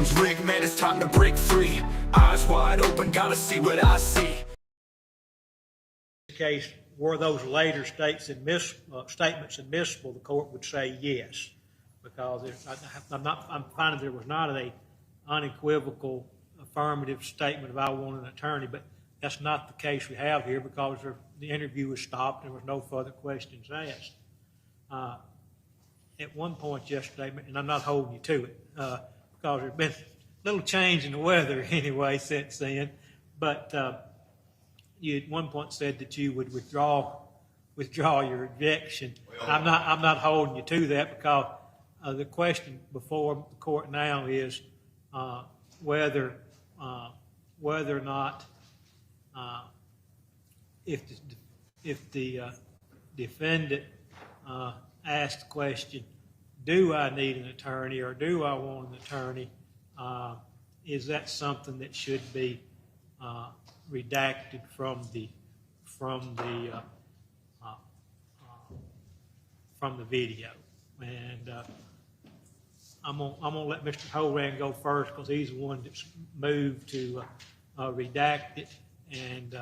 phone's ring, man, it's time to break free. Eyes wide open, gotta see what I see. In this case, were those later statements admissible, the court would say yes, because I'm finding there was not an unequivocal affirmative statement of I want an attorney, but that's not the case we have here, because the interview was stopped and there was no further questions asked. At one point yesterday, and I'm not holding you to it, because there's been a little change in the weather anyway since then, but you at one point said that you would withdraw your objection. Well, I'm not holding you to that, because the question before the court now is whether or not if the defendant asked the question, do I need an attorney or do I want an attorney, is that something that should be redacted from the video? And I'm gonna let Mr. Horan go first, because he's the one that's moved to redact it, and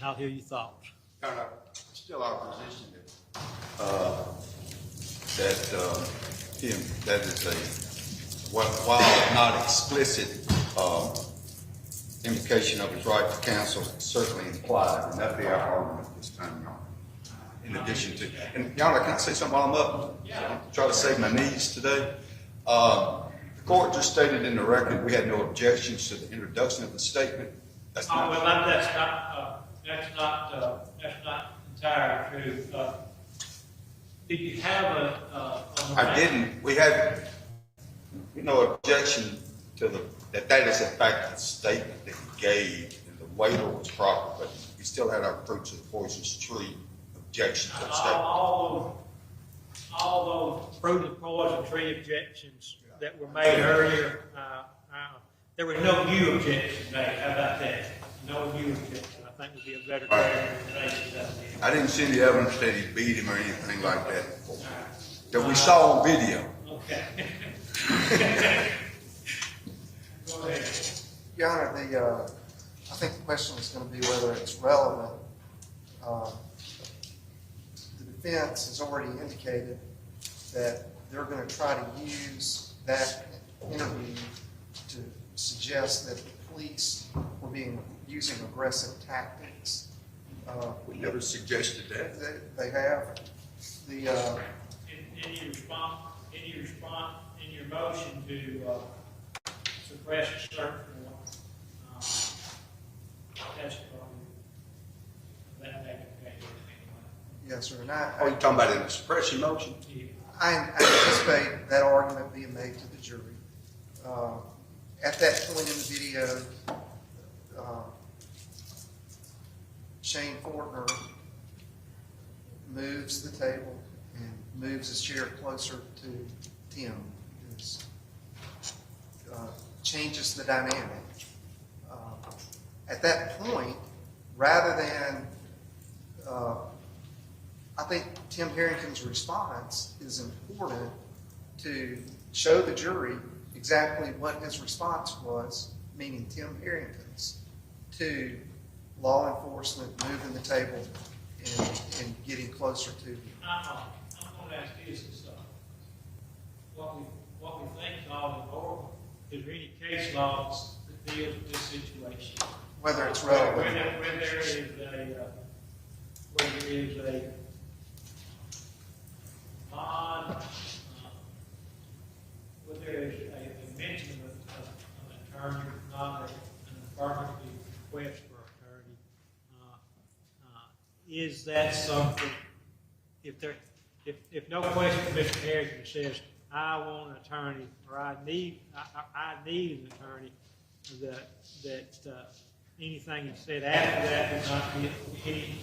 I'll hear your thoughts. It's still our position that is a, while not explicit indication of his right to counsel, certainly implied, and that'd be our argument this time, Your Honor. In addition to, and Your Honor, can I say something while I'm up? Yeah. Try to save my knees today. The court just stated in the record we had no objections to the introduction of the statement. That's not entirely true. Did you have I didn't. We had no objection to that is in fact the statement that he gave, and the waiver was proper, but we still had our fruits of the poisonous tree objection to the statement. All those fruit of the poisonous tree objections that were made earlier, there were no new objections made. How about that? No new objections. I think would be a better clarification. I didn't see any evidence that he beat him or anything like that that we saw on video. Okay. Go ahead. Your Honor, I think the question is going to be whether it's relevant. The defense has already indicated that they're going to try to use that interview to suggest that the police were using aggressive tactics. We never suggested that. They have. In your motion to suppress a certain testimony, that Yes, sir. And you're talking about in the suppression motion? I anticipate that argument being made to the jury. At that point in the video, Shane Fortner moves the table and moves his chair closer to Tim. Changes the dynamic. At that point, rather than, I think Tim Herrington's response is important to show the jury exactly what his response was, meaning Tim Herrington's, to law enforcement moving the table and getting closer to him. I'm going to ask you some stuff. What we think is all important. Is there any case laws that deal with this situation? Whether it's relevant. When there is a bond, when there is a mention of an attorney, not an affirmative request for an attorney, is that something? If no question, Mr. Harrington says, I want an attorney, or I need an attorney, that anything he said after that would not be any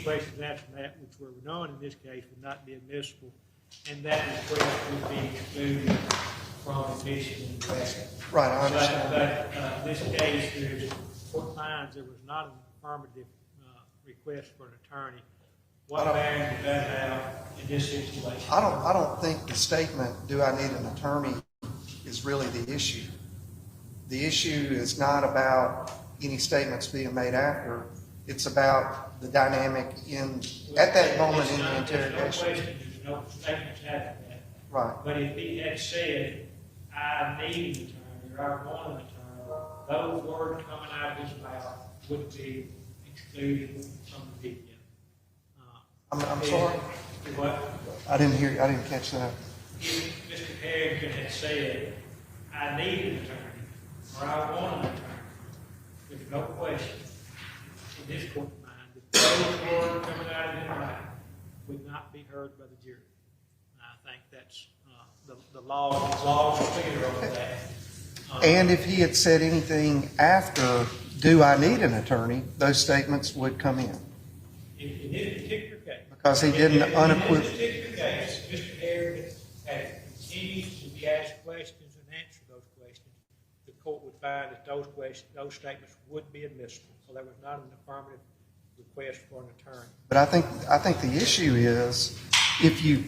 questions after that, which were known in this case, would not be admissible, and that request would be excluded from admission in the record. Right, I understand. But in this case, there's court finds there was not an affirmative request for an attorney. What bearing does that have in this situation? I don't think the statement, do I need an attorney, is really the issue. The issue is not about any statements being made after. It's about the dynamic at that moment in the interrogation. There's no statements after that. Right. But if he had said, I need an attorney, or I want an attorney, those words coming out of his mouth would be excluded from the video. I'm sorry? What? I didn't catch that. If Mr. Harrington had said, I need an attorney, or I want an attorney, there's no question in this court's mind that those words coming out of his mouth would not be heard by the jury. And I think that's, the law is clear on that. And if he had said anything after, do I need an attorney, those statements would come in. In this particular case. Because he didn't In unequivocally. this particular case, Mr. Harrington has continued to be asked questions and answer those questions. The court would find that those statements would be admissible. So there was not an affirmative request for an attorney. But I think the issue is if you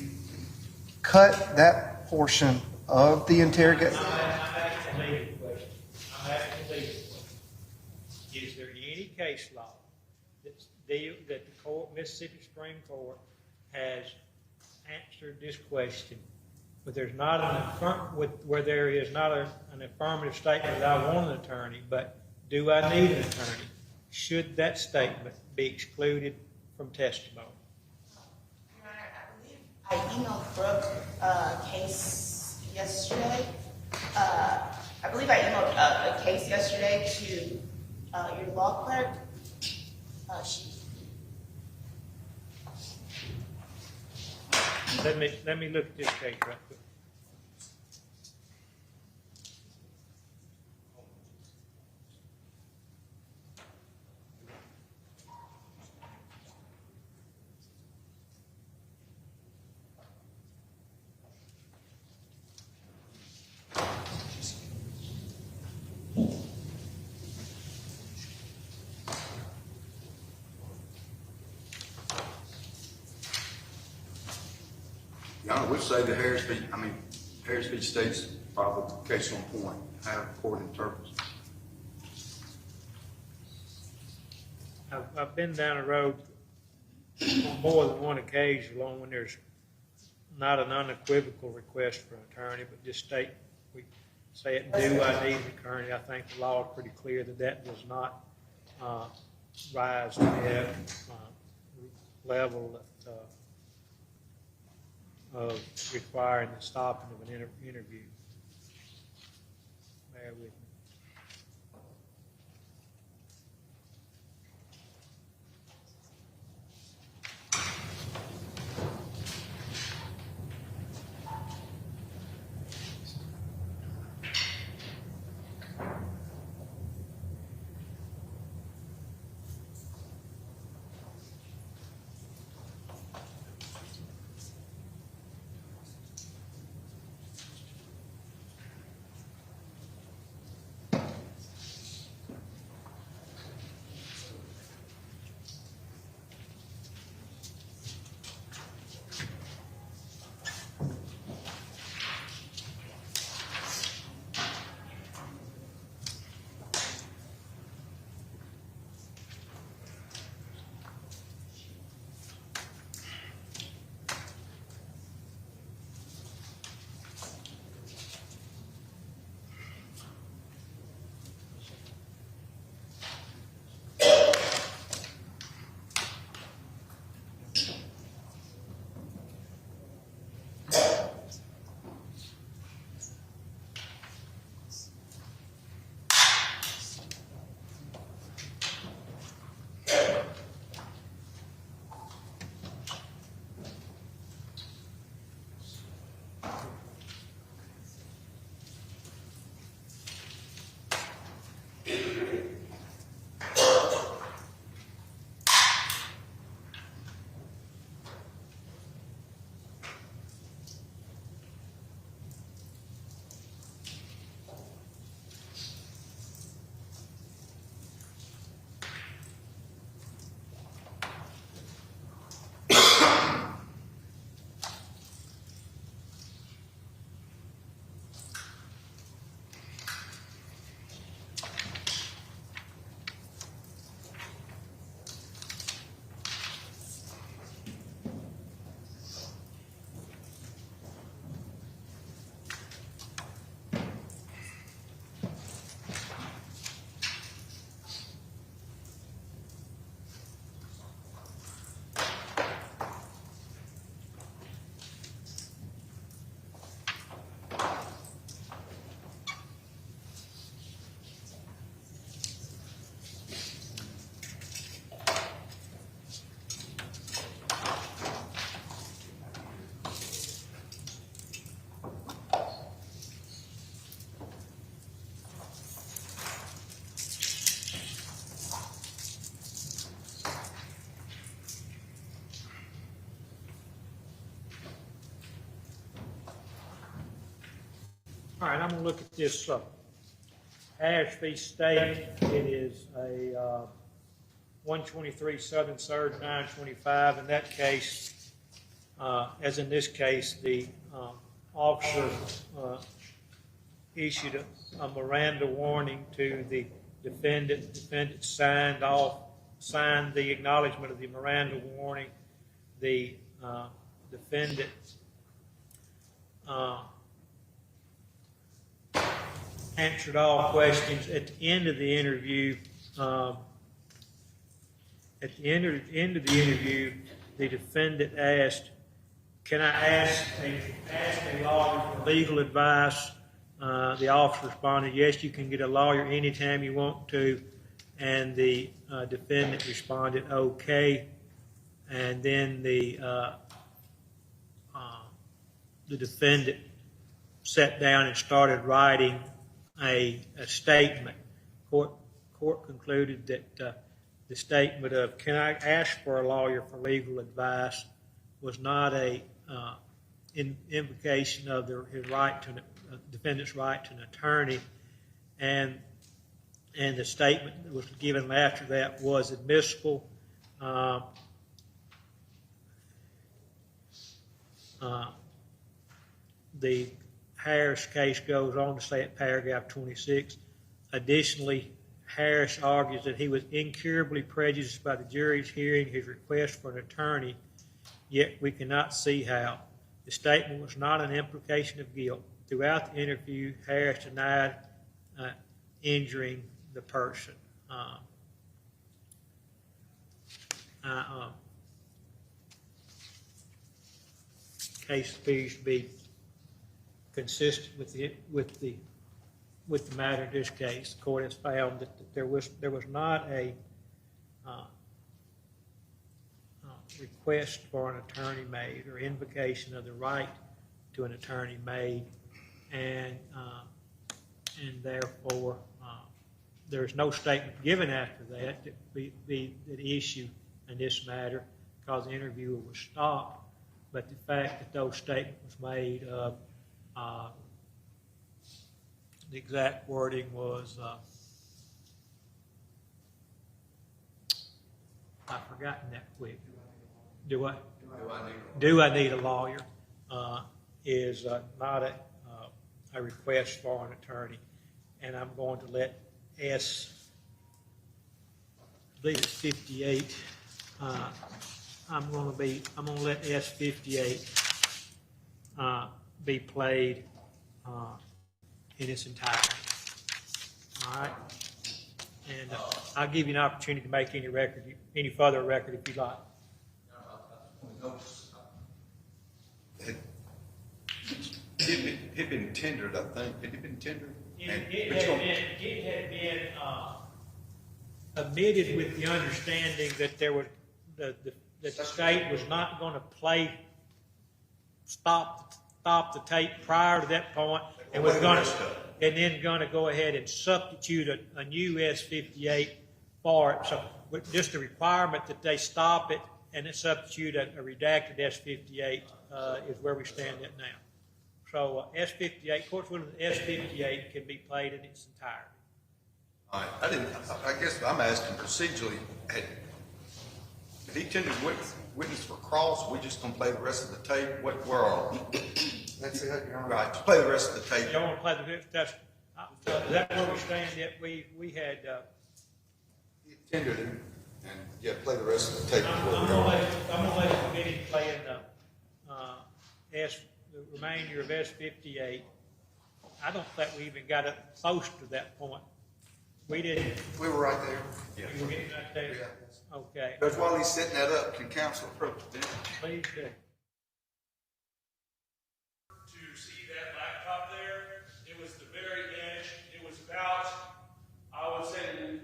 cut that portion of the interrogation. I'm asking a legal question. Is there any case law that the court, Mississippi Supreme Court, has answered this question, but there's not where there is not an affirmative statement that I want an attorney, but do I need an attorney? Should that statement be excluded from testimony? Your Honor, I emailed Brooke a case yesterday. I believe I emailed a case yesterday to your law clerk. Let me look at this case right quick. Your Honor, we'll say the Harris v. State's probably case on point, how the court interprets. I've been down the road on more than one occasion along when there's not an unequivocal request for an attorney, but just we say it, do I need an attorney? I think the law is pretty clear that does not rise to the level that of requiring the stopping of an interview. Bear with me. All right, I'm gonna look at this, Harris v. State. It is a, 123 Southern Third 925. In that case, as in this case, the, officer, issued a Miranda warning to the defendant. Defendant signed the acknowledgement of the Miranda warning. The, defendant, answered all questions. At the end of the interview, the defendant asked, "Can I ask a lawyer for legal advice?" The officer responded, "Yes, you can get a lawyer anytime you want to." And the defendant responded, "Okay." And then the defendant sat down and started writing a statement. Court concluded that the statement of "Can I ask for a lawyer for legal advice" was not a invocation of his right to defendant's right to an attorney, and the statement that was given after that was admissible. The Harris case goes on to say at paragraph 26, additionally, Harris argues that he was incurably prejudiced by the jury's hearing his request for an attorney, yet we cannot see how. The statement was not an implication of guilt. Throughout the interview, Harris denied injuring the person. Case appears to be consistent with the matter in this case. The court has found that there was not a request for an attorney made or invocation of the right to an attorney made, and therefore there is no statement given after that the issue in this matter, because the interviewer was stopped. But the fact that those statements were made, the exact wording was, I've forgotten that quick. Do I need a lawyer? Is not a request for an attorney, and I'm going to let I believe it's 58. I'm going to let S58 be played in its entirety. All right, and I'll give you an opportunity to make any further record if you like. It had been tendered, I think. Had it been tendered? It had been admitted with the understanding that there was that the state was not going to stop the tape prior to that point, and was going to go ahead and substitute a new S58 for it. So just the requirement that they stop it and then substitute a redacted S58 is where we stand at now. So S58, court's ruling that S58 can be played in its entirety. All right. I guess I'm asking procedurally, had he tendered witness for cross? We just gonna play the rest of the tape? Where are we? That's it, Your Honor. Right, just play the rest of the tape. You don't want to play the that's where we stand. That we had. He tendered it, and yeah, play the rest of the tape. I'm gonna let the committee play in the remainder of S58. I don't think we even got it close to that point. We didn't. We were right there. Yeah. We were getting right there. Yeah. Okay. But while he's setting that up, can counsel approach it then? Please do. To see that laptop there, it was the very edge. It was about, I would say,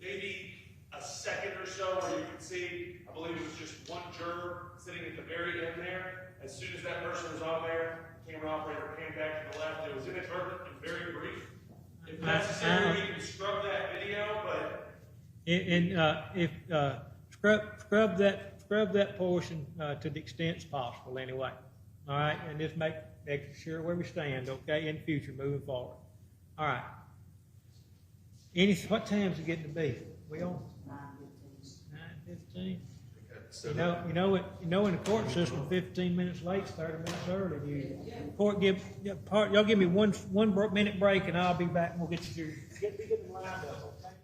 maybe a second or so where you could see, I believe it was just one juror sitting at the very end there. As soon as that person was on there, camera operator came back to the left. It was inadvertent and very brief. If necessary, we can scrub that video, but Scrub that portion to the extent possible anyway. All right, and just Make sure where we stand, okay, in the future, moving forward. All right. What time's it getting to be? We on? 9:15. You know, in the court system, 15 minutes late, 30 minutes early. Y'all give me one minute break, and I'll be back. And we'll get you get lined up. Okay.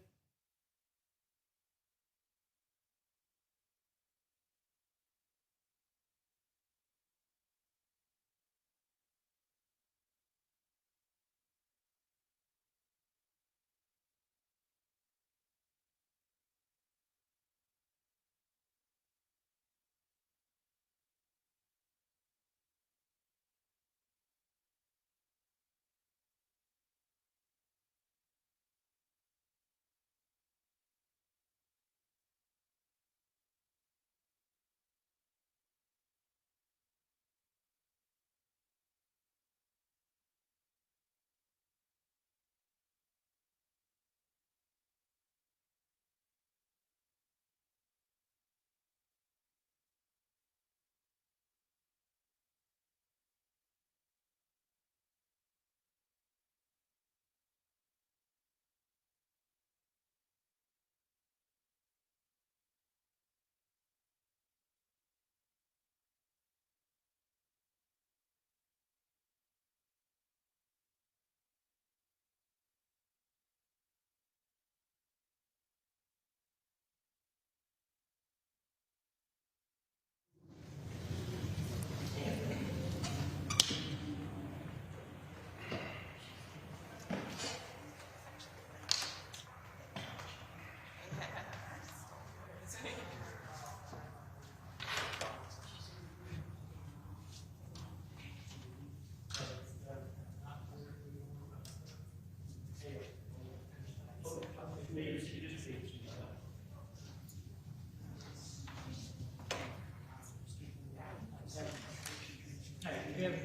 Hey, Kevin,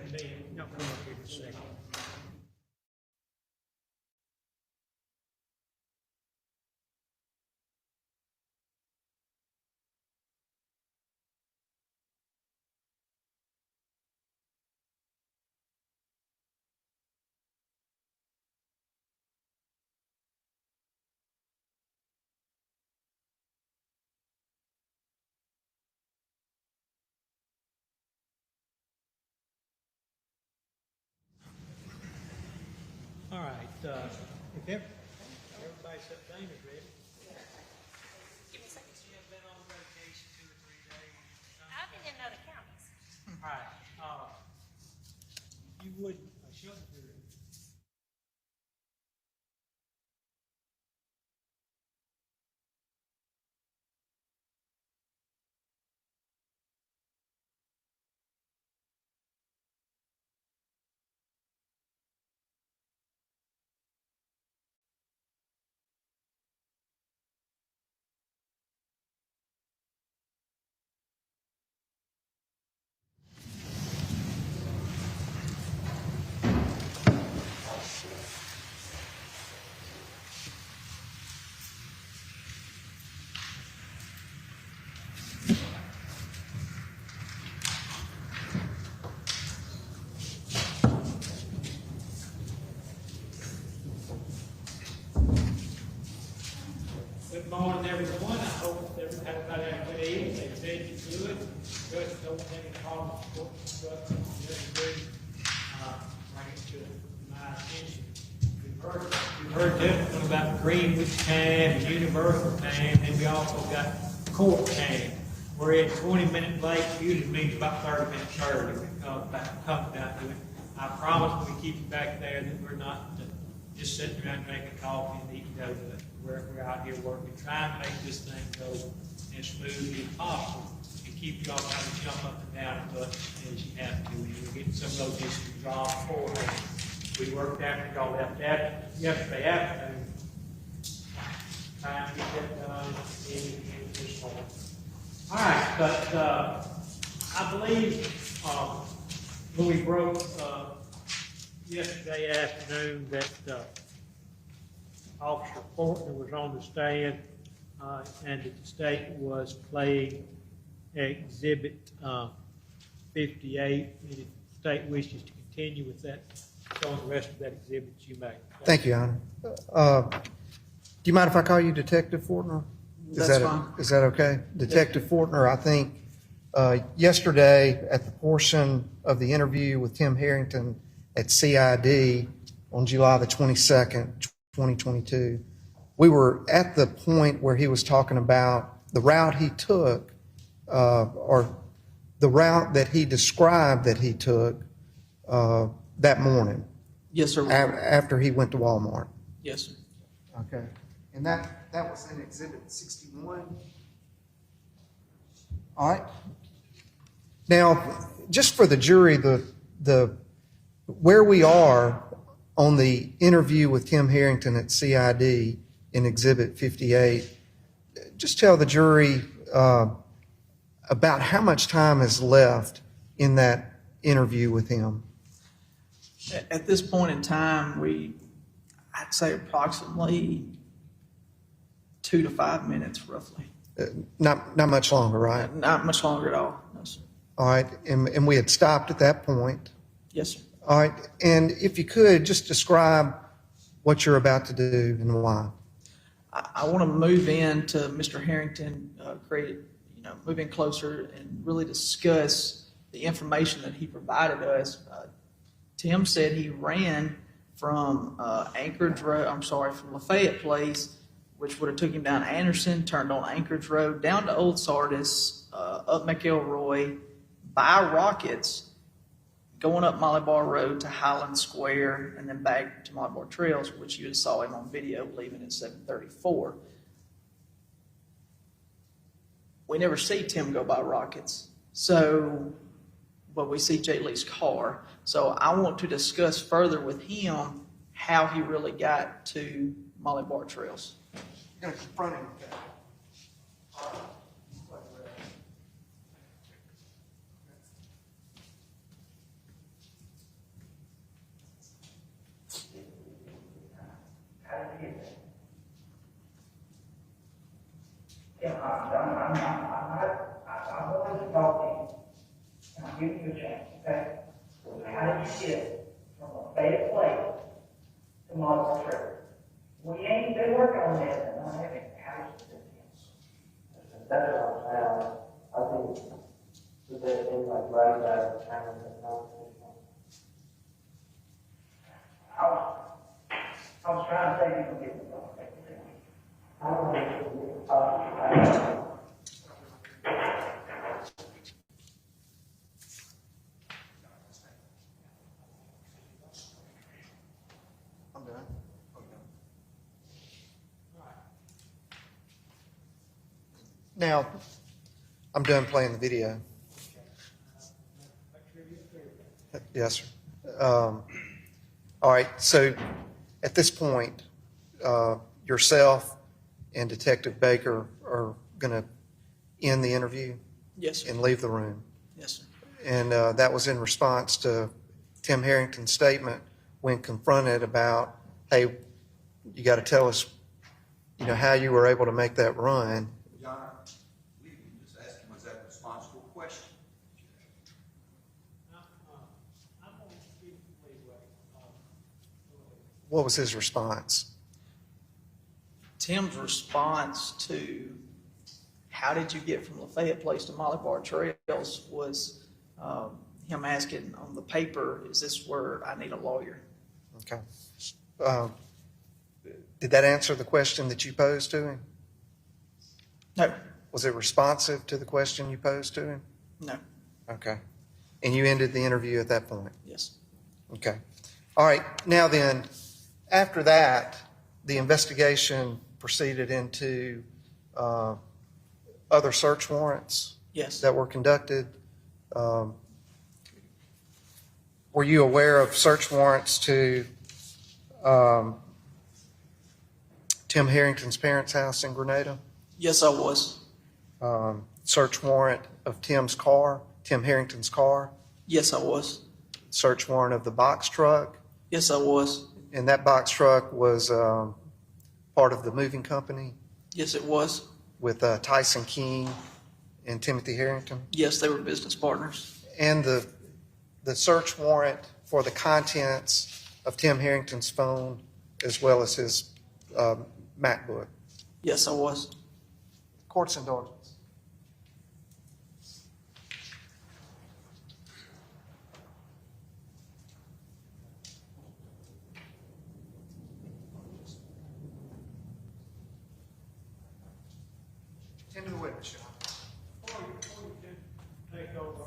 y'all come up here in a second. All right, if everybody except Dana is ready. Give me a second. You have been on vacation 2 or 3 days. I've been in other counties. All right, you would, Sheldon, good morning, everyone. I hope everybody had a good evening. They fed you good. Judge, don't take any problems with court instruction. Bring it to my attention. You've heard different about Greenwich time and Universal time, and we also got court time. We're at 20 minutes late, usually means about 30 minutes early. We come down to it. I promise when we keep you back there that we're not just sitting around drinking coffee and eating donuts. We're out here working, trying to make this thing go as smoothly as possible and keep y'all kind of jump up and down as much as you have to. And we're getting some of those issues resolved beforehand. We worked after y'all left yesterday afternoon, trying to get that done in this morning. All right, but I believe when we broke yesterday afternoon that Officer Fortner was on the stand and that the state was playing Exhibit 58. And if the state wishes to continue with that, showing the rest of that exhibit you made. Thank you, Your Honor. Do you mind if I call you Detective Fortner? That's fine. Is that okay? Detective Fortner, I think yesterday at the portion of the interview with Tim Herrington at CID on July the 22nd, 2022, we were at the point where he was talking about the route he took, or the route that he described that he took that morning Yes, sir. after he went to Walmart. Yes, sir. Okay. And that was in Exhibit 61? All right. Now, just for the jury, the where we are on the interview with Tim Herrington at CID in Exhibit 58, just tell the jury about how much time is left in that interview with him. At this point in time, I'd say approximately 2 to 5 minutes, roughly. Not much longer, right? Not much longer at all. No, sir. All right. And we had stopped at that point. Yes, sir. All right. And if you could, just describe what you're about to do and why. I want to move into Mr. Harrington, move in closer and really discuss the information that he provided us. Tim said he ran from from Lafayette Place, which would have took him down Anderson, turned on Anchorage Road, down to Old Sardis, up McElroy, by Rockets, going up Molly Bar Road to Highland Square, and then back to Molly Bar Trails, which you saw him on video leaving at 7:34. We never see Tim go by Rockets, but we see Jay Lee's car. So I want to discuss further with him how he really got to Molly Bar Trails. You're going to confront him with that. I'm willing to talk to you, and I'm giving you a chance, okay? How did you get from a Lafayette Place to Model Trip? We ain't been working on that, and I haven't. How did you do this? That's what I'm saying. I think that there's things like right out of town and not. I was trying to say you can get it. I don't think I'm done. Now, I'm done playing the video. Yes, sir. All right, so at this point, yourself and Detective Baker are going to end the interview Yes, sir. and leave the room. Yes, sir. And that was in response to Tim Harrington's statement when confronted about, hey, you got to tell us, how you were able to make that run. Your Honor, we can just ask him, was that a responsible question? What was his response? Tim's response to how did you get from Lafayette Place to Molly Bar Trails was him asking on the paper, is this where I need a lawyer? Okay. Did that answer the question that you posed to him? No, Was it responsive to the question you posed to him? no, Okay. And you ended the interview at that point? yes. Okay. All right. Now then, after that, the investigation proceeded into other search warrants Yes. that were conducted. Were you aware of search warrants to Tim Harrington's parents' house in Grenada? Yes, I was. Search warrant of Tim Harrington's car, Yes, I was. search warrant of the box truck, Yes, I was. and that box truck was part of the moving company Yes, it was. with Tyson King and Timothy Harrington. Yes, they were business partners. And the search warrant for the contents of Tim Harrington's phone as well as his MacBook. Yes, I was. Court's indulgence. Tend to the witness, Your Honor. Before you can take over,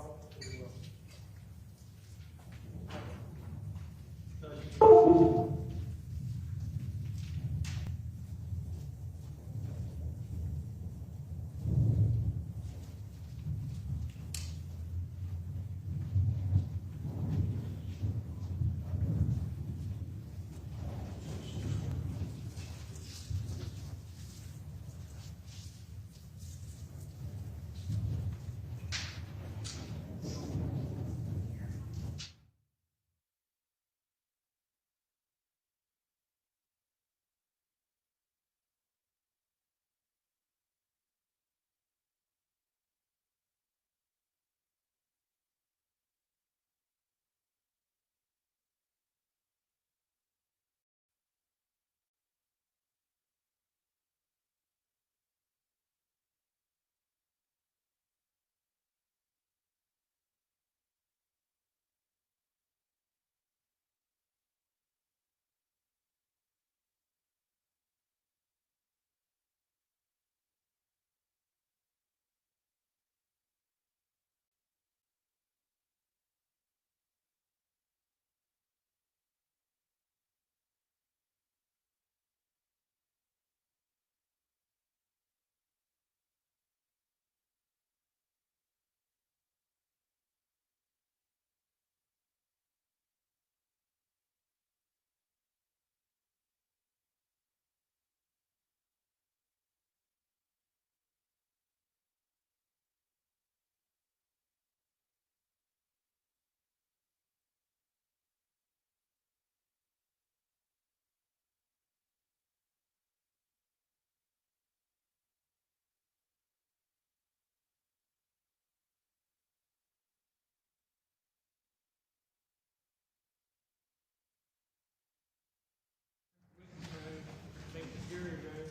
take the jury room,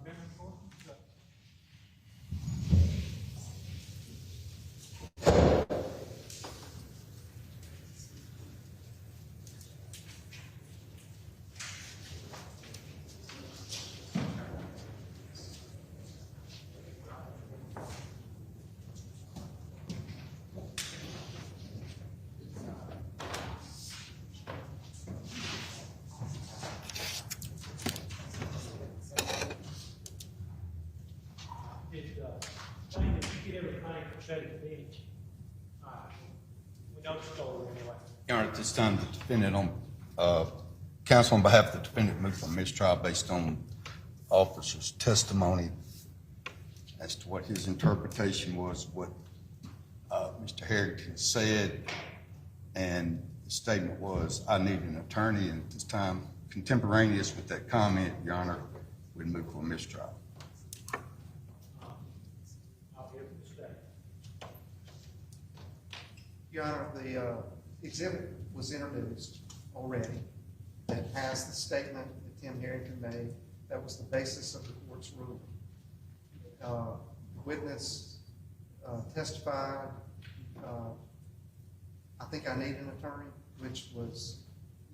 member court. Thing that you get everything set at the bench. We know the story anyway. Your Honor, at this time, the defendant counsel on behalf of the defendant moved for mistrial based on officer's testimony as to what his interpretation was, what Mr. Harrington said, and the statement was, I need an attorney, and at this time, contemporaneous with that comment, Your Honor, we move for mistrial. I'll give it a state. Your Honor, the exhibit was introduced already that has the statement that Tim Harrington made. That was the basis of the court's ruling. Witness testified, I think I need an attorney, which was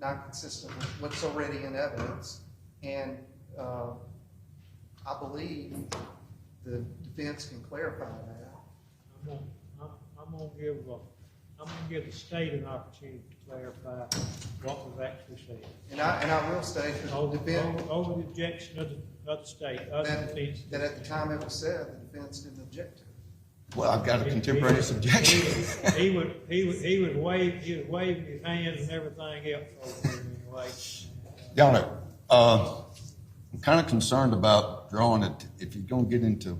not consistent with what's already in evidence. And I believe the defense can clarify that. I'm gonna give the state an opportunity to clarify what was actually said. And I will state that the defense, Over the objection of the state, other defense. that at the time it was said, the defense didn't object to it. Well, I've got a contemporaneous objection. He would wave his hands and everything else over there anyway. Your Honor, I'm kind of concerned about drawing it, if you're going to get into,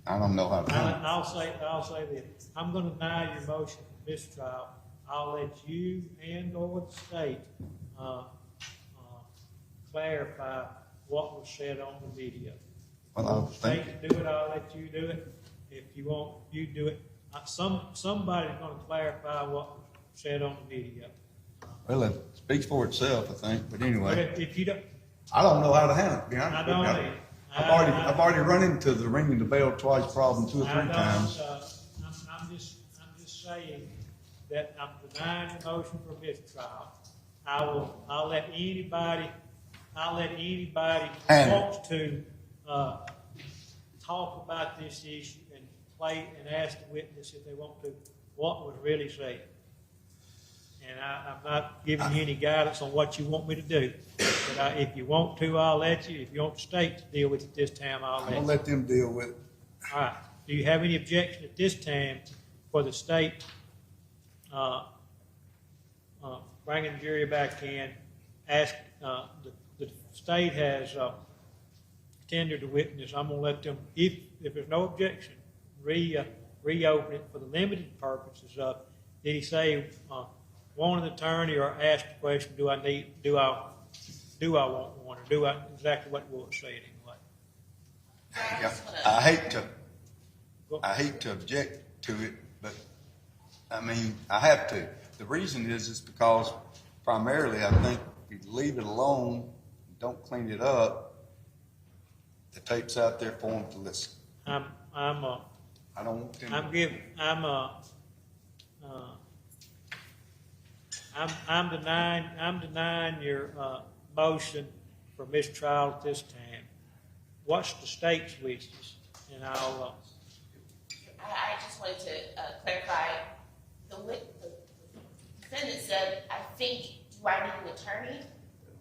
I don't know how to. I'll say this, I'm gonna deny your motion for mistrial. I'll let you and or the state, clarify what was said on the video. Well, I'll State to do it, I'll let you do it. If you want, you do it. Somebody's gonna clarify what was said on the video. Well, it speaks for itself, I think, but But anyway, if you don't, I don't know how to handle it, to be honest I with you. don't either. I've already run into the ringing the bell twice problem 2 or 3 times. I'm just saying that I'm denying the motion for mistrial. I'll let anybody who And- wants to, talk about this issue and ask the witness if they want to, what was really said. And I'm not giving you any guidance on what you want me to do. But if you want to, I'll let you. If you want the state to deal with it this time, I'll I'm let gonna you. let them deal with it. All right. Do you have any objection at this time for the state bringing the jury back in? Ask, the state has tendered the witness. I'm going to let them, if there's no objection, reopen it for the limited purposes of, did he say, want an attorney, or ask the question, do I want one, or exactly what will it say anyway? Yeah, I hate to object to it, but I mean, I have to. The reason is because primarily I think if you leave it alone, don't clean it up, the tape's out there for them to listen. I don't want them. I'm denying your motion for mistrial at this time. What's the state's wishes? And I'll. I just wanted to clarify, the defendant said, I think, do I need an attorney?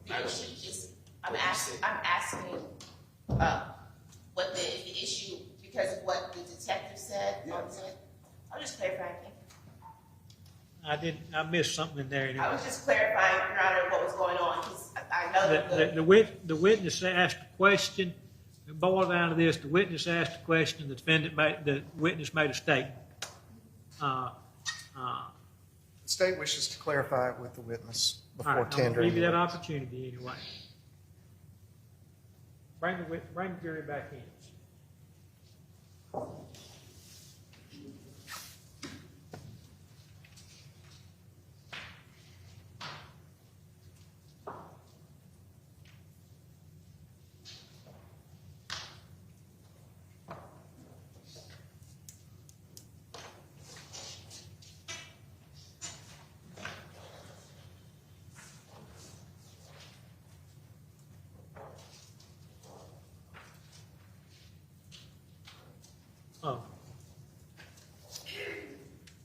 The issue is, I'm asking what the issue, because of what the detective said on it. I'll just clarify, I think. I missed something in there. Anyway. I was just clarifying, Your Honor, what was going on, because I know that The witness asked a question. It boiled down to this: the witness asked a question, the witness made a statement. The state wishes to clarify it with the witness All before right, I'll tendering. give you that the- opportunity anyway. Bring the jury back in. Oh.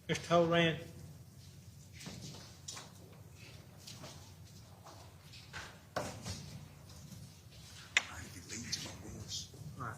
Mr. Horan. All right.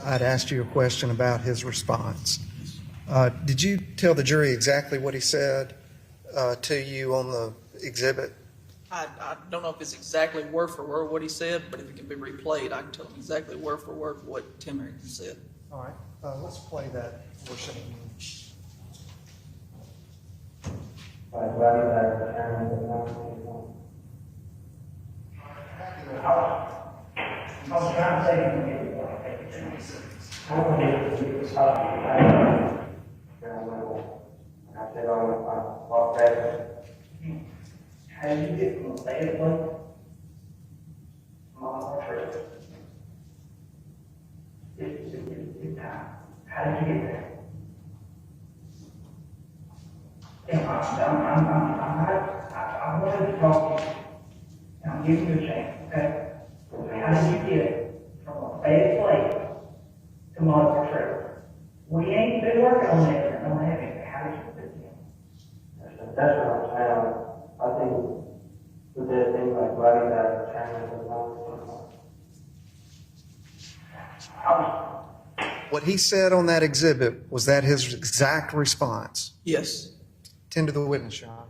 I'd asked you a question about his response. Did you tell the jury exactly what he said to you on the exhibit? I don't know if it's exactly word for word what he said, but if it can be replayed, I can tell him exactly word for word what Tim Harrington said. All right, let's play that portion. Like, why did I determine the non-citizen? I was trying to say you can get it. I don't get to be sorry. I said, I walked back. How did you get from a bad place? Mom, trip. It's time. How did you get there? I wanted to talk to you. I'm giving you a chance, okay? How did you get from a bad place to Mother Trip? We ain't been working on that, and don't have it. How did you get there? That's what I'm saying. I think with that thing like why did I determine the non-citizen? What he said on that exhibit, was that his exact response? Yes. Tend to the witness, Your Honor.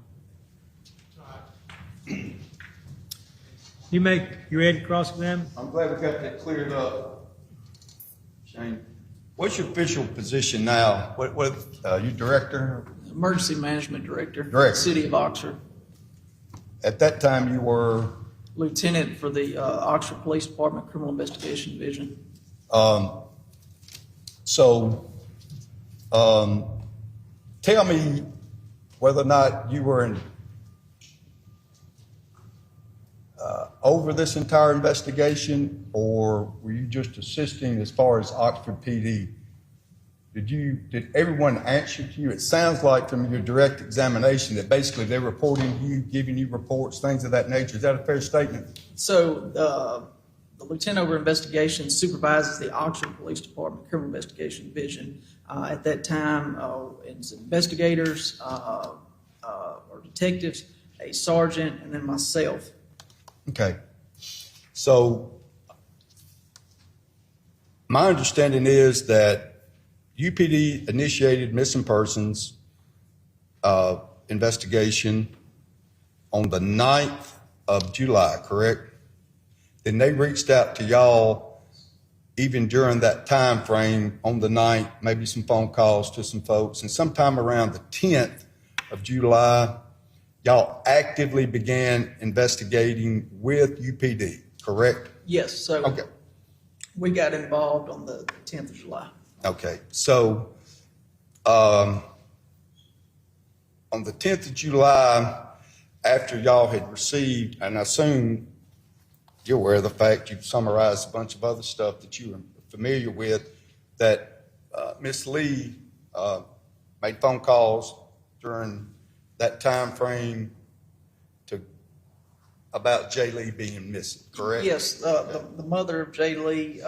You ready to cross-examine? I'm glad we got that cleared up. Shane, what's your official position now? You director? Emergency Management Director. Director. City of Oxford. At that time, you were, Lieutenant for the Oxford Police Department Criminal Investigation Division. tell me whether or not you were over this entire investigation, or were you just assisting as far as Oxford PD? Did everyone answer to you? It sounds like from your direct examination that basically they're reporting to you, giving you reports, things of that nature. Is that a fair statement? So the Lieutenant over Investigations supervises the Oxford Police Department Criminal Investigation Division. At that time, it's investigators or detectives, a sergeant, and then myself. Okay. So my understanding is that UPD initiated missing persons investigation on the 9th of July, correct? Then they reached out to y'all even during that time frame on the 9th, maybe some phone calls to some folks, and sometime around the 10th of July, y'all actively began investigating with UPD, correct? Yes, so Okay. we got involved on the 10th of July. Okay, so on the 10th of July, after y'all had received, and I assume you're aware of the fact you've summarized a bunch of other stuff that you were familiar with, that Miss Lee made phone calls during that time frame about Jay Lee being missing, correct? Yes, the mother of Jay Lee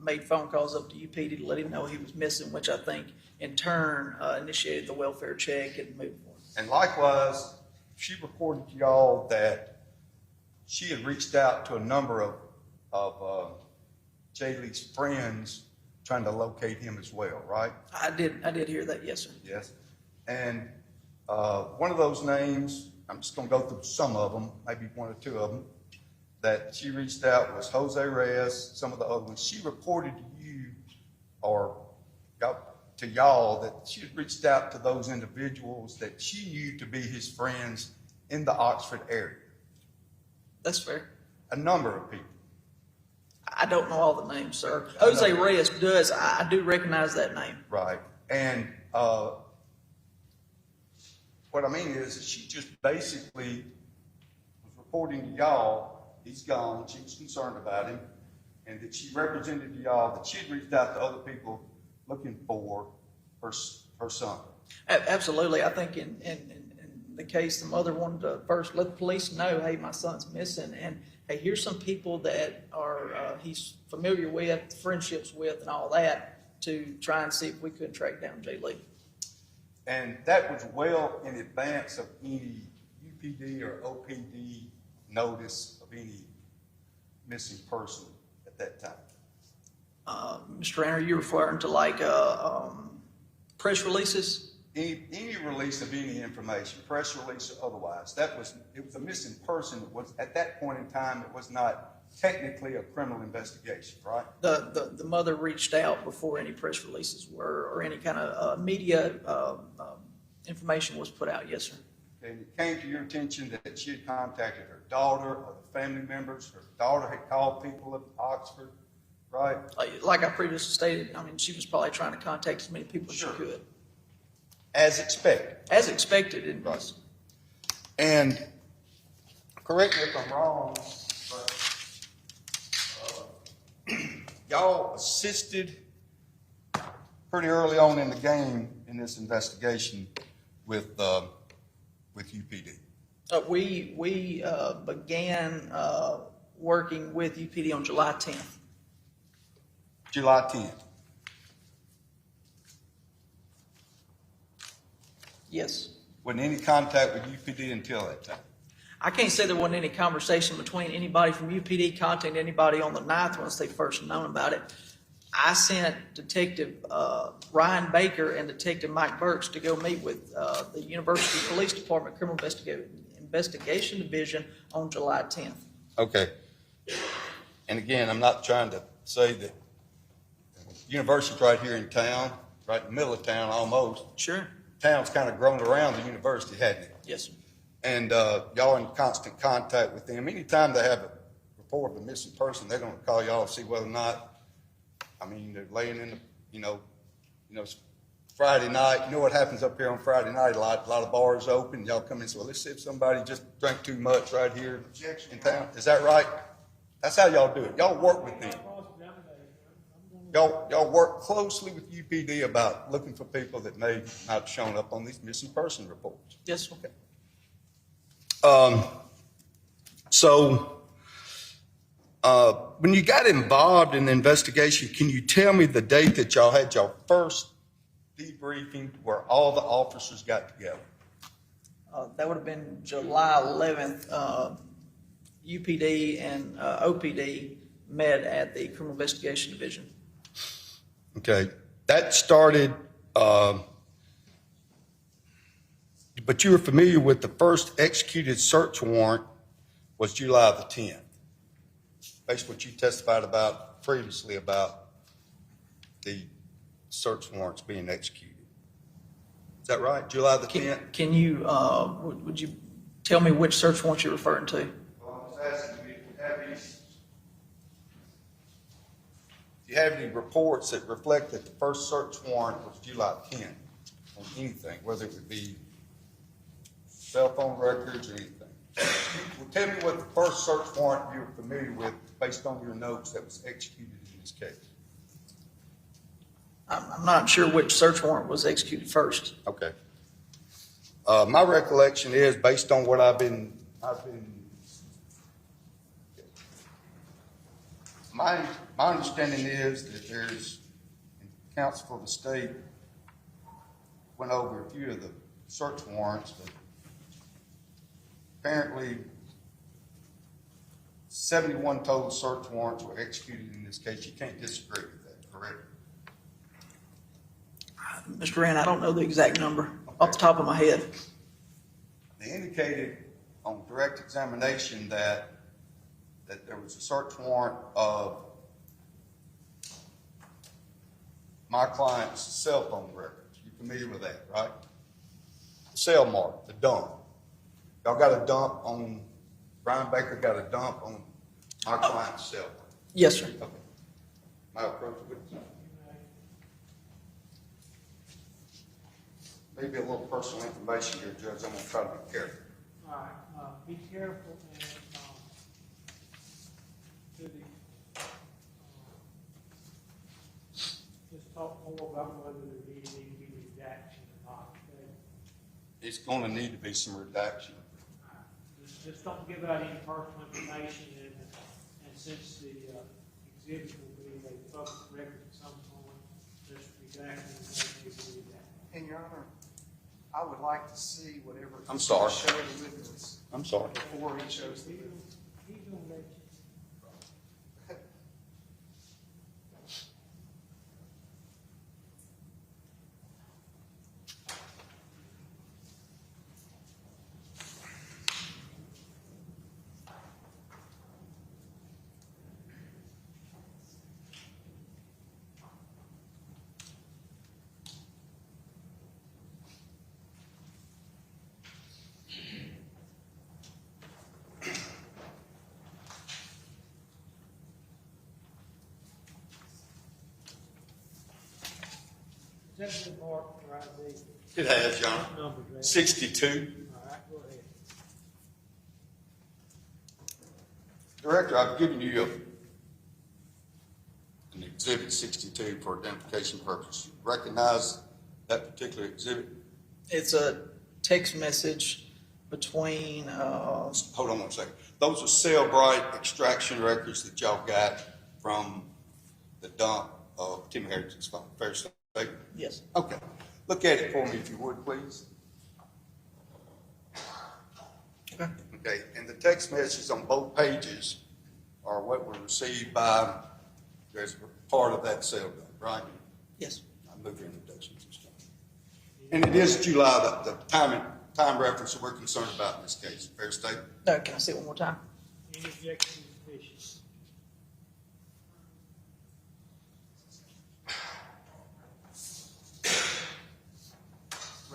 made phone calls up to UPD to let him know he was missing, which I think in turn initiated the welfare check and moved on. And likewise, she reported to y'all that she had reached out to a number of Jay Lee's friends trying to locate him as well, right? I did hear that, yes, sir. Yes. And one of those names, I'm just going to go through some of them, maybe one or two of them, that she reached out was Jose Reyes, some of the other ones. She reported to you or to y'all that she had reached out to those individuals that she knew to be his friends in the Oxford area. That's fair. A number of people. I don't know all the names, sir. Jose Reyes does. I do recognize that name. Right. And what I mean is that she just basically was reporting to y'all, he's gone, she was concerned about him, and that she represented to y'all that she had reached out to other people looking for her son. Absolutely. I think in the case, the mother wanted to first let the police know, hey, my son's missing, and hey, here's some people that are he's familiar with, friendships with, and all that, to try and see if we could track down Jay Lee. And that was well in advance of any UPD or OPD notice of any missing person at that time. Mr. Anner, you're referring to like press releases? Any release of any information, press release or otherwise, it was a missing person. It was at that point in time, it was not technically a criminal investigation, right? The mother reached out before any press releases were or any kind of media information was put out. Yes, sir. And it came to your attention that she had contacted her daughter or the family members. Her daughter had called people at Oxford, right? Like I previously stated, I mean, she was probably trying to contact as many people as Sure. she could. As expected. As expected, it Right. was. And correct me if I'm wrong, but y'all assisted pretty early on in the game in this investigation with UPD. We began working with UPD on July 10th. July 10th. Yes. Wasn't any contact with UPD until that time. I can't say there wasn't any conversation between anybody from UPD contacting anybody on the 9th once they first known about it. I sent Detective Ryan Baker and Detective Mike Burks to go meet with the University Police Department Criminal Investigation Division on July 10th. Okay. And again, I'm not trying to say that university's right here in town, right in the middle of town almost. Sure. Town's kind of grown around the university, hasn't it? Yes, sir. And y'all in constant contact with them. Anytime they have a report of a missing person, they're gonna call y'all to see whether or not, I mean, they're laying in the, it's Friday night. You know what happens up here on Friday night? A lot of bars open. Y'all come in and say, well, let's see if somebody just drank too much right here in town. Is that right? That's how y'all do it. Y'all work with them. Y'all work closely with UPD about looking for people that may not have shown up on these missing person reports. Yes, sir. So, when you got involved in the investigation, can you tell me the date that y'all had your first debriefing where all the officers got together? That would have been July 11th. UPD and OPD met at the Criminal Investigation Division. Okay, that started, but you were familiar with the first executed search warrant was July the 10th. Based on what you testified about previously about the search warrants being executed. Is that right? July the 10th? Can you, would you tell me which search warrant you're referring to? Well, I was asking you if you have any reports that reflect that the first search warrant was July 10th on anything, whether it would be cell phone records or anything. Well, tell me what the first search warrant you were familiar with based on your notes that was executed in this case. I'm not sure which search warrant was executed first. Okay. My recollection is based on what my understanding is that there's, counsel for the state went over a few of the search warrants, but apparently 71 total search warrants were executed in this case. You can't disagree with that, correct? Mr. Rand, I don't know the exact number off the top of my head. They indicated on direct examination that there was a search warrant of my client's cell phone records. You familiar with that, right? The cell mark, the dump. Y'all got a dump on, Brian Baker got a dump on my client's cell phone. Yes, sir. Okay. My approach with maybe a little personal information here, Judge. I'm going to try to be careful. All right, be careful and, to the, just talk more about whether there needs to be redaction or not, okay? It's going to need to be some redaction. All right. Just don't give out any personal information, and since the exhibit will be a public record at some point, just redacting will be that. And Your Honor, I would like to see whatever. I'm sorry. Show the witness I'm sorry. before he shows the He's gonna let you. Has that been marked for ID? It has, John. What number, Ray? 62. All right, go ahead. Director, I've given you an exhibit 62 for identification purposes. Recognize that particular exhibit? It's a text message between, Hold on one second. Those are Cellbrite extraction records that y'all got from the dump of Tim Harrington's phone. Fair statement? yes. Okay. Look at it for me if you would, please. Okay. Okay, and the text messages on both pages are what were received by, as part of that sale, right? Yes. I moved your introductions and stuff. And it is July, the time reference that we're concerned about in this case. Fair statement? No, can I see it one more time? Any objections, issues?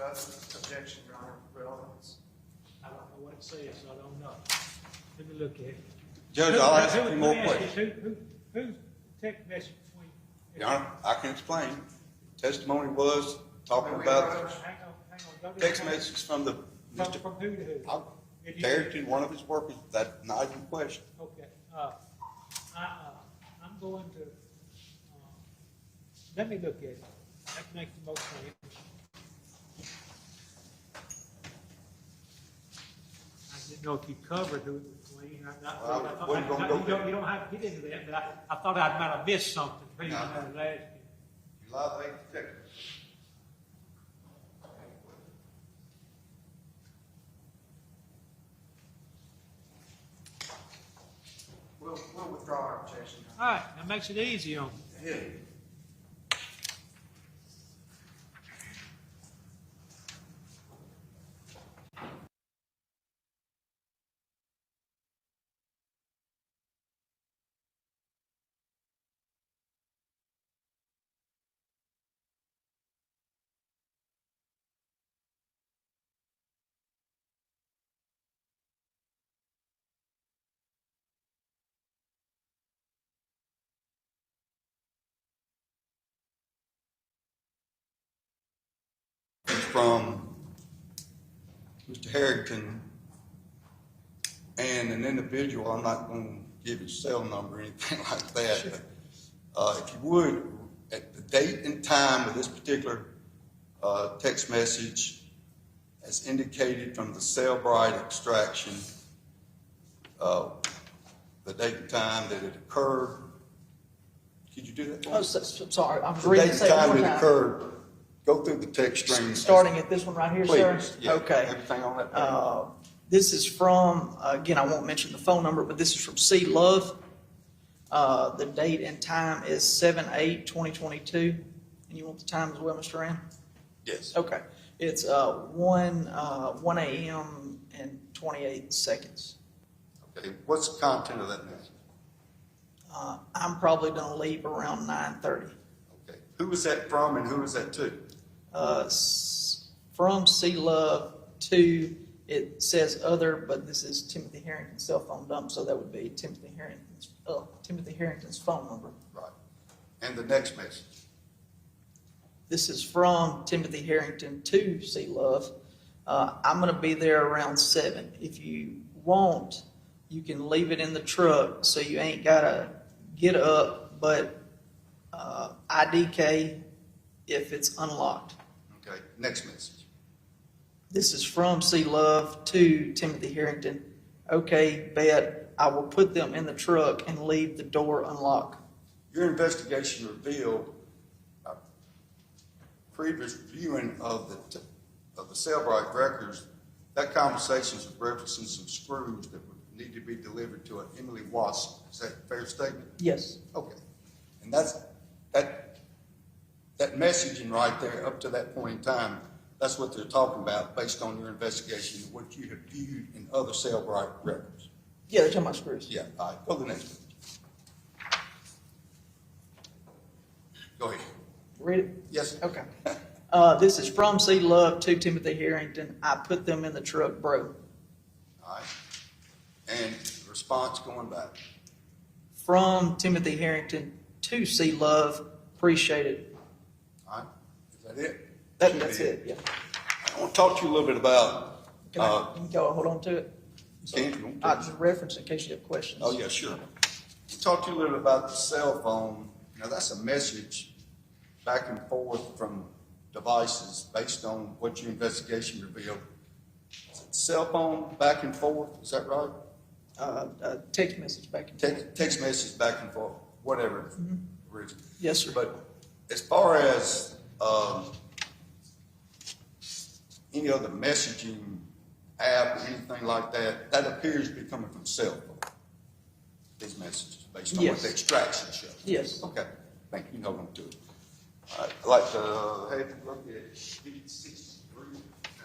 Objection, Your Honor, relevance. I don't know what it says, so I don't know. Let me look at it. Judge, I'll ask a few Let more me ask you, questions. who's text message between? Your Honor, I can explain. Testimony was talking about Hang on. Go to text the- messages from the Mr. From who to who? If you- Herrington, one of his workers, that not even question. Okay, I'm going to, let me look at it. That makes the most sense. I didn't know if you covered who it was between. Well, I wasn't gonna go there. You don't have to get into that, but I thought I might have missed something. Reading No. that last. July 8th, We'll withdraw our objection. Your Honor. All right, that makes it easy on me. from Mr. Herrington and an individual, I'm not going to give his cell number or anything like that, but if you would, at the date and time of this particular text message, as indicated from the Cellbrite extraction, the date and time that it occurred. Could you do that for me? Oh, sorry, I'm The reading. date Say and it time one that it time. occurred. Go through the text string. Starting at this one right here, sir? Please. Yeah, Okay. everything on that page. This is from, again, I won't mention the phone number, but this is from C. Love. The date and time is 7/8/2022. And you want the time as well, Mr. Rand? Yes. Okay. It's 1 a.m. and 28 seconds. Okay, what's the content of that message? I'm probably going to leave around 9:30. Okay, who was that from and who was that to? From C. Love to, it says other, but this is Timothy Harrington's cell phone dump, so that would be Timothy Harrington's phone number. Right. And the next message? This is from Timothy Harrington to C. Love. I'm going to be there around 7. If you want, you can leave it in the truck so you ain't got to get up, but IDK if it's unlocked. Okay, next message. This is from C. Love to Timothy Harrington. Okay, bet I will put them in the truck and leave the door unlocked. Your investigation revealed previous viewing of the Cellbrite records, that conversation was referencing some screws that would need to be delivered to an Emily Watson. Is that a fair statement? Yes. Okay. And that's that messaging right there up to that point in time, that's what they're talking about based on your investigation and what you have viewed in other Cellbrite records. Yeah, they're talking about screws. Yeah, all right, go to the next one. Go ahead. Read it? Yes. Okay. This is from C. Love to Timothy Harrington. I put them in the truck, bro. All right. And response going back. From Timothy Harrington to C. Love. Appreciate it. All right. Is that it? That's it, yeah. I want to talk to you a little bit about, Can y'all hold on to it? I just reference in case you have questions. oh yeah, sure. We'll talk to you a little bit about the cell phone. Now that's a message back and forth from devices based on what your investigation revealed. Cell phone back and forth, is that right? Text message back and forth. Text message back and forth, whatever. Reason. Yes, sir. But as far as any other messaging app or anything like that, that appears to be coming from cell phone. These messages based on what Yes. the extraction shows. Yes. Okay, thank you. Hold on to it. All right, I'd like to have you look at sheet 63. Now,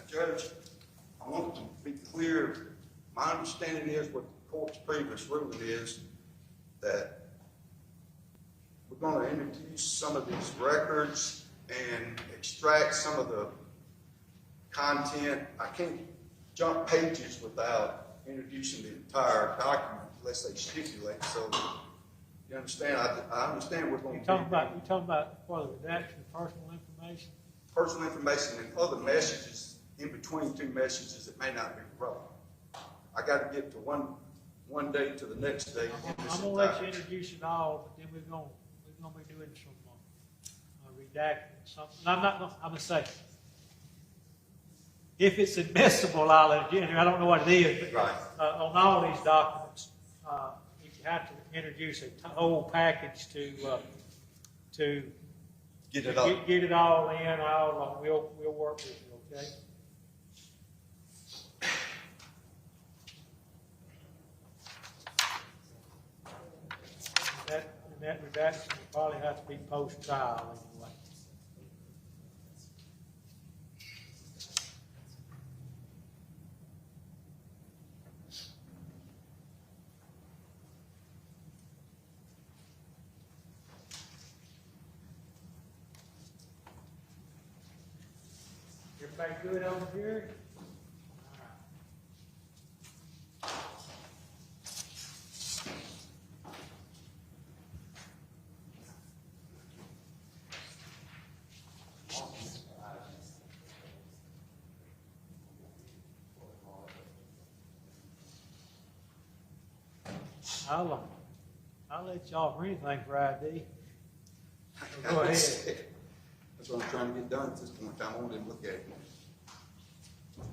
Judge, I want to be clear. My understanding is what the court's previous ruling is that we're going to introduce some of these records and extract some of the content. I can't jump pages without introducing the entire document unless they stipulate. So, you understand? I understand we're going You to talking about for the redaction of personal information? personal information and other messages in between two messages that may not be relevant. I got to get to one day to the next day. I'm gonna let you introduce it all, but then we're gonna be doing some redacting, something. And I'm gonna say, if it's admissible, I'll let you, I don't know what it is, but, Right. on all these documents, if you have to introduce a whole package to Get it up. get it all in, we'll work with you, okay? That redaction will probably have to be post-trial anyway. Everybody good over here? I'll let y'all for anything for ID. Go ahead. That's what I'm trying to get done at this point in time. I want to look at it.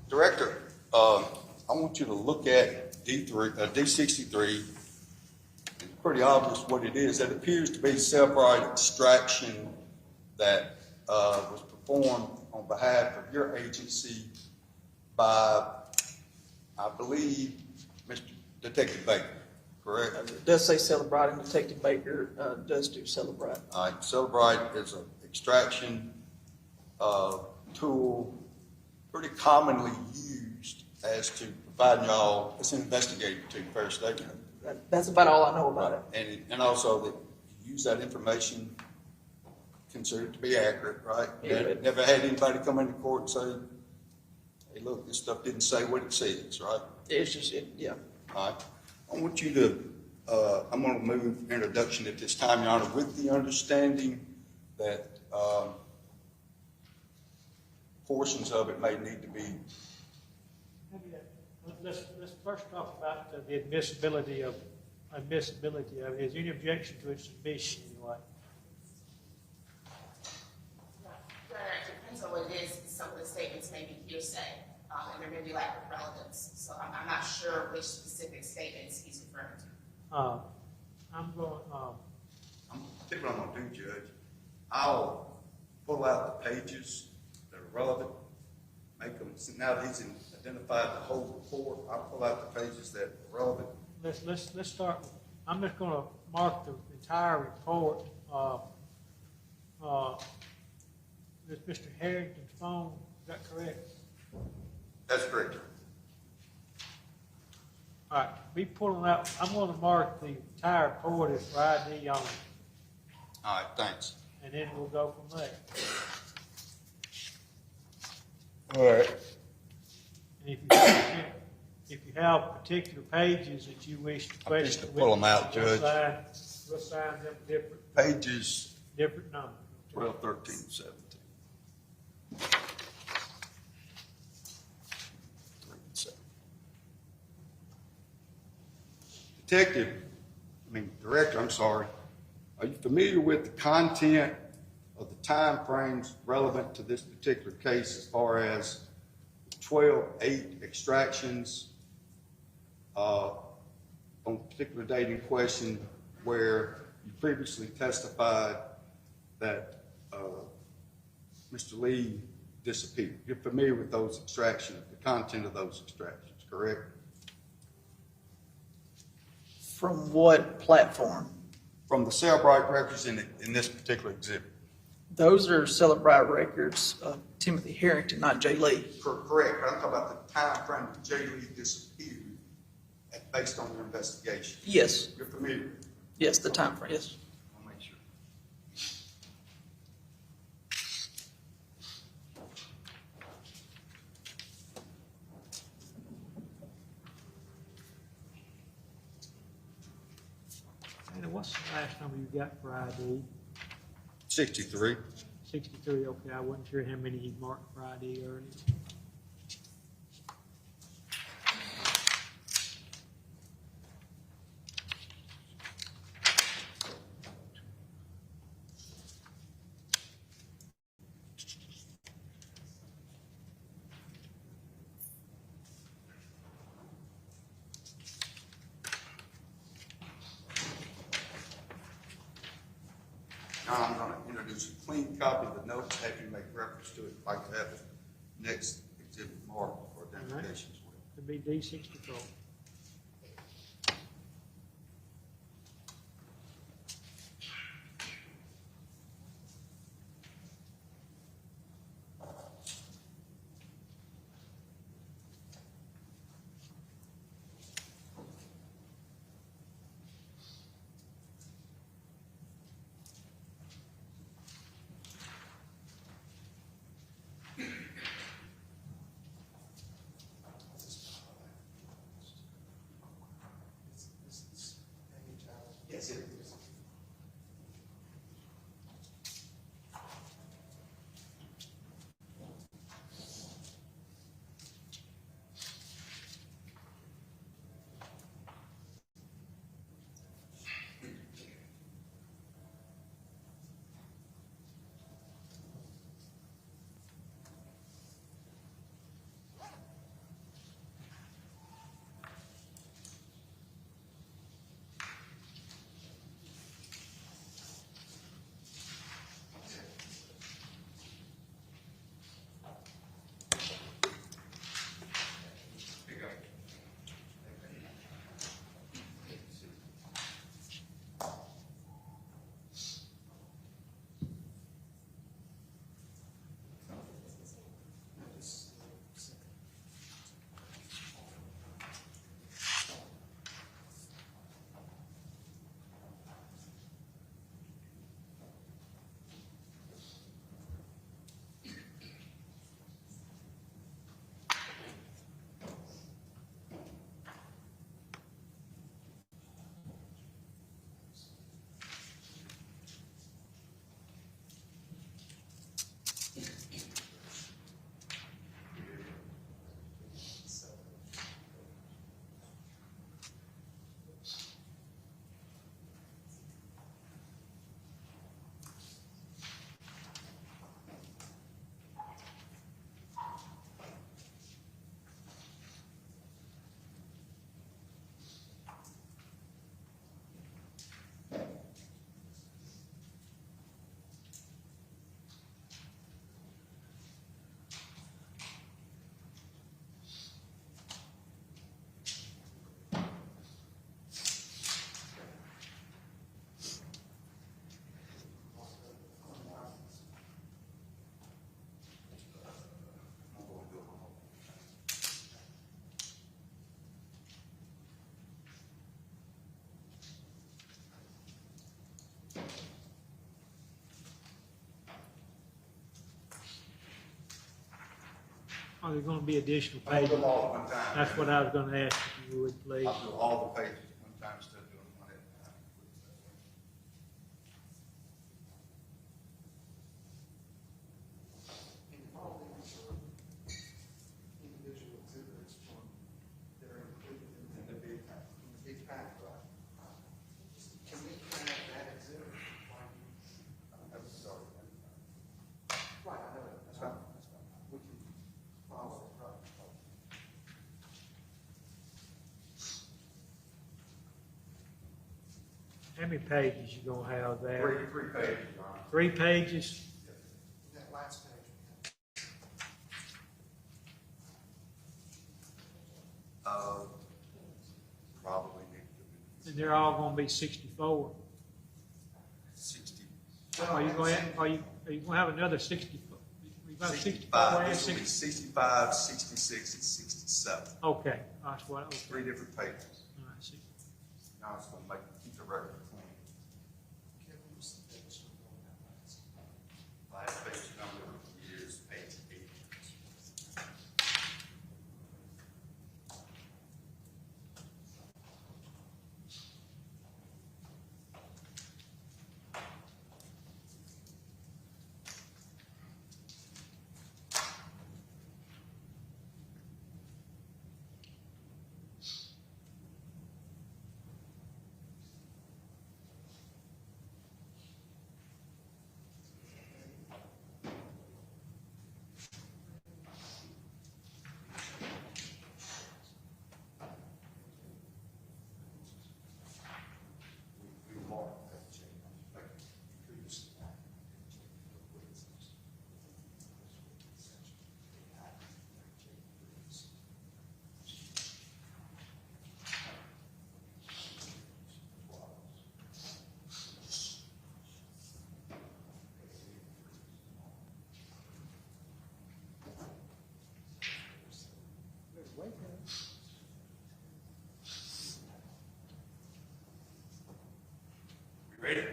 Director, I want you to look at D63. It's pretty obvious what it is. It appears to be self-right extraction that was performed on behalf of your agency by, I believe, Mr. Detective Baker, correct? It does say Celebrite, and Detective Baker does do Celebrite. All right, Celebrite is an extraction tool pretty commonly used as to providing y'all, it's an investigative tool, fair statement. That's about all I know about it. And also that you use that information considered to be accurate, right? Yeah. Never had anybody come into court and say, hey, look, this stuff didn't say what it says, right? It's just, yeah. All right. I want you to, I'm going to move introduction at this time, Your Honor, with the understanding that portions of it may need to be. Let's first talk about the admissibility of it. Is there any objection to its submission anyway? It depends on what it is. Some of the statements may be hearsay, and there may be lack of relevance. So I'm not sure which specific statements he's referring to. I'm going, I think what I'm going to do, Judge, I'll pull out the pages that are relevant, make them, now that he's identified the whole report, I'll pull out the pages that are relevant. let's start. I'm just going to mark the entire report. Is Mr. Herrington's phone, is that correct? That's correct. All right, be pulling out, I'm going to mark the entire report as for ID only, All right, thanks. and then we'll go from there. All right. And if you have particular pages that you wish to I'm just question, to pull them out, we'll Judge. assign them different Pages numbers. 12, 13, 17. 3 and 7. Director, I'm sorry. Are you familiar with the content of the time frames relevant to this particular case as far as 12/8 extractions on a particular date in question where you previously testified that Mr. Lee disappeared? You're familiar with those extractions, the content of those extractions, correct? From what platform? From the Cellbrite records in this particular exhibit. Those are Celebrite records of Timothy Herrington, not Jay Lee. Correct. I'm talking about the time frame that Jay Lee disappeared based on your investigation. Yes, You're familiar with it? yes, the time frame, yes. I'll make sure. And what's the last number you got for ID? 63. 63, okay, I wasn't sure how many you marked for ID earlier. Now I'm gonna introduce a clean copy of the notes, have you make reference to it, like to have the next exhibit marked for identification as well. It'd be D64. Yes, it is. Are there gonna be additional I'll do pages? them all at one time. That's what I was gonna ask if you would, please. I'll do all the pages at one time instead of doing one at a time. And all these are individual exhibits from, that are included in the big pack. In the big pack, right? Can we have that exhibit? I'm sorry. Right, I know, that's right. We can follow it, right? How many pages you gonna have there? Three pages, Your Honor. 3 pages? That last page. Probably need to be And they're all gonna be 64. 60. Are you gonna have another 64? You got 64 65, and this will be 60? 65, 66, and 67. Okay, that's what, okay. 3 different pages. All right, see. Now it's gonna keep the record clean. Kevin, what's the page number on that last? Last page number is page 8. Ready?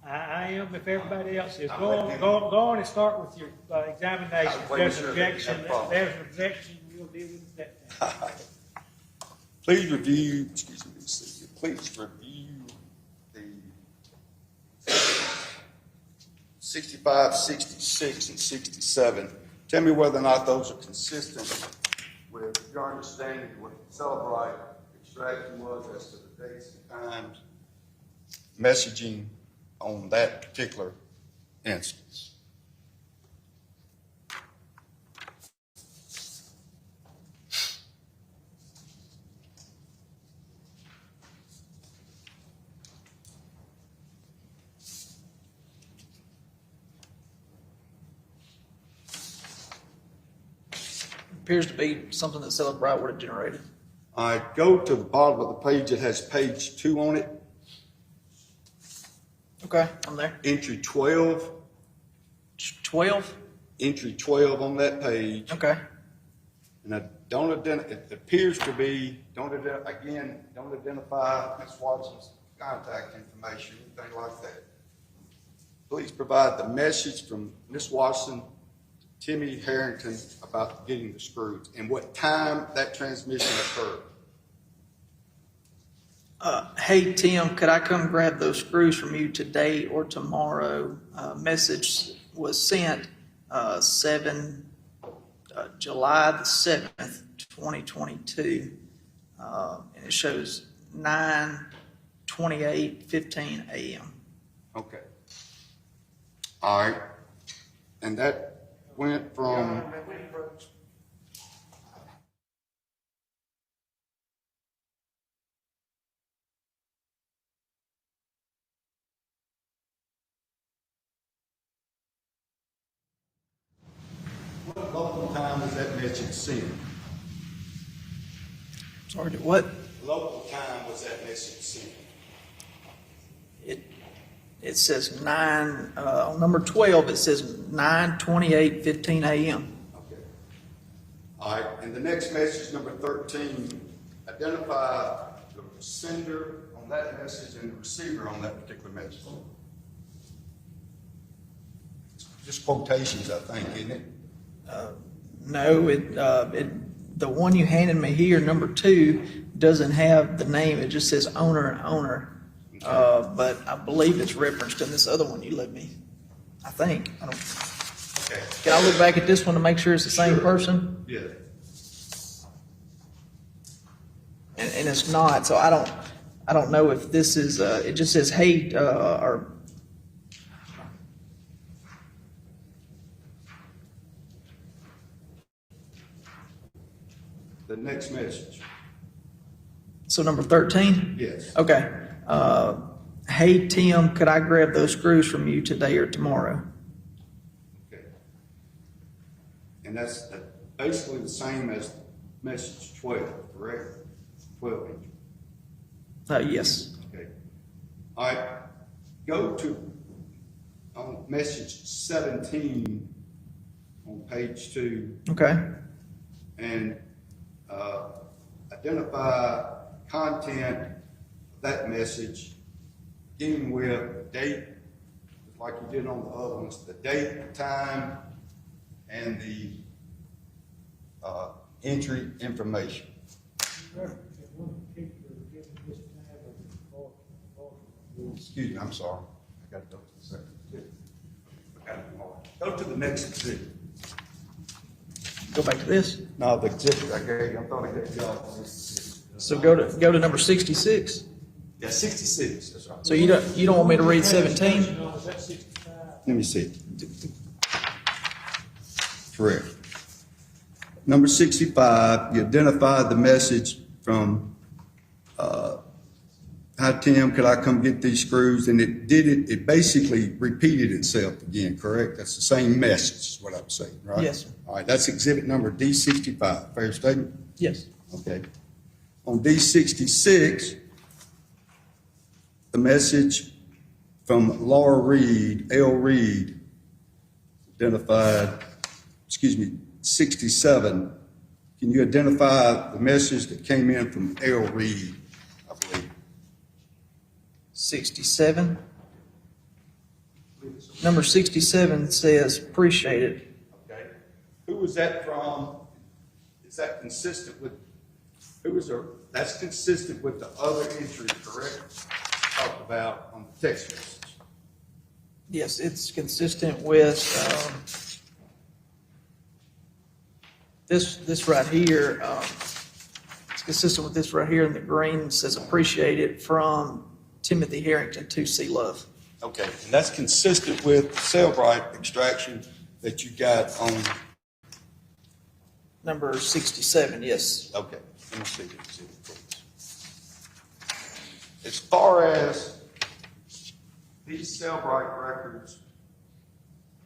I am if everybody else is. Go on and start with your examination. If there's an objection, we'll deal with that then. Please review, excuse me, let's see, please review the 65, 66, and 67. Tell me whether or not those are consistent with your understanding of what the Celebrite extraction was as to the dates and times, messaging on that particular instance. Appears to be something that Celebrite would have generated. All right, go to the bottom of the page. It has page 2 on it. Okay, I'm there. Entry 12. 12? Entry 12 on that page. Okay. And I don't identify, it appears to be, don't identify Ms. Watson's contact information, anything like that. Please provide the message from Ms. Watson to Jimmie Herrington about getting the screws and what time that transmission occurred. Hey, Tim, could I come grab those screws from you today or tomorrow? Message was sent July the 7th, 2022. And it shows 9:28:15 a.m. Okay. All right. And that went from, what local time was that message sent? Sorry, what? Local time was that message sent? It says on number 12, it says 9:28:15 a.m. Okay. All right, and the next message, number 13, identify the sender on that message and the receiver on that particular message. Just quotations, I think, isn't it? No, the one you handed me here, number 2, doesn't have the name. It just says owner and owner. But I believe it's referenced in this other one you let me. I think. I don't. Okay. Can I look back at this one to make sure it's the same Sure. person? Yeah. And it's not. So I don't know if this is. It just says hey or. The next message. So number 13? Yes. Okay. Hey, Tim, could I grab those screws from you today or tomorrow? Okay. And that's basically the same as message 12, correct? 12 entry. Yes. Okay. All right. Go to message 17 on page 2 Okay. and identify content of that message, beginning with date, like you did on the other ones, the date, the time, and the entry information. Excuse me, I'm sorry. I got to go to the second. Go to the next exhibit. Go back to this. No, the exhibit I gave you, I thought I gave you all this. So go to number 66. Yeah, 66, that's right. So you don't want me to read 17? Let me see. Correct. Number 65, you identified the message from, hi Tim, could I come get these screws? And it basically repeated itself again, correct? That's the same message is what I'm saying, right? Yes, sir. All right, that's exhibit number D65, fair statement? Yes. Okay. On D66, the message from Laura Reed, L. Reed, identified, 67. Can you identify the message that came in from L. Reed, I believe? 67. Number 67 says appreciated. Okay. Who was that from? Is that consistent with, that's consistent with the other entry, correct? Talked about on the text message. Yes, it's consistent with this right here. It's consistent with this right here in the green. Says appreciated from Timothy Herrington to C. Love. Okay, and that's consistent with Cellbrite extraction that you got on, Number 67, yes. okay, let me see this. As far as these Cellbrite records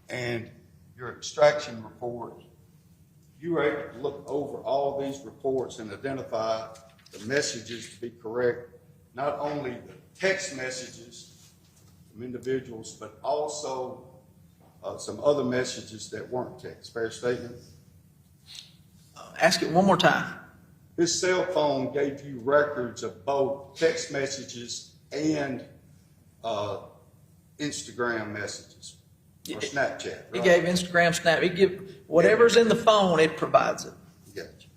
and your extraction report, you were able to look over all these reports and identify the messages to be correct, not only the text messages from individuals, but also some other messages that weren't text. Fair statement? Ask it one more time. This cell phone gave you records of both text messages and Instagram messages or Snapchat, right? It gave Instagram, Snap. It give whatever's in the phone, it provides it. Gotcha.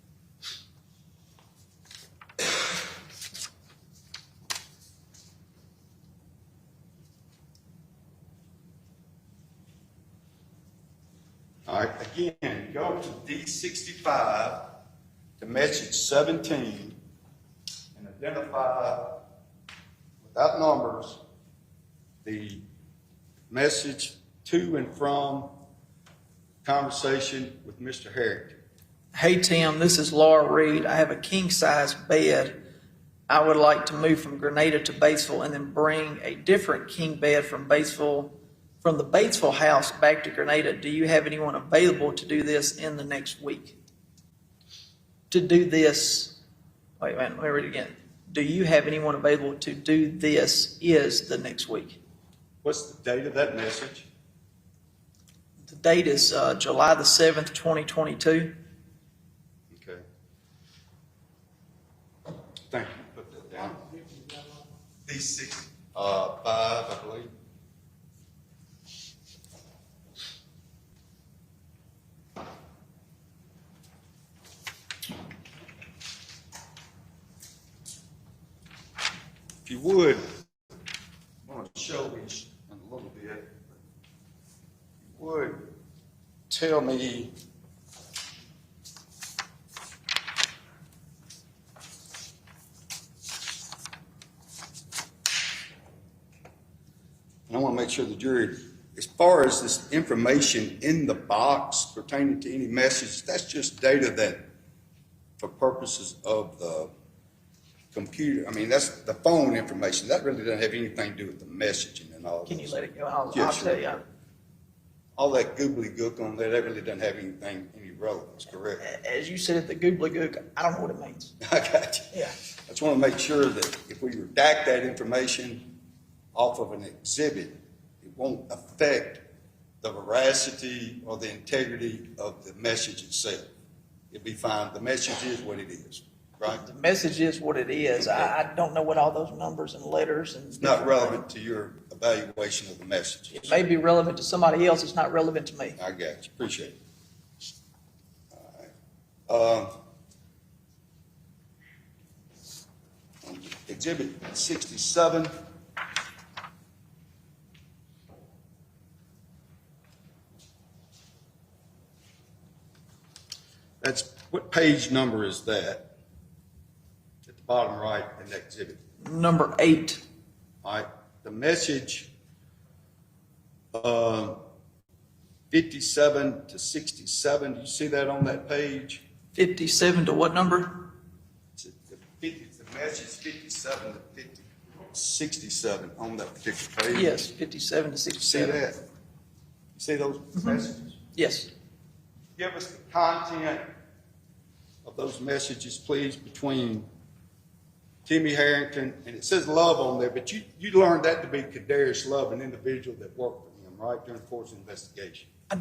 All right, again, go to D65 to message 17 and identify, without numbers, the message to and from conversation with Mr. Herrington. Hey, Tim, this is Laura Reed. I have a king-size bed. I would like to move from Grenada to Batesville and then bring a different king bed from the Batesville house back to Grenada. Do you have anyone available to do this in the next week? To do this, wait, let me read it again. Do you have anyone available to do this is the next week? What's the date of that message? The date is July the 7th, 2022. Okay. Thank you. Put that down. D65, I believe. If you would, I want to show these in a little bit. If you would tell me and I want to make sure the jury, as far as this information in the box pertaining to any message, that's just data that, for purposes of the computer, I mean, that's the phone information. That really doesn't have anything to do with the messaging and all. Can you let it go? I'll Yes, tell sir. you. All that googly-gook on there, that really doesn't have any relevance, correct? As you said, the googly gook, I don't know what it means. I got you. Yeah. I just want to make sure that if we redact that information off of an exhibit, it won't affect the veracity or the integrity of the message itself. It'll be fine. The message is what it is, right? The message is what it is. I don't know what all those numbers and letters and. It's not relevant to your evaluation of the message. It may be relevant to somebody else. It's not relevant to me. I got you. Appreciate it. All right. Exhibit 67. What page number is that? At the bottom right in that exhibit. Number 8. All right. The message 57 to 67. Do you see that on that page? 57 to what number? The message 57 to 67 on that particular page. Yes, 57 to See 67. that? You see those messages? Yes. Give us the content of those messages, please, between Jimmie Herrington, and it says Love on there, but you learned that to be Kadarius Love, an individual that worked for him, right, during the course of the investigation. I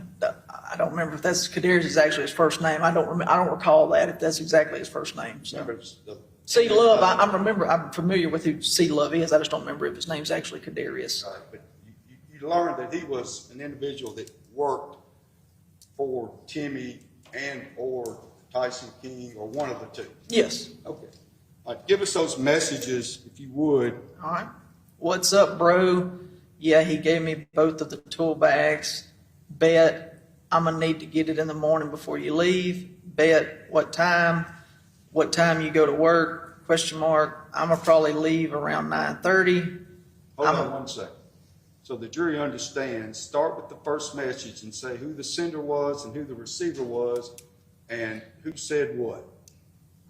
don't remember if that's Kadarius is actually his first name. I don't recall that if that's exactly his first name. So. Remember, C. Love, I'm familiar with who C. Love is. I just don't remember if his name's actually Kadarius. Right, but you learned that he was an individual that worked for Timmy and or Tyson King, or one of the two. Yes. Okay. All right, give us those messages, if you would. All right. What's up, bro? Yeah, he gave me both of the tool bags. Bet I'm going to need to get it in the morning before you leave. Bet what time? What time you go to work? Question mark. I'm going to probably leave around 9:30. Hold on 1 second. So the jury understands, start with the first message and say who the sender was and who the receiver was and who said what.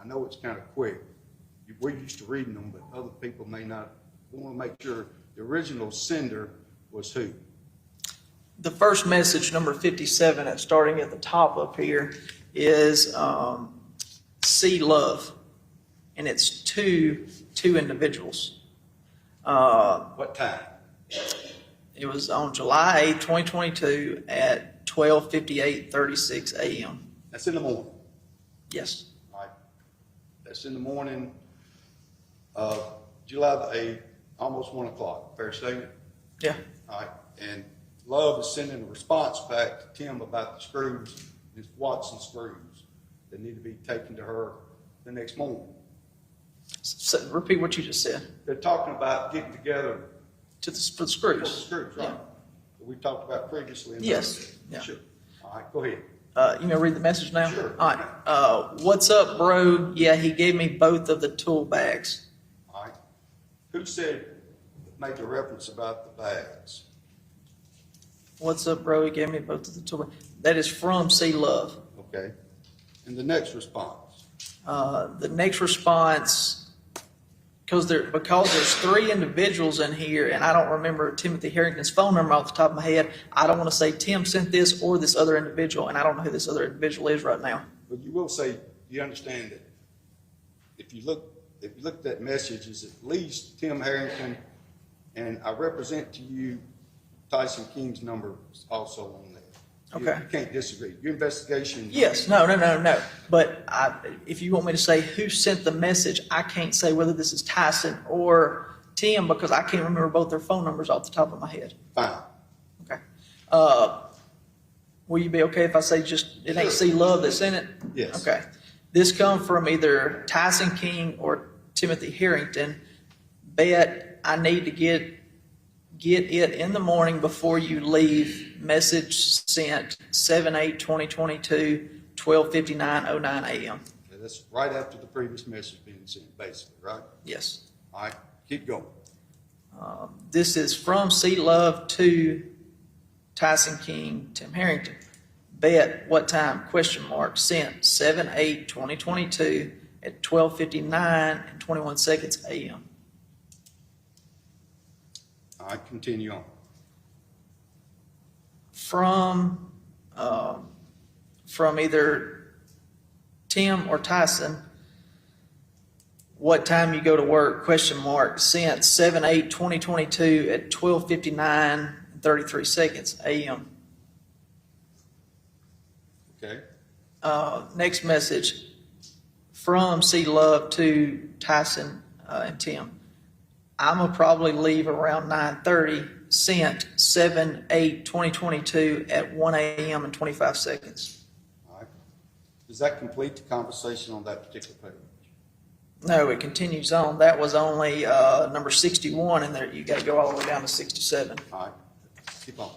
I know it's kind of quick. We're used to reading them, but other people may not. We want to make sure the original sender was who. The first message, number 57, at starting at the top up here, is C. Love, and it's two individuals. What time? It was on July 8, 2022 at 12:58:36 a.m. That's in the morning. Yes. All right. That's in the morning of July the 8th, almost 1 o'clock. Fair statement? Yeah. All right. And Love is sending a response back to Tim about the screws, his Watson screws, that need to be taken to her the next morning. So, repeat what you just said. They're talking about getting together For the for the screws. screws, right? Yeah. That we talked about previously. Yes. Yeah. Sure. All right, go ahead. You may read the message now? Sure. All right. What's up, bro? Yeah, he gave me both of the tool bags. All right. Who said, make a reference about the bags? What's up, bro? He gave me both of the tool bags. That is from C. Love. Okay. And the next response? The next response, because there's three individuals in here, and I don't remember Timothy Harrington's phone number off the top of my head. I don't want to say Tim sent this or this other individual, and I don't know who this other individual is right now. But you will say, you understand that if you look at that message, is at least Tim Harrington, and I represent to you Tyson King's number is also on there. Okay. You can't disagree. Your investigation. Yes, no. But if you want me to say who sent the message, I can't say whether this is Tyson or Tim because I can't remember both their phone numbers off the top of my head. Fine. Okay. Will you be okay if I say just it ain't C. Love that sent it? Yes. Okay. This come from either Tyson King or Timothy Harrington. Bet I need to get it in the morning before you leave. Message sent 7/8/2022, 12:59:09 a.m. Okay, that's right after the previous message being sent, basically, right? Yes. All right, keep going. This is from C. Love to Tyson King, Tim Harrington. Bet what time? Question mark. Sent 7/8/2022 at 12:59:21 a.m. All right, continue on. From either Tim or Tyson, what time you go to work? Question mark. Sent 7/8/2022 at 12:59:33 a.m. Okay. Next message from C. Love to Tyson and Tim. I'm gonna probably leave around 9:30. Sent 7/8/2022 at 1 a.m. and 25 seconds. All right. Does that complete the conversation on that particular page? No, it continues on. That was only number 61, and there you got to go all the way down to 67. All right, keep on.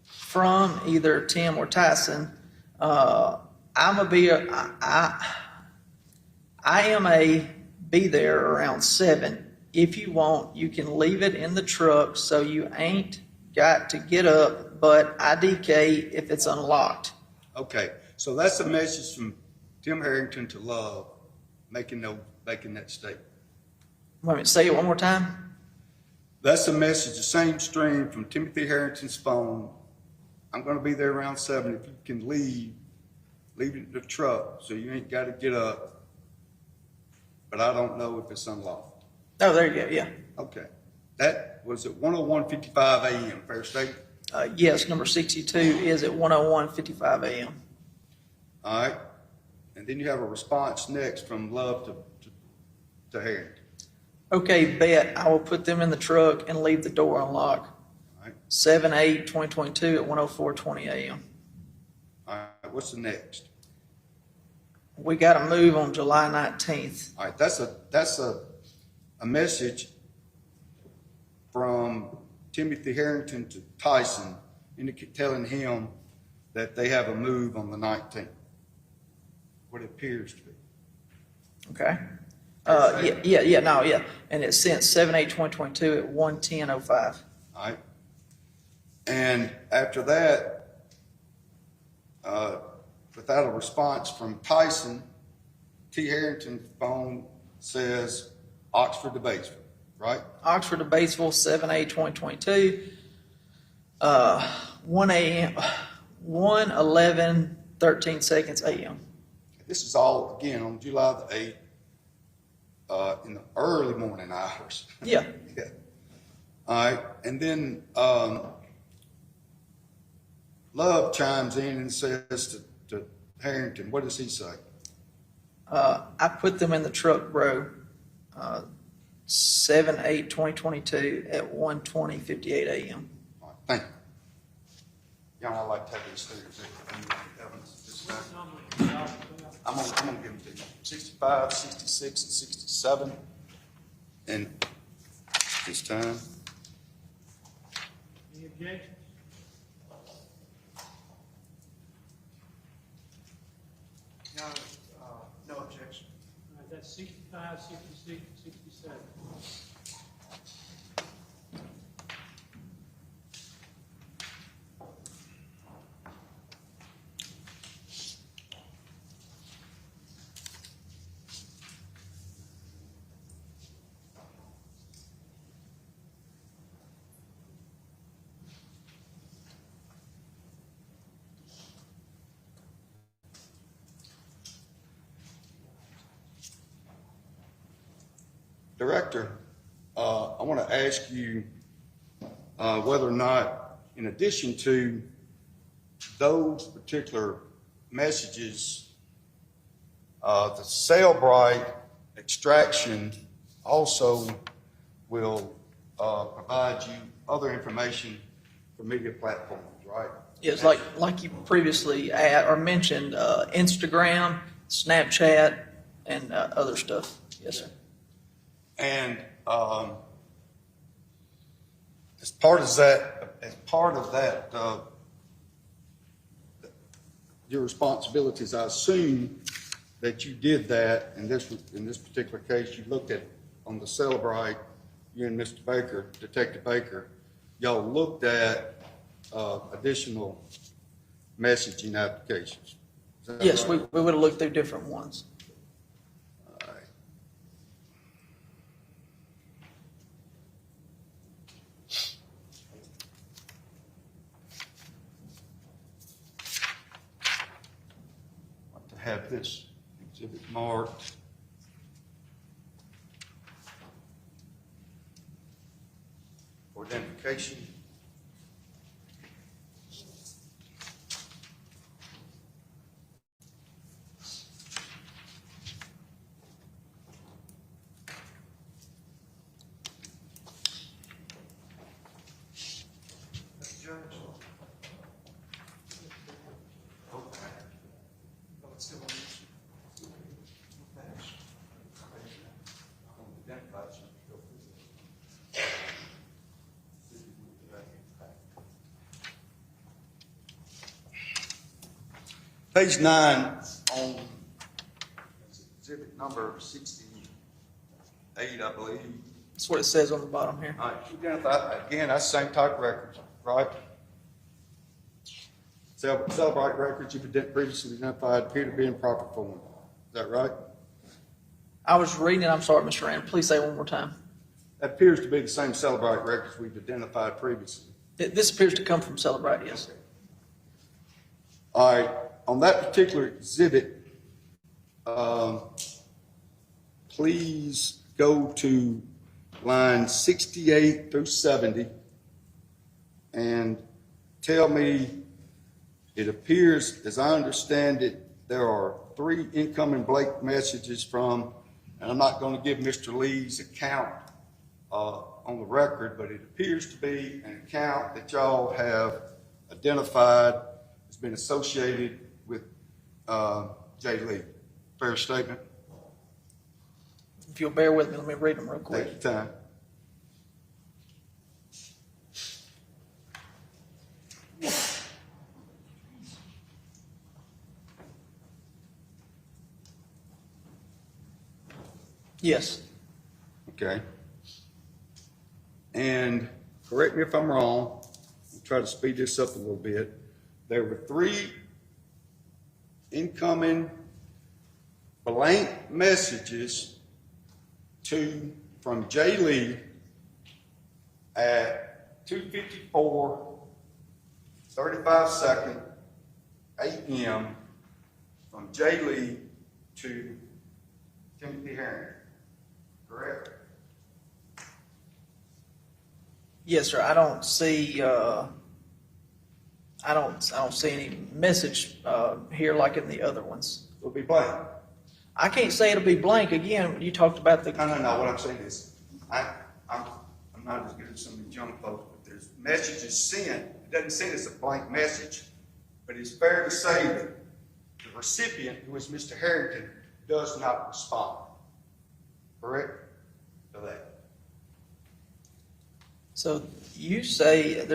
From either Tim or Tyson, I am be there around 7. If you want, you can leave it in the truck so you ain't got to get up, but IDK if it's unlocked. Okay, so that's a message from Tim Harrington to Love, making that statement. Wait a minute, say it one more time. That's a message, the same stream from Timothy Harrington's phone. I'm going to be there around 7. If you can leave it in the truck so you ain't got to get up, but I don't know if it's unlocked. Oh, there you go, yeah. Okay, that was at 1:01:55 a.m., fair statement? Yes, number 62 is at 1:01:55 a.m. All right, and then you have a response next from Love to Harrington. Okay, bet. I will put them in the truck and leave the door unlocked. All right, 7/8/2022 at 1:04:20 a.m. all right, what's the next? We got to move on July 19th. All right, that's a message from Timothy Herrington to Tyson, telling him that they have a move on the 19th. What it appears to be. Okay. Yeah. And it's sent 7/8/2022 at 1:10:05. All right. And after that, without a response from Tyson, T. Harrington's phone says Oxford to Batesville, right? Oxford to Batesville, 7/8/2022, 1 a.m., 1:11:13 seconds a.m. This is all, again, on July the 8th, in the early morning hours. Yeah. Yeah. All right. And then Love chimes in and says to Harrington, what does he say? I put them in the truck, bro. 7/8/2022 at 1:20:58 a.m. All right, thank you. Y'all, I'd like to have this through evidence this time. I'm gonna give them to you. 65, 66, and 67. And this time. Any objections? No objection. All right, that's 65, 66, and 67. Director, I want to ask you whether or not, in addition to those particular messages, the Sailbright extraction also will provide you other information for media platforms, right? Yes, like you previously mentioned, Instagram, Snapchat, and other stuff. Yes, sir. And as part of that, your responsibilities, I assume that you did that in this particular case. You looked at on the Celebrite, you and Mr. Baker, Detective Baker, y'all looked at additional messaging applications. Is that Yes, right? we would have looked through different ones. All right. To have this exhibit marked. For identification. Mr. Judge. Let's go on this. Page 9 on exhibit number 68, I believe. That's what it says on the bottom here. All right, you identify, again, that's the same type of records, right? Celebrite records you've previously identified appear to be in proper form. Is that right? I was reading it. I'm sorry, Mr. Rand. Please say it one more time. That appears to be the same Celebrite records we've identified previously. This appears to come from Celebrite, yes. All right, on that particular exhibit, please go to line 68 through 70 and tell me, it appears, as I understand it, there are 3 incoming blank messages from, and I'm not going to give Mr. Lee's account on the record, but it appears to be an account that y'all have identified as being associated with Jay Lee. Fair statement? If you'll bear with me, let me read them real quick. Take your time. Yes. Okay. And correct me if I'm wrong, I'll try to speed this up a little bit. There were 3 incoming blank messages from Jay Lee at 2:54:35 a.m. from Jay Lee to Timothy Herrington. Correct? Yes, sir. I don't see. I don't see any message here like in the other ones. It'll be blank. I can't say it'll be blank. Again, you talked about the. No. What I'm saying is, I'm not as good as some of the young folks, but there's messages sent. It doesn't say it's a blank message, but it's fair to say that the recipient, who is Mr. Herrington, does not respond. Correct? To that. So you say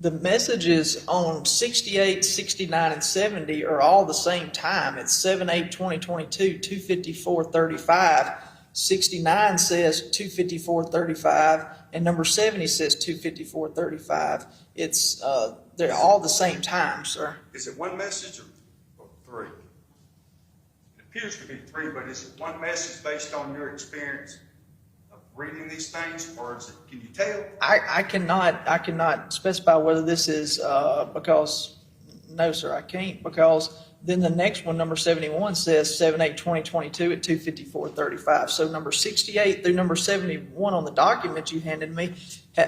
the messages on 68, 69, and 70 are all the same time. It's 7/8/2022, 2:54:35. 69 says 2:54:35, and number 70 says 2:54:35. It's they're all the same time, sir. Is it one message or 3? It appears to be 3, but is it one message based on your experience of reading these things, or is it? Can you tell? I cannot specify whether this is because no, sir, I can't, because then the next one, number 71, says 7/8/2022 at 2:54:35. So number 68 through number 71 on the document you handed me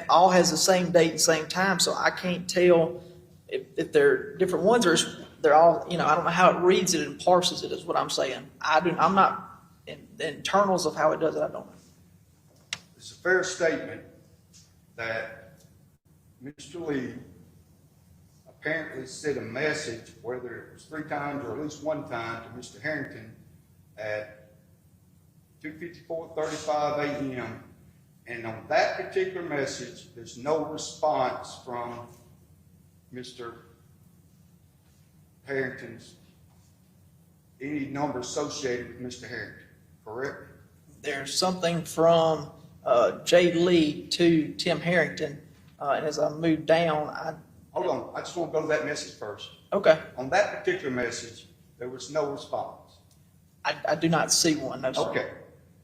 all has the same date and same time. So I can't tell if they're different ones or they're all. I don't know how it reads it and parses it. Is what I'm saying. I'm not in the internals of how it does it. I don't know. It's a fair statement that Mr. Lee apparently sent a message, whether it was 3 times or at least 1 time, to Mr. Herrington at 2:54:35 a.m. And on that particular message, there's no response from Mr. Harrington's, any number associated with Mr. Herrington, correct? There's something from Jay Lee to Tim Herrington, and as I move down, Hold on, I just want to go to that message first. Okay. On that particular message, there was no response. I do not see one, no, sir. Okay.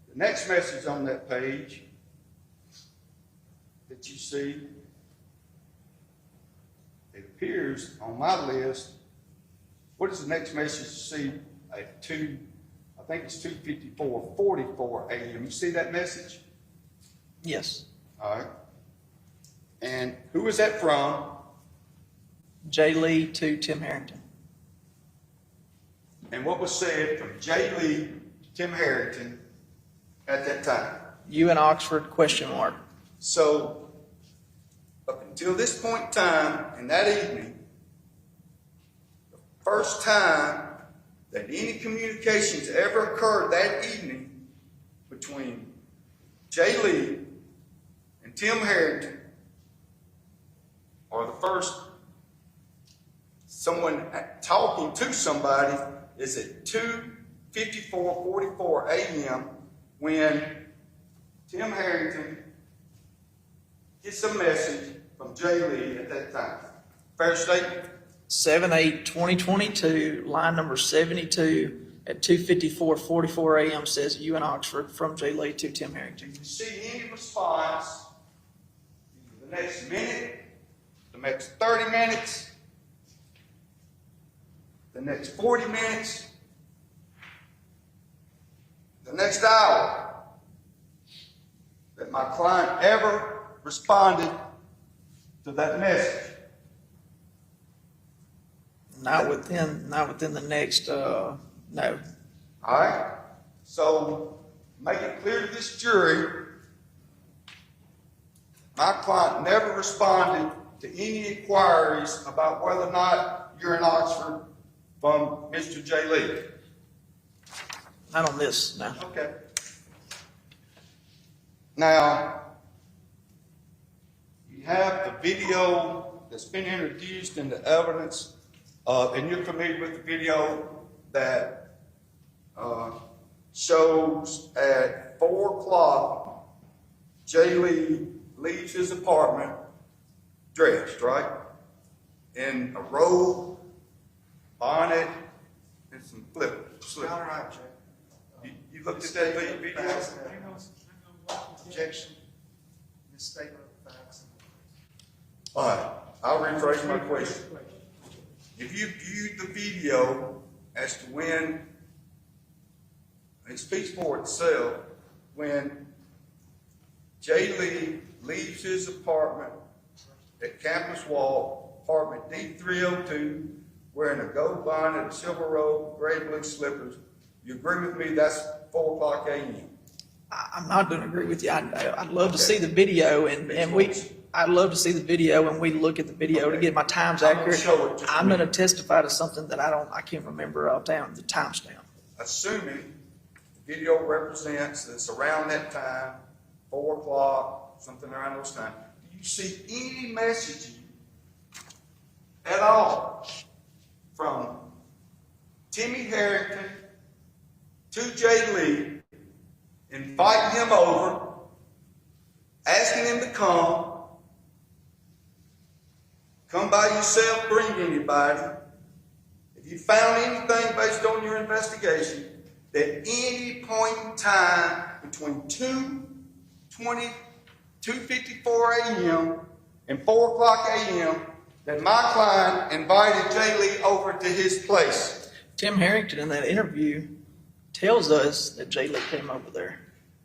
The next message on that page that you see, it appears on my list. What is the next message you see at 2:54:44 a.m.? You see that message? Yes. All right. And who is that from? Jay Lee to Tim Herrington. And what was said from Jay Lee to Tim Herrington at that time? You in Oxford, question mark. So, up until this point in time, in that evening, the first time that any communications ever occurred that evening between Jay Lee and Tim Herrington, or the first someone talking to somebody, is at 2:54:44 a.m. when Tim Herrington gets a message from Jay Lee at that time. Fair statement? 7/8/2022, line number 72 at 2:54:44 a.m. says you in Oxford from Jay Lee to Tim Herrington. You see any response in the next minute, the next 30 minutes, the next 40 minutes, the next hour, that my client ever responded to that message? Not within the next, no. All right? So make it clear to this jury, my client never responded to any inquiries about whether or not you're in Oxford from Mr. J. Lee. Not on this, no. Okay. Now, you have the video that's been introduced into evidence, and you're familiar with the video that shows at 4 o'clock, Jay Lee leaves his apartment dressed, right? In a robe, bonnet, and some slippers. Your Honor, I object. You looked at that video? Objection. Misstatement of facts. All right, I'll rephrase my question. If you viewed the video as to when, it speaks for itself, when Jay Lee leaves his apartment at Campus Walk, apartment D302, wearing a gold bonnet, a silver robe, gray blue slippers, you agree with me that's 4 o'clock a.m.? I'm not going to agree with you. I'd love to see the video, I'd love to see the video, and we look at the video to get my times accurate. I'm going to testify to something that I can't remember offhand the timestamp. Assuming the video represents that it's around that time, 4 o'clock, something around those times, do you see any messaging at all from Timmy Herrington to Jay Lee, inviting him over, asking him to come by yourself, bring anybody? If you found anything based on your investigation that any point in time between 2:54 a.m. and 4 o'clock a.m. that my client invited Jay Lee over to his place. Tim Herrington in that interview tells us that Jay Lee came over there.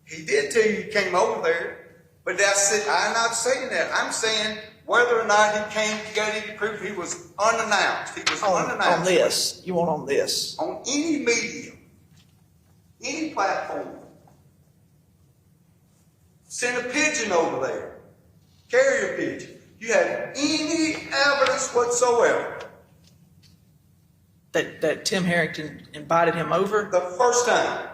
He did tell you he came over there, but that's it. I'm not saying that. I'm saying whether or not he came to get any proof, he was unannounced. He was unannounced. On this. You want on this? On any medium, any platform. Send a pigeon over there. Carrier pigeon. You have any evidence whatsoever? That Tim Herrington invited him over? The first time.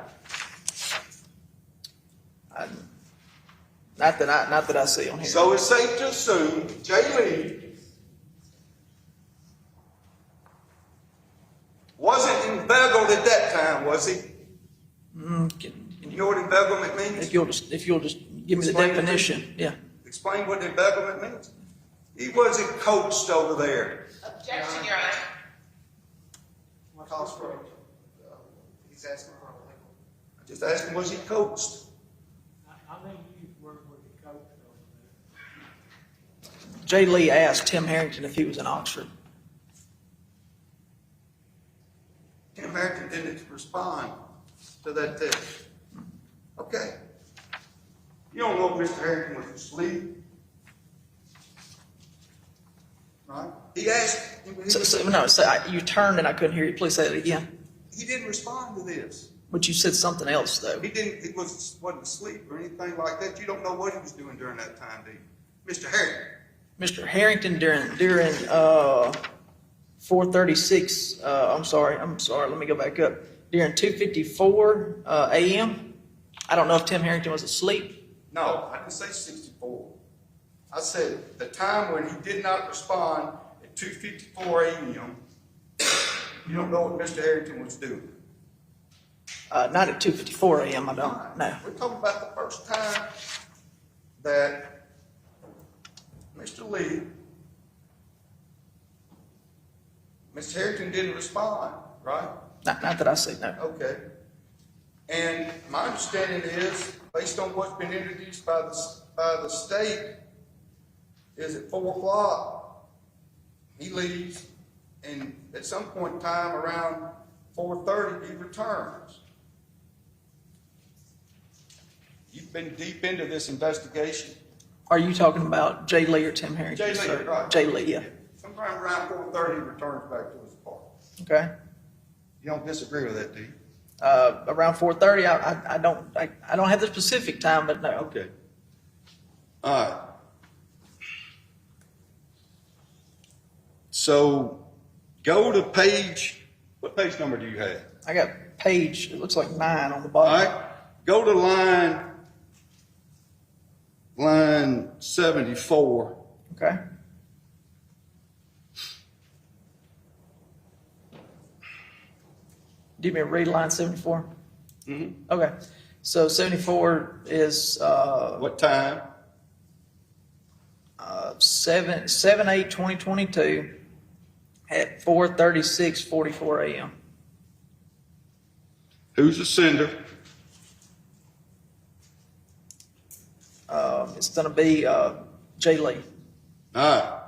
Not that I see on here. So it's safe to assume Jay Lee wasn't embezzled at that time, was he? You know what embezzlement means? If you'll just give me the Explain it. definition, yeah. Explain what embezzlement means. He wasn't coached over there. Objection, Your Honor. Calls for, he's asking for a legal. I just asked him, was he coached? I think you were with the coach over there. Jay Lee asked Tim Herrington if he was in Oxford. Tim Herrington didn't respond to that text. Okay. You don't know if Mr. Herrington was asleep. Right? He asked. You turned and I couldn't hear you. Please say it again. He didn't respond to this. But you said something else, though. He wasn't asleep or anything like that. You don't know what he was doing during that time, do you? Mr. Herrington. Mr. Herrington during 4:36. I'm sorry. Let me go back up. During 2:54 a.m. I don't know if Tim Herrington was asleep. No, I didn't say 64. I said the time when he did not respond at 2:54 a.m. You don't know what Mr. Herrington was doing. Not at 2:54 a.m. I don't. No. We're talking about the first time that Mr. Herrington didn't respond, right? Not that I see. No. Okay. And my understanding is, based on what's been introduced by the state, is at 4 o'clock, he leaves, and at some point in time, around 4:30, he returns. You've been deep into this investigation. Are you talking about Jay Lee or Tim Herrington? Jay Lee, sir? right. Jay Lee, yeah. Sometime around 4:30, he returns back to his apartment. Okay. You don't disagree with that, do you? Around 4:30. I don't have the specific time, but no. Okay. All right. So go to what page number do you have? I got page, it looks like 9 on the All bottom. right. Go to line 74. Okay. Do you mean read line 74? Mm-hmm. Okay. So 74 is What time? 7/8/2022 at 4:36:44 a.m. Who's the sender? It's going to be Jay Lee, All right.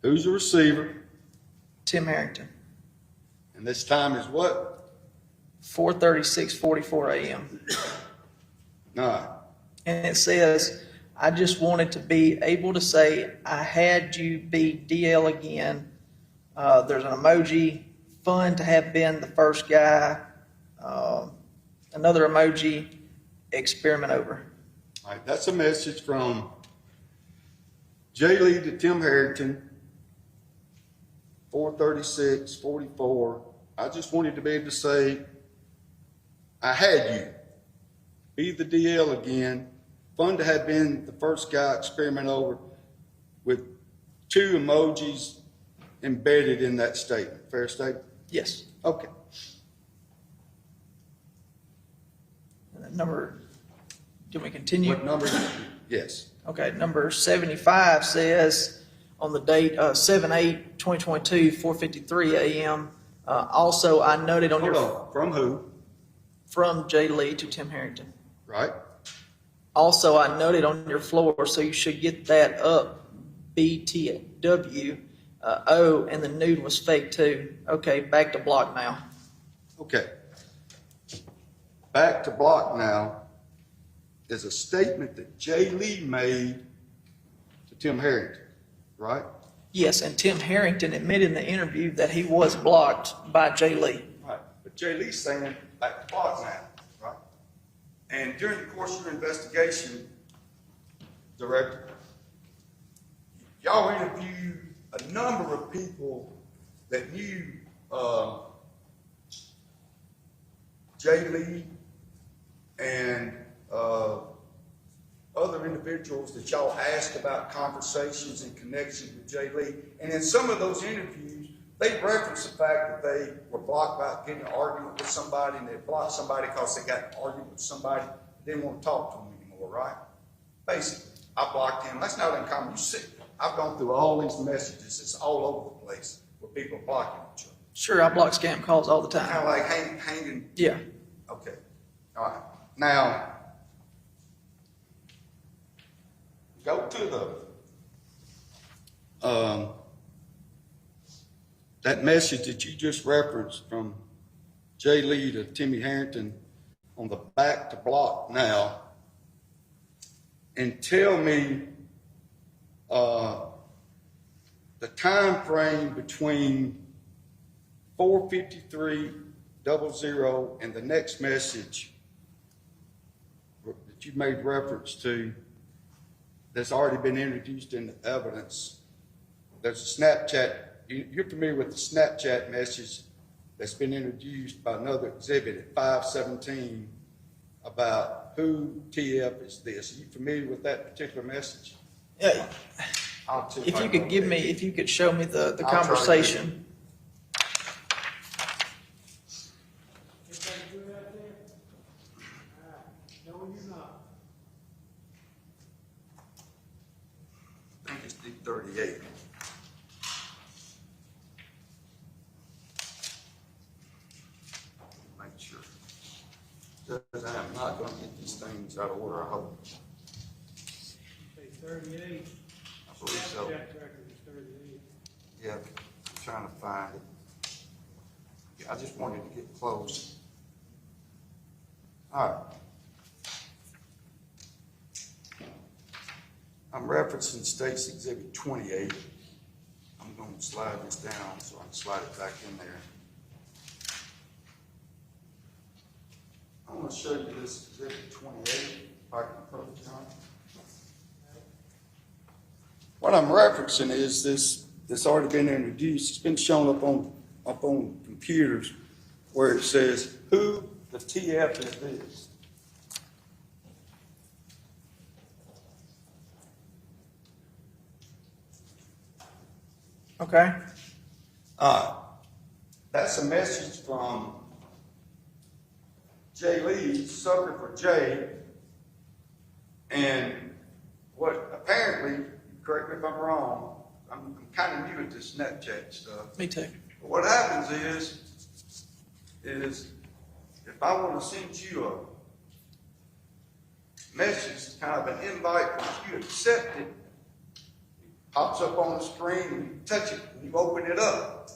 Who's the receiver? Tim Harrington, And this time is what? 4:36:44 a.m. All right. And it says, I just wanted to be able to say, I had you be DL again. There's an emoji, fun to have been the first guy. Another emoji, experiment over. All right. That's a message from Jay Lee to Tim Harrington, 4:36:44. I just wanted to be able to say, I had you. Be the DL again. Fun to have been the first guy, experiment over, with 2 emojis embedded in that statement. Fair statement? Yes. Okay. And then number, do we continue? What number? Yes. Okay, number 75 says on the date 7/8/2022, 4:53 a.m. Also, I noted on Hold your on. From who? from Jay Lee to Tim Harrington. Right? Also, I noted on your floor, so you should get that up. BTW O, and the nude was fake too. Okay, back to block now. Okay. Back to block now is a statement that Jay Lee made to Tim Harrington, right? Yes, and Tim Harrington admitted in the interview that he was blocked by Jay Lee. Right. But Jay Lee's saying back to block now, right? And during the course of your investigation, Director, y'all interviewed a number of people that knew Jay Lee and other individuals that y'all asked about conversations and connections with Jay Lee. And in some of those interviews, they referenced the fact that they were blocked by getting an argument with somebody, and they blocked somebody because they got an argument with somebody, didn't want to talk to them anymore, right? Basically, I blocked him. That's not uncommon. You see, I've gone through all these messages. It's all over the place where people are blocking each other. Sure, I block scam calls all the Kind time. of like hanging. Yeah. Okay. All right. Now, go to the that message that you just referenced from Jay Lee to Timmy Harrington on the back to block now, and tell me the time frame between 4:53:00 and the next message that you made reference to that's already been introduced in the evidence. There's a Snapchat. You're familiar with the Snapchat message that's been introduced by another exhibit at 5:17 about who TF is this. Are you familiar with that particular message? Yeah. If you could if you could show me the conversation. I think it's D38. Make sure. Judge, I am not going to get these things out of order, I hope. Say 38. I believe so. Check record is 38. Yeah, I'm trying to find it. Yeah, I just wanted to get close. All right. I'm referencing State's Exhibit 28. I'm I'm gonna slide this down so I can slide it back in there. I'm gonna show you this exhibit 28, if I can approach it on. What I'm referencing is this already been introduced. It's been shown up on computers where it says who the TF is this. Okay. That's a message from Jay Lee, sucker for Jay, and what apparently, correct me if I'm wrong, I'm kind of new at this Snapchat stuff. Me too. But what happens is if I want to send you a message, kind of an invite, if you accept it, it pops up on the screen and you touch it and you open it up.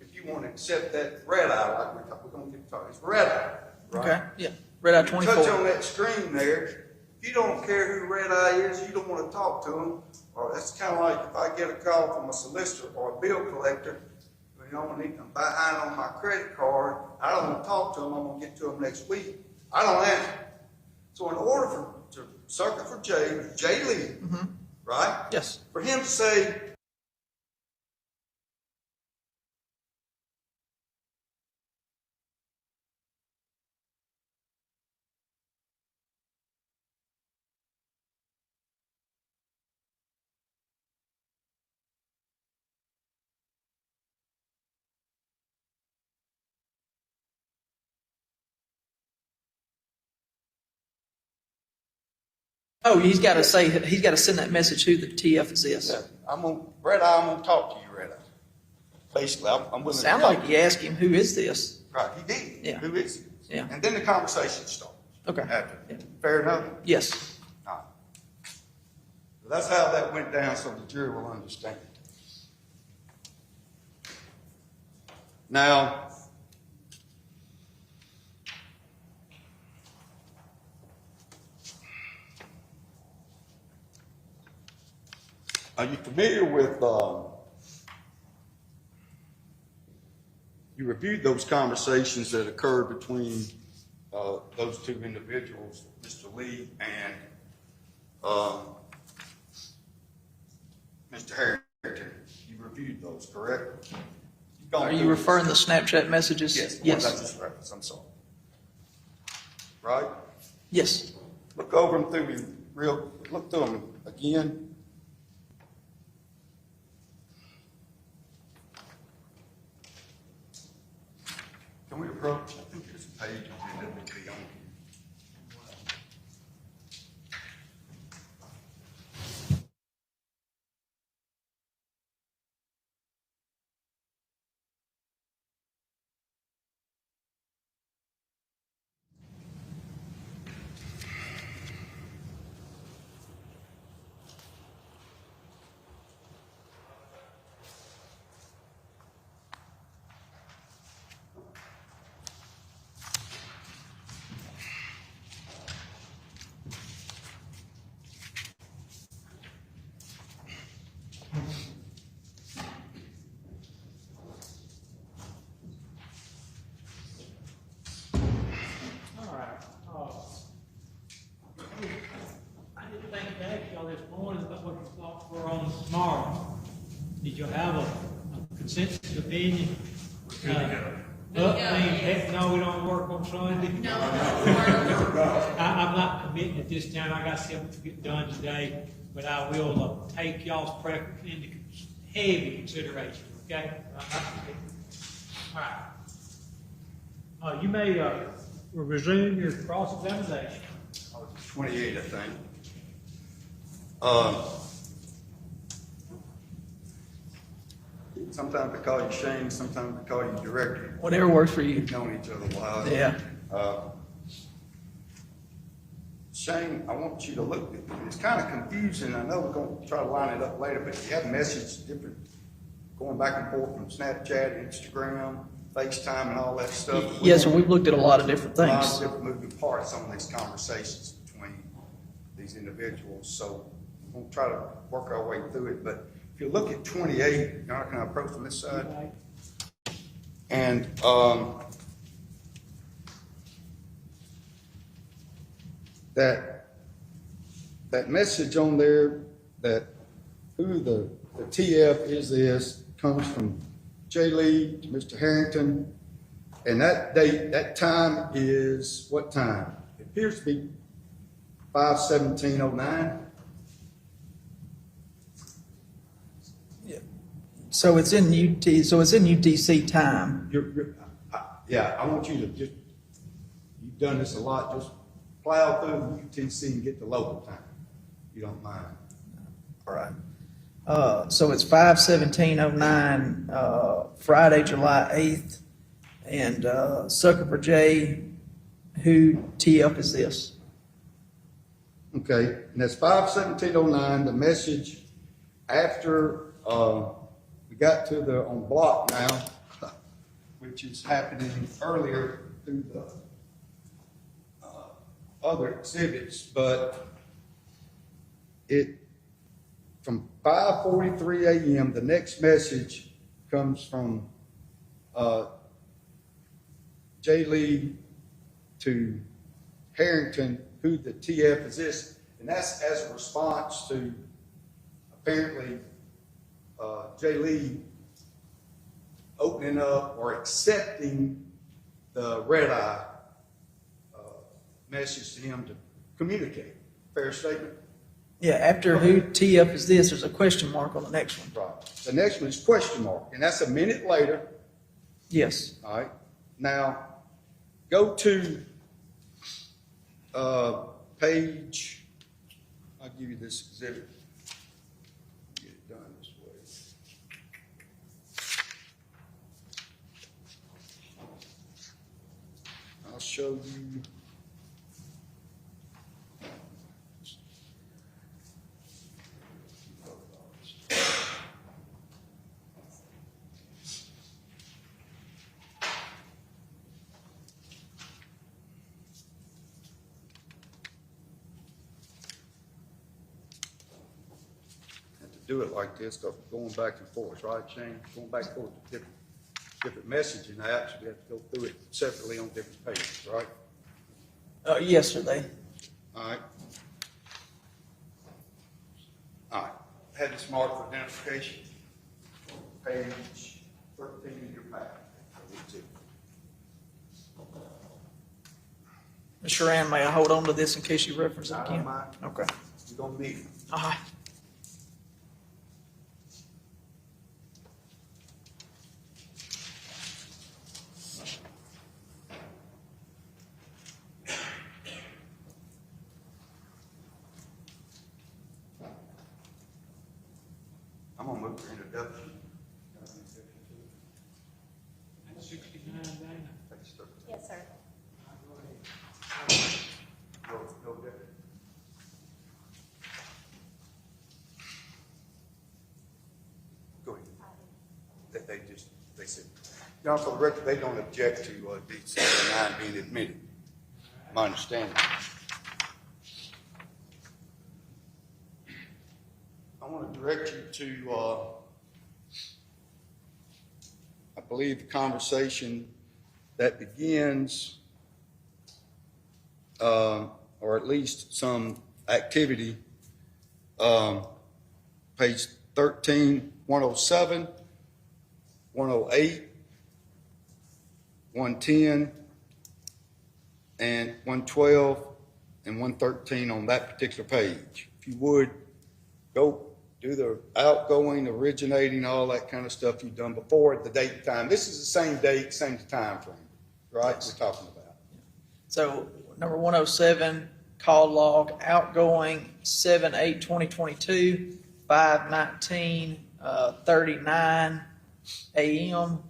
If you want to accept that red eye, like we're going to get talking, it's red eye, right? Okay. Yeah. Red Eye You 24. touch on that screen there. If you don't care who Red Eye is, you don't want to talk to him. Or it's kind of like if I get a call from a solicitor or a bill collector, you know, I'm behind on my credit card. I don't want to talk to him. I'm going to get to him next week. I don't answer. So in order to sucker for Jay, Jay Lee, right? Yes. For him to say, Oh, he's got to send that message. Who the TF is this? yeah, Red Eye, I'm going to talk to you, Red Eye. Basically, I'm willing Sound to like you asked him, who is this? Right, he did. Yeah. Who is he? Yeah. And then the conversation starts. Okay. After. Yeah. Fair enough? Yes. All right. So that's how that went down so the jury will understand. Now, are you familiar with, you reviewed those conversations that occurred between those two individuals, Mr. Lee and Mr. Herrington. You reviewed those, correct? Are you referring to the Snapchat messages? Yes. Yes. That's just reference, I'm sorry. Right? Yes. Look over them through look through them again. Can we approach? I think there's a page that would be on here. All right. I didn't think to ask y'all this morning about what your thoughts were on tomorrow. Did you have a consensus opinion? Heck no, we don't work on Sunday. No. I'm not committing at this time. I got something to get done today, but I will take y'all's preference into heavy consideration, okay? I'm not committing. All right. You may resume your cross-examination. 28, I think. Sometimes they call you Shane, sometimes they call you Director. Whatever works for you. We've known each other a while. Yeah. Shane, I want you to look at it. It's kind of confusing. I know we're going to try to line it up later, but you have messages different, going back and forth from Snapchat, Instagram, FaceTime, and all that stuff. Yes, and we've looked at a lot of different A lot of things. different moving parts on these conversations between these individuals. So we're going to try to work our way through it. But if you look at 28, now can I approach from this side? Right. And, that message on there, that who the TF is this, comes from J. Lee to Mr. Herrington. And that date, that time is what time? It appears to be 5/17/09. So it's in so it's in UTC time. Yeah, I want you to just, you've done this a lot, just plow through UTC and get the local time. You don't mind. All right. So it's 5/17/09, Friday, July 8th. And Sucker for J, who TF is this? Okay, and that's 5/17/09. The message after we got to the on block now, which is happening earlier through the other exhibits, but it from 5:43 a.m. The next message comes from J. Lee to Herrington, who the TF is this, and that's as a response to apparently J. Lee opening up or accepting the red eye message to him to communicate. Fair statement? Yeah, after who TF is this, there's a question mark on the next one. Right. The next one is question mark, and that's a minute later. Yes. All right. Now, go to page, I'll give you this exhibit. Get it done this way. I'll show you. Do it like this, because we're going back and forth, right, Shane? Going back and forth to different messaging apps, we have to go through it separately on different pages, right? Yesterday. All right. All right. Had this marked for identification. Page 13 in your packet. Ms. Sharan, may I hold on to this in case you reference it I don't again? mind. Okay. You're gonna meet. All right. I'm gonna move for introduction. 69, Dana. Page 13. Yes, sir. No different. Go ahead. They said, you know, for the record, they don't object to D79 being admitted. My understanding. I want to direct you to, I believe, the conversation that begins, or at least some activity, page 13, 107, 108, 110, and 112, and 113 on that particular page. If you would, go do the outgoing, originating, all that kind of stuff you've done before, the date and time. This is the same date, same time frame, right? We're talking about. So number 107, call log outgoing 7/8/2022, 5:19:39 a.m.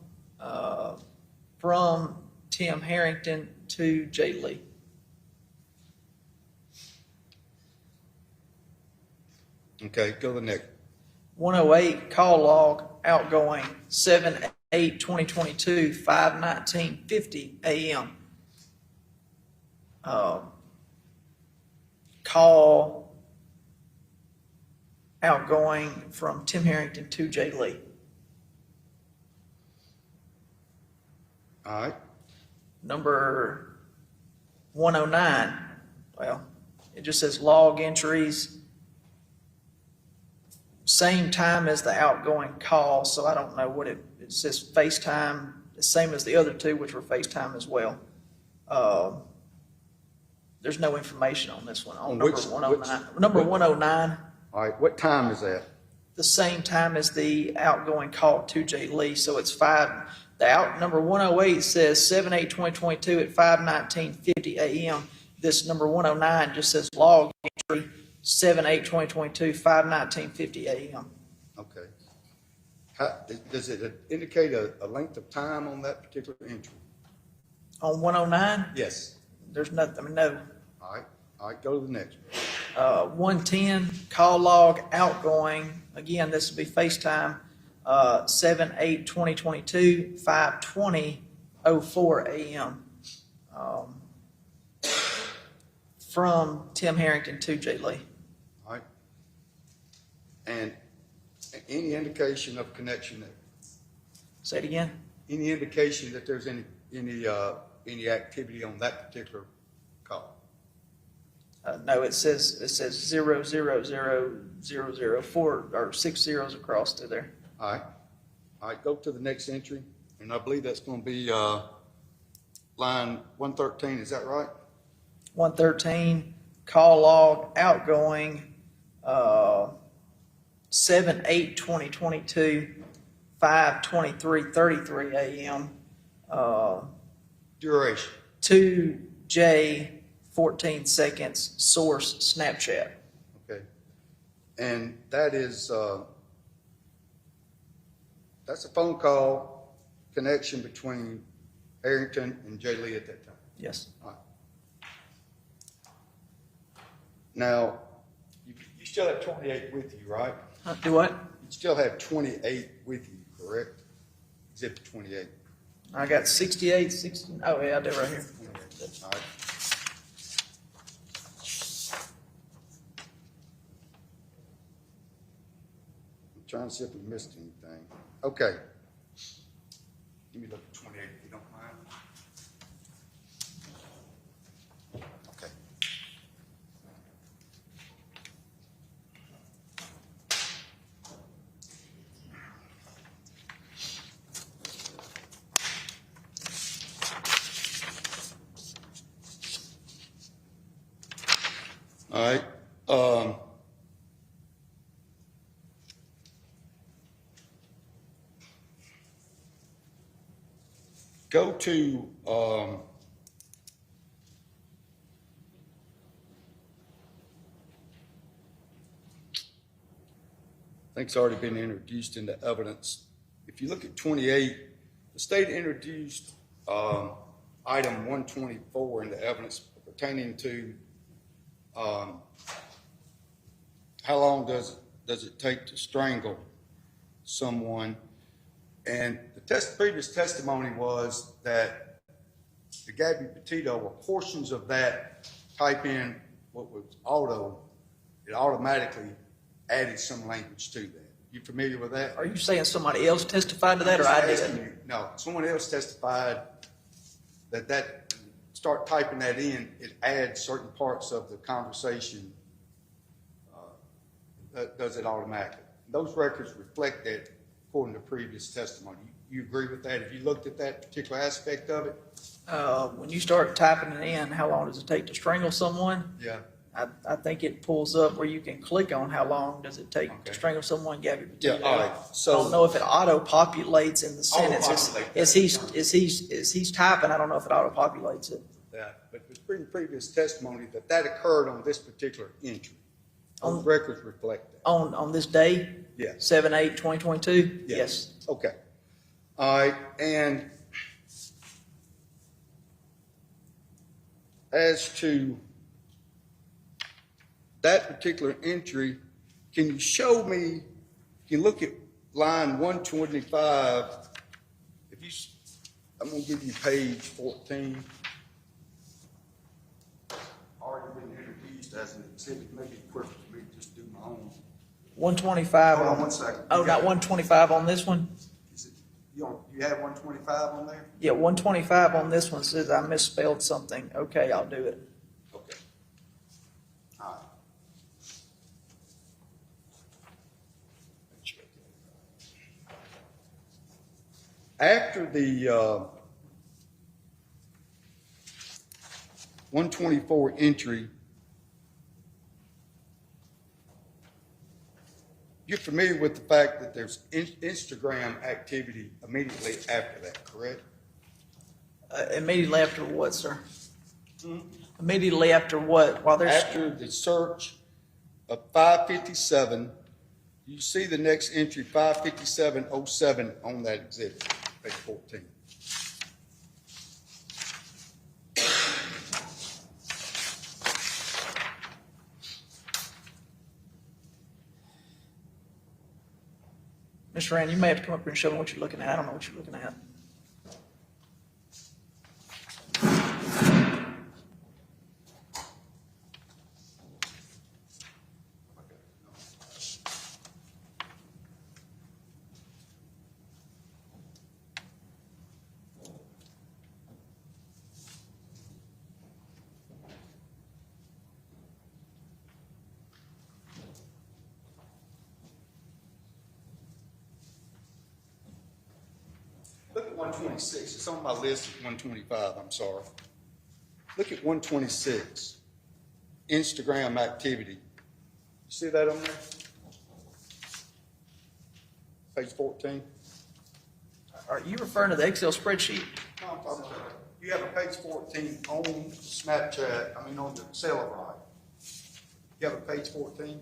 From Tim Herrington to J. Lee. Okay, go to the next. 108, call log outgoing 7/8/2022, 5:19:50 a.m. Call outgoing from Tim Harrington to Jay Lee. All right, Number 109, well, it just says log entries, same time as the outgoing call, so I don't know what it says FaceTime, the same as the other two, which were FaceTime as well. There's no information on this one, on On number which- 109. Number 109, all right, what time is that? the same time as the outgoing call to Jay Lee, so it's number 108 says 7/8/2022 at 5:19:50 a.m. This number 109 just says log entry 7/8/2022, 5:19:50 a.m. Okay. Does it indicate a length of time on that particular entry? On 109, Yes. there's nothing, I mean, no. All right, go to the next one. 110 call log outgoing, again, this would be FaceTime, 7/8/2022, 5:20:04 a.m. From Tim Harrington to Jay Lee. All right. And any indication of connection there? Say it again. Any indication that there's any activity on that particular call? No, it says 00004 or 6 zeros across to there. All right, go to the next entry, and I believe that's going to be line 113, is that right? 113 call log outgoing 7/8/2022, 5:23:33 a.m. Duration. 2J 14 seconds source Snapchat. Okay. And that is, that's a phone call connection between Herrington and Jay Lee at that time. Yes. All right. Now, you still have 28 with you, right? Do what? You still have 28 with you, correct? Exhibit 28. I got 68, 60. Oh, yeah, I do right here. All right. I'm trying to see if we missed anything. Okay. Give me look at 28 if you don't mind. Okay. All right. Go to I think it's already been introduced into evidence. If you look at 28, the state introduced item 124 into evidence pertaining to how long does it take to strangle someone? And the previous testimony was that the Gabby Petito were portions of that type in what was it automatically added some language to that. You familiar with that? Are you saying somebody else testified to that, or I did? No, someone else testified that start typing that in, it adds certain parts of the conversation, does it automatically. Those records reflect that according to previous testimony. You agree with that? Have you looked at that particular aspect of it? When you start typing it in, how long does it take to strangle someone? Yeah. I think it pulls up where you can click on how long does it take to Okay. strangle someone, Gabby Petito. Yeah, all right. I So don't know if it auto-populates in the sentence. Auto-populate. As he's typing, I don't know if it auto-populates it. yeah, but there's previous testimony that occurred on this particular entry. Those records reflect that. On this day? Yes. 7/8/2022? Yes. Okay. All right, and as to that particular entry, can you show me, you look at line 125, I'm gonna give you page 14. Already been introduced as an exhibit, maybe quicker for me to just do my own 125 Hold on on, one second. oh, not 125 on this one? Is it, you have 125 on there? Yeah, 125 on this one says I misspelled something. Okay, I'll do it. Okay. All right. After the 124 entry, you're familiar with the fact that there's Instagram activity immediately after that, correct? Immediately after what, sir? Immediately after what? While there's, After the search of 557, you see the next entry, 55707 on that exhibit, page 14. Mr. Rand, you may have to come up here and show me what you're looking at. I don't know what you're looking at. Look at 126. It's on my list at 125. I'm sorry. Look at 126. Instagram activity. You see that on there? Page 14. Are you referring to the Excel spreadsheet? No, I'm talking about, you have a page 14 on Snapchat, on the Celebrite. You have a page 14?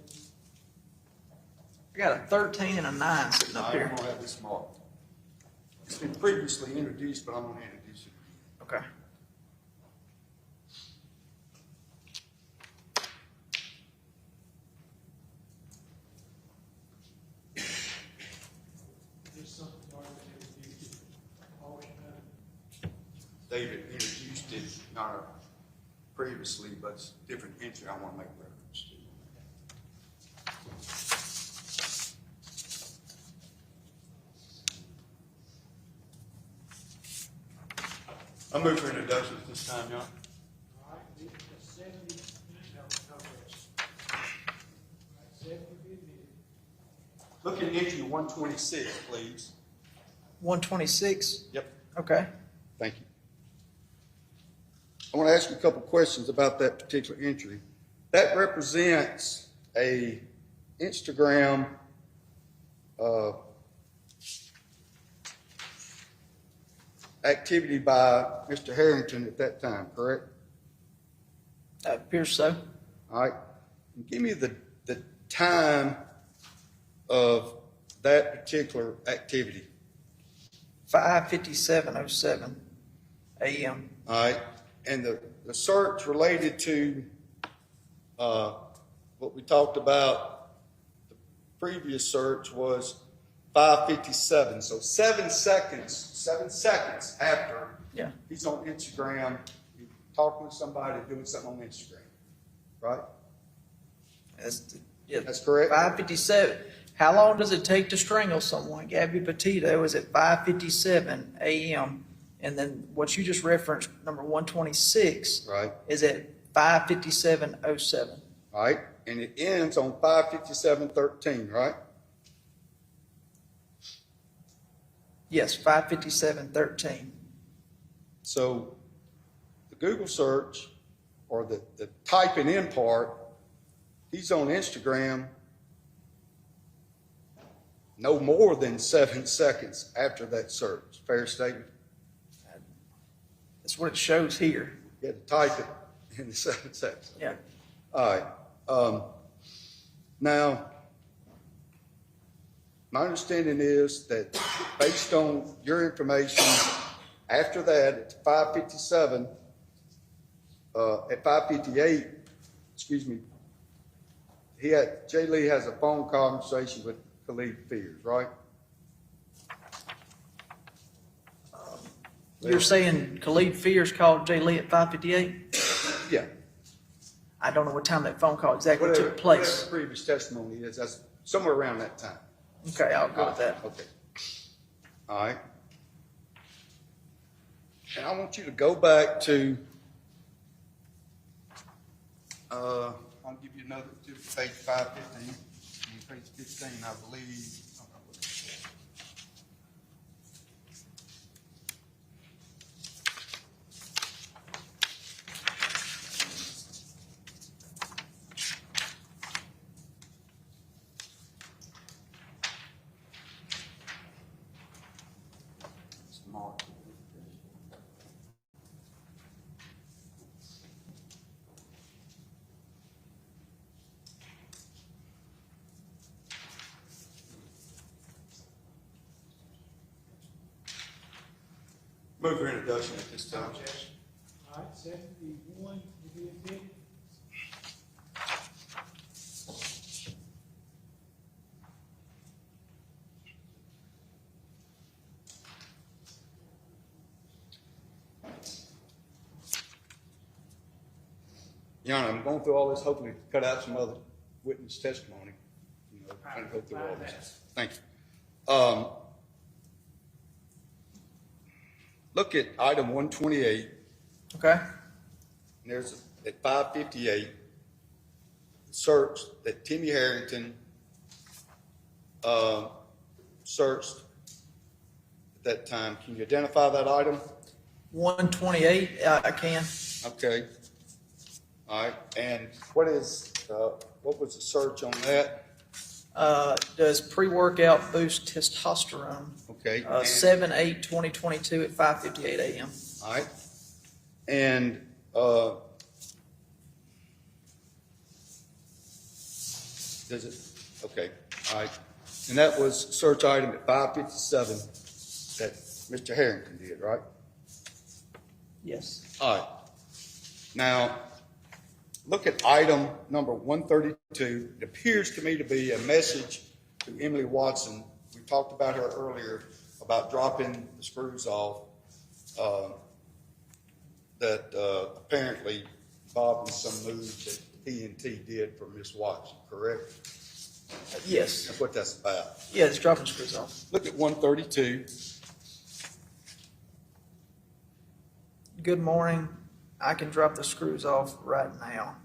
I got a 13 and a 9 sitting up I'm here. going to have this marked. It's been previously introduced, but I'm going to introduce it. Okay. David introduced it not previously, but it's a different entry I want to make reference to. I move for introductions this time, John. Look at entry 126, please. 126? Yep. Okay. Thank you. I want to ask you a couple questions about that particular entry. That represents a Instagram activity by Mr. Herrington at that time, correct? Appears so. All right. Give me the time of that particular activity. 5:57:07 a.m. All right. And the search related to what we talked about, the previous search was 5:57. So 7 seconds after Yeah. he's on Instagram, he's talking to somebody, doing something on Instagram, right? Yeah. That's correct? 5:57. How long does it take to strangle someone? Gabby Petito is at 5:57 a.m. And then what you just referenced, number 126, Right. is at 5:57:07. All right. And it ends on 5:57:13, right? Yes, 5:57:13. So the Google search or the typing in part, he's on Instagram no more than 7 seconds after that search. Fair statement? That's what it shows here. You had to type it in the 7 seconds. Yeah. All right. Now, my understanding is that based on your information, after that, at 5:57, at 5:58, Jay Lee has a phone conversation with Khalid Fears, right? You're saying Khalid Fears called Jay Lee at 5:58? Yeah. I don't know what time that phone call exactly Whatever took place. the previous testimony is, that's somewhere around that time. Okay, I'll go with that. Okay. All right. And I want you to go back to, I'll give you another, to page 515. And page 15, I believe. Move your introduction at this time. All right, 71, you do it. Your Honor, I'm going through all this hoping to cut out some other witness testimony. You know, trying to go through all this. Thank you. Look at item 128. Okay? And there's at 558, search that Jimmie Herrington searched at that time. Can you identify that item? 128, I can. Okay. All right. And what was the search on that? Does pre-workout boost testosterone? Okay. 7/8/2022 at 5:58 a.m. All right. And does it? Okay. All right. And that was search item at 557 that Mr. Herrington did, right? Yes. All right. Now, look at item number 132. It appears to me to be a message to Emily Watson. We talked about her earlier about dropping the screws off that apparently Bob and some move that T&T did for Miss Watson, correct? Yes. That's what that's about. Yeah, it's dropping screws off. Look at 132. Good morning. I can drop the screws off right now.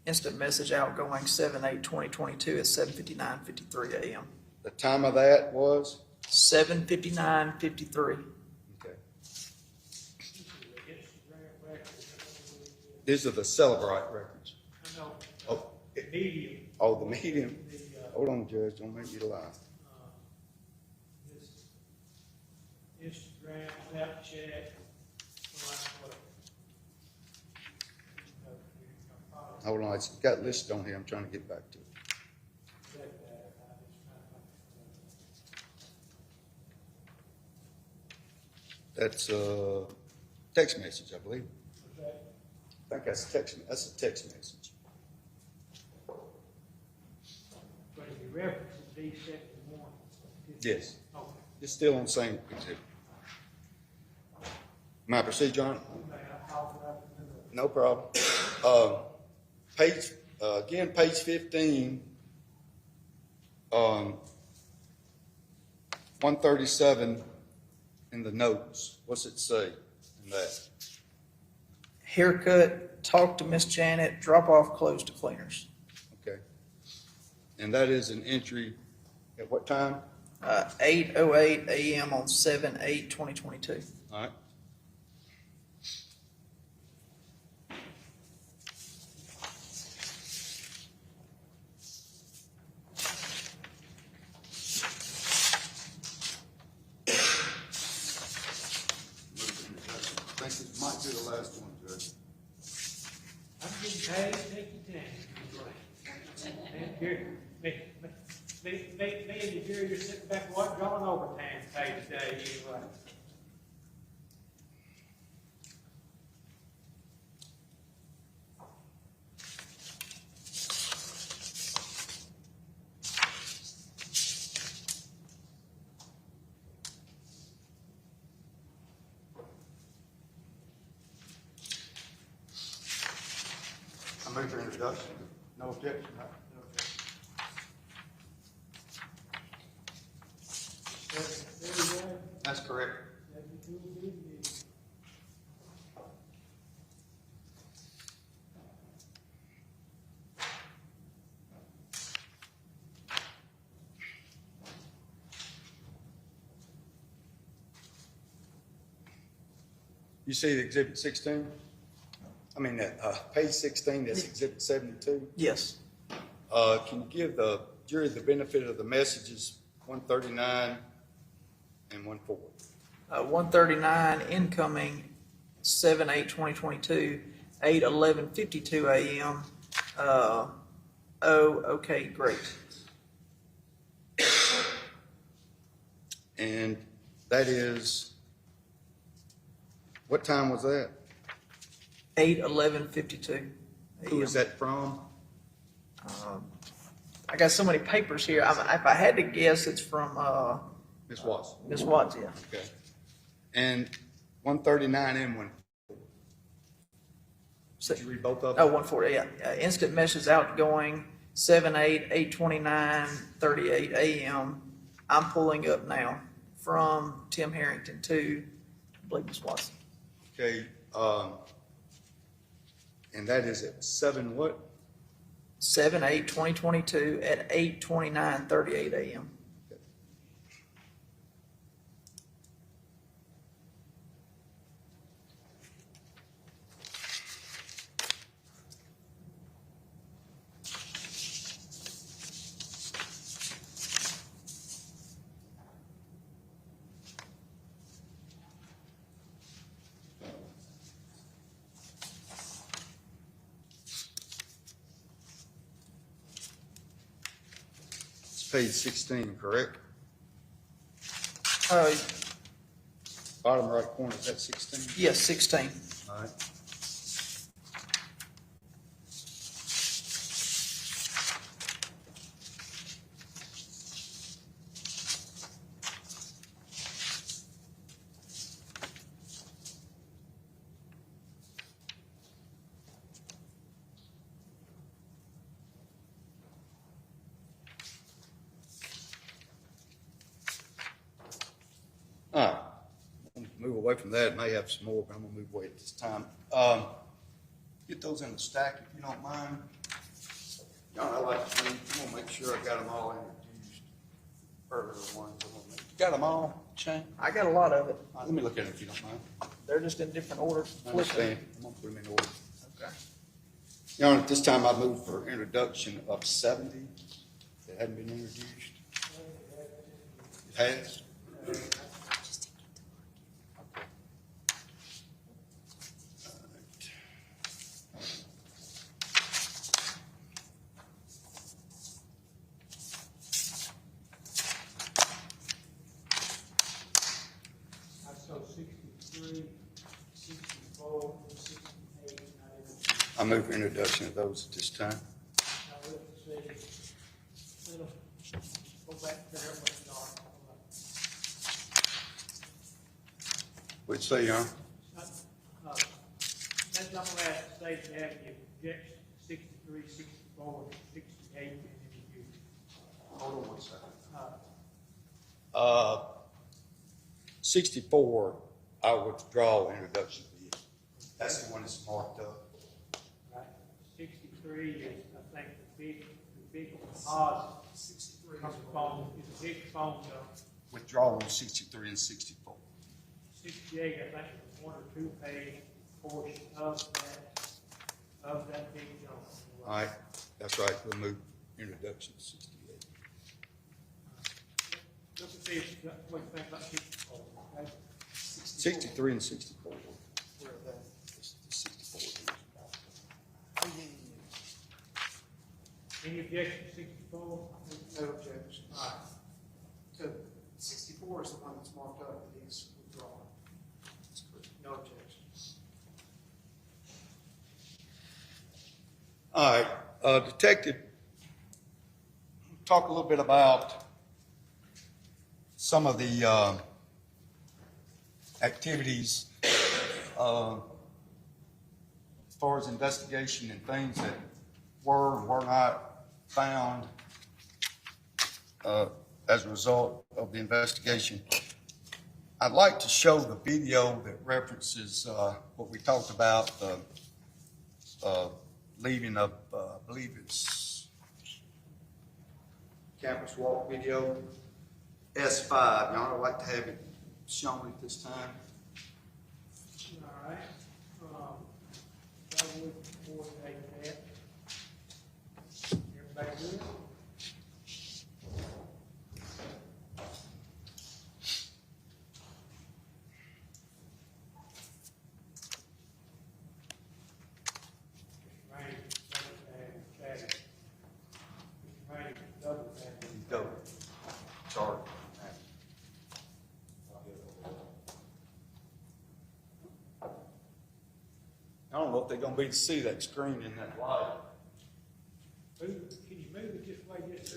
Instant message outgoing 7/8/2022 at 7:59:53 a.m. The time of that was? 7:59:53. Okay. These are the Celebrite records. I know, Oh, medium, oh, the medium. Hold on, Judge. Don't make me lie. this Instagram, Snapchat, Hold on. It's got listed on here. I'm trying to get back to it. That's a text message, I believe. I think that's a text message. But if you reference it, D71. Yes. Okay. It's still on the same exhibit. May I proceed, John? No problem. Page 15, 137 in the notes. What's it say in that? Haircut, talk to Miss Janet, drop off clothes to cleaners. Okay. And that is an entry at what time? 8:08 a.m. on 7/8/2022. All right. I think this might be the last one, Judge. I'm getting paid, take your time. Man, here, me and the jury are sitting back, what, drawing overtime pay today, anyway. I move for introduction. No objection, right? No objection. That's correct. You see the exhibit 16? I mean, page 16, that's exhibit 72. Yes. Can you give the jury the benefit of the messages 139 and 14? 139 incoming 7/8/2022, 8:11:52 a.m. Okay, great. And that is, what time was that? 8:11:52. Who is that from? I got so many papers here. If I had to guess, it's from Ms. Watson. Ms. Watts. Yeah. Okay. And 139 and 1. Did you read both of them? Oh, 140. Yeah. Instant message outgoing 7/8/829:38 a.m. I'm pulling up now from Tim Herrington to, I believe, Ms. Watson. Okay. And that is at 7 what? 7/8/2022 at 8:29:38 a.m. Page 16, correct? Bottom right corner, is that 16? Yes, 16. All right. All right, I'm gonna move away from that. May have some more, but I'm gonna move away at this time. Get those in the stack if you don't mind. Y'all, I like to read. I'm gonna make sure I got them all introduced. Earlier ones. You got them all, Shane? I got a lot of it. All right, let me look at them if you don't mind. They're just in different orders. I understand. I'm gonna put them in order. Okay. Your Honor, at this time I move for introduction of 70 that hadn't been introduced. It has? I saw 63, 64, 68, and I didn't. I move for introduction of those at this time. Now, let's see. Little, go back to that one, Don. What'd you say, Your Honor? That's on last state avenue, objection 63, 64, 68, and then you. Hold on one second. Uh, 64, I withdraw introduction to you. That's the one that's marked up. right, 63 is, I think, the big deposit. 63 comes from, is a big phone bill. Withdraw on 63 and 64. 68, I think, is one or two page portion of that big bill. All right, that's right. We'll move introduction to 68. Look and see what you think about 64, okay? 63 and 64. Where are they? 64. Any objection to 64? No objection. All right. So 64 is the one that's marked up that he's withdrawn. No objection. All right, Detective, talk a little bit about some of the activities as far as investigation and things that were and were not found as a result of the investigation. I'd like to show the video that references what we talked about, leaving of, I believe it's campus walk video, S5. Y'all would like to have it shown at this time? All right. I would coordinate that. Everybody good? Go. Sorry. I don't know if they're gonna be able to see that screen in that light. Can you move it just like this?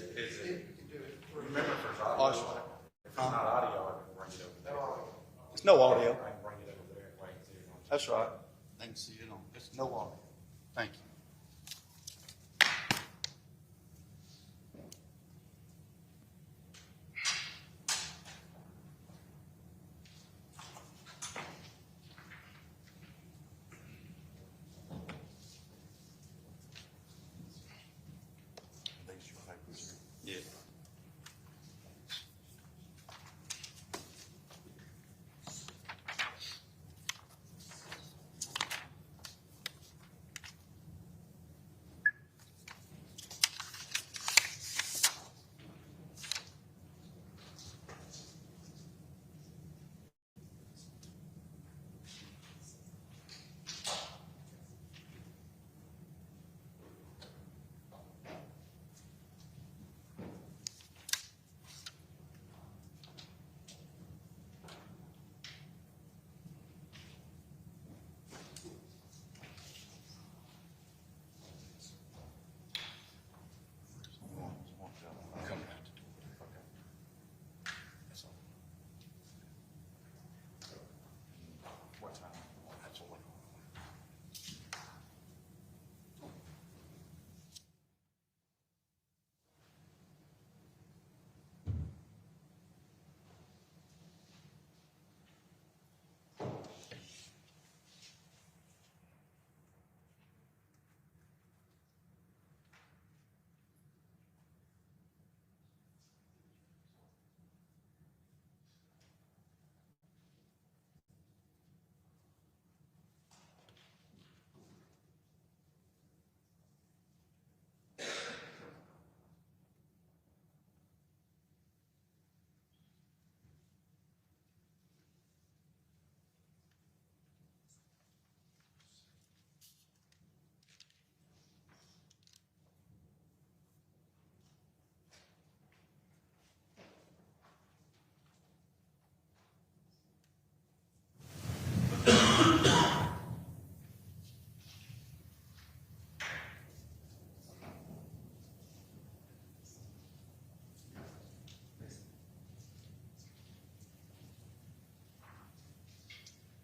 Remember, if there's Audio, I can bring it over there. It's no audio. I can bring it over there and wait and see it on. That's right. They can see it on. It's no audio. Thank you. Yeah. What time? That's all.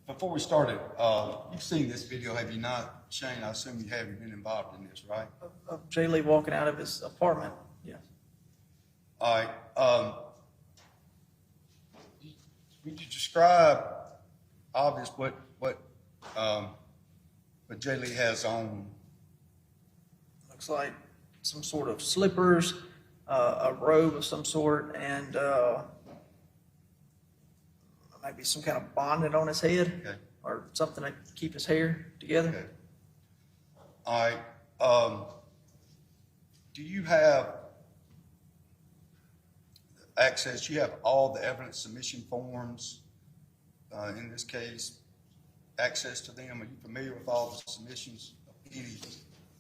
Before we started, you've seen this video, have you not, Shane? I assume you have. You've been involved in this, right? Of Jay Lee walking out of his apartment, yeah. All right. Would you describe, obvious, what Jay Lee has on? Looks like some sort of slippers, a robe of some sort, and maybe some kind of bonnet on his head, Okay. or something to keep his hair together. Okay. All right. Do you have access? You have all the evidence submission forms in this case, access to them? Are you familiar with all the submissions of any?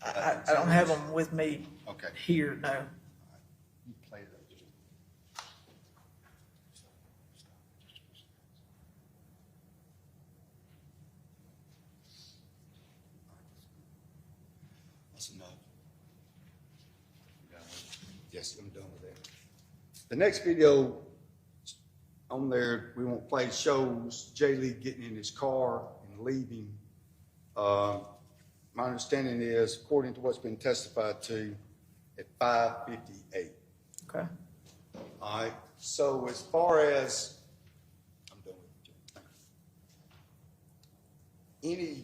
I don't have them with me Okay. here, no. You play that. That's enough. Yes, I'm done with that. The next video on there we won't play shows Jay Lee getting in his car and leaving. My understanding is, according to what's been testified to, at 5:58. Okay. All right, so as far as, I'm done with you.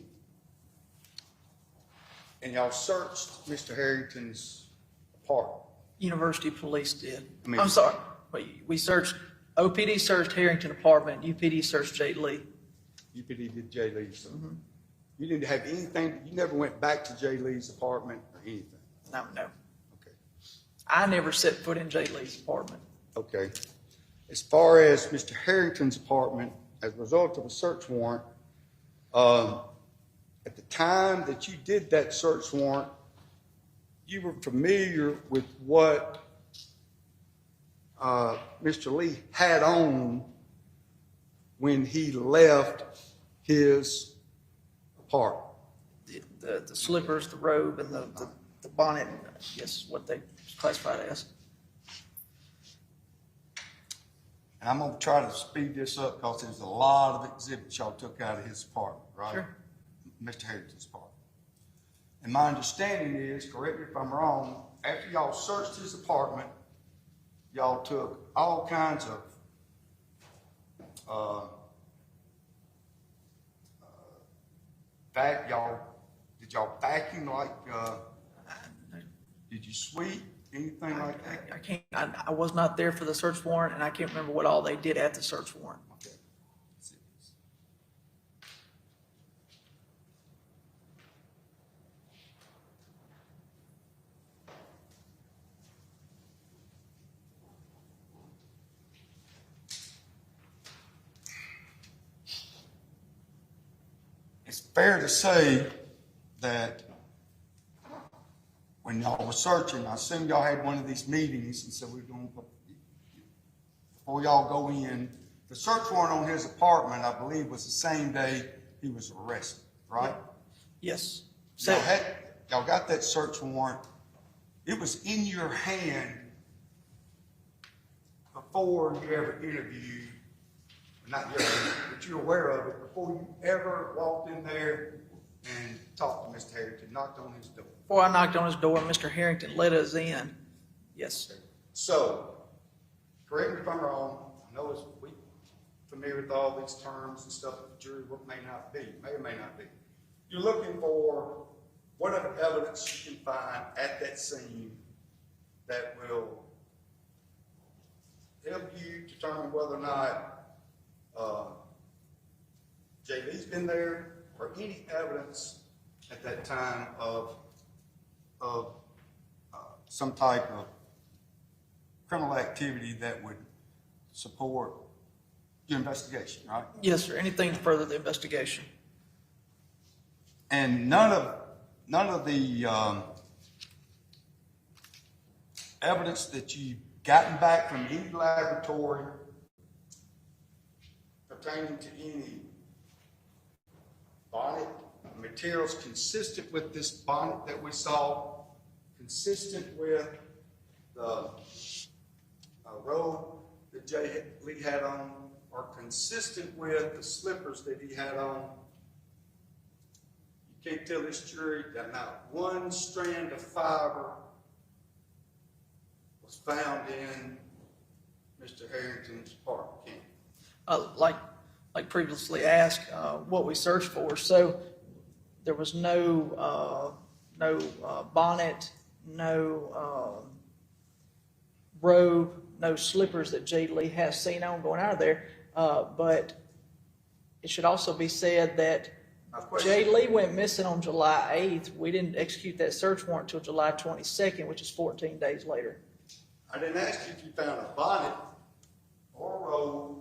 And y'all searched Mr. Harrington's apartment? University Police did. I mean- I'm sorry, we searched, OPD searched Herrington apartment, UPD searched J. Lee. UPD did J. Lee's, so you didn't have anything, you never went back to J. Lee's apartment or anything? No. Okay. I never set foot in J. Lee's apartment. Okay. As far as Mr. Harrington's apartment, as a result of a search warrant, at the time that you did that search warrant, you were familiar with what Mr. Lee had on when he left his apartment. The slippers, the robe, and the bonnet, I guess what they classified as. And I'm gonna try to speed this up because there's a lot of exhibits y'all took out of his apartment, right? Sure. Mr. Harrington's apartment. And my understanding is, correct me if I'm wrong, after y'all searched his apartment, y'all took all kinds of did y'all vacuum like, did you sweep, anything like that? I can't, I was not there for the search warrant, and I can't remember what all they did at the search warrant. Okay. It's fair to say that when y'all were searching, I assume y'all had one of these meetings and said we're going to, before y'all go in, the search warrant on his apartment, I believe, was the same day he was arrested, right? Yes. Y'all got that search warrant. It was in your hand before you ever interviewed, not you ever, but you're aware of it, before you ever walked in there and talked to Mr. Harrington, knocked on his door. Before I knocked on his door, Mr. Harrington let us in. Yes. So, correct me if I'm wrong, I know we're familiar with all these terms and stuff that the jury may not be, may or may not be. You're looking for whatever evidence you can find at that scene that will help you determine whether or not J. Lee's been there, or any evidence at that time of some type of criminal activity that would support your investigation, right? Yes, sir. Anything to further the investigation. And none of the evidence that you've gotten back from any laboratory pertaining to any bonnet materials consistent with this bonnet that we saw, consistent with the robe that J. Lee had on, or consistent with the slippers that he had on. You can't tell this jury that not one strand of fiber was found in Mr. Harrington's apartment, can you? Like previously asked, what we searched for. So there was no bonnet, no robe, no slippers that J. Lee has seen on going out of there. But it should also be said that J. Lee went missing on July 8th. We didn't execute that search warrant until July 22nd, which is 14 days later. I didn't ask you if you found a bonnet or a robe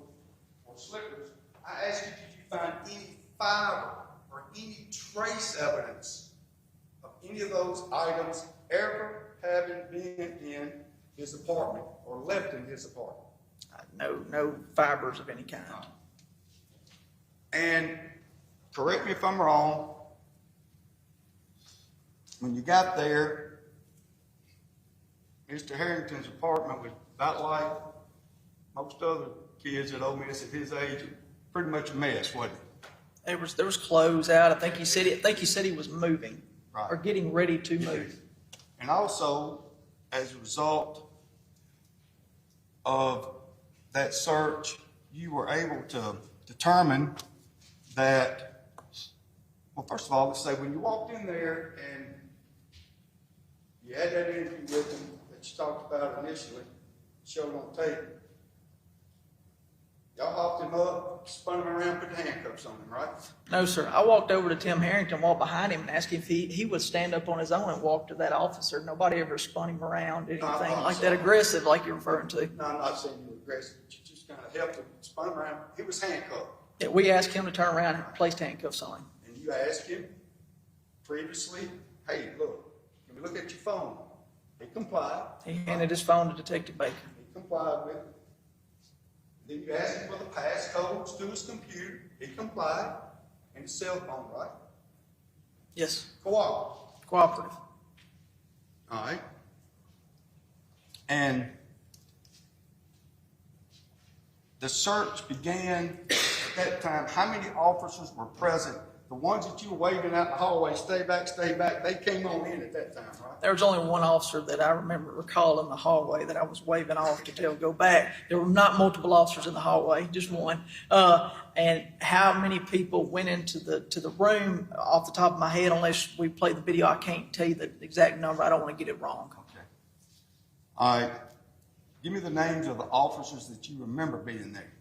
or slippers. I asked you if you find any fiber or any trace evidence of any of those items ever having been in his apartment or left in his apartment. No fibers of any kind. And correct me if I'm wrong, when you got there, Mr. Harrington's apartment was about like most other kids at Ole Miss at his age, pretty much a mess, wasn't it? There was clothes out. I think he said he was moving Right. or getting ready to move. And also, as a result of that search, you were able to determine that, well, first of all, let's say when you walked in there and you had that interview with him that you talked about initially, showed on tape, y'all hopped him up, spun him around, put the handcuffs on him, right? No, sir. I walked over to Tim Harrington, walked behind him, and asked him if he would stand up on his own and walk to that officer. Nobody ever spun him around, did anything like that aggressive like you're referring to. No, I'm not saying you were aggressive, but you just kind of helped him, spun him around. He was handcuffed. Yeah, we asked him to turn around and place handcuffs on him. And you asked him previously, hey, look, can we look at your phone? He complied. He handed his phone to Detective Baker. He complied with it. Then you asked him for the passcodes to his computer. He complied. And his cell phone, right? Yes, Cooperative. cooperative. All right. And the search began at that time. How many officers were present? The ones that you were waving out in the hallway, stay back, they came on in at that time, right? There was only one officer that I recall in the hallway that I was waving off to tell go back. There were not multiple officers in the hallway, just one. And how many people went into the room off the top of my head, unless we play the video, I can't tell you the exact number. I don't want to get it wrong. Okay. All right. Give me the names of the officers that you remember being there.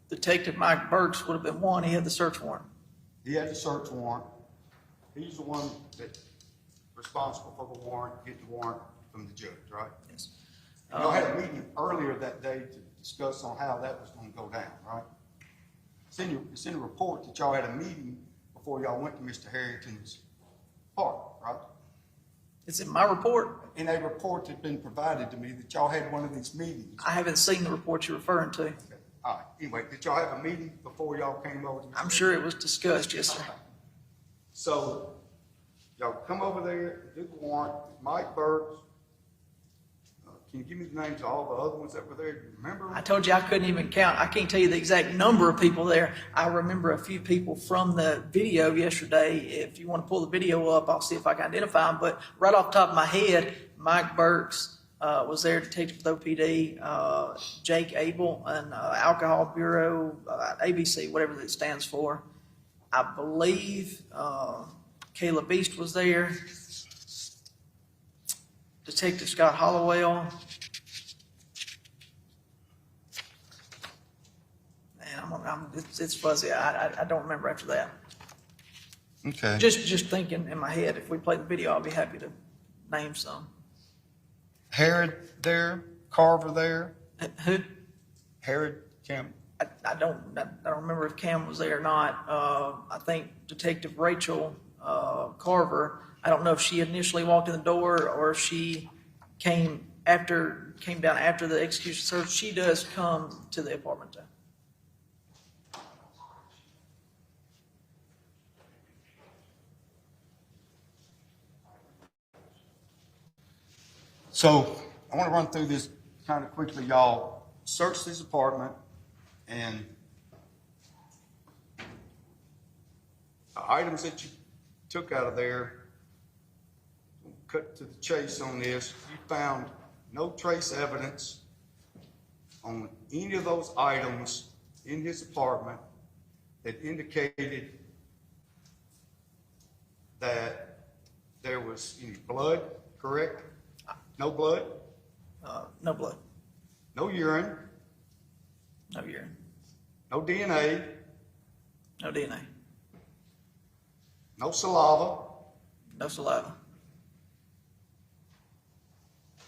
Detective Mike Burks would have been one. He had the search warrant. He had the search warrant. He's the one that's responsible for the warrant, get the warrant from the judge, right? Yes. Y'all had a meeting earlier that day to discuss on how that was going to go down, right? It's in the report that y'all had a meeting before y'all went to Mr. Harrington's apartment, right? It's in my report. In a report that's been provided to me that y'all had one of these meetings. I haven't seen the report you're referring to. Okay. All right. Anyway, did y'all have a meeting before y'all came over to Mr. I'm sure it was discussed, yes, sir. So, y'all come over there, did the warrant, Mike Burks. Can you give me the names of all the other ones that were there? Do you remember? I told you I couldn't even count. I can't tell you the exact number of people there. I remember a few people from the video yesterday. If you want to pull the video up, I'll see if I can identify them. But right off the top of my head, Mike Burks was there, detective with OPD, Jake Abel, and Alcohol Bureau, ABC, whatever that stands for. I believe Caleb Beast was there. Detective Scott Hollowell. Man, it's fuzzy. I don't remember after that. Okay. Just thinking in my head, if we play the video, I'll be happy to name some. Herod there, Carver there, Who? Herod Campbell. I don't remember if Cam was there or not. I think Detective Rachel Carver. I don't know if she initially walked in the door or if she came down after the execution search. She does come to the apartment though. So I want to run through this kind of quickly. Y'all searched this apartment, and the items that you took out of there, cut to the chase on this, you found no trace evidence on any of those items in his apartment that indicated that there was any blood, correct? No blood? No blood. No urine? No urine. No DNA? No DNA. No saliva? No saliva.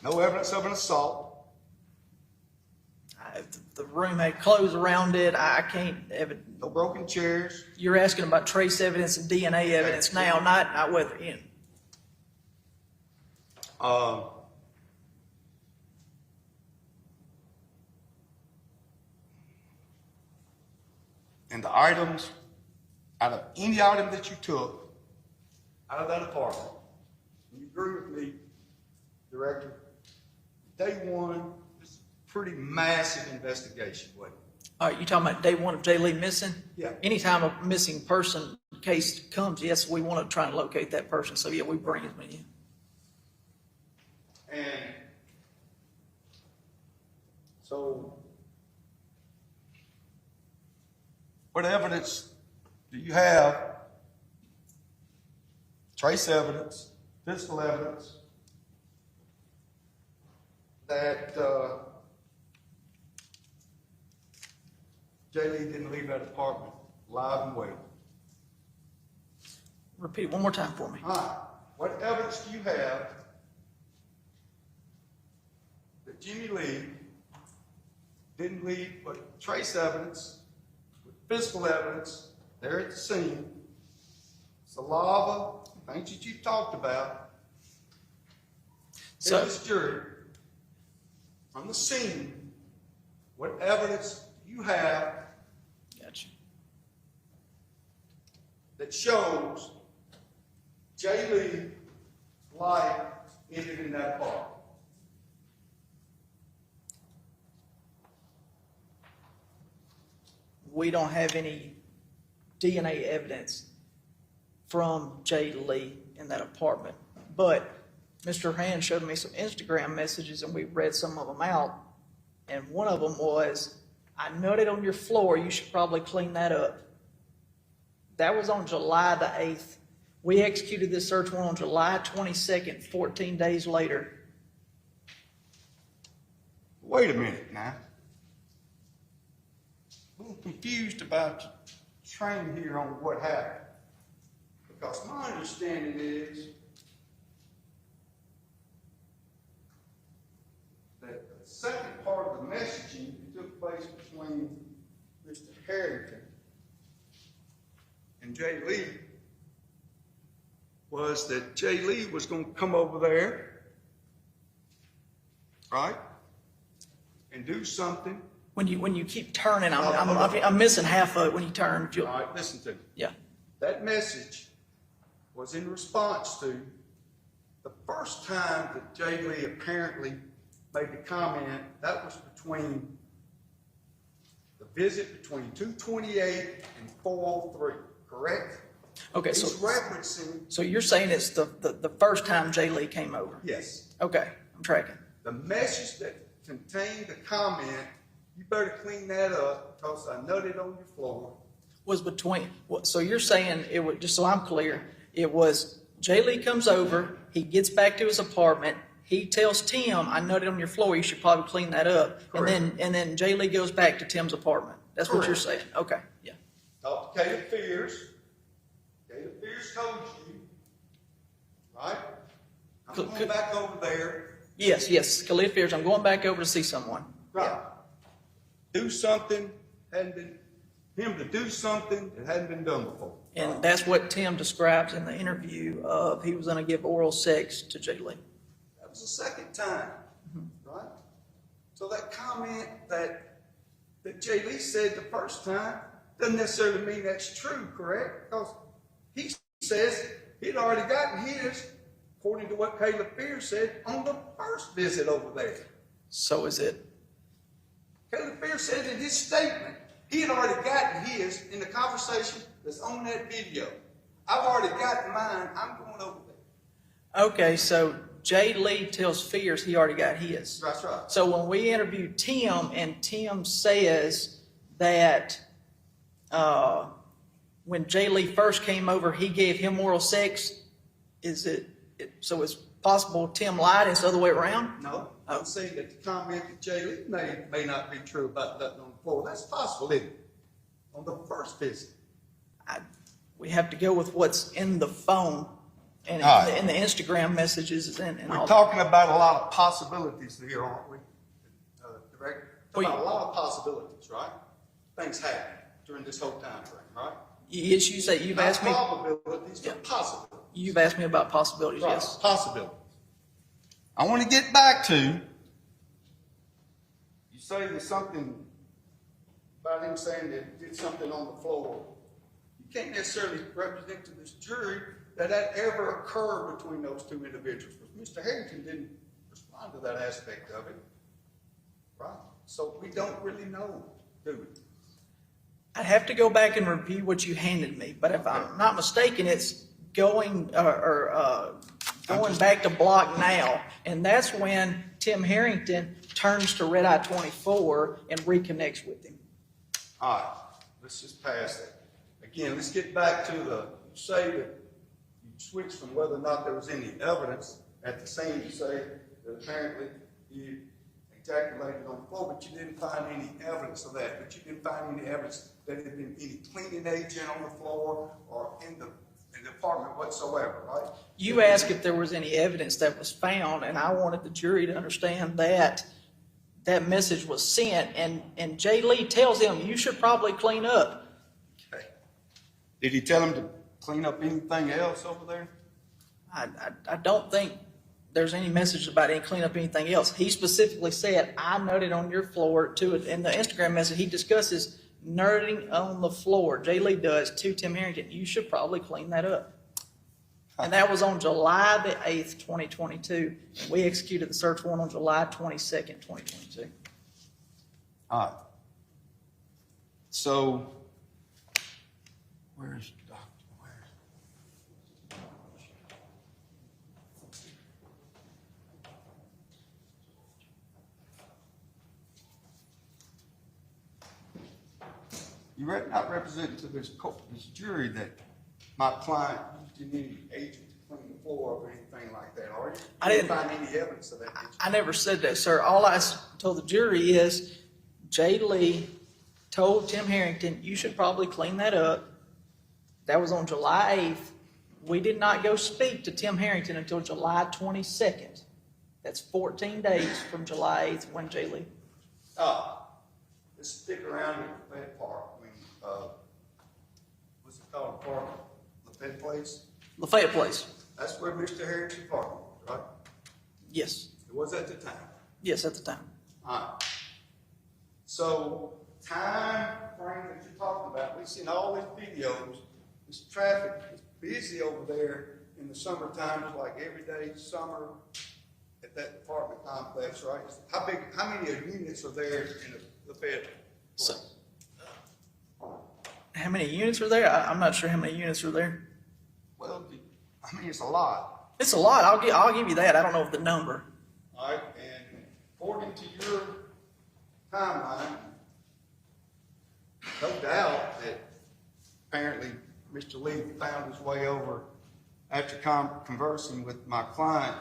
No evidence of an assault? The room had clothes around it. I can't. No broken chairs? You're asking about trace evidence and DNA evidence now, not whether in. And the items, out of any item that you took out of that apartment, and you agree with me, Director, day one, this is a pretty massive investigation, wasn't it? All right, you talking about day one of Jay Lee missing? Yeah. Anytime a missing person case comes, yes, we want to try and locate that person. So yeah, we bring him in. And so, what evidence do you have? Trace evidence, physical evidence, that Jay Lee didn't leave that apartment alive and well. Repeat it one more time for me. All right. What evidence do you have that Jimmie Lee didn't leave but trace evidence, physical evidence there at the scene, saliva, things that you talked about, So- tell this jury from the scene, what evidence do you have Gotcha. that shows Jay Lee's life ended in that apartment? We don't have any DNA evidence from Jay Lee in that apartment, but Mr. Hand showed me some Instagram messages and we read some of them out. And one of them was, I nutted on your floor, you should probably clean that up. That was on July the 8th. We executed this search warrant on July 22nd, 14 days later. Wait a minute now. I'm a little confused about your train here on what happened. Because my understanding is that the second part of the messaging that took place between Mr. Herrington and Jay Lee was that Jay Lee was going to come over there, right, and do something. When you keep turning, I'm missing half of it when you turn. All right, listen to me. Yeah. That message was in response to the first time that Jay Lee apparently made the comment. That was between the visit between 228 and 403, correct? Okay, He's so referencing, you're saying it's the first time Jay Lee came over? yes, Okay, I'm tracking. the message that contained the comment, you better clean that up because I nutted on your floor. Was between, so you're saying it was, just so I'm clear, it was Jay Lee comes over, he gets back to his apartment, he tells Tim, I nutted on your floor, you should probably clean that up. Correct. And then Jay Lee goes back to Tim's apartment. That's what you're Correct. saying. Okay, yeah. Talked to Caleb Fears. Caleb Fears told you, right? I'm going back over there. Yes, Khalid Fears, I'm going back over to see someone. Right. Do something, him to do something that hadn't been done before. And that's what Tim describes in the interview of he was going to give oral sex to Jay Lee. That was the second time, right? So that comment that Jay Lee said the first time doesn't necessarily mean that's true, correct? Because he says he'd already gotten his, according to what Caleb Fears said, on the first visit over there. So is it? Caleb Fears said in his statement, he had already gotten his in the conversation that's on that video. I've already gotten mine, I'm going over there. Okay, so Jay Lee tells Fears he already got his. That's right. So when we interviewed Tim, and Tim says that when Jay Lee first came over, he gave him oral sex, so it's possible Tim lied, it's the other way around? No, I'm saying that the comment that Jay Lee made may not be true about nothing on the floor. That's possible, isn't it? On the first visit. We have to go with what's in the phone and All right. in the Instagram messages and We're all. talking about a lot of possibilities here, aren't we? Director? Well, About a lot of possibilities, right? Things happen during this whole time frame, right? Yes, you say you've asked me. Not probabilities, but possibilities. You've asked me about possibilities. Right, Yes. possibilities. I want to get back to, you say there's something about him saying that he did something on the floor. You can't necessarily represent to this jury that ever occurred between those two individuals. Because Mr. Herrington didn't respond to that aspect of it. Right? So we don't really know, do we? I'd have to go back and review what you handed me, but if I'm not mistaken, it's going back to block now, and that's when Tim Harrington turns to Red Eye 24 and reconnects with him. All right, let's just pass that. Again, let's get back to say that you switched from whether or not there was any evidence at the scene to say that apparently you ejaculated on the floor, but you didn't find any evidence of that. But you didn't find any evidence that there had been any cleaning agent on the floor or in the apartment whatsoever, right? You asked if there was any evidence that was found, and I wanted the jury to understand that that message was sent, and Jay Lee tells him, you should probably clean up. Okay. Did he tell him to clean up anything else over there? I don't think there's any message about any clean up anything else. He specifically said, I noted on your floor to it. In the Instagram message, he discusses nerding on the floor. Jay Lee does to Tim Harrington. You should probably clean that up. And that was on July the 8th, 2022. And we executed the search warrant on July 22nd, 2022. All right. So, where's Doctor? You're not representing to this jury that my client used any agent to clean the floor or anything like that, are you? I didn't find any evidence of that, did you? I never said that, sir. All I told the jury is Jay Lee told Tim Harrington, you should probably clean that up. That was on July 8th. We did not go speak to Tim Harrington until July 22nd. That's 14 days from July 8th when Jay Lee. Let's stick around in Lafayette Park. What's it called? Park? Lafayette Place? Lafayette Place. That's where Mr. Harrington Park was, right? Yes. It was at the time. Yes, at the time. All right. So, time frame that you're talking about, we've seen all these videos. This traffic is busy over there in the summertime, like every day summer at that apartment complex, right? How many units are there in the Lafayette Place? So, how many units are there? I'm not sure how many units are there. Well, it's a lot. It's a lot. I'll give you that. I don't know the number. All right, and according to your timeline, no doubt that apparently Mr. Lee found his way over after conversing with my client.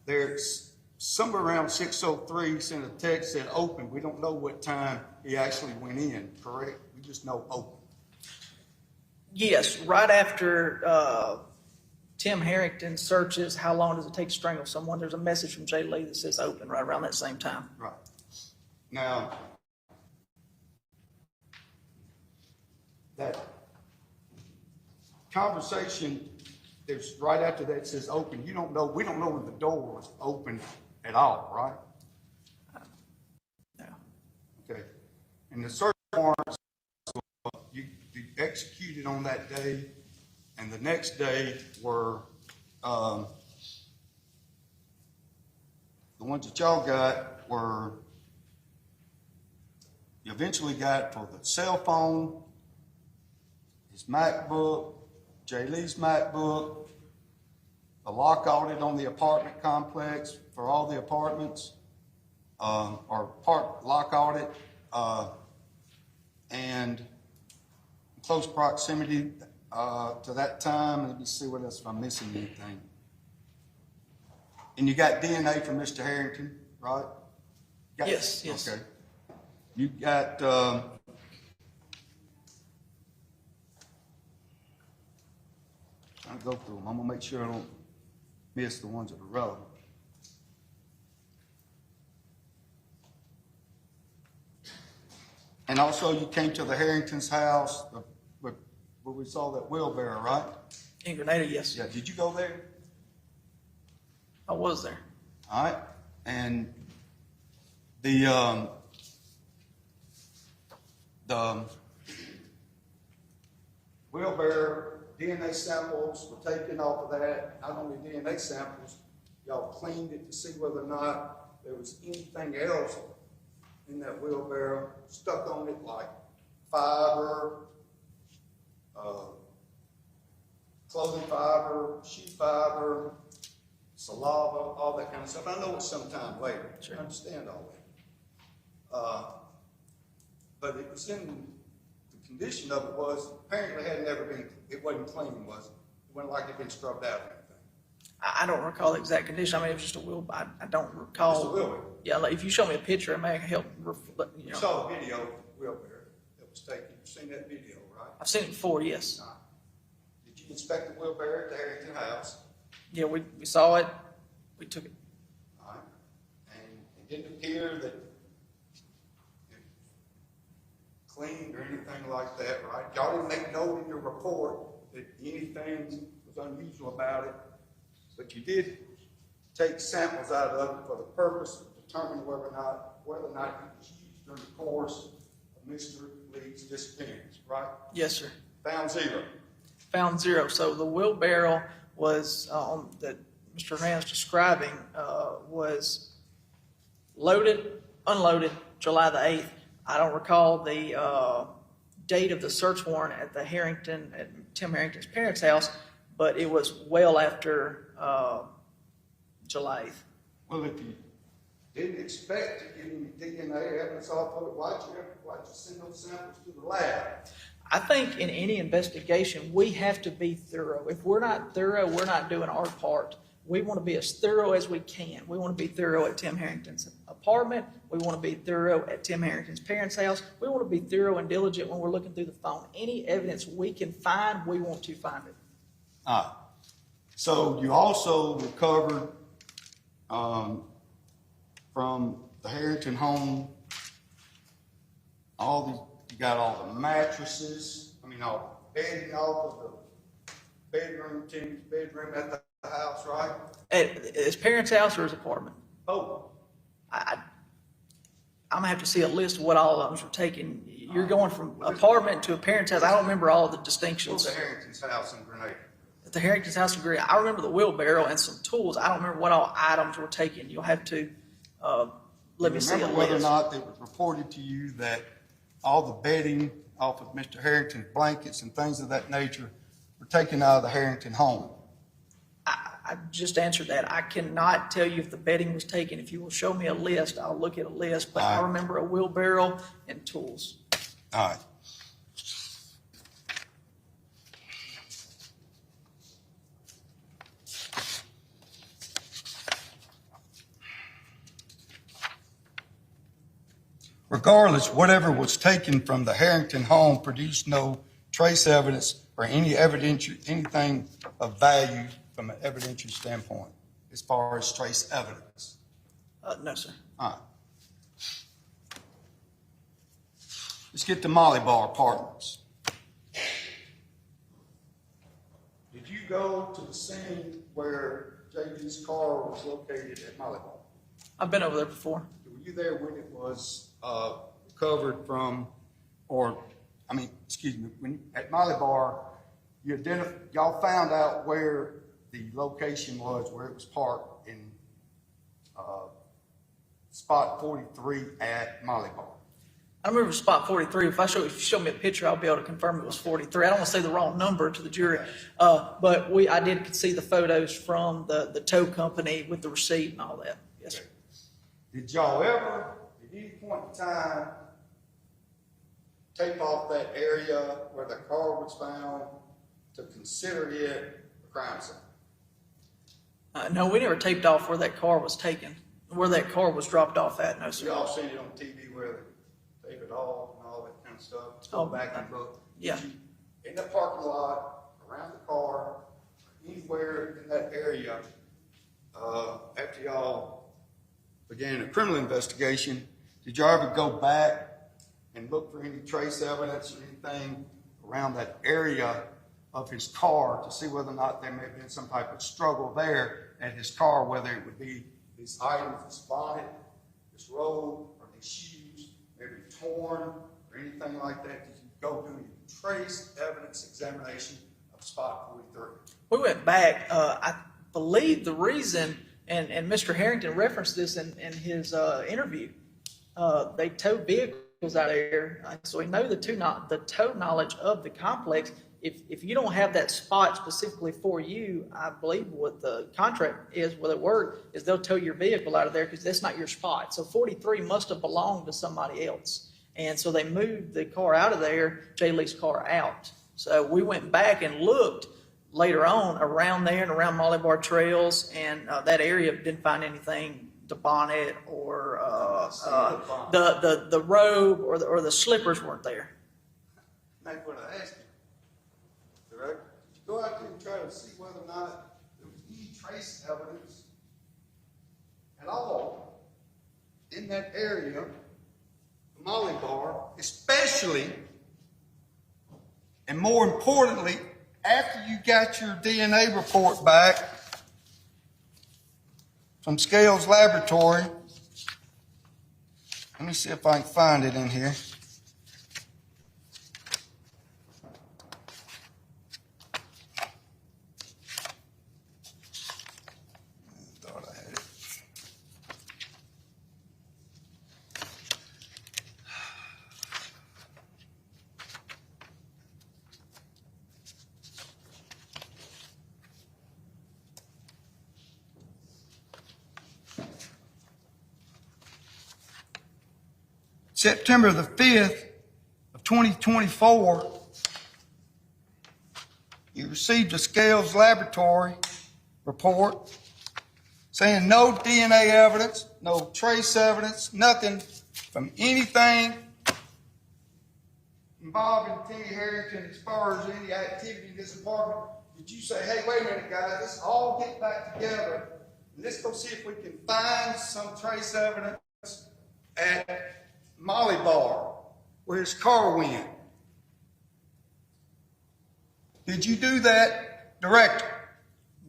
There's somewhere around 6:03, sent a text that open. We don't know what time he actually went in, correct? We just know open. Yes, right after Tim Harrington searches how long does it take to strangle someone, there's a message from Jay Lee that says open right around that same time. Right. Now, that conversation that's right after that says open, we don't know when the door was open at all, right? No. Okay. And the search warrants you executed on that day, and the next day were the ones that y'all got were, you eventually got for the cell phone, his MacBook, Jay Lee's MacBook, the lock audit on the apartment complex for all the apartments, lock audit, and in close proximity to that time. Let me see what else, if I'm missing anything. And you got DNA from Mr. Harrington, right? Yes. Okay. You got, I'll go through them. I'm gonna make sure I don't miss the ones that are relevant. And also you came to the Harrington's house, where we saw that wheelbarrow, right? In Grenada, yes. Yeah, did you go there? I was there. All right, and the wheelbarrow DNA samples were taken off of that. Not only DNA samples, y'all cleaned it to see whether or not there was anything else in that wheelbarrow stuck on it, like fiber, clothing fiber, shoe fiber, saliva, all that kind of stuff. I know it's sometime later. I understand all that. But it was in the condition of it was apparently had never been. It wasn't clean, was it? It wasn't like it'd been scrubbed out or anything. I don't recall the exact condition. I mean, it was just a wheel. I don't recall. Just a wheelbarrow. Yeah, like if you show me a picture, it may help. You You know. saw the video of the wheelbarrow that was taken. You've seen that video, right? I've seen it before. Yes. Did you inspect the wheelbarrow at the Herrington house? Yeah, we saw it. We took it. All right. And it didn't appear that it cleaned or anything like that, right? Y'all didn't make note in your report that anything was unusual about it, but you did take samples out of it for the purpose of determining whether or not it was used during the course of Mr. Lee's disappearance, right? Yes, sir. Found zero. Found zero. So the wheelbarrow was that Mr. Rand's describing was loaded, unloaded, July the 8th. I don't recall the date of the search warrant at Tim Herrington's parents' house, but it was well after July 8th. Well, if you didn't expect to get any DNA evidence off of it, why'd you send those samples to the lab? I think in any investigation, we have to be thorough. If we're not thorough, we're not doing our part. We want to be as thorough as we can. We want to be thorough at Tim Herrington's apartment. We want to be thorough at Tim Herrington's parents' house. We want to be thorough and diligent when we're looking through the phone. Any evidence we can find, we want to find it. All right. So you also recovered from the Herrington home you got all the mattresses, all the bedding off of the bedroom, Timmy's bedroom at the house, right? At his parents' house or his apartment? Oh. I'm gonna have to see a list of what all of them were taken. You're going from apartment to a parent's house. I don't remember all the distinctions. What's the Harrington's house in Grenada? At the Herrington's house in Grenada, I remember the wheelbarrow and some tools. I don't remember what all items were taken. You'll have to let me see a Remember whether or list. not it was reported to you that all the bedding off of Mr. Harrington's blankets and things of that nature were taken out of the Herrington home? I just answered that. I cannot tell you if the bedding was taken. If you will show me a list, I'll look at a list. But I remember a wheelbarrow and tools. All right. Regardless, whatever was taken from the Herrington home produced no trace evidence or anything of value from an evidentiary standpoint as far as trace evidence. No, sir. All right. Let's get to Molly Bar Apartments. Did you go to the scene where JG's car was located at Molly Bar? I've been over there before. Were you there when it was recovered from, when at Molly Bar, y'all found out where the location was, where it was parked in spot 43 at Molly Bar? I remember spot 43. If you show me a picture, I'll be able to confirm it was 43. I don't want to say the wrong number to the jury, but I did see the photos from the tow company with the receipt and all that. Yes, sir. Did y'all ever, at any point in time, tape off that area where the car was found to consider it a crime scene? No, we never taped off where that car was taken, where that car was dropped off at. No, sir. Y'all seen it on TV where they tape it off and all that kind of stuff? Go back and look. Yeah. In the parking lot, around the car, anywhere in that area, after y'all began a criminal investigation, did y'all ever go back and look for any trace evidence or anything around that area of his car to see whether or not there may have been some type of struggle there at his car, whether it would be these items, this bonnet, this robe, or these shoes, maybe torn or anything like that? Did you go do any trace evidence examination of spot 43? We went back. I believe the reason, and Mr. Herrington referenced this in his interview, they towed vehicles was out there, so we know the total knowledge of the complex. If you don't have that spot specifically for you, I believe what the contract is, will it work, is they'll tow your vehicle out of there because that's not your spot. So 43 must have belonged to somebody else. And so they moved the car out of there, Jay Lee's car out. So we went back and looked later on around there and around Molly Bar Trails, and that area didn't find anything, the bonnet or the robe or the slippers weren't there. That's what I asked you. Correct? Go out there and try to see whether or not there was any trace evidence at all in that area, the Molly Bar, especially, and more importantly, after you got your DNA report back from Scales Laboratory. Let me see if I can find it in here. I thought I had it. September the 5th of 2024, you received a Scales Laboratory report saying no DNA evidence, no trace evidence, nothing from anything involving Timmy Herrington as far as any activity in this apartment. Did you say, hey, wait a minute, guys, let's all get back together and let's go see if we can find some trace evidence at Molly Bar, where his car went? Did you do that, Director?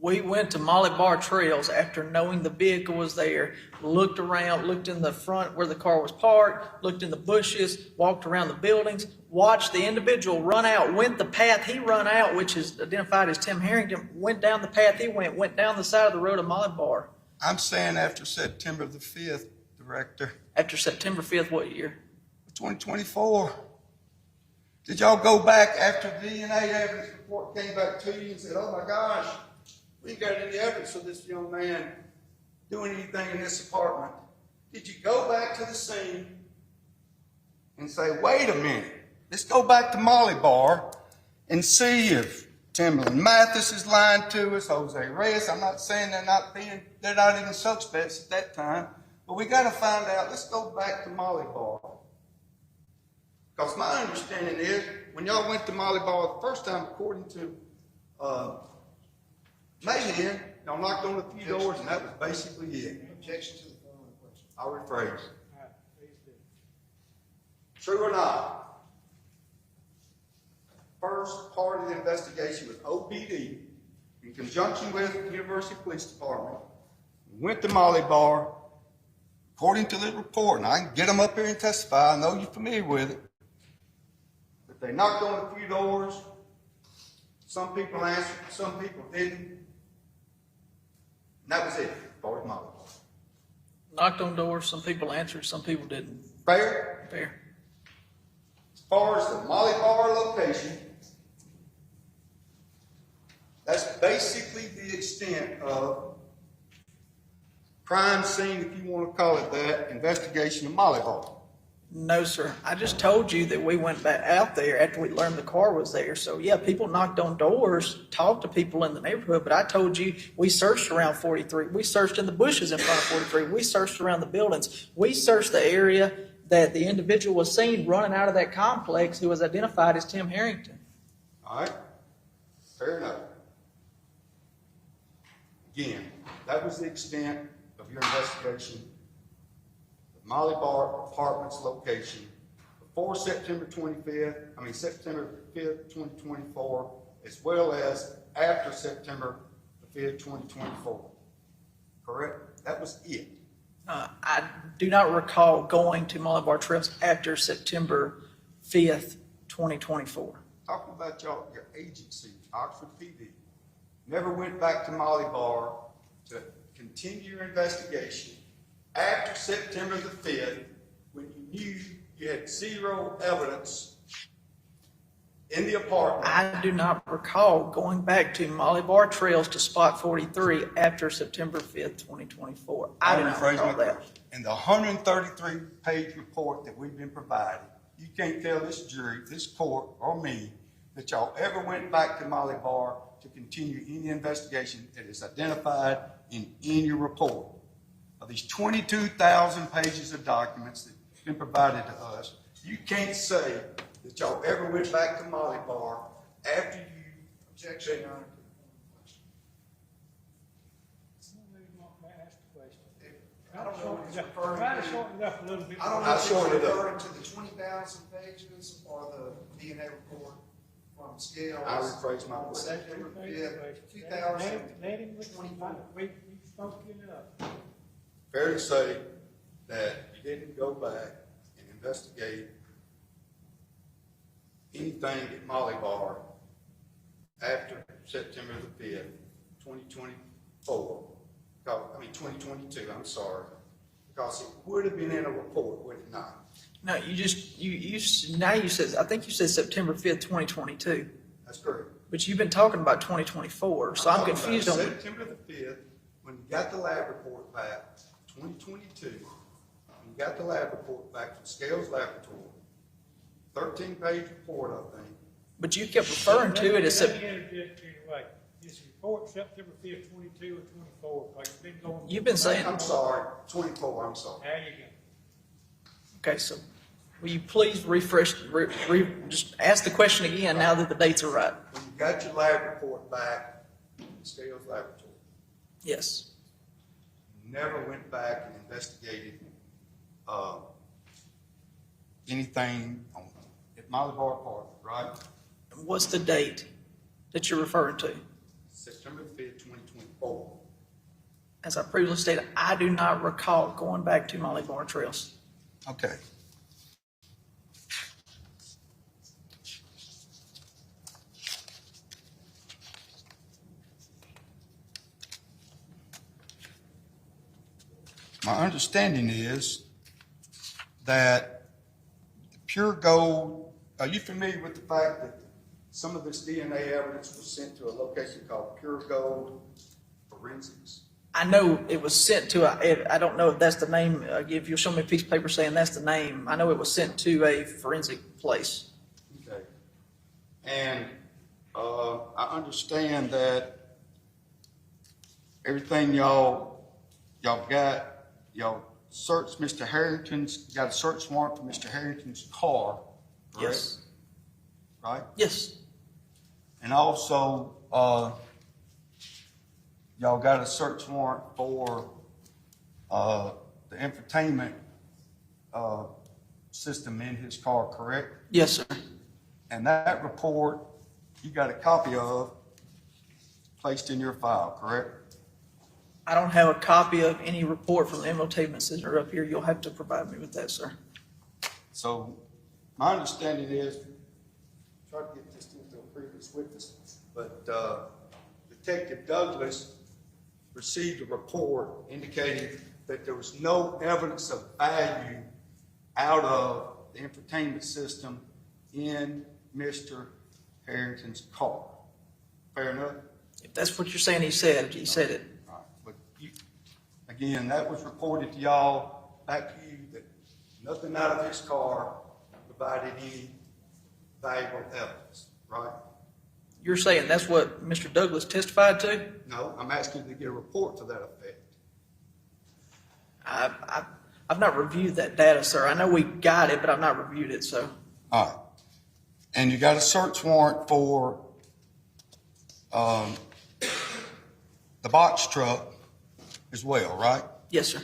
We went to Molly Bar Trails after knowing the vehicle was there, looked around, looked in the front where the car was parked, looked in the bushes, walked around the buildings, watched the individual run out, went the path he run out, which is identified as Tim Herrington, went down the path he went down the side of the road of Molly Bar. I'm saying after September the 5th, Director. After September 5th, what year? 2024. Did y'all go back after the DNA evidence report came back to you and said, oh my gosh, we ain't got any evidence of this young man doing anything in this apartment? Did you go back to the scene and say, wait a minute, let's go back to Molly Bar and see if Timberland Mathis is lying to us, Jose Reyes? I'm not saying they're not even suspects at that time, but we got to find out. Let's go back to Molly Bar. Because my understanding is, when y'all went to Molly Bar the first time, according to Mayhem, y'all knocked on a few doors, and that was basically it. Objection to the following question. I'll rephrase. True or not? First part of the investigation with OPD, in conjunction with the University Police Department, went to Molly Bar. According to the report, and I can get them up here and testify, I know you're familiar with it, but they knocked on a few doors. Some people answered, some people didn't. And that was it, as far as Molly Bar. Knocked on doors, some people answered, some people didn't. Fair? Fair. As far as the Molly Bar location, that's basically the extent of crime scene, if you want to call it that, investigation of Molly Bar. No, sir. I just told you that we went back out there after we learned the car was there. So, yeah, people knocked on doors, talked to people in the neighborhood, but I told you we searched around 43. We searched in the bushes in front of 43. We searched around the buildings. We searched the area that the individual was seen running out of that complex who was identified as Tim Herrington. All right? Fair enough. Again, that was the extent of your investigation of Molly Bar Apartments location before September 5th, 2024, as well as after September 5th, 2024. Correct? That was it. I do not recall going to Molly Bar Trails after September 5th, 2024. Talking about your agency, Oxford PD, never went back to Molly Bar to continue your investigation after September the 5th, when you knew You had zero evidence in the apartment. I do not recall going back to Molly Bar Trails to spot 43 after September 5th, 2024. I do not rephrase recall my that. question. In the 133-page report that we've been provided, you can't tell this jury, this court, or me that y'all ever went back to Molly Bar to continue any investigation that is identified in any report. Of these 22,000 pages of documents that have been provided to us, you can't say that y'all ever went back to Molly Bar after you. Objection, Your Honor. I don't know what he's referring Try to to. shorten it up a little bit. I don't know I'll if he's shorten it up. referring to the 20,000 pages or the DNA report from scales. I'll rephrase my on question. September Let 5th, him 2024. we spoke enough. Fair to say that you didn't go back and investigate anything at Molly Bar after September the 5th, 2024. 2022, I'm sorry. Because it would have been in a report, would it not? No, now you said, I think you said September 5th, 2022, That's correct. but you've been talking about 2024, so I'm talking confused about on. September the 5th, when you got the lab report back, 2022, when you got the lab report back from Scales Laboratory, 13-page report, I think. But you kept referring to it as, Let me interject anyway. This report, September 5th, 22 or 24, like you've been going. you've been saying, I'm sorry, 24, I'm sorry. There you go. okay, so will you please just ask the question again now that the dates are right? When you got your lab report back from Scales Laboratory, Yes. you never went back and investigated anything at Molly Bar Park, right? What's the date that you're referring to? September 5th, 2024. As I previously stated, I do not recall going back to Molly Bar Trails. Okay. My understanding is that the pure gold, are you familiar with the fact that some of this DNA evidence was sent to a location called Pure Gold Forensics? I know it was sent to, I don't know if that's the name, if you'll show me a piece of paper saying that's the name, I know it was sent to a forensic place. Okay. And I understand that everything y'all got, y'all searched Mr. Harrington's, got a search warrant for Mr. Harrington's car, correct? Yes. Right? Yes. And also, y'all got a search warrant for the infotainment system in his car, correct? Yes, sir. And that report, you got a copy of, placed in your file, correct? I don't have a copy of any report from the infotainment center up here. You'll have to provide me with that, sir. So my understanding is, try to get this into a previous witness, but Detective Douglas received a report indicating that there was no evidence of value out of the infotainment system in Mr. Harrington's car. Fair enough? If that's what you're saying he said it. All right. But again, that was reported to y'all, back to you, that nothing out of his car provided any valuable evidence, right? You're saying that's what Mr. Douglas testified to? No, I'm asking you to get a report to that effect. I've not reviewed that data, sir. I know we got it, but I've not reviewed it, so. All right. And you got a search warrant for the box truck as well, right? Yes, sir.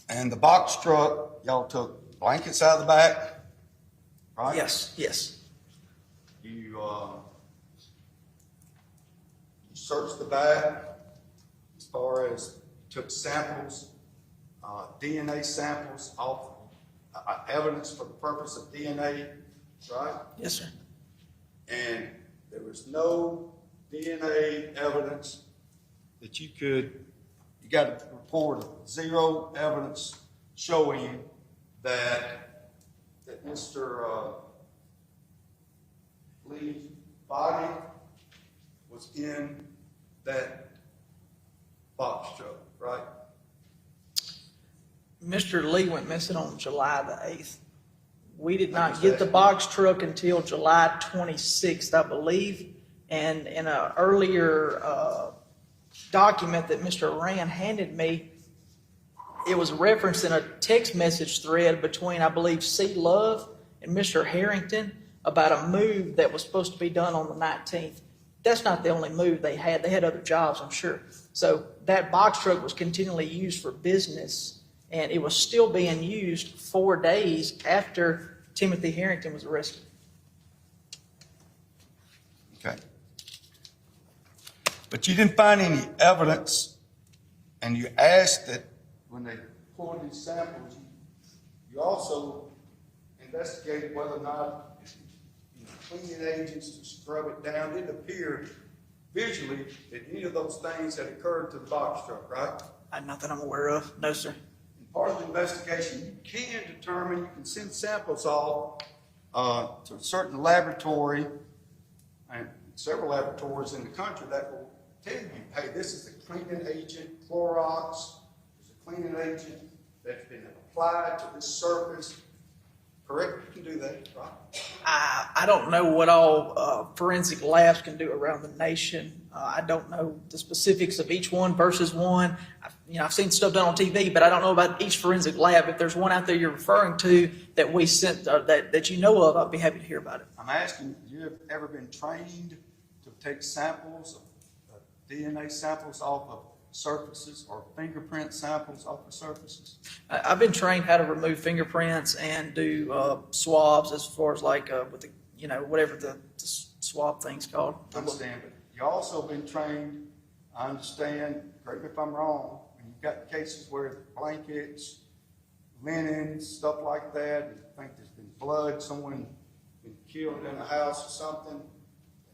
And the box truck, y'all took blankets out of the back, right? Yes, yes. You searched the back as far as took samples, DNA samples off, evidence for the purpose of DNA, right? Yes, sir. And there was no DNA evidence that you got a report of zero evidence showing that that Mr. Lee's body was in that box truck, right? Mr. Lee went missing on July the 8th. We did not Like get you the said. box truck until July 26th, I believe. And in an earlier document that Mr. Rand handed me, it was referenced in a text message thread between, I believe, C. Love and Mr. Herrington about a move that was supposed to be done on the 19th. That's not the only move they had. They had other jobs, I'm sure. So that box truck was continually used for business, and it was still being used 4 days after Timothy Herrington was arrested. Okay. But you didn't find any evidence, and you asked that when they pulled these samples, you also investigated whether or not cleaning agents to scrub it down. It didn't appear visually that any of those things had occurred to the box truck, right? Not that I'm aware of. No, sir. And part of the investigation, you can determine, you can send samples off to a certain laboratory, and several laboratories in the country that will tell you, hey, this is a cleaning agent, Clorox is a cleaning agent that's been applied to this surface. Correct? You can do that, right? I don't know what all forensic labs can do around the nation. I don't know the specifics of each one versus one. I've seen stuff done on TV, but I don't know about each forensic lab. If there's one out there you're referring to that we sent, that you know of, I'd be happy to hear about it. I'm asking, you have ever been trained to take samples, DNA samples off of surfaces or fingerprint samples off of surfaces? I've been trained how to remove fingerprints and do swabs as far as like with the, whatever the swab thing's called. I understand, but you also been trained, I understand, correct me if I'm wrong, when you've got cases where blankets, linen, stuff like that, you think there's been blood, someone been killed in a house or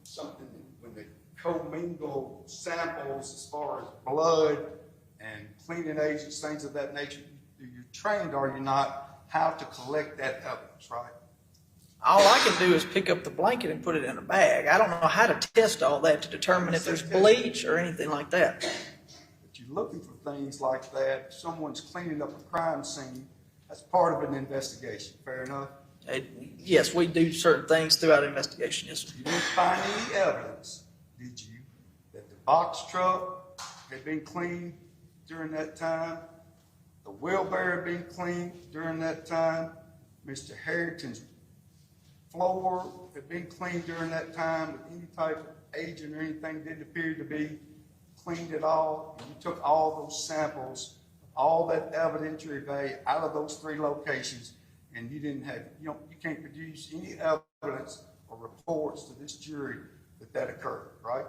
something when they commingle samples as far as blood and cleaning agents, things of that nature, you're trained, are you not, how to collect that evidence, right? All I can do is pick up the blanket and put it in a bag. I don't know how to test all that to determine if there's bleach or anything like that. But you're looking for things like that. If someone's cleaning up a crime scene, that's part of an investigation, fair enough? Yes, we do certain things throughout investigation, yes, sir. You didn't find any evidence, did you, that the box truck had been cleaned during that time, the wheelbarrow had been cleaned during that time, Mr. Harrington's floor had been cleaned during that time with any type of agent or anything didn't appear to be cleaned at all, and you took all those samples, all that evidentiary value out of those 3 locations, and you didn't have, you can't produce any evidence or reports to this jury that occurred, right?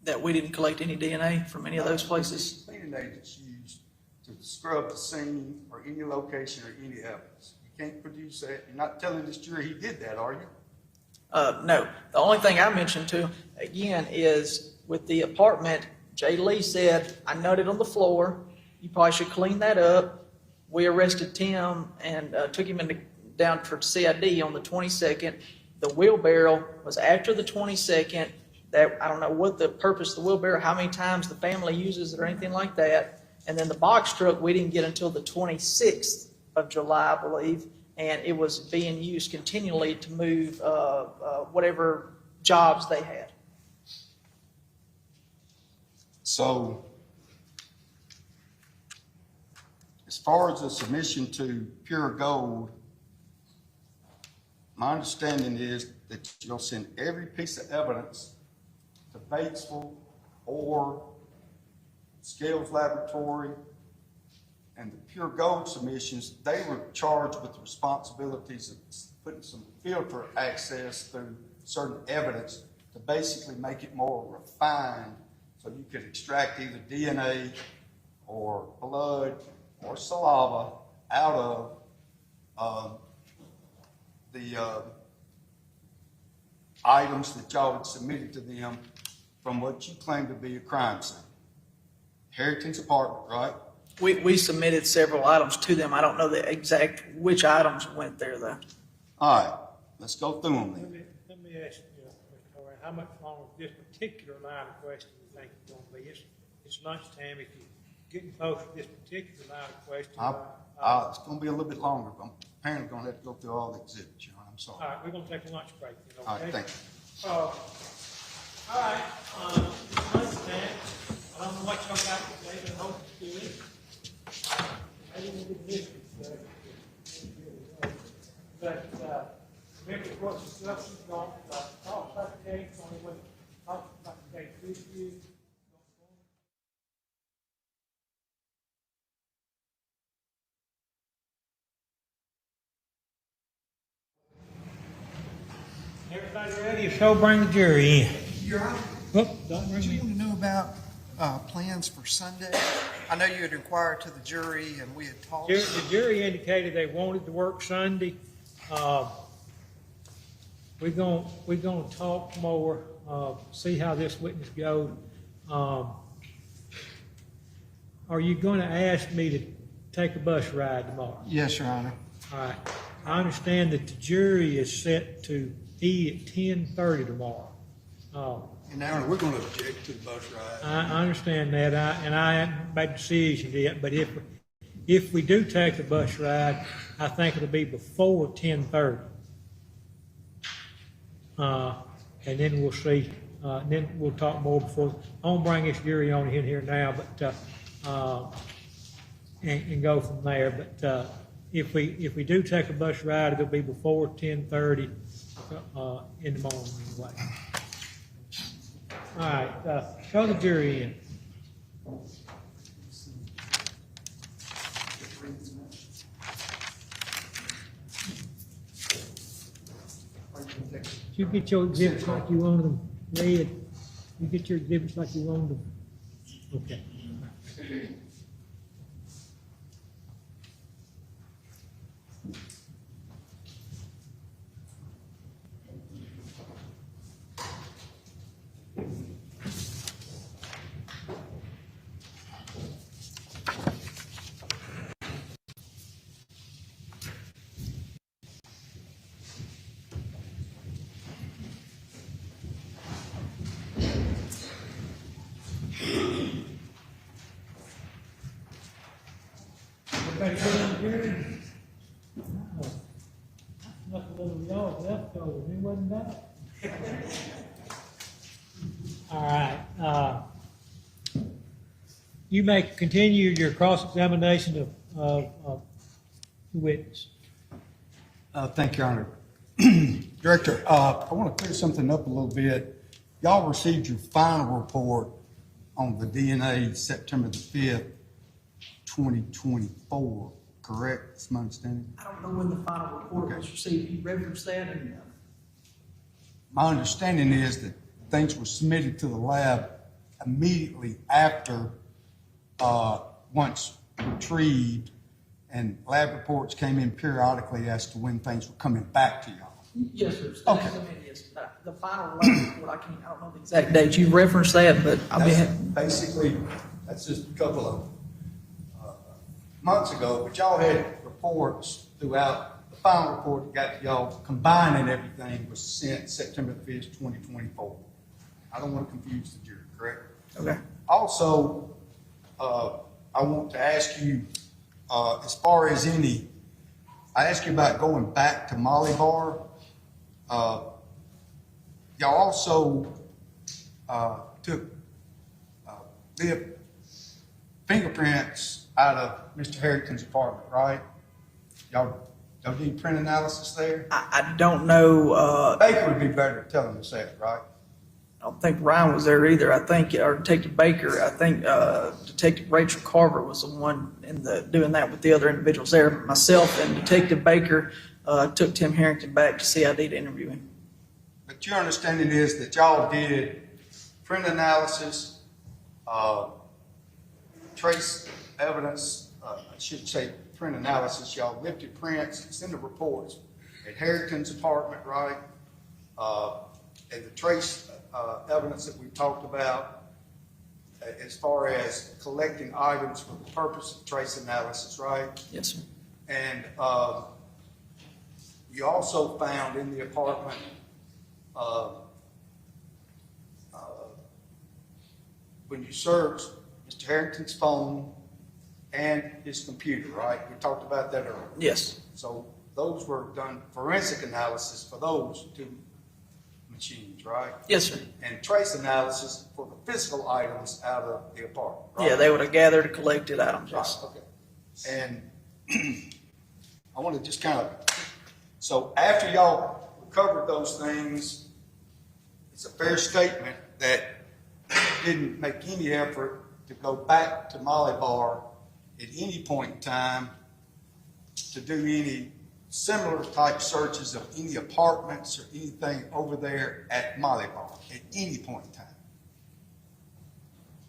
That we didn't collect any DNA from any of those places. Cleaning agents used to scrub the scene or any location or any evidence. You can't produce that. You're not telling this jury he did that, are you? No. The only thing I mentioned to him, again, is with the apartment, Jay Lee said, I nutted on the floor. You probably should clean that up. We arrested Tim and took him down for CID on the 22nd. The wheelbarrow was after the 22nd. That I don't know what the purpose of the wheelbarrow, how many times the family uses it or anything like that. And then the box truck we didn't get until the 26th of July, I believe, and it was being used continually to move whatever jobs they had. So, as far as the submission to Pure Gold, my understanding is that you'll send every piece of evidence to Batesville or Scales Laboratory, and the Pure Gold submissions, they were charged with the responsibilities of putting some filter access through certain evidence to basically make it more refined so you could extract either DNA or blood or saliva out of the items that y'all had submitted to them from what you claim to be a crime scene. Harrington's apartment, right? We submitted several items to them. I don't know the exact which items went there though. All right, let's go through them then. Let me ask you, Mr. Horan, how much longer this particular line of questioning you think it's gonna be? It's lunchtime, if you're getting close to this particular line of questioning. It's gonna be a little bit longer, but I'm apparently gonna have to go through all the exhibits, Your Honor, I'm All sorry. right, we're gonna take a lunch break then, okay? All right, thank you. All right, it's lunchtime. I don't know what y'all got today, but I hope it's good. I didn't get this, but, remember what discussion going, talk about the case, only when, talk about the case with you. Everybody ready? If so, bring the jury in. Your Honor, Whoop, don't bring do me you in. want to know about plans for Sunday? I know you had inquired to the jury and we had talked. The jury indicated they wanted to work Sunday. We're gonna talk more, see how this witness goes. Are you gonna ask me to take a bus ride tomorrow? Yes, Your Honor. All right. I understand that the jury is set to eat at 10:30 tomorrow. And now, we're gonna object to the bus ride. I understand that, and I haven't made a decision yet, but if we do take the bus ride, I think it'll be before 10:30. And then we'll see, and then we'll talk more before, I won't bring this jury on in here now, but, and go from there, but, if we do take a bus ride, it'll be before 10:30, in the morning anyway. All right, show the jury in. You get your exhibits like you wanted them read. You get your exhibits like you wanted them. Okay. Everybody good on the jury? No. Left a little y'all left over, it wasn't that. All right, you may continue your cross-examination of the witness. Thank you, Your Honor. Director, I want to clear something up a little bit. Y'all received your final report on the DNA September the 5th, 2024, correct? That's my understanding. I don't know when the final report was received. You referenced that and, My understanding is that things were submitted to the lab immediately after, once retrieved, and lab reports came in periodically as to when things were coming back to y'all. yes, sir. Okay. Yes. The final lab report, I don't know the exact date. You referenced that, but I mean, Basically, that's just a couple of months ago, but y'all had reports throughout. The final report that got to y'all combining everything was sent September the 5th, 2024. I don't want to confuse the jury, correct? okay. Also, I want to ask you, as far as I asked you about going back to Molly Bar. Y'all also took the fingerprints out of Mr. Herrington's apartment, right? Y'all did print analysis there? I don't know, Baker would be better at telling us that, right? I don't think Ryan was there either. I think, or Detective Baker, I think Detective Rachel Carver was the one doing that with the other individuals there. Myself and Detective Baker took Tim Herrington back to CID to interview him. But your understanding is that y'all did print analysis, trace evidence, I should say print analysis, y'all lifted prints, it's in the reports, at Herrington's apartment, right? And the trace evidence that we talked about, as far as collecting items for the purpose of trace analysis, right? Yes, sir. And you also found in the apartment, when you searched Mr. Harrington's phone and his computer, right? We talked about that earlier. Yes. So those were done forensic analysis for those two machines, right? Yes, sir. And trace analysis for the physical items out of the apartment, right? Yeah, they would have gathered and collected items. Right, Yes. okay. And I want to just kind of, so after y'all recovered those things, it's a fair statement that you didn't make any effort to go back to Molly Bar at any point in time to do any similar type searches of any apartments or anything over there at Molly Bar at any point in time.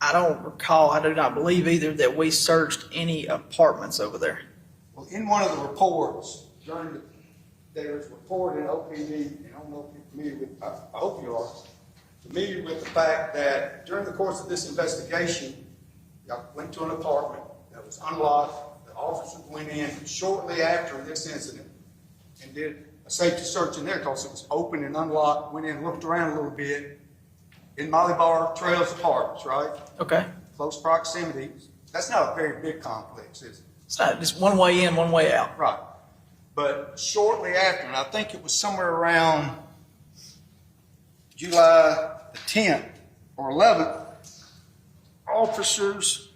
I don't recall, I do not believe either that we searched any apartments over there. Well, in one of the reports, there's a report in OPD, and I don't know if you're familiar with, I hope you are, familiar with the fact that during the course of this investigation, y'all went to an apartment that was unlocked. The officers went in shortly after this incident and did a safety search in there because it was open and unlocked, went in, looked around a little bit in Molly Bar Trails Apartments, right? Okay. Close proximity. That's not a very big complex, is it? It's not just one way in, one way out. Right. But shortly after, and I think it was somewhere around July the 10th or 11th, officers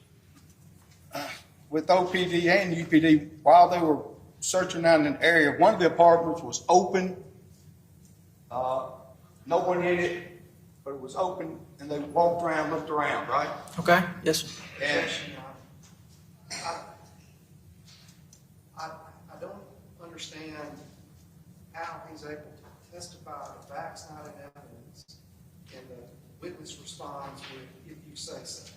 with OPD and UPD, while they were searching out in an area, one of the apartments was open. No one in it, but it was open, and they walked around, looked around, right? Okay. Yes, sir. And I don't understand how he's able to testify to facts not in evidence, and the witness responds with, if you say so.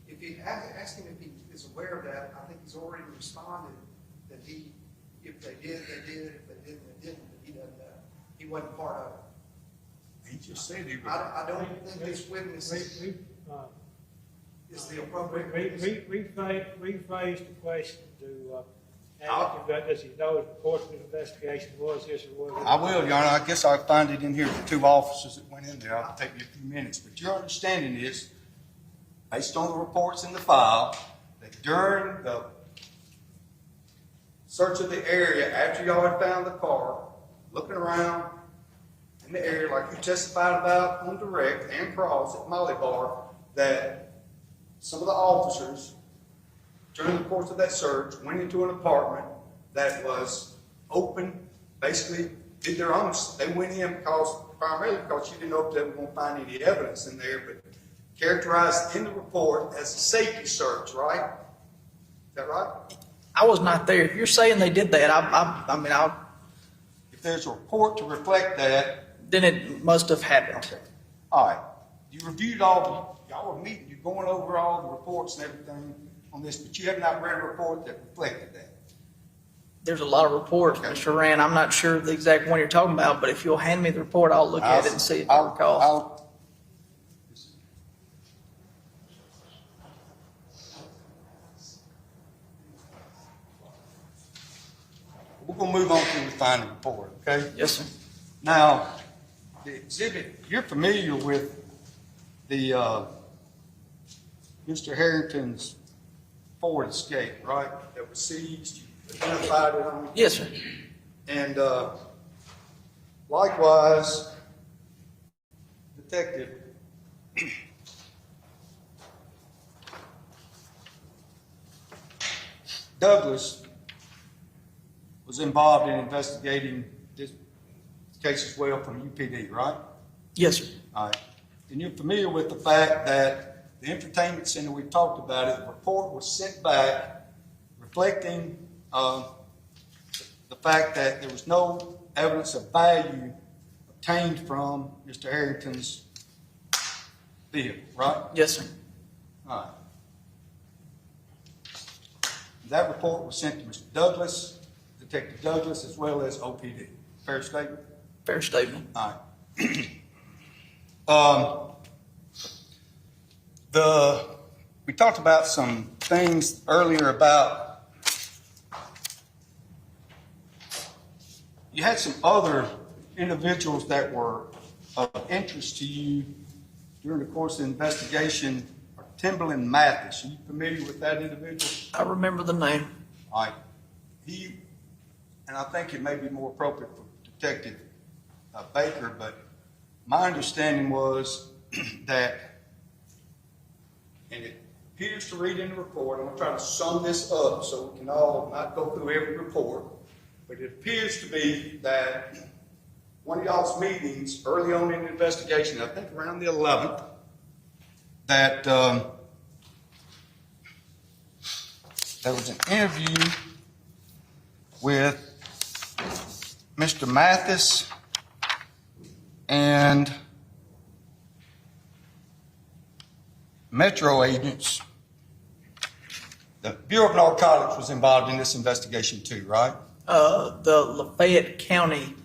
If you ask him if he is aware of that, I think he's already responded that if they did, they did, if they didn't, they didn't, but he doesn't know. He wasn't part of it. he just said he was. I don't think this witness is the appropriate witness. Rephrase the question to ask him, does he know the course of the investigation was this or was it? I will, Your Honor. I guess I'll find it in here for two officers that went in there. I'll take me a few minutes. But your understanding is, based on the reports in the file, that during the search of the area, after y'all had found the car, looking around in the area like you testified about on direct and cross at Molly Bar, that some of the officers, during the course of that search, went into an apartment that was open, basically did their own, they went in primarily because you didn't know if they were going to find any evidence in there, but characterized in the report as a safety search, right? Is that right? I was not there. If you're saying they did that, I mean, If there's a report to reflect that, then it must have happened. all right. You reviewed y'all were meeting, you're going over all the reports and everything on this, but you have not read a report that reflected that. There's a lot of reports, Mr. Rand. I'm not sure the exact one you're talking about, but if you'll hand me the report, I'll look at it and see if I recall. We're going to move on to the final report, okay? Yes, sir. Now, the exhibit, you're familiar with the Mr. Harrington's Ford Escape, right? That was seized, you identified it on. Yes, sir. And likewise, Detective Douglas was involved in investigating this case as well from UPD, right? Yes, sir. All right. And you're familiar with the fact that the entertainment center, we talked about it, the report was sent back reflecting the fact that there was no evidence of value obtained from Mr. Harrington's vehicle, right? Yes, sir. All right. That report was sent to Mr. Douglas, Detective Douglas, as well as OPD. Fair statement? Fair statement. All right. We talked about some things earlier about, you had some other individuals that were of interest to you during the course of the investigation. Timberland Mathis, are you familiar with that individual? I remember the name. All right. And I think it may be more appropriate for Detective Baker, but my understanding was that, and it appears to read in the report, I'm going to try to sum this up so we can all not go through every report, but it appears to be that one of y'all's meetings early on in the investigation, I think around the 11th, that there was an interview with Mr. Mathis and Metro agents. The Bureau of Narcotics was involved in this investigation too, right? The Lafayette County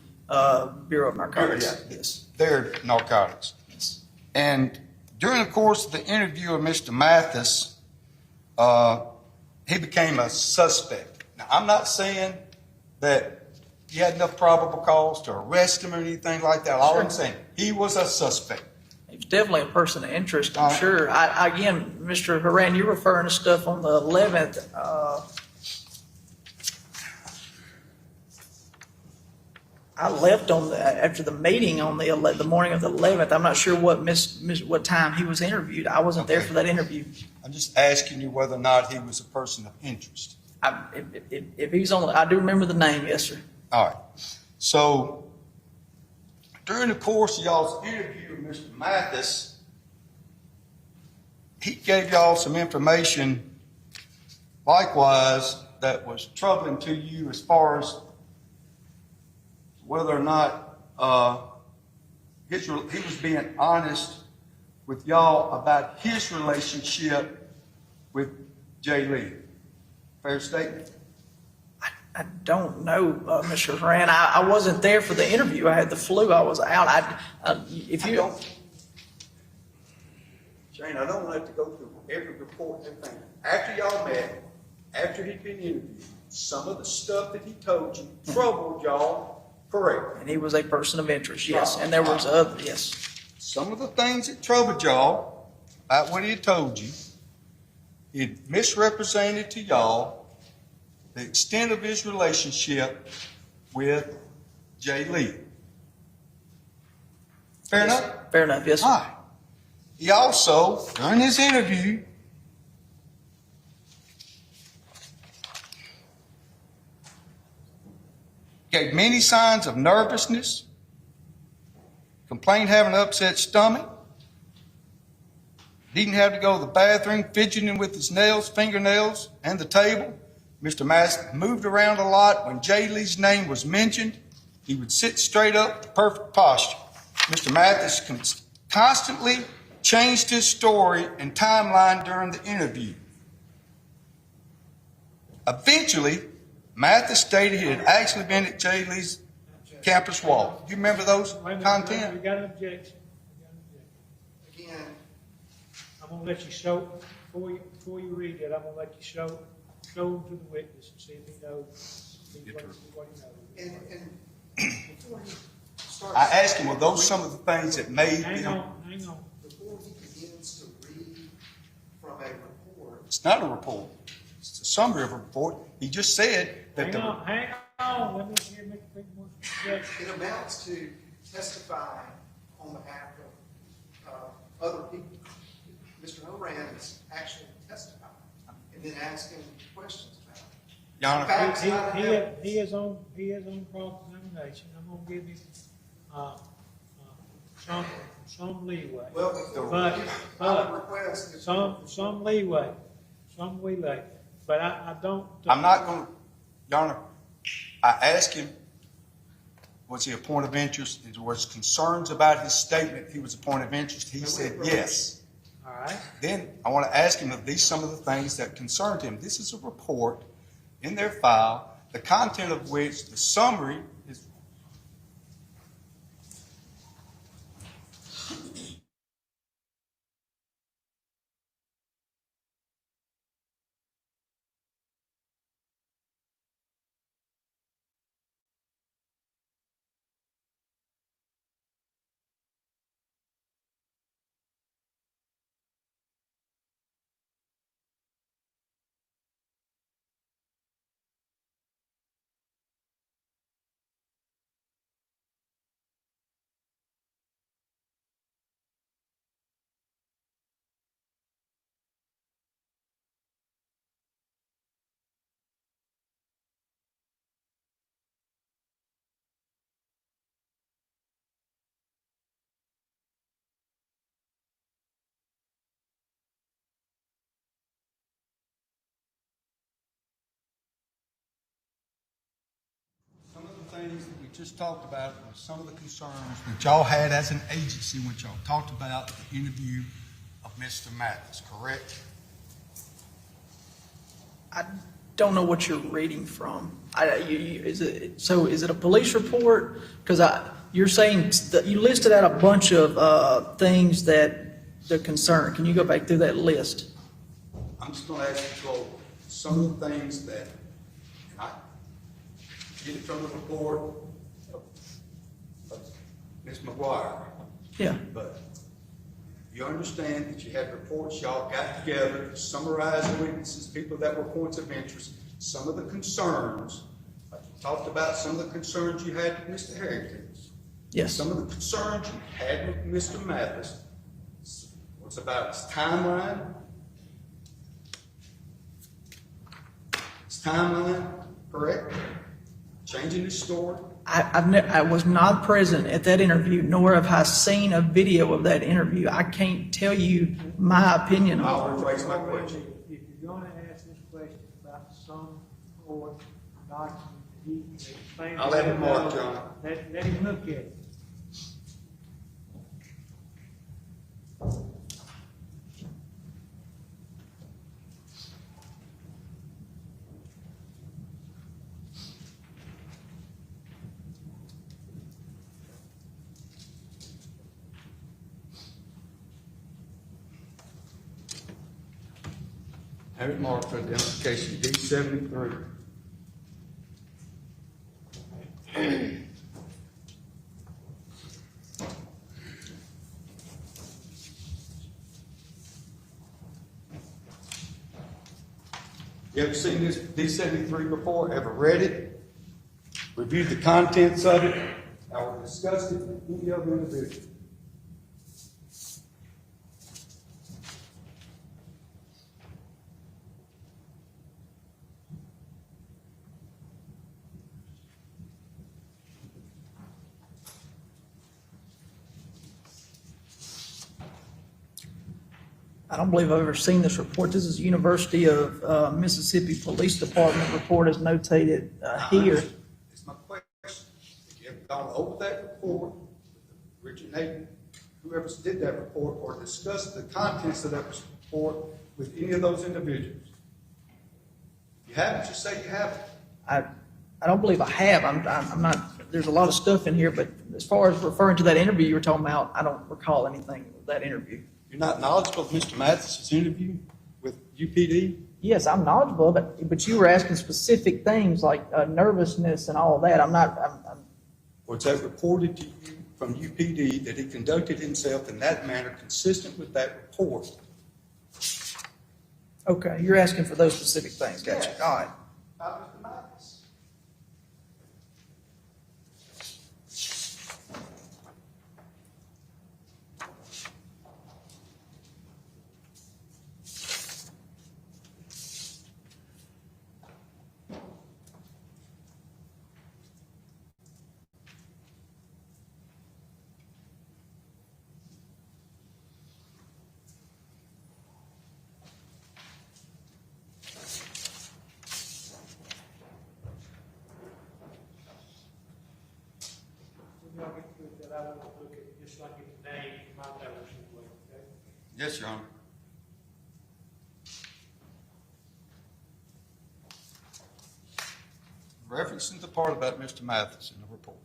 Bureau of Narcotics. Yes. Their narcotics. Yes. And during the course of the interview of Mr. Mathis, he became a suspect. Now, I'm not saying that he had enough probable cause to arrest him or anything like that. All I'm saying, he was a suspect. He was definitely a person of interest, I'm All right. sure. Again, Mr. Haran, you're referring to stuff on the 11th. I left after the meeting on the morning of the 11th. I'm not sure what time he was interviewed. I wasn't there for that interview. I'm just asking you whether or not he was a person of interest. If he's on, I do remember the name, yes, sir. All right. So during the course of y'all's interview with Mr. Mathis, he gave y'all some information likewise that was troubling to you as far as whether or not he was being honest with y'all about his relationship with Jay Lee. Fair statement? I don't know, Mr. Haran. I wasn't there for the interview. I had the flu. I was out. Shane, I don't have to go through every report and everything. After y'all met, after he'd been interviewed, some of the stuff that he told you troubled y'all, correct? And he was a person of interest, yes. And there was other, yes. Some of the things that troubled y'all about what he had told you, he had misrepresented to y'all the extent of his relationship with Jay Lee. Fair enough? Fair enough, yes. All right. He also, during his interview, gave many signs of nervousness, complained having an upset stomach, didn't have to go to the bathroom, fidgeting with his nails, fingernails, and the table. Mr. Mathis moved around a lot. When Jay Lee's name was mentioned, he would sit straight up with perfect posture. Mr. Mathis constantly changed his story and timeline during the interview. Eventually, Mathis stated he had actually been at Jay Lee's campus walk. Do you remember those content? We got an objection. Again, I'm gonna let you show, before you read it, I'm gonna let you show him to the witness and see if he knows, what he knows. and before he starts. I asked him, were those some of the things that made Hang him? on. Before he begins to read from a report. It's not a report. It's a summary of a report. He just said that Hang on, let me hear Mr. Bickmore's objection. It amounts to testifying on behalf of other people. Mr. Horan is actually testifying and then asking questions about it. Your Honor, Facts, not evidence. He is on cross-examination. I'm gonna give him, some leeway. Well, But, I would request. some leeway, but I don't. I'm not going to, Your Honor, I asked him, was he a point of interest? There was concerns about his statement he was a point of interest. He said yes. All right. Then I want to ask him if these some of the things that concerned him. This is a report in their file, the content of which, the summary is just talked about was some of the concerns that y'all had as an agency when y'all talked about the interview of Mr. Mathis, correct? I don't know what you're reading from. Is it a police report? Because you're saying that you listed out a bunch of things that the concern. Can you go back through that list? I'm just gonna ask you to go some of the things that, and I get it from the report of Ms. McGuire. Yeah. But you understand that you had reports y'all got together to summarize the witnesses, people that were points of interest, some of the concerns, like you talked about some of the concerns you had with Mr. Herrington's. Yes. Some of the concerns you had with Mr. Mathis was about his timeline. His timeline, correct? Changing his story. I was not present at that interview, nor have I seen a video of that interview. I can't tell you my opinion on I'll rephrase my question. If you're gonna ask this question about some court document, he explained. I'll have it marked, John. Let him look at it. Have it marked for identification D73. You ever seen this D73 before? Ever read it? Reviewed the contents of it? Or discussed it with any other individual? I don't believe I've ever seen this report. This is University of Mississippi Police Department report as notated here. It's my question. If you ever gone over that report, originating, whoever did that report, or discussed the contents of that report with any of those individuals? You haven't, just say you haven't. I don't believe I have. I'm not, there's a lot of stuff in here, but as far as referring to that interview you were talking about, I don't recall anything with that interview. You're not knowledgeable of Mr. Mathis's interview with UPD? Yes, I'm knowledgeable, but you were asking specific things like nervousness and all of that. I'm not. Was that reported to you from UPD that he conducted himself in that manner consistent with that report? Okay, you're asking for those specific things. Gotcha. Yes. All right. About Mr. Mathis. When y'all get through that, I want to look at it just like it's named, my notes as well, okay? Yes, Your Honor. Referencing the part about Mr. Mathis in the report.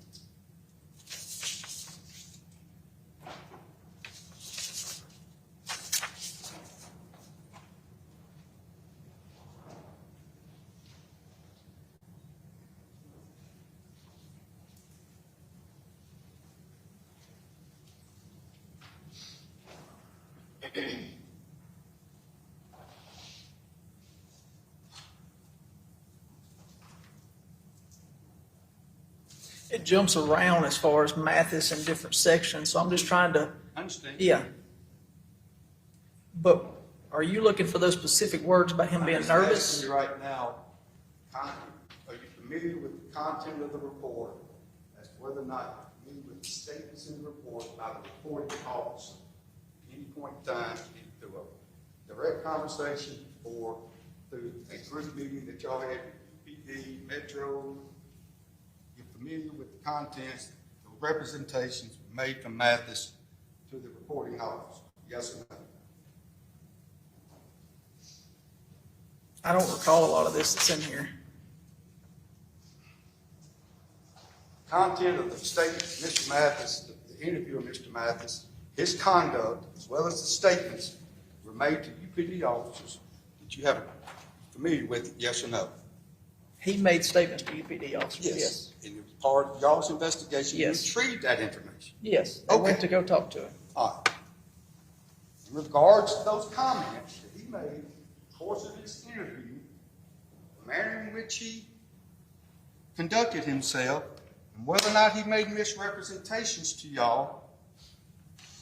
It jumps around as far as Mathis in different sections, so I'm just trying to. I understand. Yeah. But are you looking for those specific words about him being I'm just nervous? asking you right now, are you familiar with the content of the report as to whether or not you're familiar with the statements in the report by the reporting officer? At any point in time, either through a direct conversation or through a group meeting that y'all had, PD, Metro, you're familiar with the contents, the representations made from Mathis to the reporting officer? Yes or no? I don't recall a lot of this that's in here. Content of the statement, Mr. Mathis, the interview of Mr. Mathis, his conduct, as well as the statements were made to UPD officers that you have familiar with, yes or no? He made statements to UPD officers, yes. And it was part of y'all's investigation, you Yes. retrieved that information. Yes, they went Okay. to go talk to him. All right. In regards to those comments that he made in the course of his interview, the manner in which he conducted himself, and whether or not he made misrepresentations to y'all,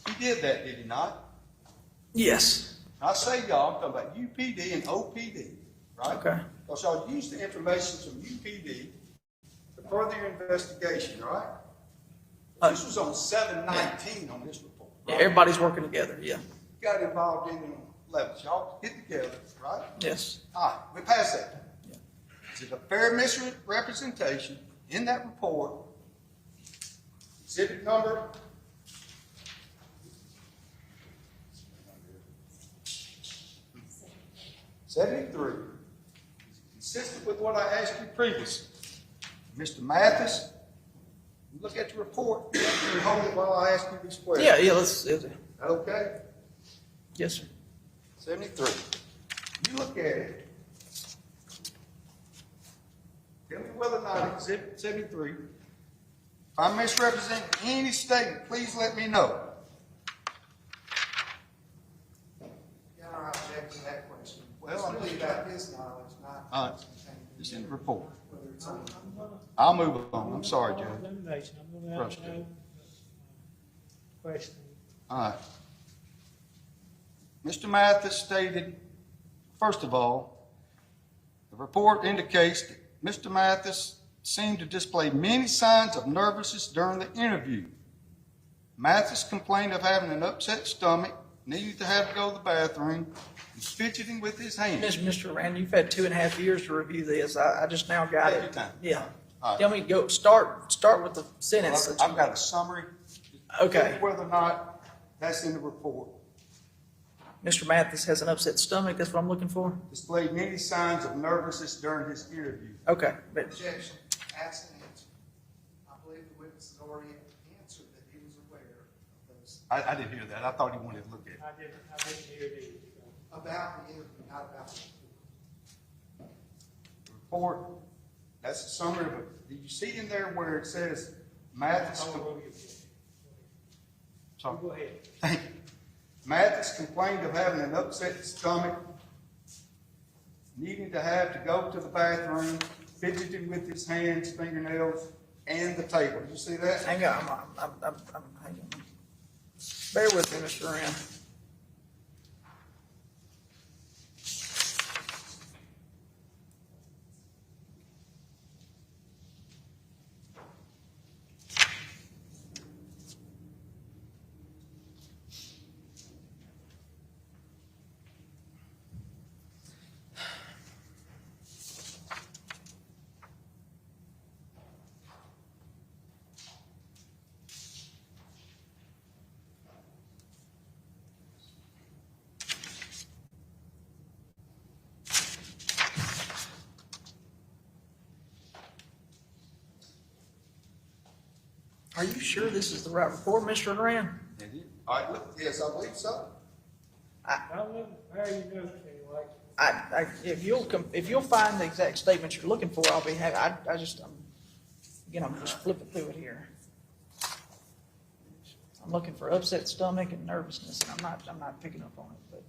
he did that, did he not? Yes. I say y'all, I'm talking about UPD and OPD, right? Okay. Because y'all used the information from UPD to further your investigation, right? This was on 7/19 on this report, Yeah, right? everybody's working together, yeah. Got involved in the levels. Y'all get together, right? Yes. All right, we passed that. Yeah. Is it a fair misrepresentation in that report? Exhibit number 73. Consistent with what I asked you previously. Mr. Mathis, you look at the report, you hold it while I ask you these questions. Yeah, let's, Is that okay? yes, sir. 73. You look at it. Tell me whether or not Exhibit 73, if I misrepresent any statement, please let me know. Your Honor, I object to that question. Well, I'm It's really just about his knowledge, not. All right. It's in the report. Whether it's on. I'll move on. I'm sorry, Judge. Elimination, I'm gonna have Frustrated. no question. All right. Mr. Mathis stated, first of all, the report indicates that Mr. Mathis seemed to display many signs of nervousness during the interview. Mathis complained of having an upset stomach, needing to have to go to the bathroom, and fidgeting with his hands. Mr. Rand, you've had 2.5 years to review this. I just now got Take your it. time. Yeah. All right. Tell me, go, start with the sentence. that I've you- got a summary. Okay. Tell me whether or not that's in the report. Mr. Mathis has an upset stomach, that's what I'm looking for? Displayed many signs of nervousness during his interview. Okay, but, Objection, ask and answer. I believe the witness has already answered that he was aware of those, I didn't hear that. I thought he wanted to look at it. I didn't hear it either. about the interview, not about the report. The report, that's a summary of it. Did you see in there where it says Mathis? Oh, go ahead. Sorry. Go ahead. Thank you. Mathis complained of having an upset stomach, needing to have to go to the bathroom, fidgeting with his hands, fingernails, and the table. Did you see that? hang on, I'm hang on. Bear with me, Mr. Rand. Are you sure this is the right report, Mr. Rand? All right, look, yes, I believe so. I wouldn't, how are you doing anyway? If you'll find the exact statement you're looking for, I'll be happy. I'm just flipping through it here. I'm looking for upset stomach and nervousness, and I'm not picking up on it, but.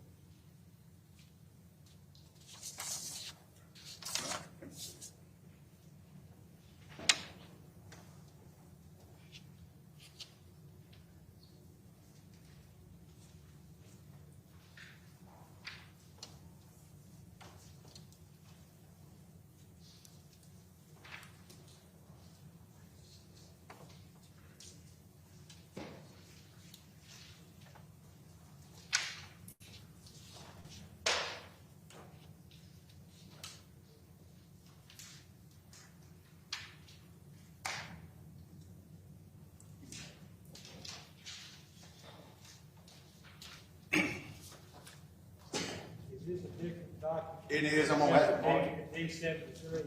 this a different document? It is, I'm gonna have to mark it. D 73.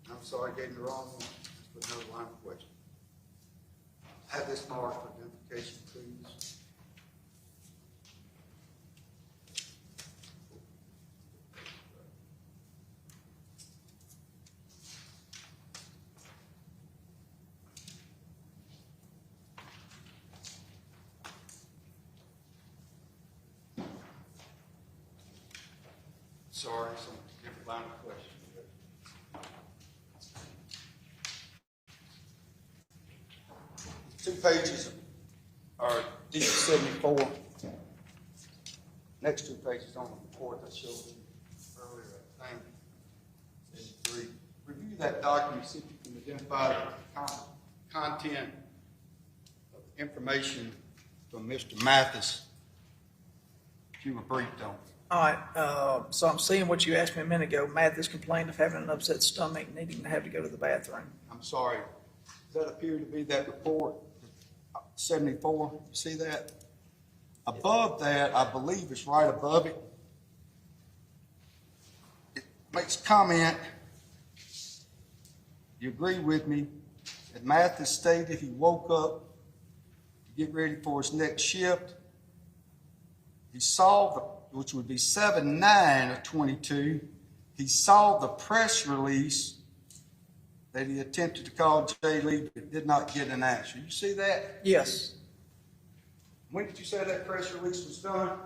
I'm sorry, I gave you the wrong one. Let's put another line of question. Have this marked for identification, please. Sorry, some different line of question. 2 pages are D 74. Next 2 pages on the report that showed you earlier, I think. 73. Review that document, see if you can identify the content of information from Mr. Mathis that you were briefed on. All right, so I'm seeing what you asked me a minute ago. Mathis complained of having an upset stomach, needing to have to go to the bathroom. I'm sorry. Does that appear to be that report, 74? You see that? Above that, I believe it's right above it. It makes comment, you agree with me, that Mathis stated he woke up to get ready for his next shift. He saw which would be 7/9 of 22, he saw the press release that he attempted to call Jay Lee but did not get an answer. You see that? Yes. When did you say that press release was done?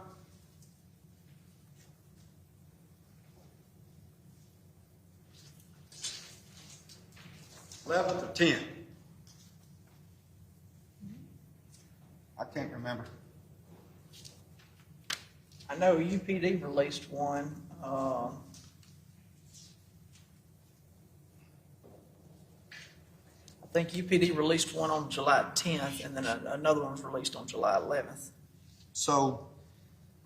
$11th or 10th? I can't remember. I know UPD released one. I think UPD released one on July 10th, and then another one was released on July 11th. So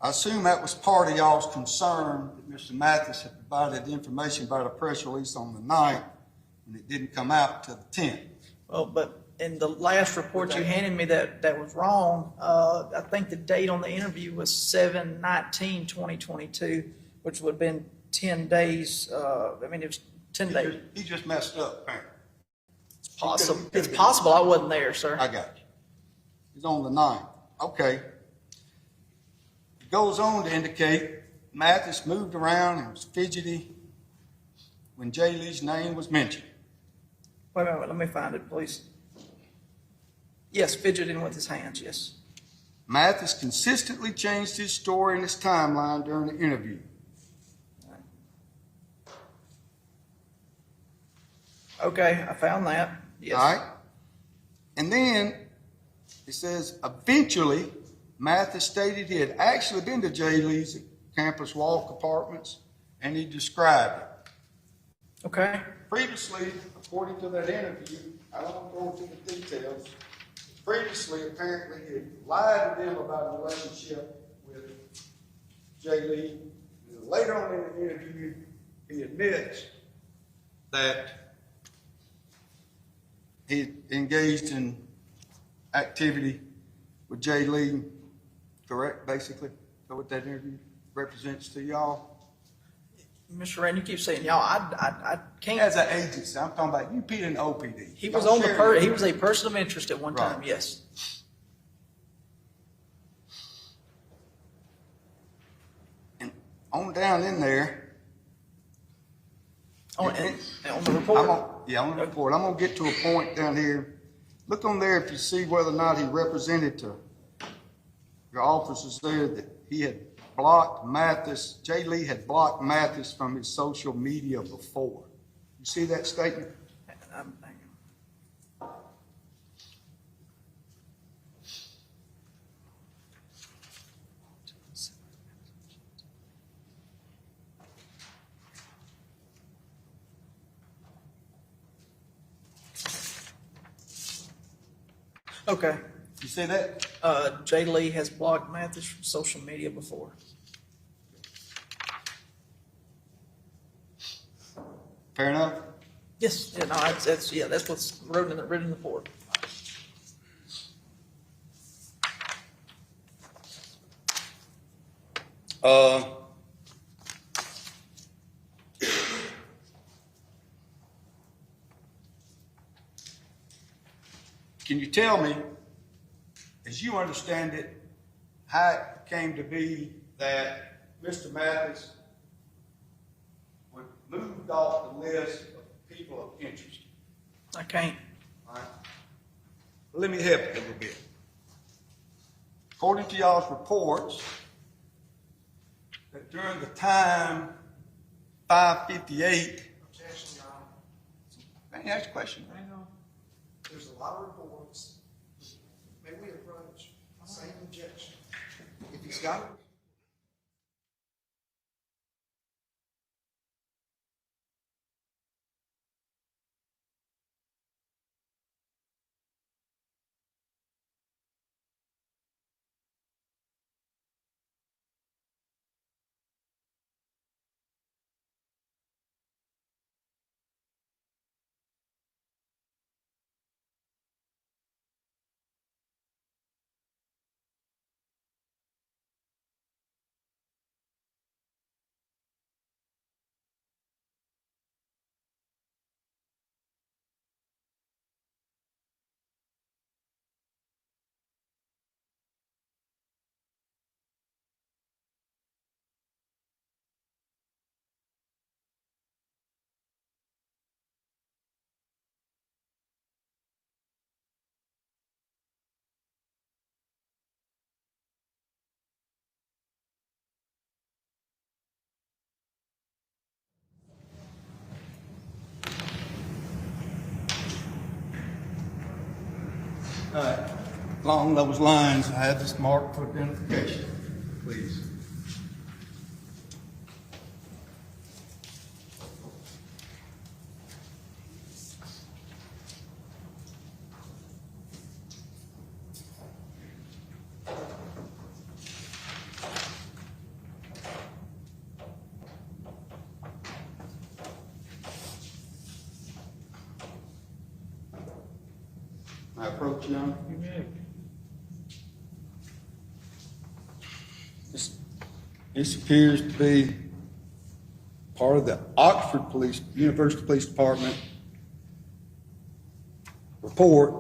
I assume that was part of y'all's concern that Mr. Mathis had provided information about a press release on the 9th, and it didn't come out till the 10th. Well, but in the last report you handed me that was wrong, I think the date on the interview was 7/19/2022, which would have been 10 days. It was 10 days. He just messed up, apparently. It's possible I wasn't there, sir. I got you. He's on the 9th. Okay. It goes on to indicate Mathis moved around and was fidgety when Jay Lee's name was mentioned. Wait a minute, let me find it, please. Yes, fidgeting with his hands, yes. Mathis consistently changed his story and his timeline during the interview. Okay, I found that. Yes. All right. And then it says, eventually, Mathis stated he had actually been to Jay Lee's Campus Walk Apartments, and he described it. Okay. Previously, according to that interview, I won't go into the details. Previously, apparently, he had lied to them about a relationship with Jay Lee. And later on in the interview, he admits that he engaged in activity with Jay Lee, correct, basically? So what that interview represents to y'all? Mr. Rand, you keep saying y'all. I can't. As an agency, I'm talking about UP and OPD. He was Y'all on share he was a person of interest at one time, Right. yes. And on down in there, On the report. on the report, I'm gonna get to a point down here. Look on there if you see whether or not he represented to your officers there that he had blocked Mathis, Jay Lee had blocked Mathis from his social media before. You see that statement? Okay. You see that? Jay Lee has blocked Mathis from social media before. Fair enough? Yes. Yeah, no, that's what's written in the report. can you tell me, as you understand it, how it came to be that Mr. Mathis was moved off the list of people of interest? I can't. All right. Well, let me help you a little bit. According to y'all's reports, that during the time 558, Objection, Your Honor. let me ask a question. There's a lot of reports. May we approach the same objection? If he's got it. All right. Along those lines, I have this marked for identification, please. I approach you now. This appears to be part of the Oxford Police, University Police Department report,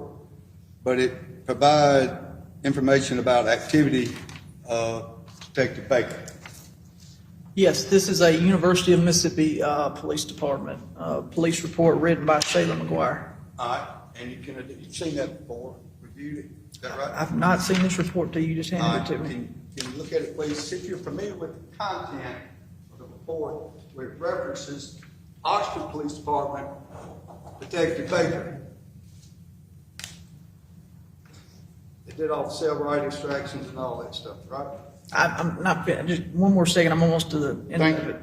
but it provides information about activity of Detective Baker. Yes, this is a University of Mississippi Police Department police report written by Sheldon McGuire. All right, and you've seen that before, reviewed it, is that right? I've not seen this report till you just All handed right, it to me. can you look at it, please? See if you're familiar with the content of the report where it references Oxford Police Department, Detective Baker. They did all the cell right extractions and all that stuff, right? I'm not, just one more second, I'm almost to the end Thank of you. it.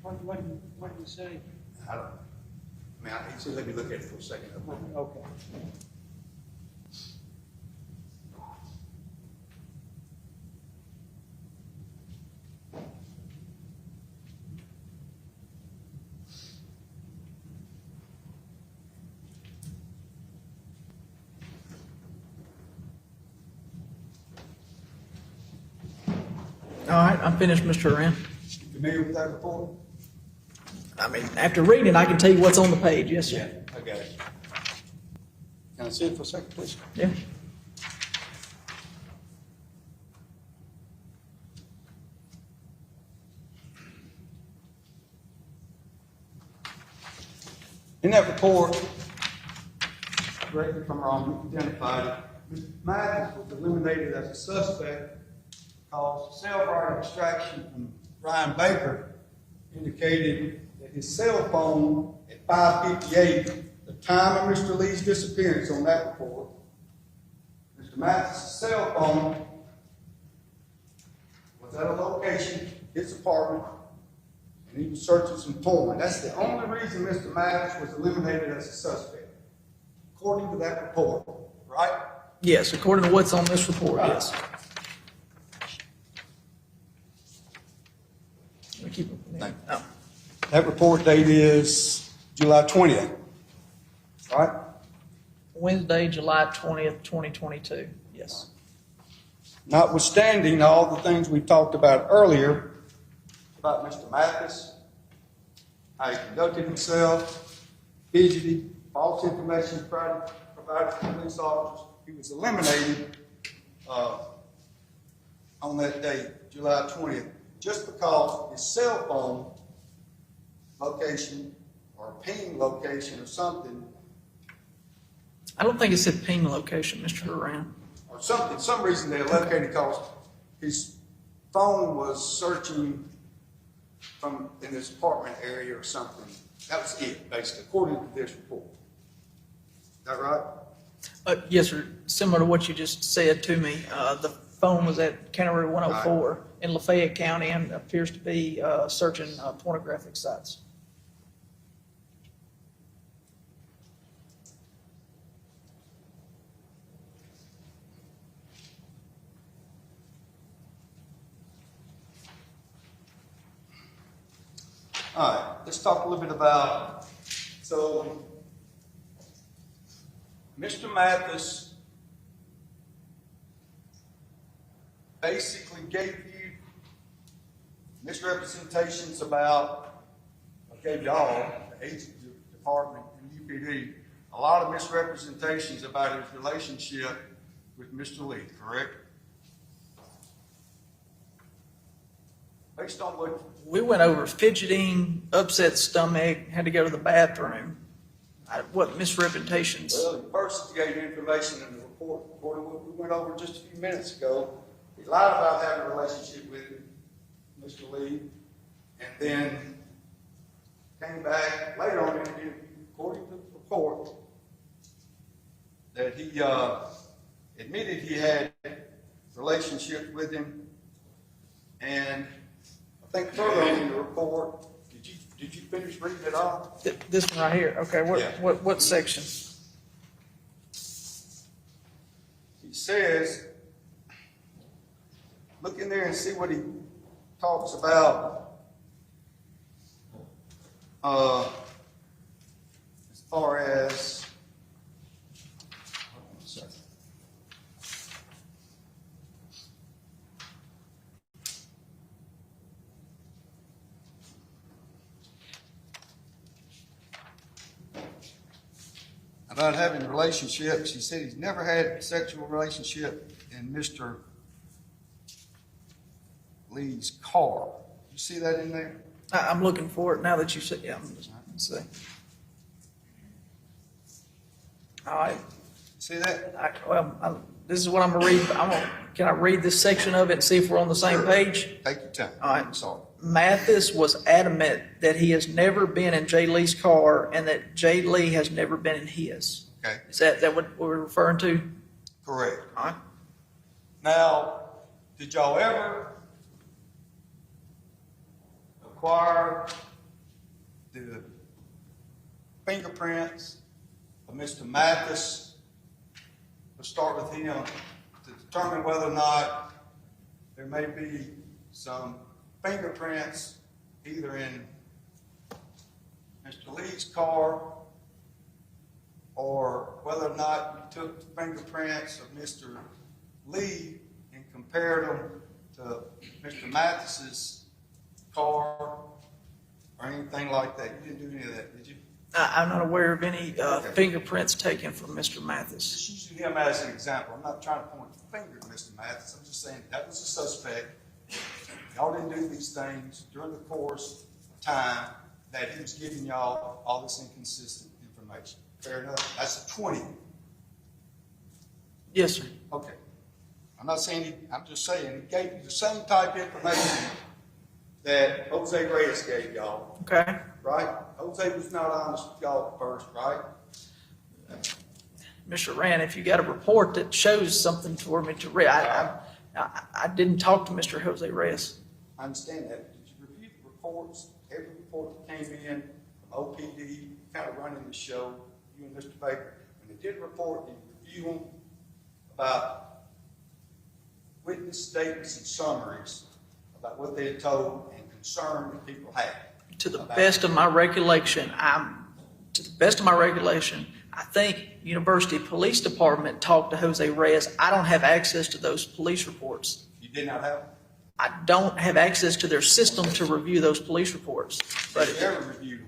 What do you say? I don't, let me look at it for a second. Okay. All right, I'm finished, Mr. Horan. Familiar with that report? I mean, after reading it, I can tell you what's on the page, yes, sir. I got it. Can I see it for a second, please? Yeah. In that report, correct me if I'm wrong, you identified it. Mr. Mathis was eliminated as a suspect because cell right extraction from Ryan Baker indicated that his cell phone at 5:58, the time of Mr. Lee's disappearance on that report, Mr. Mathis' cell phone was at a location, his apartment, and he was searching some porn. That's the only reason Mr. Mathis was eliminated as a suspect, according to that report, right? Yes, according to what's on this report, yes. Let me keep it. Thank you. Oh. That report date is July 20th, right? Wednesday, July 20th, 2022, yes. Notwithstanding all the things we talked about earlier about Mr. Mathis, how he conducted himself, fidgety, false information provided to police officers. He was eliminated on that date, July 20th, just because his cell phone location or ping location or something, I don't think it said ping location, Mr. Haran. or something, some reason they located because his phone was searching from in his apartment area or something. That was it, basically, according to this report. Is that right? Yes, sir. Similar to what you just said to me, the phone was at County Road 104 in Lafayette County and appears to be searching pornographic sites. All right, let's talk a little bit about, so, Mr. Mathis basically gave you misrepresentations about, gave y'all, the agent department and UPD, a lot of misrepresentations about his relationship with Mr. Lee, correct? Based on what We went over fidgeting, upset stomach, had to go to the bathroom. What misrepresentations? Well, he first gave information in the report, according to what we went over just a few minutes ago. He lied about having a relationship with Mr. Lee, and then came back later on in the interview, according to the report, that he admitted he had a relationship with him, and I think further on in the report, did you finish reading it all? This one right here. Okay, Yeah. what section? He says, look in there and see what he talks about as far as, hold on a second. About having relationships. He said he's never had a sexual relationship in Mr. Lee's car. You see that in there? I'm looking for it now that you said, yeah, let's see. All right. See that? This is what I'm gonna read. Can I read this section of it and see if we're on the same page? Take your time. All right. I'm sorry. Mathis was adamant that he has never been in Jay Lee's car and that Jay Lee has never been in his. Okay. Is that what we're referring to? Correct. All right. Now, did y'all ever acquire the fingerprints of Mr. Mathis? Let's start with him to determine whether or not there may be some fingerprints either in Mr. Lee's car or whether or not you took the fingerprints of Mr. Lee and compared them to Mr. Mathis's car or anything like that. You didn't do any of that, did you? I'm not aware of any fingerprints taken from Mr. Mathis. Just using him as an example. I'm not trying to point the finger at Mr. Mathis. I'm just saying that was a suspect. Y'all didn't do these things during the course of time that he was giving y'all all this inconsistent information. Fair enough? That's a 20. Yes, sir. Okay. I'm not saying I'm just saying he gave you the same type of information that Jose Reyes gave y'all, Okay. right? Jose was not honest with y'all at first, right? Mr. Rand, if you got a report that shows something for me to read, I didn't talk to Mr. Jose Reyes. I understand that. Did you review the reports? Every report that came in from OPD, kind of running the show, you and Mr. Baker, when they did a report, did you review them about witness statements and summaries about what they had told and concern that people had? To the best of my recollection, I think University Police Department talked to Jose Reyes. I don't have access to those police reports. You did not have them? I don't have access to their system to review those police reports. But Did you ever review them?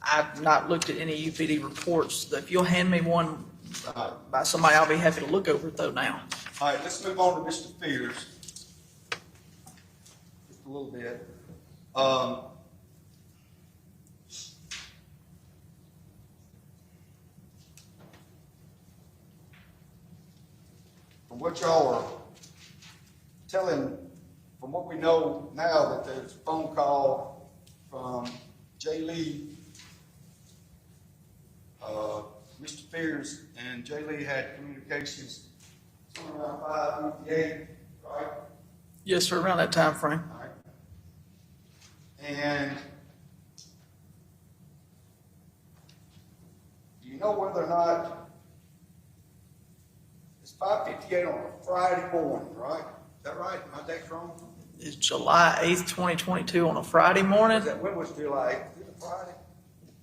I've not looked at any UPD reports. If you'll hand me one by somebody, I'll be happy to look over it though now. All right, let's move on to Mr. Fears. Just a little bit. From what y'all are telling, from what we know now, that there's a phone call from Jay Lee. Mr. Fears and Jay Lee had communications somewhere around 5:58, right? Yes, sir, around that time frame. All right. And do you know whether or not it's 5:58 on a Friday morning, right? Is that right? My date's wrong? It's July 8th, 2022 on a Friday morning. When was July 8th? Was it a Friday?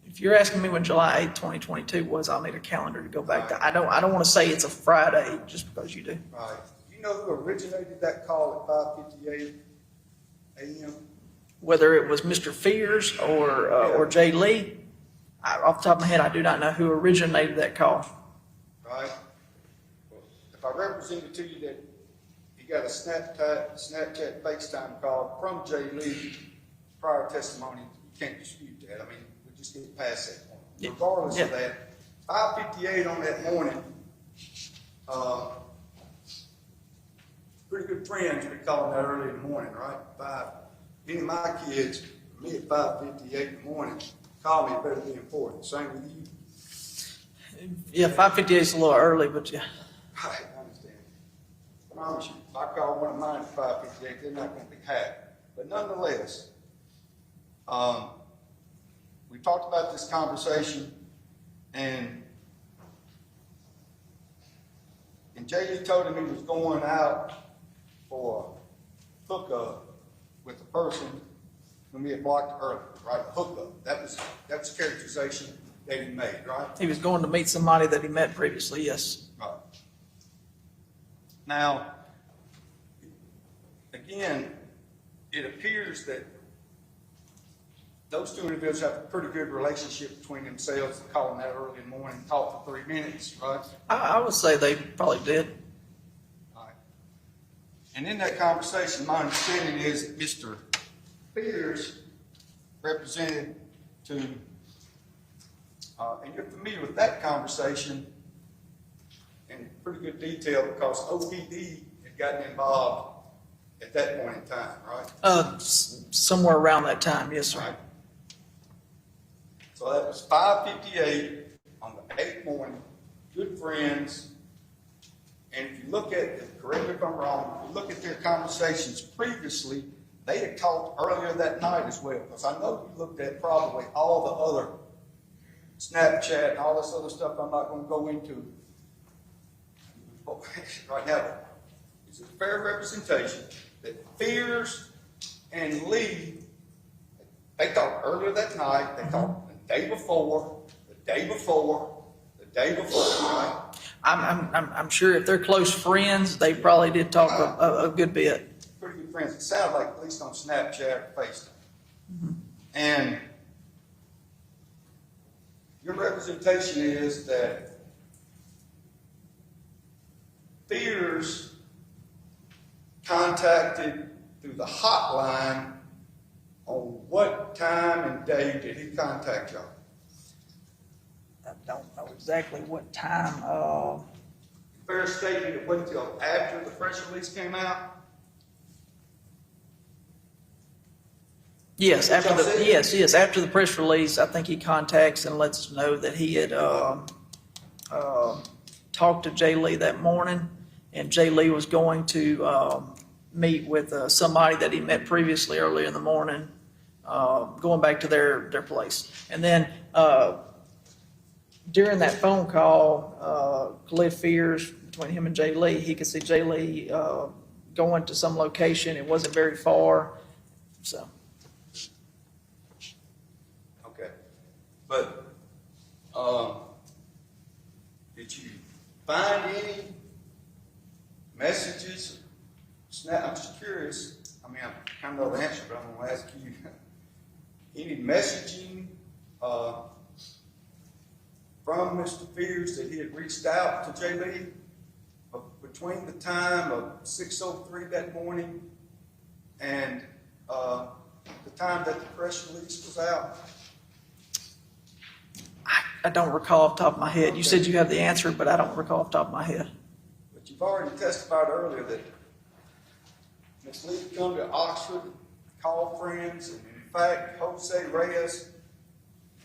If you're asking me when July 8th, 2022 was, I'll need a calendar to go back to. I don't want to say it's a Friday just because you do. Right. Do you know who originated that call at 5:58 a.m.? Whether it was Mr. Fears or Jay Lee, off the top of my head, I do not know who originated that call. Right? Well, if I represented to you that you got a Snapchat FaceTime call from Jay Lee, prior testimony, you can't dispute that. I mean, we just get past that point. Yeah. Regardless of Yeah. that, 5:58 on that morning, pretty good friends be calling that early in the morning, right? Any of my kids, me at 5:58 in the morning, call me, it better be important. Same with you. Yeah, 5:58 is a little early, but yeah. Right, I understand. I promise you, if I call one of mine at 5:58, they're not gonna be happy. But nonetheless, we talked about this conversation, and Jay Lee told him he was going out for a hookup with the person whom he had blocked earlier, right? A hookup. That was the characterization that he made, right? He was going to meet somebody that he met previously, yes. Right. Now, again, it appears that those two individuals have a pretty good relationship between themselves, calling that early in the morning, talk for 3 minutes, right? I would say they probably did. All right. And in that conversation, my understanding is that Mr. Fears represented to, and you're familiar with that conversation in pretty good detail because OPD had gotten involved at that point in time, right? Somewhere around that time, yes, sir. Right. So that was 5:58 on the 8th morning, good friends. And if you look at, correct me if I'm wrong, if you look at their conversations previously, they had talked earlier that night as well. Because I know you looked at probably all the other Snapchat and all this other stuff I'm not going to go into right now. It's a fair representation that Fears and Lee, they talked earlier that night, they talked the day before, the day before, the day before, right? I'm sure if they're close friends, they probably did talk a good bit. Pretty good friends. It sounded like at least on Snapchat or FaceTime. And your representation is that Fears contacted through the hotline. On what time and day did he contact y'all? I don't know exactly what time. Fair statement, it wasn't until after the press release came out? Yes, after the press release, I think he contacts and lets us know that he had talked to Jay Lee that morning, and Jay Lee was going to meet with somebody that he met previously earlier in the morning, going back to their place. And then during that phone call, Cliff Fears, between him and Jay Lee, he could see Jay Lee going to some location. It wasn't very far, so. Okay. But did you find any messages? I'm just curious. I mean, I kind of know the answer, but I'm going to ask you. Any messaging from Mr. Fears that he had reached out to J. Lee between the time of 6:03 that morning and the time that the press release was out? I don't recall off the top of my head. You said you have the answer, but I don't recall off the top of my head. But you've already testified earlier that Ms. Lee had come to Oxford, called friends, and in fact, Jose Reyes,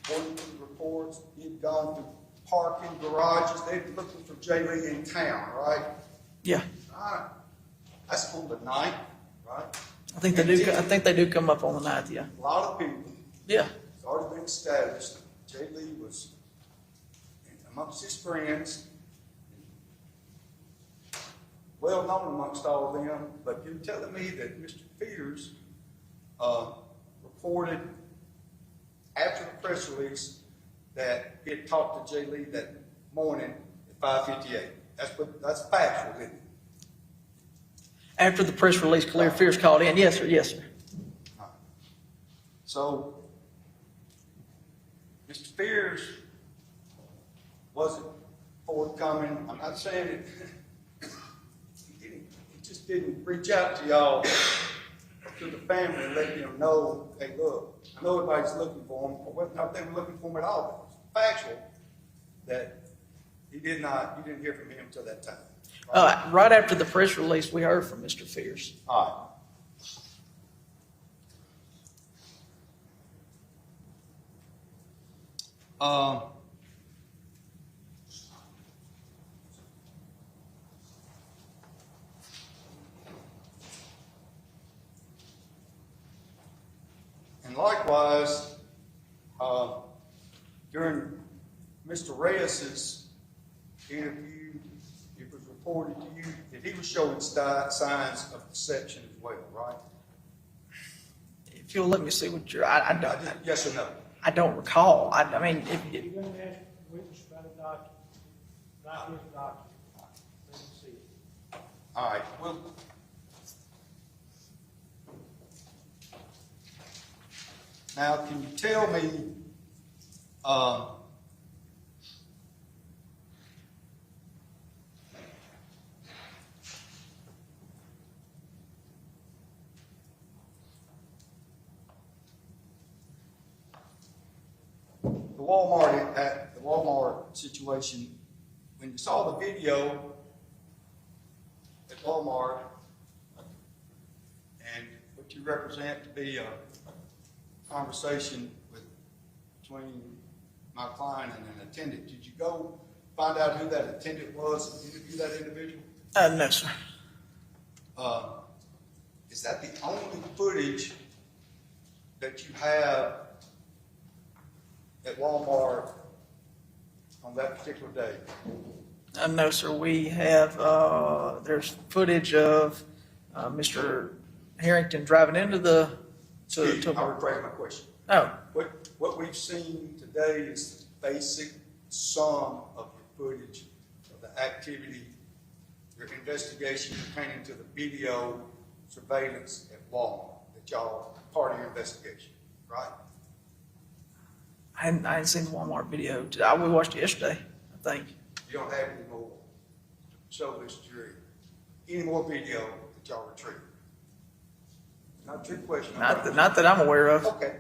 according to the reports, he had gone to parking garages. They were looking for J. Lee in town, right? Yeah, All right. That's on the night, right? I think they do. I think they do come up on the 9th. Yeah. A lot of people. Yeah. It's already been established. J. Lee was amongst his friends, well known amongst all of them, but you're telling me that Mr. Fears reported after the press release that he had talked to J. Lee that morning at 5:58. That's factual, isn't it? After the press release, Khalil Fears called in. Yes, sir. Yes, sir. So, Mr. Fears wasn't forthcoming. I'm not saying it. He just didn't reach out to y'all, to the family, and let them know, hey, look, I know everybody's looking for him, or whether not they were looking for him at all. It's factual that you didn't hear from him until that time. Right after the press release, we heard from Mr. Fears. All right. And likewise, during Mr. Reyes's interview, it was reported to you that he was showing signs of deception as well, right? If you'll let me see what you're, Yes or no? I don't recall. I mean, if, You're going to ask the witness about a document, not his document. Let him see it. All right. Well, now, can you tell me, the Walmart situation, when you saw the video at Walmart and what you represent to be a conversation between my client and an attendant, did you go find out who that attendant was and interview that individual? no, sir. Is that the only footage that you have at Walmart on that particular day? No, sir. We have, there's footage of Mr. Herrington driving into the, I'll rephrase my question. oh, What we've seen today is the basic sum of your footage of the activity, your investigation pertaining to the video surveillance at Walmart, that y'all, part of your investigation, right? I hadn't seen the Walmart video. We watched it yesterday, I think. You don't have any more to show this jury, any more video that y'all retrieved? Not a trick question. Not that I'm aware of. Okay.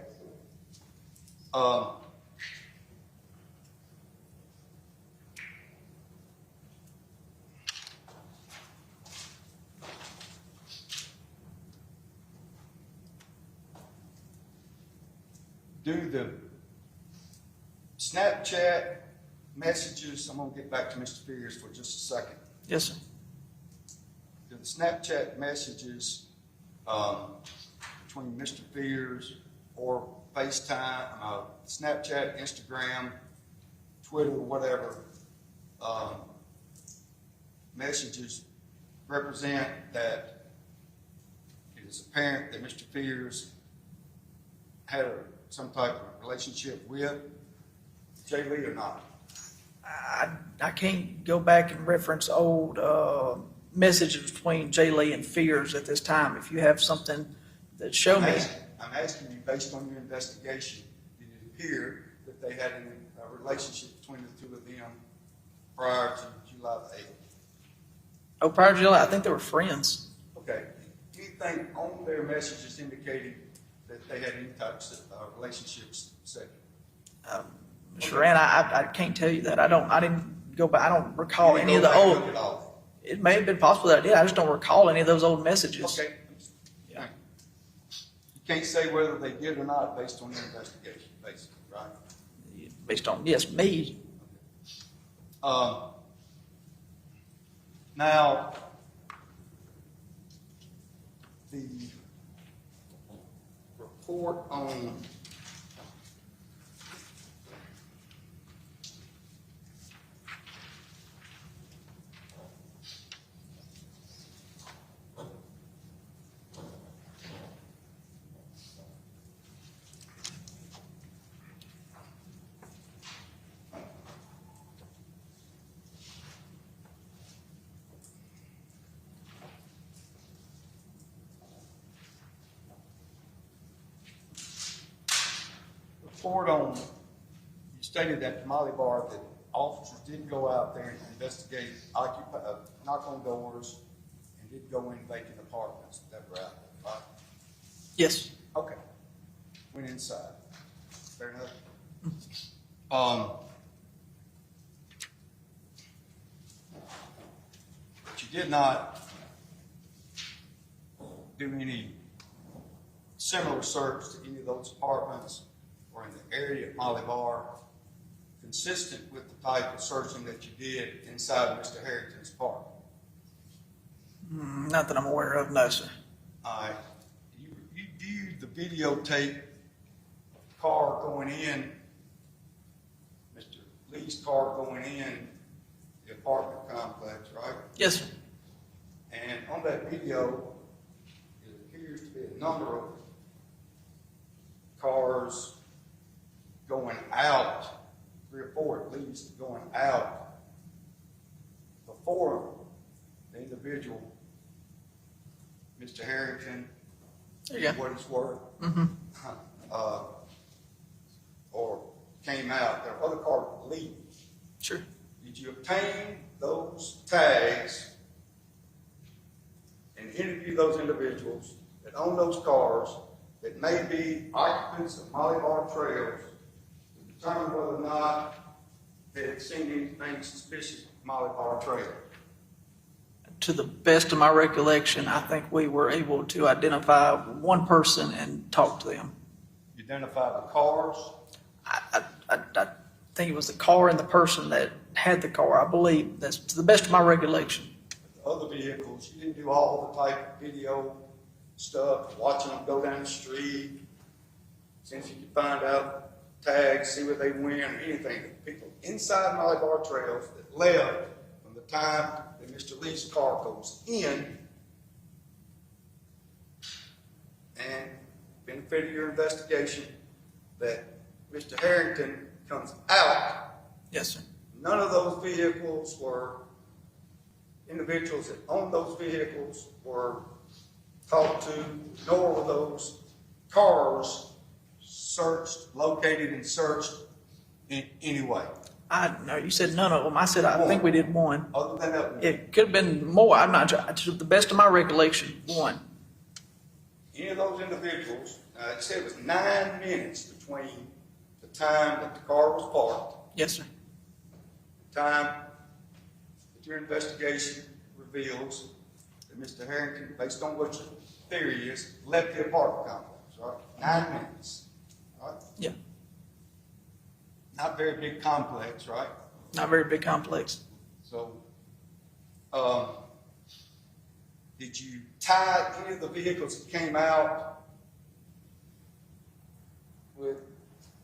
Do the Snapchat messages, I'm going to get back to Mr. Fears for just a second. Yes, sir. Do the Snapchat messages between Mr. Fears or FaceTime, Snapchat, Instagram, Twitter, whatever, messages represent that it is apparent that Mr. Fears had some type of relationship with J. Lee or not? I can't go back and reference old messages between J. Lee and Fears at this time. If you have something that show me. I'm asking you, based on your investigation, did it appear that they had a relationship between the two of them prior to July the 8th? Oh, prior to July, I think they were friends. Okay. Anything on their messages indicating that they had any types of relationships set? Mr. Rand, I can't tell you that. I didn't go back. I don't recall any of the Look old. at all. It may have been possible that I did. I just don't recall any of those old messages. Okay. Yeah. You can't say whether they did or not based on your investigation, basically, right? Based on, yes, me. Now, the report on you stated that Molly Bar, that officers did go out there and investigate, knock on doors, and did go in vacant apartments that were out there, right? Yes. Okay. Went inside. Fair enough. But you did not do any similar search to any of those apartments or in the area of Molly Bar, consistent with the type of searching that you did inside Mr. Harrington's apartment? Not that I'm aware of, no, sir. All right. You viewed the videotape of the car going in, Mr. Lee's car going in the apartment complex, right? Yes, sir. And on that video, it appears to be a number of cars going out, 3 or 4 at least, going out before the individual, Mr. Harrington, There you go. what it's worth, Mm-hmm. or came out. There are other cars leaving. Sure. Did you obtain those tags and interview those individuals that own those cars that may be occupants of Molly Bar Trails to determine whether or not they had seen anything suspicious of Molly Bar Trail? To the best of my recollection, I think we were able to identify one person and talk to them. You identified the cars. I think it was the car and the person that had the car, I believe. That's to the best of my recollection. The other vehicles, you didn't do all the type of video stuff, watching them go down the street, since you could find out tags, see where they went, or anything. People inside Molly Bar Trails that left from the time that Mr. Lee's car goes in, and benefit of your investigation, that Mr. Harrington comes out. Yes, sir. None of those vehicles were, individuals that owned those vehicles were talked to, nor were those cars searched, located and searched in any way. No, you said none of them. I said I think we did one. Other than that, It could have been more. I'm not sure. To the best of my recollection, one. any of those individuals, it said it was 9 minutes between the time that the car was parked, Yes, sir. the time that your investigation reveals that Mr. Harrington, based on what your theory is, left the apartment complex, right? 9 minutes, right? Yeah. Not very big complex, right? Not very big complex. So, did you tie any of the vehicles that came out with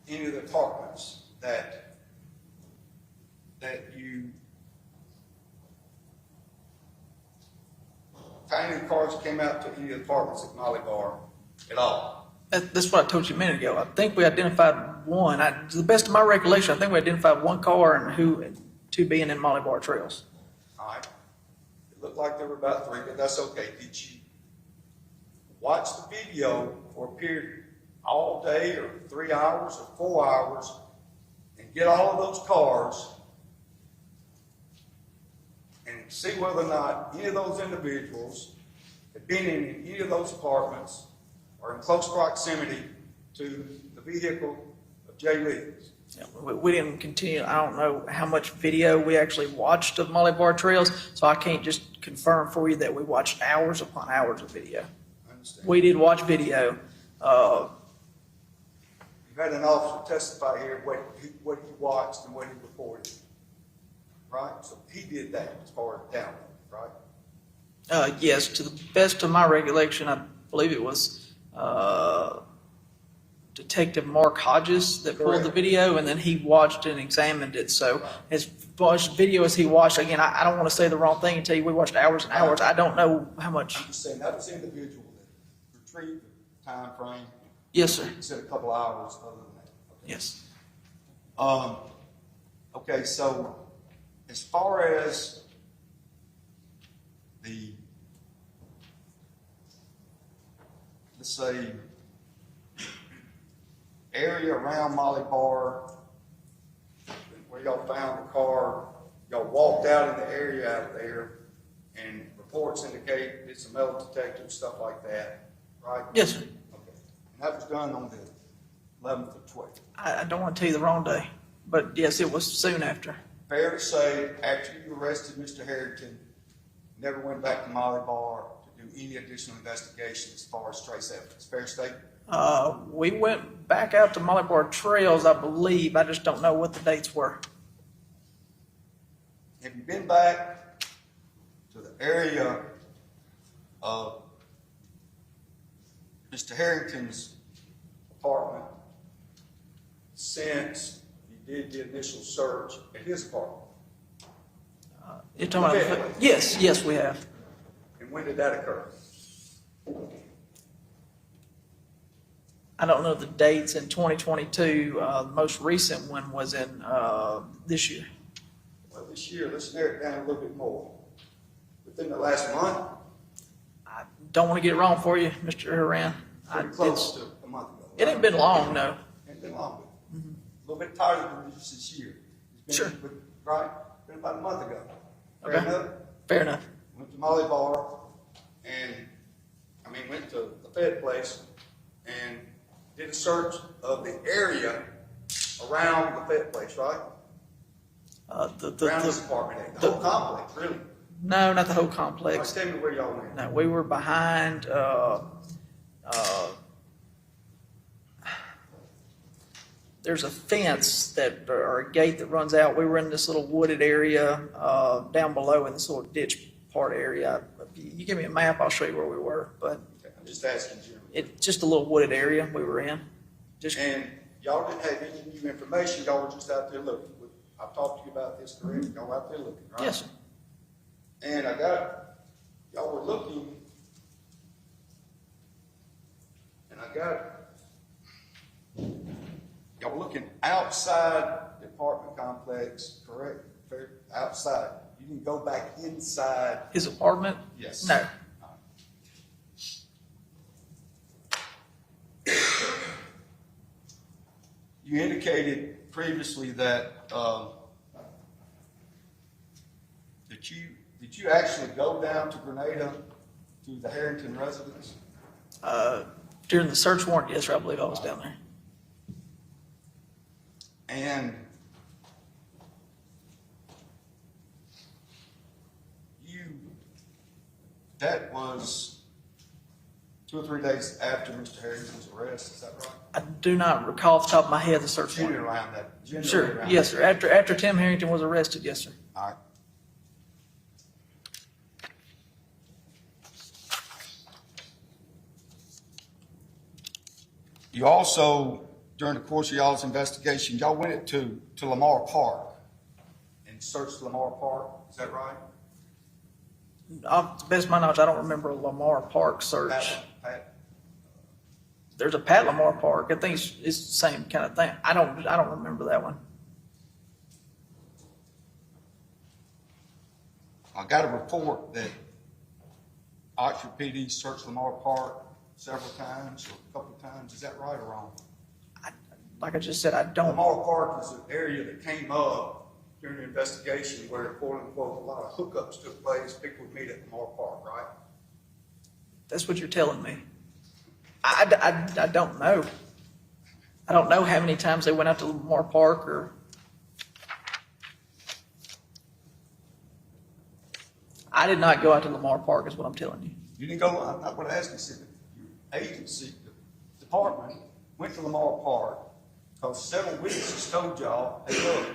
any of the apartments that you, tie any of the cars that came out to any of the apartments at Molly Bar at all? That's what I told you a minute ago. I think we identified one. To the best of my recollection, I think we identified one car and two being in Molly Bar Trails. All right. It looked like there were about 3, but that's okay. Did you watch the video for a period all day or 3 hours or 4 hours get all of those cars and see whether or not any of those individuals have been in any of those apartments or in close proximity to the vehicle of Jay Lee's. Yeah, we didn't continue. I don't know how much video we actually watched of Molly Bar Trails, so I can't just confirm for you that we watched hours upon hours of video. I understand. We did watch video. You've had an officer testify here what he watched and what he reported, right? So he did that as far as download, right? Yes, to the best of my recollection, I believe it was Detective Mark Hodges that pulled the Correct. video, and then he watched and examined it. So as much video as he watched, again, I don't want to say the wrong thing and tell you we watched hours and hours. I don't know how much. I'm just saying that was the individual that retrieved the time frame. Yes, sir. He said a couple hours other than that. Okay. Yes. Okay, so as far as the, let's say, area around Molly Bar, where y'all found the car, y'all walked out in the area out there, and reports indicate it's a metal detector and stuff like that, right? Yes, sir. Okay, and that was done on the 11th of 12th. I don't want to tell you the wrong day, but yes, it was soon after. Fair to say, after you arrested Mr. Herrington, never went back to Molly Bar to do any additional investigation as far as trace evidence. Fair statement? We went back out to Molly Bar Trails, I believe. I just don't know what the dates were. Have you been back to the area of Mr. Harrington's apartment since you did the initial search at his apartment? You're talking about, Okay. yes, we have. And when did that occur? I don't know the dates in 2022. The most recent one was in this year. Well, this year, let's narrow it down a little bit more. Within the last month, I don't want to get it wrong for you, Mr. Haran. pretty close to a month ago. It ain't been long, no. Ain't been long, but a little bit tighter than this year. It's been, Sure. Right, been about a month ago. Fair Okay. enough? Fair enough. Went to Molly Bar and, went to the Fed place and did a search of the area around the Fed place, right? Around his apartment area, the whole complex, really. No, not the whole Like, complex. tell me where y'all went. No, we were behind, there's a fence that, or a gate that runs out. We were in this little wooded area, down below in this little ditch part area. If you give me a map, I'll show you where we were, but Okay, I'm just asking Jimmy. it's just a little wooded area we were in. Just, And y'all didn't have any new information, y'all were just out there looking. I've talked to you about this, correct? Y'all were out there looking, right? yes, sir. And y'all were looking, and y'all were looking outside the apartment complex, correct? Fair, outside. You didn't go back inside. His apartment? Yes. No. You indicated previously that, did you actually go down to Grenada to the Herrington residence? During the search warrant, yes, sir, I believe I was down there. And that was 2 or 3 days after Mr. Harrington's arrest, is that right? I do not recall off the top of my head the search Generally warrant. around that. Generally Sure, around yes, that. sir. After Tim Herrington was arrested, yes, sir. All right. You also, during the course of y'all's investigation, y'all went to Lamar Park and searched Lamar Park, is that right? To the best of my knowledge, I don't remember a Lamar Park search. Pat? There's a Pat Lamar Park. I think it's the same kind of thing. I don't remember that one. I got a report that Oxford PD searched Lamar Park several times or a couple of times. Is that right or wrong? like I just said, I don't. Lamar Park is an area that came up during the investigation where, quote unquote, a lot of hookups took place. People would meet at Lamar Park, right? That's what you're telling me. I don't know. I don't know how many times they went out to Lamar Park or. I did not go out to Lamar Park, is what I'm telling you. You didn't go, I'm not going to ask you, said your agency, the department went to Lamar Park because several witnesses told y'all, hey, look,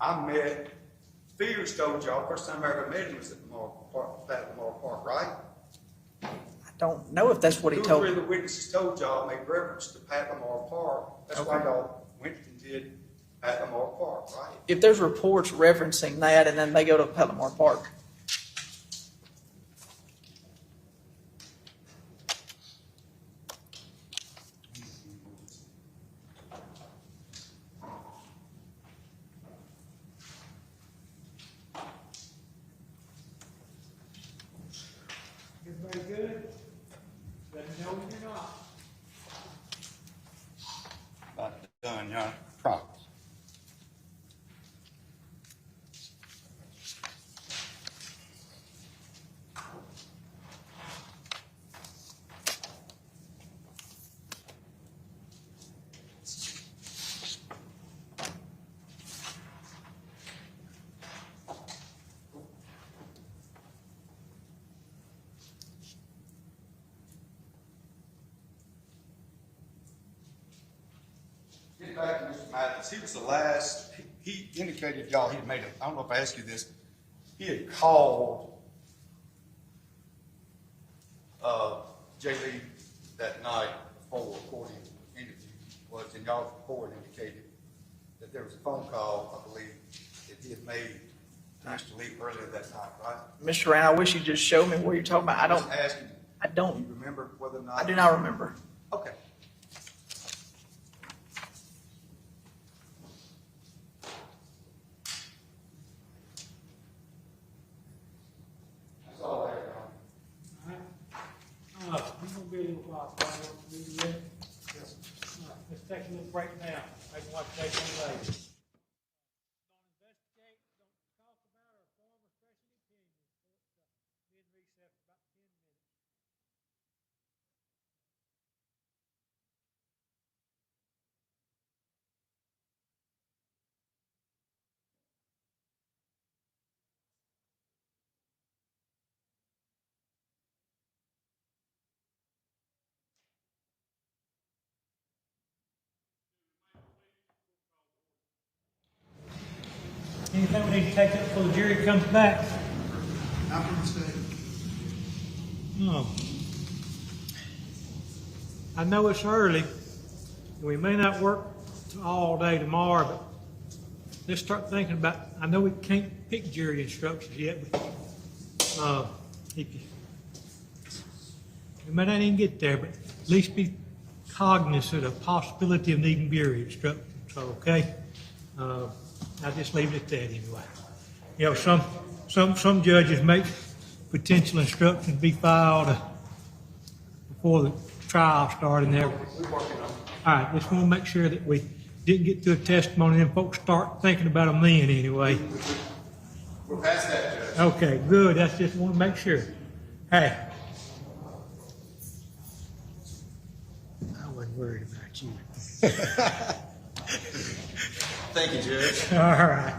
I met, Fears told y'all, first time I ever met him was at Lamar Park, right? I don't know if that's what he Two or told three me. of the witnesses told y'all, made reference to Pat Lamar Park. That's why Okay. y'all went and did Pat Lamar Park, right? If there's reports referencing that and then they go to Palomar Park. Everybody good? Let me know when you're not. About done, y'all. Promise. Get back to Mr. Mathis. He was the last, he indicated y'all, he made a, I don't know if I asked you this, he had called J. Lee that night before recording the interview was, and y'all's report indicated that there was a phone call, I believe, that he had made to Mr. Lee earlier that night, right? Mr. Rand, I wish you'd just show me what you're talking about. I don't, Just asking, I do don't, you remember whether or not? I do not remember. Okay. That's all there, John. We're gonna be a little while, Brian. We ready? Let's take a little break now. I can watch that one later. Don't investigate, don't talk about or form or express any opinions. Be in recess for about 10 minutes. Anything we need to take up before the jury comes back? Not for mistake. No. I know it's early, and we may not work all day tomorrow, but let's start thinking about, I know we can't pick jury instructions yet, but, if you, we may not even get there, but at least be cognizant of the possibility of needing jury instructions, so, okay? I'll just leave it at that anyway. You know, some judges make potential instructions be filed before the trial started and everything. All right, just want to make sure that we didn't get through a testimony and folks start thinking about them then anyway. We're past that, Judge. Okay, good. That's just want to make sure. Hey. I wasn't worried about you. Thank you, Judge. All right.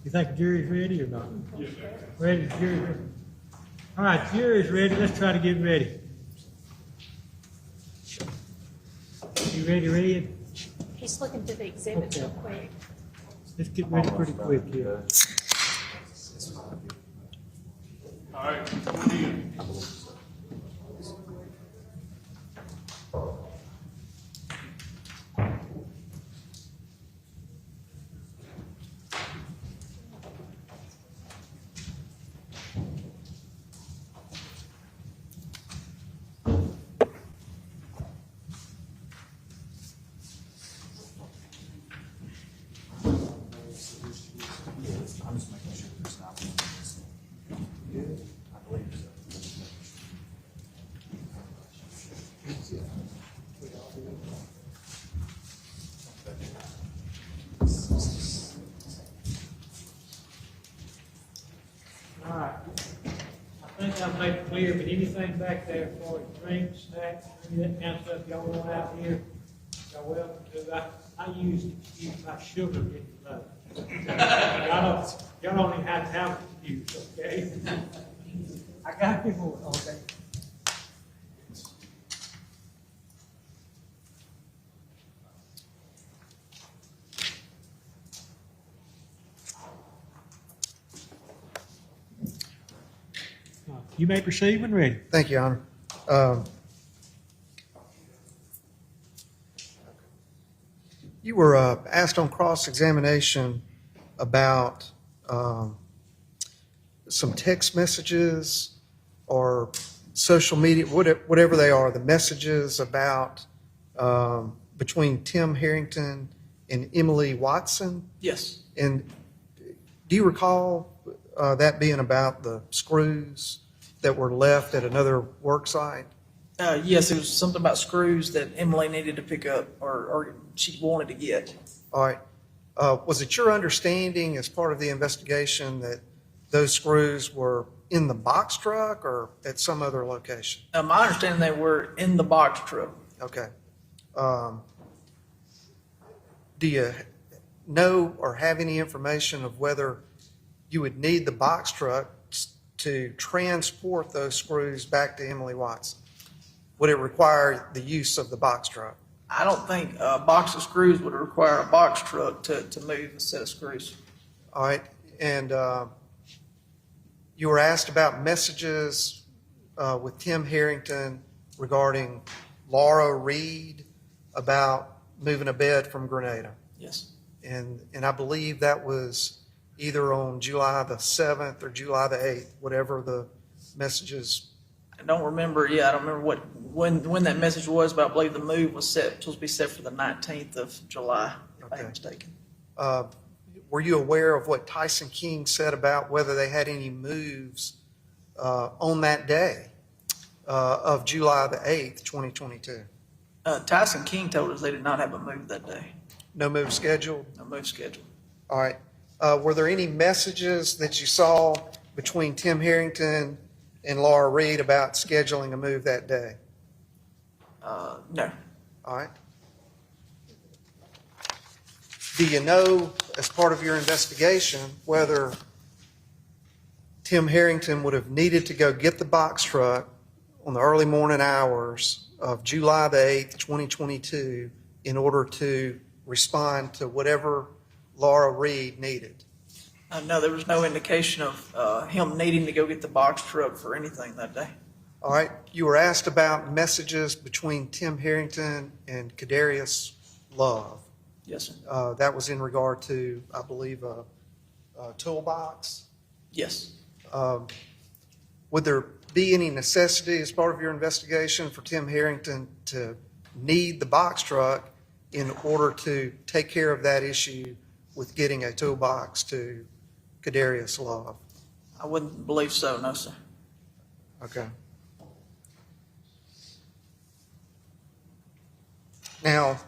You think the jury's ready or not? Yes, sir. Ready, the jury's ready. All right, the jury's ready. Let's try to get ready. You ready, Red? He's looking through the exhibits real quick. Let's get ready pretty quick here. All right, come in. All right. I think I've made it clear, but anything back there for drinks, snacks, any of that kind of stuff y'all want out here, y'all welcome to. I usually use my sugar getting low. Y'all don't even have to have it used, okay? I got you more, okay? You may proceed when ready. Thank you, Your Honor. You were asked on cross-examination about some text messages or social media, whatever they are, the messages about between Tim Herrington and Emily Watson. Yes. And do you recall that being about the screws that were left at another work site? Yes, it was something about screws that Emily needed to pick up or she wanted to get. All right. Was it your understanding as part of the investigation that those screws were in the box truck or at some other location? My understanding they were in the box truck. Okay. Do you know or have any information of whether you would need the box truck to transport those screws back to Emily Watson? Would it require the use of the box truck? I don't think a box of screws would require a box truck to move a set of screws. All right. And you were asked about messages with Tim Herrington regarding Laura Reed about moving a bed from Grenada. Yes. And I believe that was either on July the 7th or July the 8th, whatever the messages. I don't remember. Yeah, I don't remember when that message was, but I believe the move was supposed to be set for the 19th of July, if I'm not mistaken. Were you aware of what Tyson King said about whether they had any moves on that day of July the 8th, 2022? Tyson King told us they did not have a move that day. No move scheduled? No move scheduled. All right. Were there any messages that you saw between Tim Herrington and Laura Reed about scheduling a move that day? No. All right. Do you know, as part of your investigation, whether Tim Herrington would have needed to go get the box truck on the early morning hours of July the 8th, 2022, in order to respond to whatever Laura Reed needed? No, there was no indication of him needing to go get the box truck for anything that day. All right. You were asked about messages between Tim Herrington and Kadarius Love. Yes, sir. That was in regard to, I believe, a toolbox. Yes. Would there be any necessity as part of your investigation for Tim Herrington to need the box truck in order to take care of that issue with getting a toolbox to Kadarius Love? I wouldn't believe so, no, sir. Okay. Now,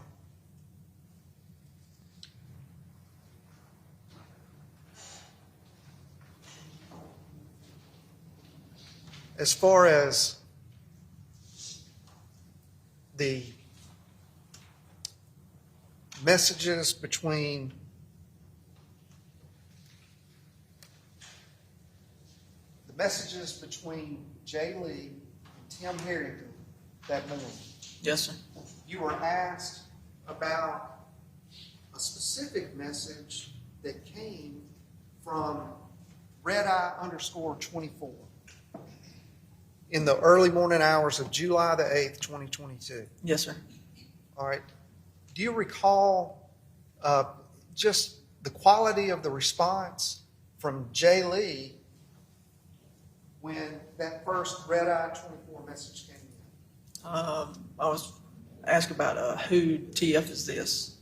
as far as the messages between Jay Lee and Tim Herrington that morning, Yes, sir. you were asked about a specific message that came from redeye_24 in the early morning hours of July the 8th, 2022. Yes, sir. All right. Do you recall just the quality of the response from Jay Lee when that first redeye_24 message came in? I was asked about who TF is this.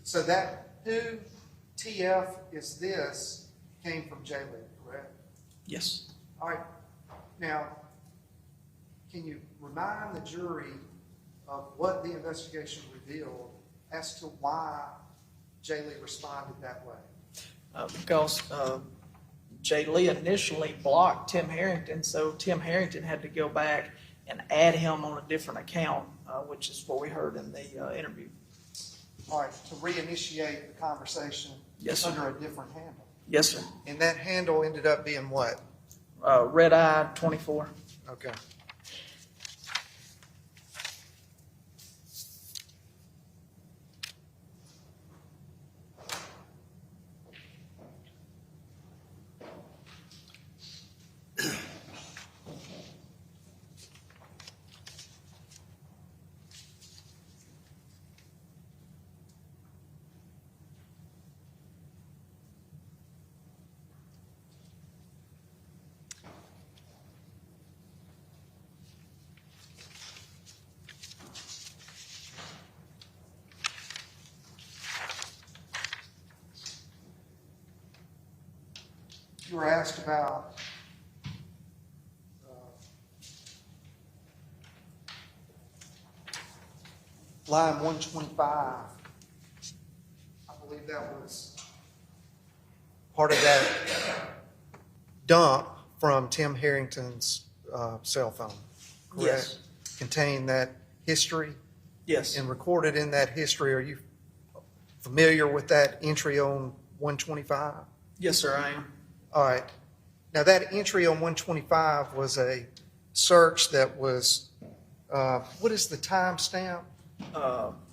So that who TF is this came from Jay Lee, correct? Yes. All right. Now, can you remind the jury of what the investigation revealed as to why Jay Lee responded that way? Because Jay Lee initially blocked Tim Harrington, so Tim Harrington had to go back and add him on a different account, which is what we heard in the interview. All right, to reinitiate the conversation. Yes, sir. Under a different handle. Yes, sir. And that handle ended up being what? Red Eye 24. Okay. You were asked about line 125. I believe that was part of that dump from Tim Harrington's cell phone. Correct? Yes. Contained that history Yes. and recorded in that history. Are you familiar with that entry on 125? Yes, sir, I am. All right. Now, that entry on 125 was a search that was, what is the timestamp?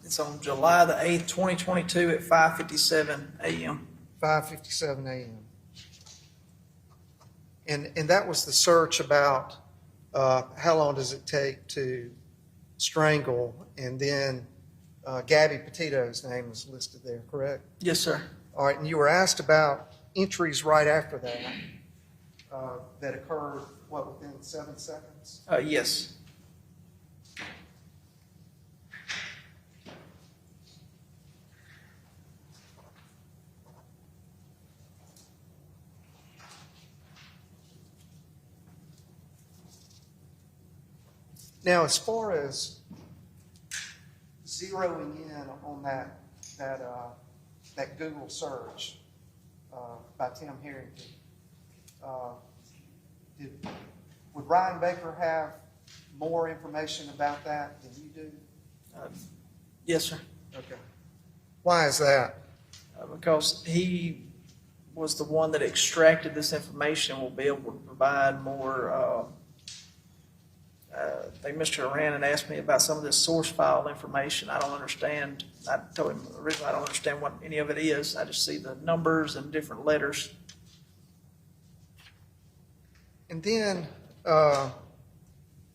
It's on July the 8th, 2022 at 5:57 a.m. 5:57 a.m. And that was the search about how long does it take to strangle, and then Gabby Petito's name is listed there, correct? Yes, sir. All right, and you were asked about entries right after that that occurred, what, within 7 seconds? Yes. Now, as far as zeroing in on that Google search by Tim Harrington, would Ryan Baker have more information about that than you do? Yes, sir. Okay. Why is that? Because he was the one that extracted this information, will be able to provide more. I think Mr. Aranan asked me about some of this source file information. I don't understand. I told him originally I don't understand what any of it is. I just see the numbers and different letters. And then item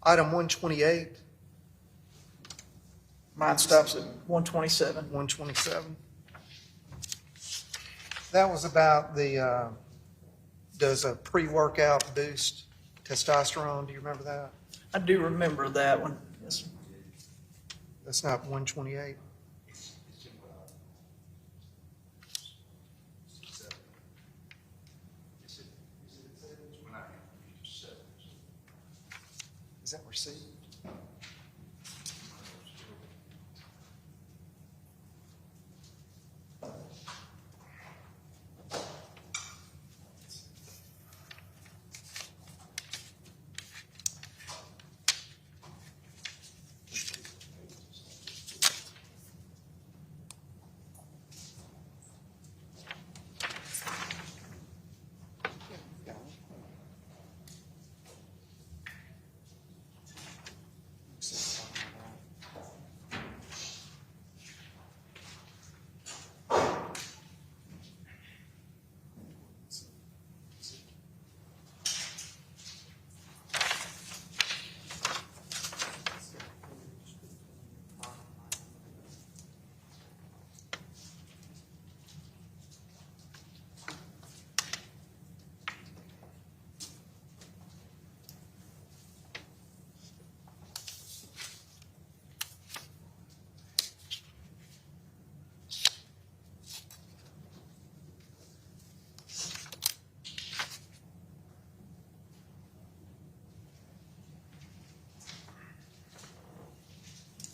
128. Mine stops at 127. 127. That was about the, does a pre-workout boost testosterone? Do you remember that? I do remember that one. Yes, sir. That's not 128. Is that received?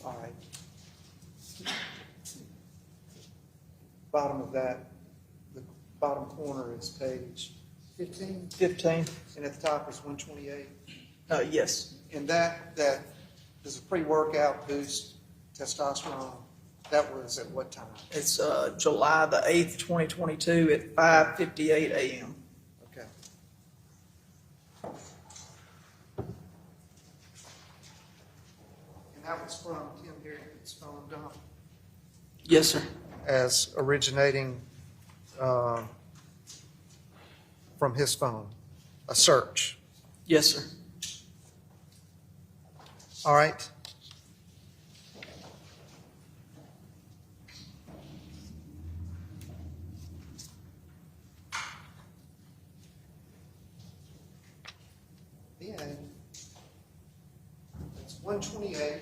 All right. Bottom of that, the bottom corner is page 15, 15. and at the top is 128. Yes. And that is a pre-workout boost testosterone. That was at what time? It's July the 8th, 2022 at 5:58 a.m. Okay. And that was from Tim Harrington's phone dump Yes, sir. as originating from his phone, a search. Yes, sir. All right. Then, it's 128,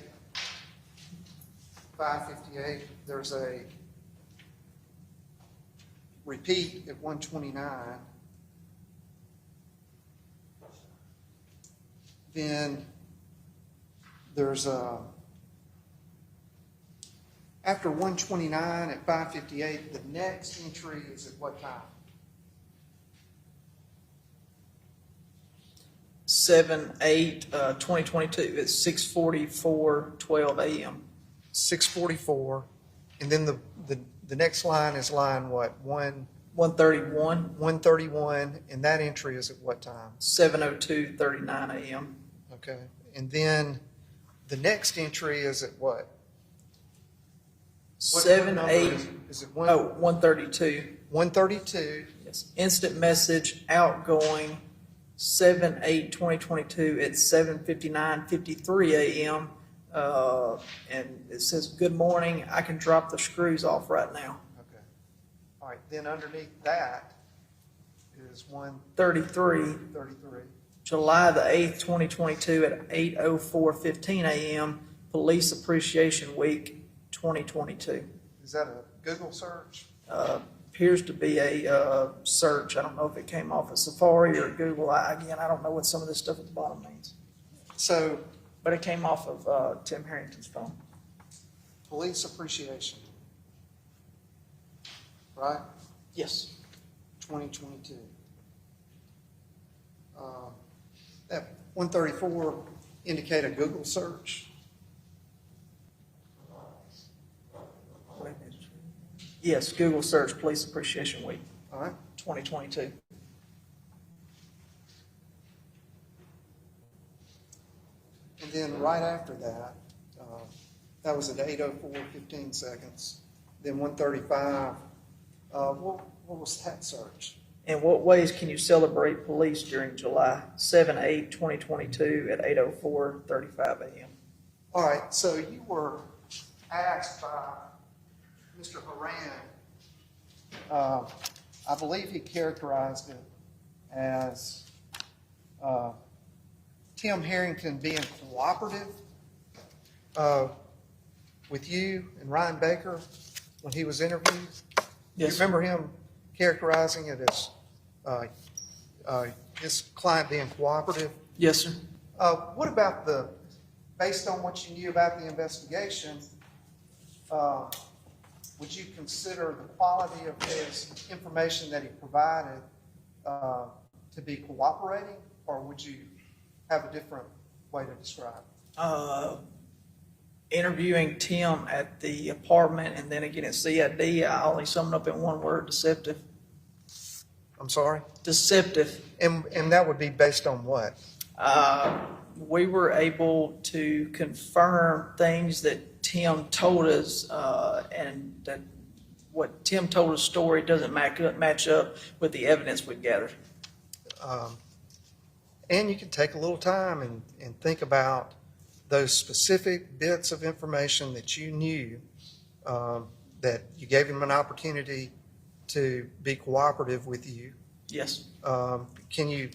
558. There's a repeat at 129. Then there's after 129 at 558, the next entry is at what time? 7/8/2022 at 6:44:12 a.m. 644. And then the next line is line what? 131, 131, and that entry is at what time? 7:02:39 a.m. Okay. And then the next entry is at what? What 7, number 8, is it 132. 132. Yes. Instant message outgoing 7/8/2022 at 7:59:53 a.m. And it says, "Good morning. I can drop the screws off right now." Okay. All right. Then underneath that is 33. 133. July the 8th, 2022 at 8:04:15 a.m. Police Appreciation Week 2022. Is that a Google search? Appears to be a search. I don't know if it came off of Safari or Google. Again, I don't know what some of this stuff at the bottom means. So, But it came off of Tim Harrington's phone. police appreciation. Right? Yes. 2022. That 134 indicate a Google search. Yes, Google search Police Appreciation Week All right. 2022. And then right after that, that was at 8:04:15 seconds. Then 135. What was that search? In what ways can you celebrate police during July 7/8/2022 at 8:04:35 a.m.? All right. So you were asked by Mr. Horan. I believe he characterized it as Tim Harrington being cooperative with you and Ryan Baker when he was interviewed. Yes. You remember him characterizing it as his client being cooperative? Yes, sir. What about based on what you knew about the investigation, would you consider the quality of his information that he provided to be cooperating, or would you have a different way to describe it? Interviewing Tim at the apartment and then again at CID, I only sum it up in one word: deceptive. I'm sorry? Deceptive. And that would be based on what? We were able to confirm things that Tim told us, and that what Tim told us story doesn't match up with the evidence we've gathered. And you can take a little time and think about those specific bits of information that you knew, that you gave him an opportunity to be cooperative with you. Yes. Can you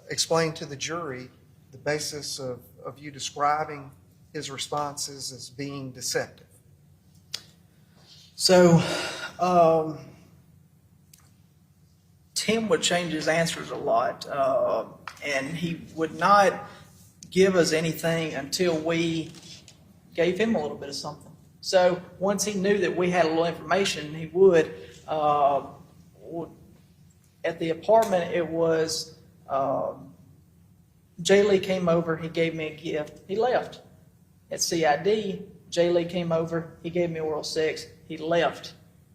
explain to the jury the basis of you describing his responses as being deceptive? So, Tim would change his answers a lot, and he would not give us anything until we gave him a little bit of something. So once he knew that we had a little information, he would At the apartment, it was, Jay Lee came over, he gave me a gift, he left. At CID, Jay Lee came over, he gave me oral sex, he left.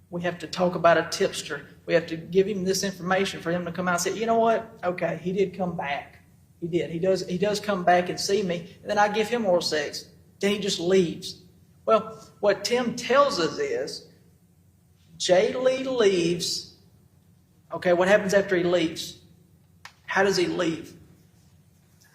We have to talk about a tipster. We have to give him this information for him to come out and say, you know what? Okay, he did come back. He did. He does come back and see me, and then I give him oral sex. Then he just leaves. Well, what Tim tells us is, Jay Lee leaves. Okay, what happens after he leaves? How does he leave?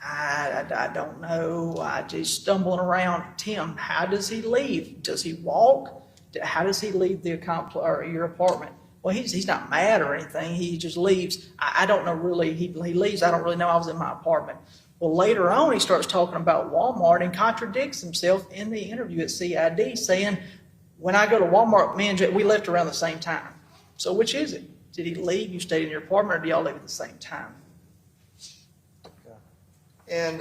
I don't know. I just stumbling around. Tim, how does he leave? Does he walk? How does he leave your apartment? Well, he's not mad or anything. He just leaves. I don't know really. He leaves. I don't really know. I was in my apartment. Well, later on, he starts talking about Walmart and contradicts himself in the interview at CID, saying, when I go to Walmart, me and Jay, we left around the same time. So which is it? Did he leave? You stayed in your apartment, or did y'all leave at the same time? And,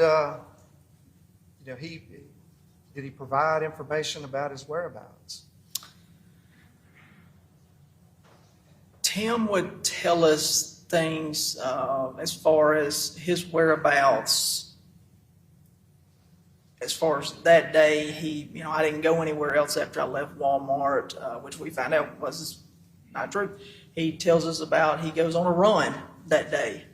did he provide information about his whereabouts? Tim would tell us things as far as his whereabouts. As far as that day, I didn't go anywhere else after I left Walmart, which we found out was not true. He tells us about he goes on a run that day,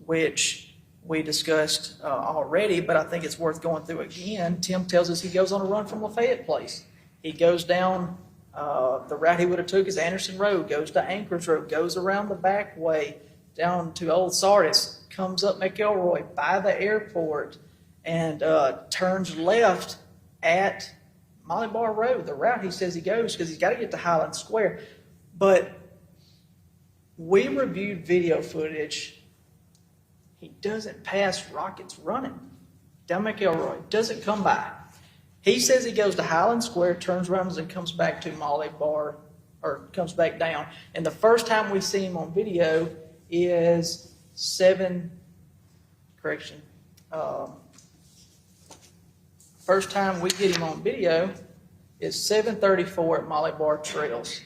which we discussed already, but I think it's worth going through again. Tim tells us he goes on a run from Lafayette Place. He goes down the route he would have took is Anderson Road, goes to Anchorage Road, goes around the back way down to Old Sardis, comes up McElroy by the airport, and turns left at Molly Bar Road, the route he says he goes, because he's got to get to Highland Square. But we reviewed video footage. He doesn't pass Rockets running down McElroy, doesn't come by. He says he goes to Highland Square, turns around and comes back to Molly Bar, or comes back down. And the first time we see him on video is first time we get him on video is 7:34 at Molly Bar Trails.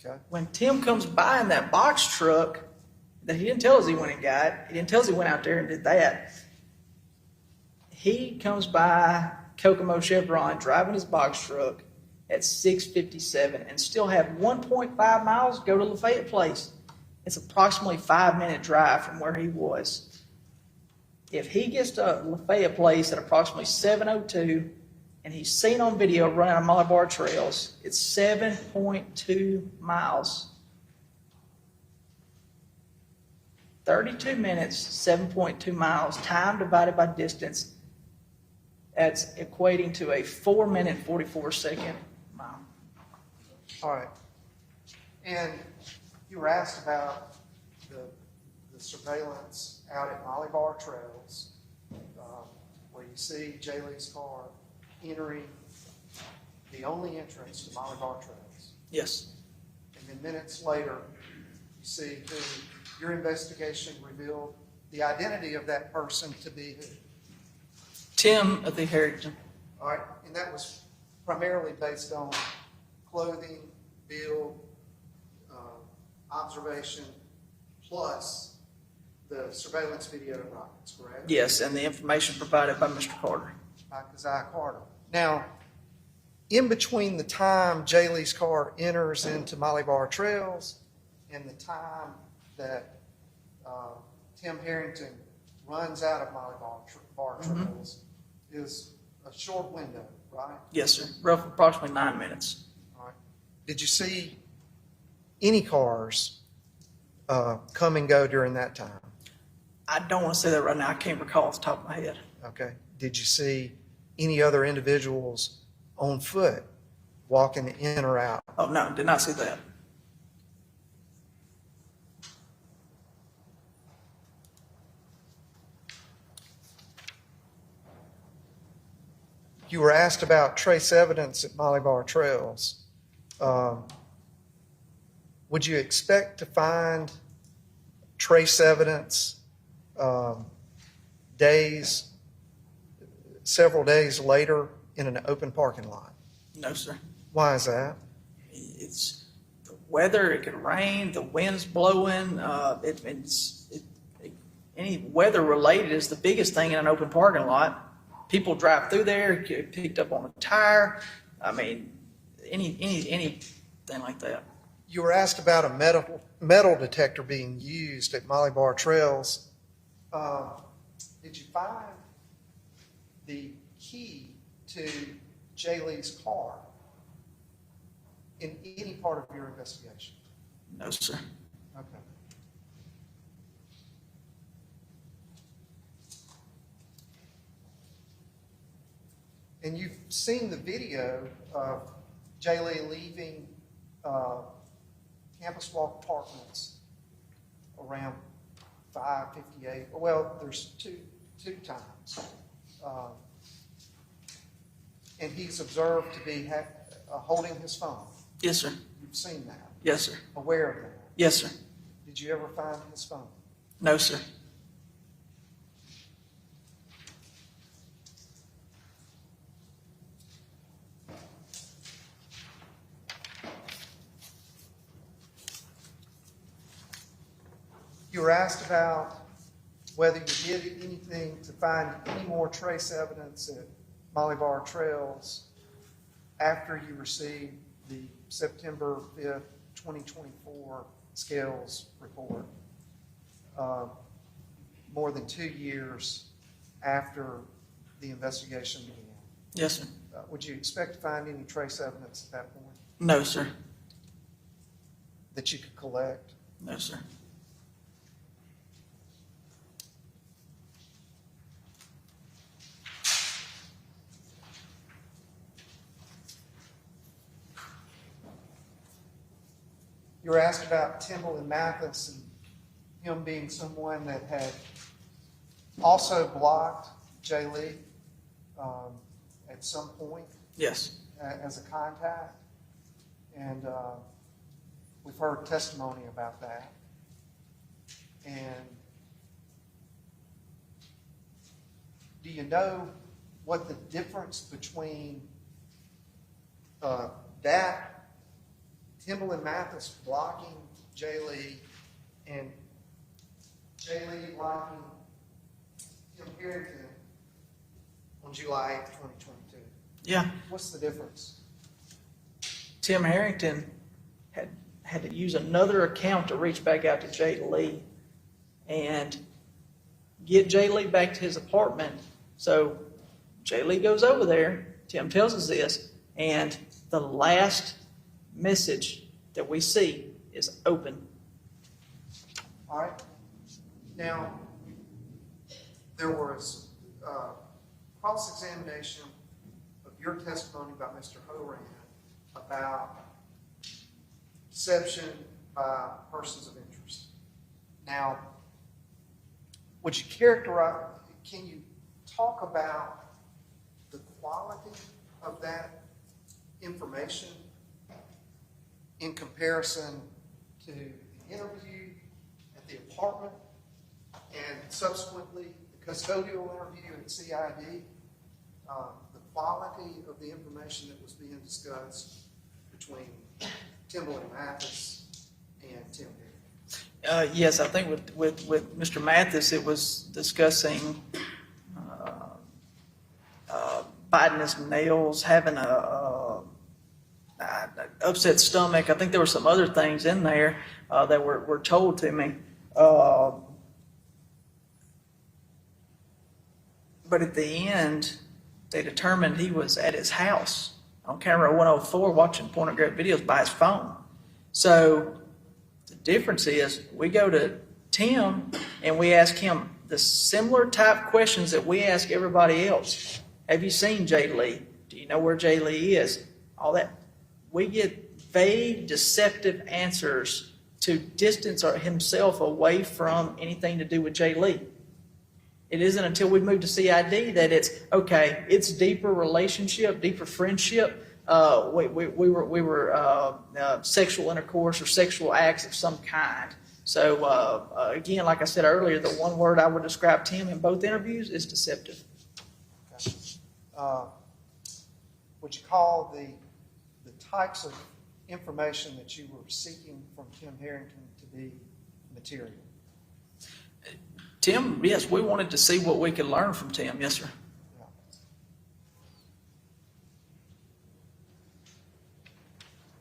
Okay. When Tim comes by in that box truck that he didn't tell us he went and got, he didn't tell us he went out there and did that. He comes by Kokomo Chevron driving his box truck at 6:57 and still have 1.5 miles to go to Lafayette Place. It's approximately 5-minute drive from where he was. If he gets to Lafayette Place at approximately 7:02 and he's seen on video running on Molly Bar Trails, it's 7.2 miles. 32 minutes, 7.2 miles, time divided by distance. That's equating to a 4-minute, 44-second mile. All right. And you were asked about the surveillance out at Molly Bar Trails, where you see Jay Lee's car entering the only entrance to Molly Bar Trails. Yes. And then minutes later, you see who your investigation revealed the identity of that person to be who? Tim of the Herrington. All right, and that was primarily based on clothing, build, observation, plus the surveillance video of Rockets, correct? Yes, and the information provided by Mr. Carter. By Keziah Carter. Now, in between the time Jay Lee's car enters into Molly Bar Trails and the time that Tim Herrington runs out of Molly Bar Trails is a short window, right? Yes, sir. Roughly approximately 9 minutes. All right. Did you see any cars come and go during that time? I don't want to say that right now. I can't recall off the top of my head. Okay. Did you see any other individuals on foot walking in or out? Oh, no, did not see that. You were asked about trace evidence at Molly Bar Trails. Would you expect to find trace evidence several days later in an open parking lot? No, sir. Why is that? It's the weather, it could rain, the wind's blowing, any weather related is the biggest thing in an open parking lot. People drive through there, get picked up on a tire. I mean, anything like that. You were asked about a metal detector being used at Molly Bar Trails. Did you find the key to Jay Lee's car in any part of your investigation? No, sir. Okay. And you've seen the video of Jay Lee leaving Campus Walk Apartments around 5:58. Well, there's two times. And he's observed to be holding his phone. Yes, sir. You've seen that? Yes, sir. Aware of that? Yes, sir. Did you ever find his phone? No, sir. You were asked about whether you did anything to find any more trace evidence at Molly Bar Trails after you received the September 5th, 2024 scales report, more than 2 years after the investigation began. Yes, sir. Would you expect to find any trace evidence at that point No, sir. that you could collect? No, sir. You were asked about Timble and Mathis and him being someone that had also blocked Jay Lee at some point Yes. as a contact. And we've heard testimony about that. And do you know what the difference between that Timble and Mathis blocking Jay Lee and Jay Lee blocking Tim Herrington on July 8th, 2022? Yeah. What's the difference? Tim Herrington had to use another account to reach back out to Jay Lee and get Jay Lee back to his apartment. So Jay Lee goes over there, Tim tells us this, and the last message that we see is open. All right. Now, there was cross-examination of your testimony about Mr. Horan about deception by persons of interest. Now, would you characterize, can you talk about the quality of that information in comparison to the interview at the apartment and subsequently the custodial interview at CID, the quality of the information that was being discussed between Timble and Mathis and Tim Herrington? Yes, I think with Mr. Mathis, it was discussing biting his nails, having a upset stomach. I think there were some other things in there that were told to me. But at the end, they determined he was at his house on camera 104 watching pornographic videos by his phone. So the difference is we go to Tim and we ask him the similar type questions that we ask everybody else. Have you seen Jay Lee? Do you know where Jay Lee is? All that. We get vague, deceptive answers to distance himself away from anything to do with Jay Lee. It isn't until we move to CID that it's, okay, it's deeper relationship, deeper friendship. We were sexual intercourse or sexual acts of some kind. So again, like I said earlier, the one word I would describe Tim in both interviews is deceptive. Okay. Would you call the types of information that you were seeking from Tim Harrington to be material? Tim, yes, we wanted to see what we could learn from Tim. Yes, sir.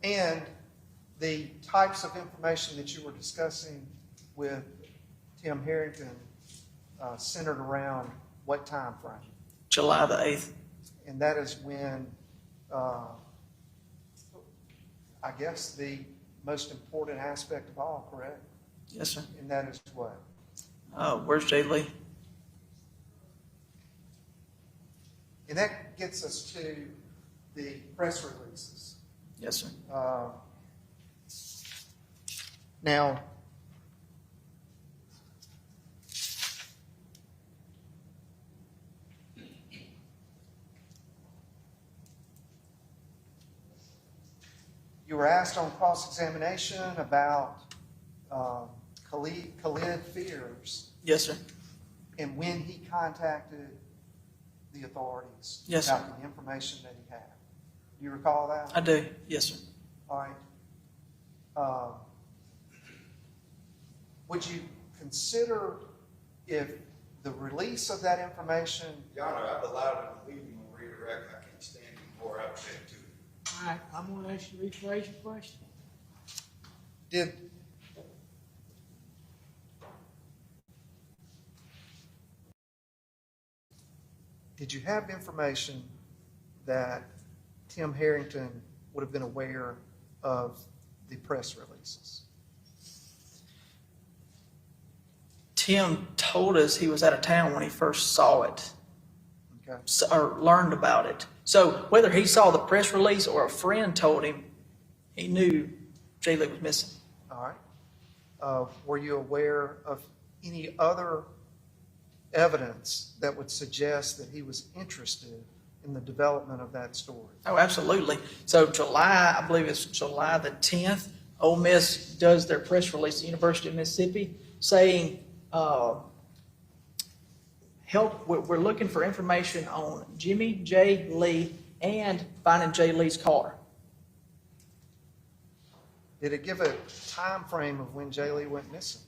And the types of information that you were discussing with Tim Harrington centered around what time frame? July the 8th. And that is when, I guess, the most important aspect of all, correct? Yes, sir. And that is what? Where's Jay Lee? And that gets us to the press releases. Yes, sir. Now, you were asked on cross-examination about Khalid Fears Yes, sir. and when he contacted the authorities Yes, sir. about the information that he had. Do you recall that? I do. Yes, sir. All right. Would you consider if the release of that information, Your Honor, I've allowed him to leave him on redirect. I can't stand anymore. I've said to him. All right, I'm going to ask you to rephrase your question. did you have information that Tim Harrington would have been aware of the press releases? Tim told us he was out of town when he first saw it, Okay. or learned about it. So whether he saw the press release or a friend told him, he knew Jay Lee was missing. All right. Were you aware of any other evidence that would suggest that he was interested in the development of that story? Oh, absolutely. So July, I believe it's July the 10th, Ole Miss does their press release, the University of Mississippi, saying, we're looking for information on Jimmie, Jay Lee, and finding Jay Lee's car. Did it give a time frame of when Jay Lee went missing?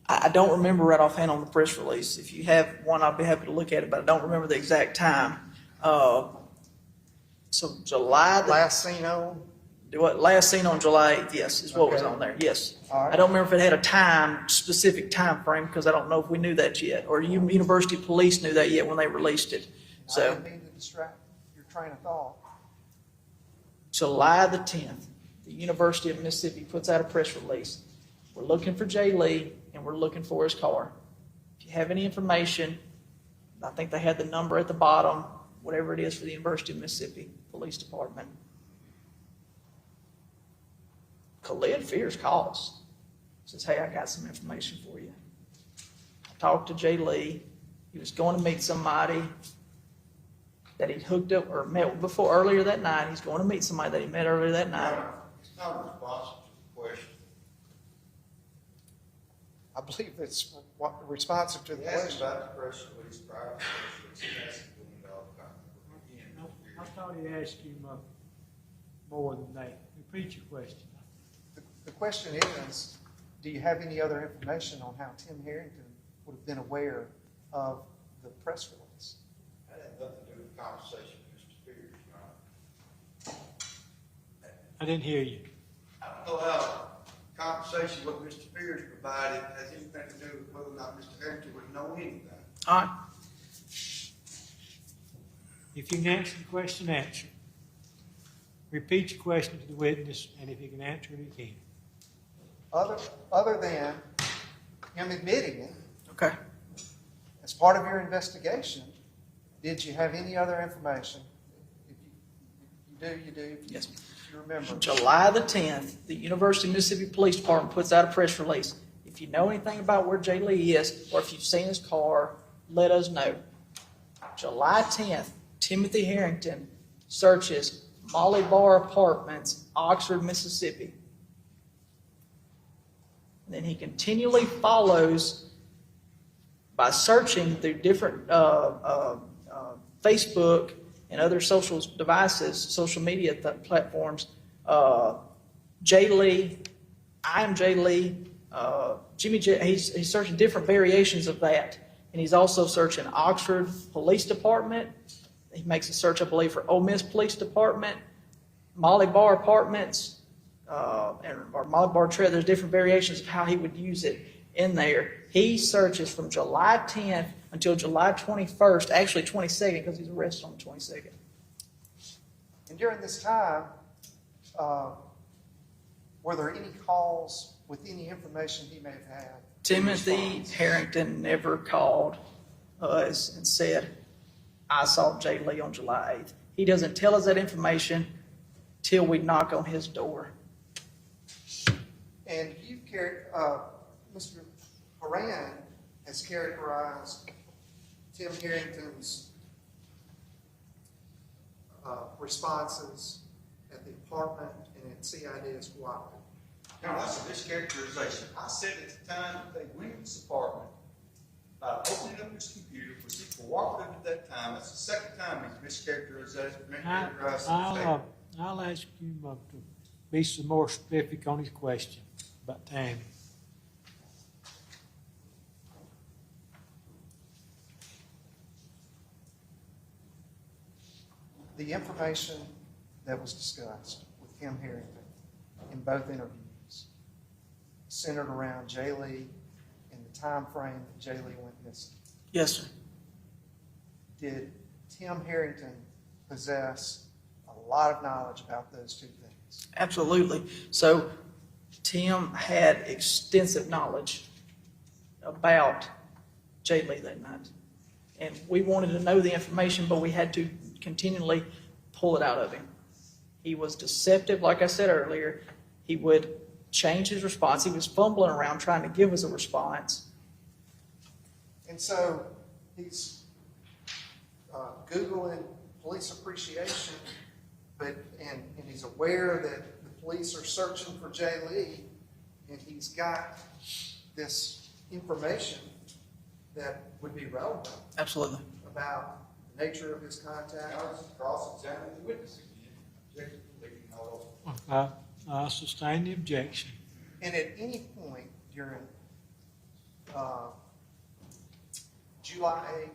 I don't remember right offhand on the press release. If you have one, I'll be happy to look at it, but I don't remember the exact time. So July, Last seen on? last seen on July 8th, yes, is what was Okay. on there, yes. All right. I don't remember if it had a specific time frame, because I don't know if we knew that yet, or University Police knew that yet when they released it. I So didn't mean to distract your train of thought. July the 10th, the University of Mississippi puts out a press release. We're looking for Jay Lee, and we're looking for his car. If you have any information, I think they had the number at the bottom, whatever it is for the University of Mississippi Police Department. Khalid Fears calls, says, hey, I got some information for you. I talked to Jay Lee. He was going to meet somebody that he'd hooked up or met before earlier that night. He's going to meet somebody that he met earlier that night. It's not responsive to the question. I believe it's responsive to the He asked question. about the press release prior to the press release. He asked him when all the time. I thought he asked you more than that. Repeat your question. The question is, do you have any other information on how Tim Harrington would have been aware of the press release? That had nothing to do with the conversation with Mr. Spears, Your Honor. I didn't hear you. I don't know how conversation with Mr. Spears provided has anything to do with whether or not Mr. Harrington would know anything. All right. If you can answer the question, answer. Repeat your question to the witness, and if you can answer it, you can. Other than him admitting it, Okay. as part of your investigation, did you have any other information? If you do. Yes. If you remember. July the 10th, the University of Mississippi Police Department puts out a press release. If you know anything about where Jay Lee is, or if you've seen his car, let us know. July 10th, Timothy Harrington searches Molly Bar Apartments, Oxford, Mississippi. And then he continually follows by searching through different Facebook and other social devices, social media platforms, Jay Lee, I am Jay Lee, Jimmie J, he's searching different variations of that. And he's also searching Oxford Police Department. He makes a search, I believe, for Ole Miss Police Department, Molly Bar Apartments, or Molly Bar Trail. There's different variations of how he would use it in there. He searches from July 10th until July 21st, actually 22nd, because he's arrested on the 22nd. And during this time, were there any calls with any information he may have had? Timothy Herrington never called us and said, I saw Jay Lee on July 8th. He doesn't tell us that information till we knock on his door. And you've Mr. Horan has characterized Tim Harrington's responses at the apartment and at CID as cooperative. Now, that's a mischaracterization. I said at the time that they went in this apartment, by opening up his computer, was he cooperative at that time? That's the second time he's mischaracterized his statement. I'll ask you to be some more specific on his question about Tammy. The information that was discussed with Tim Harrington in both interviews centered around Jay Lee and the time frame that Jay Lee went missing. Yes, sir. Did Tim Harrington possess a lot of knowledge about those two things? Absolutely. So Tim had extensive knowledge about Jay Lee that night. And we wanted to know the information, but we had to continually pull it out of him. He was deceptive, like I said earlier. He would change his response. He was fumbling around trying to give us a response. And so he's Googling police appreciation, and he's aware that the police are searching for Jay Lee, and he's got this information that would be relevant. Absolutely. About the nature of his contact. Now, let's cross-examine the witness again. Objectively, how I sustain the objection. And at any point during July 8th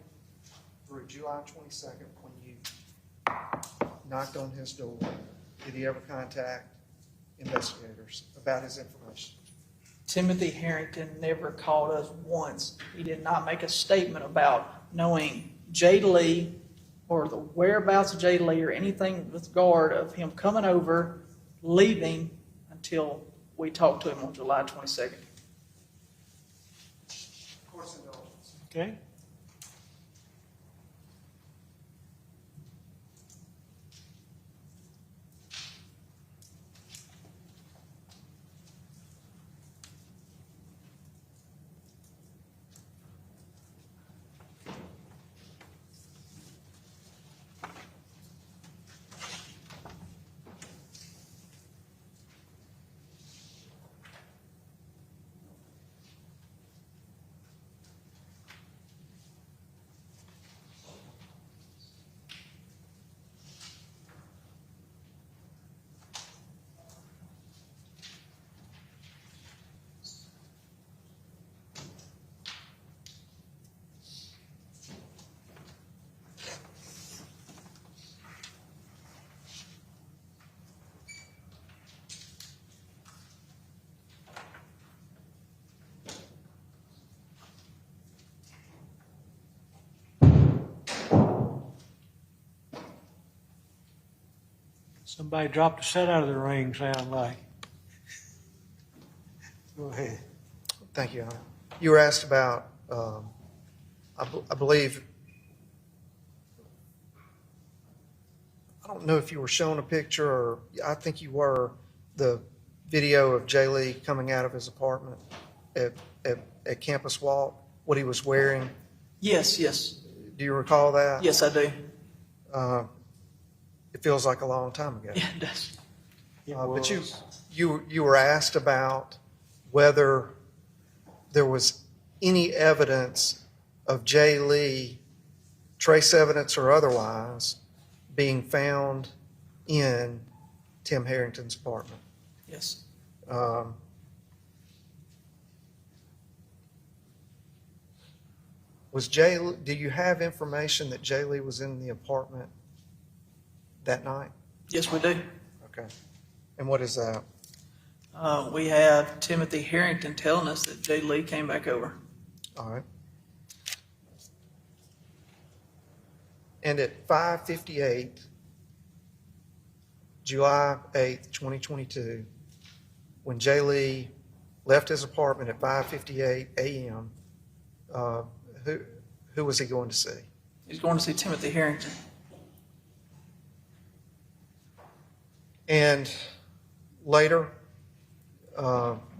through July 22nd, when you knocked on his door, did he ever contact investigators about his information? Timothy Harrington never called us once. He did not make a statement about knowing Jay Lee or the whereabouts of Jay Lee or anything with regard of him coming over, leaving until we talked to him on July 22nd. Course indulgence. Okay? Somebody dropped a set out of the ring, sound like. Go ahead. Thank you, Honor. You were asked about, I believe, I don't know if you were shown a picture, or I think you were, the video of Jay Lee coming out of his apartment at Campus Walk, what he was wearing. Yes. Do you recall that? Yes, I do. It feels like a long time ago. Yeah, it does. But you were asked about whether there was any evidence of Jay Lee, trace evidence or otherwise, being found in Tim Harrington's apartment. Yes. Do you have information that Jay Lee was in the apartment that night? Yes, we do. Okay. And what is that? We have Timothy Herrington telling us that Jay Lee came back over. All right. And at 5:58, July 8th, 2022, when Jay Lee left his apartment at 5:58 a.m., who was he going to see? He's going to see Timothy Herrington. And later,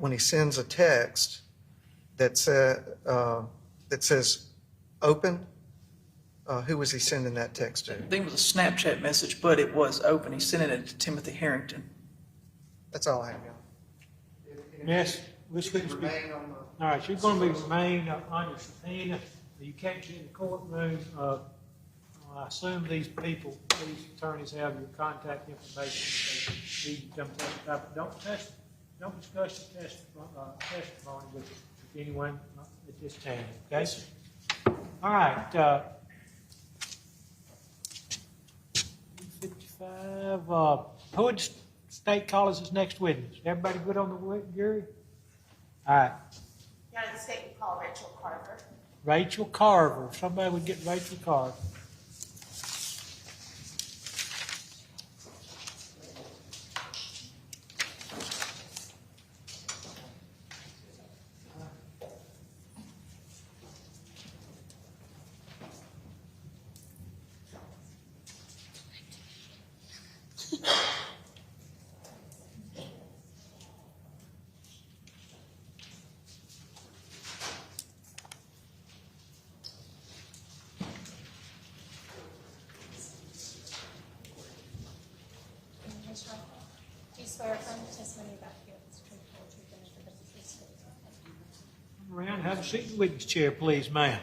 when he sends a text that says "open," who was he sending that text to? I think it was a Snapchat message, but it was open. He's sending it to Timothy Harrington. That's all I have, John. Yes, which could be. Remain on the. All right, you're going to be remain on your subpoena. You can't get in the courtroom. I assume these attorneys have your contact information. They need to come testify, but don't discuss your testimony with anyone at this time, okay? All right. 55. Hood State College is next witness. Everybody good on the jury? All right. Your Honor, the state would call Rachel Carver. Rachel Carver. Somebody would get Rachel Carver. Do you swear affirm the testimony about here is truthful, truth, and the truth? Come around, have a seat in the witness chair, please, ma'am.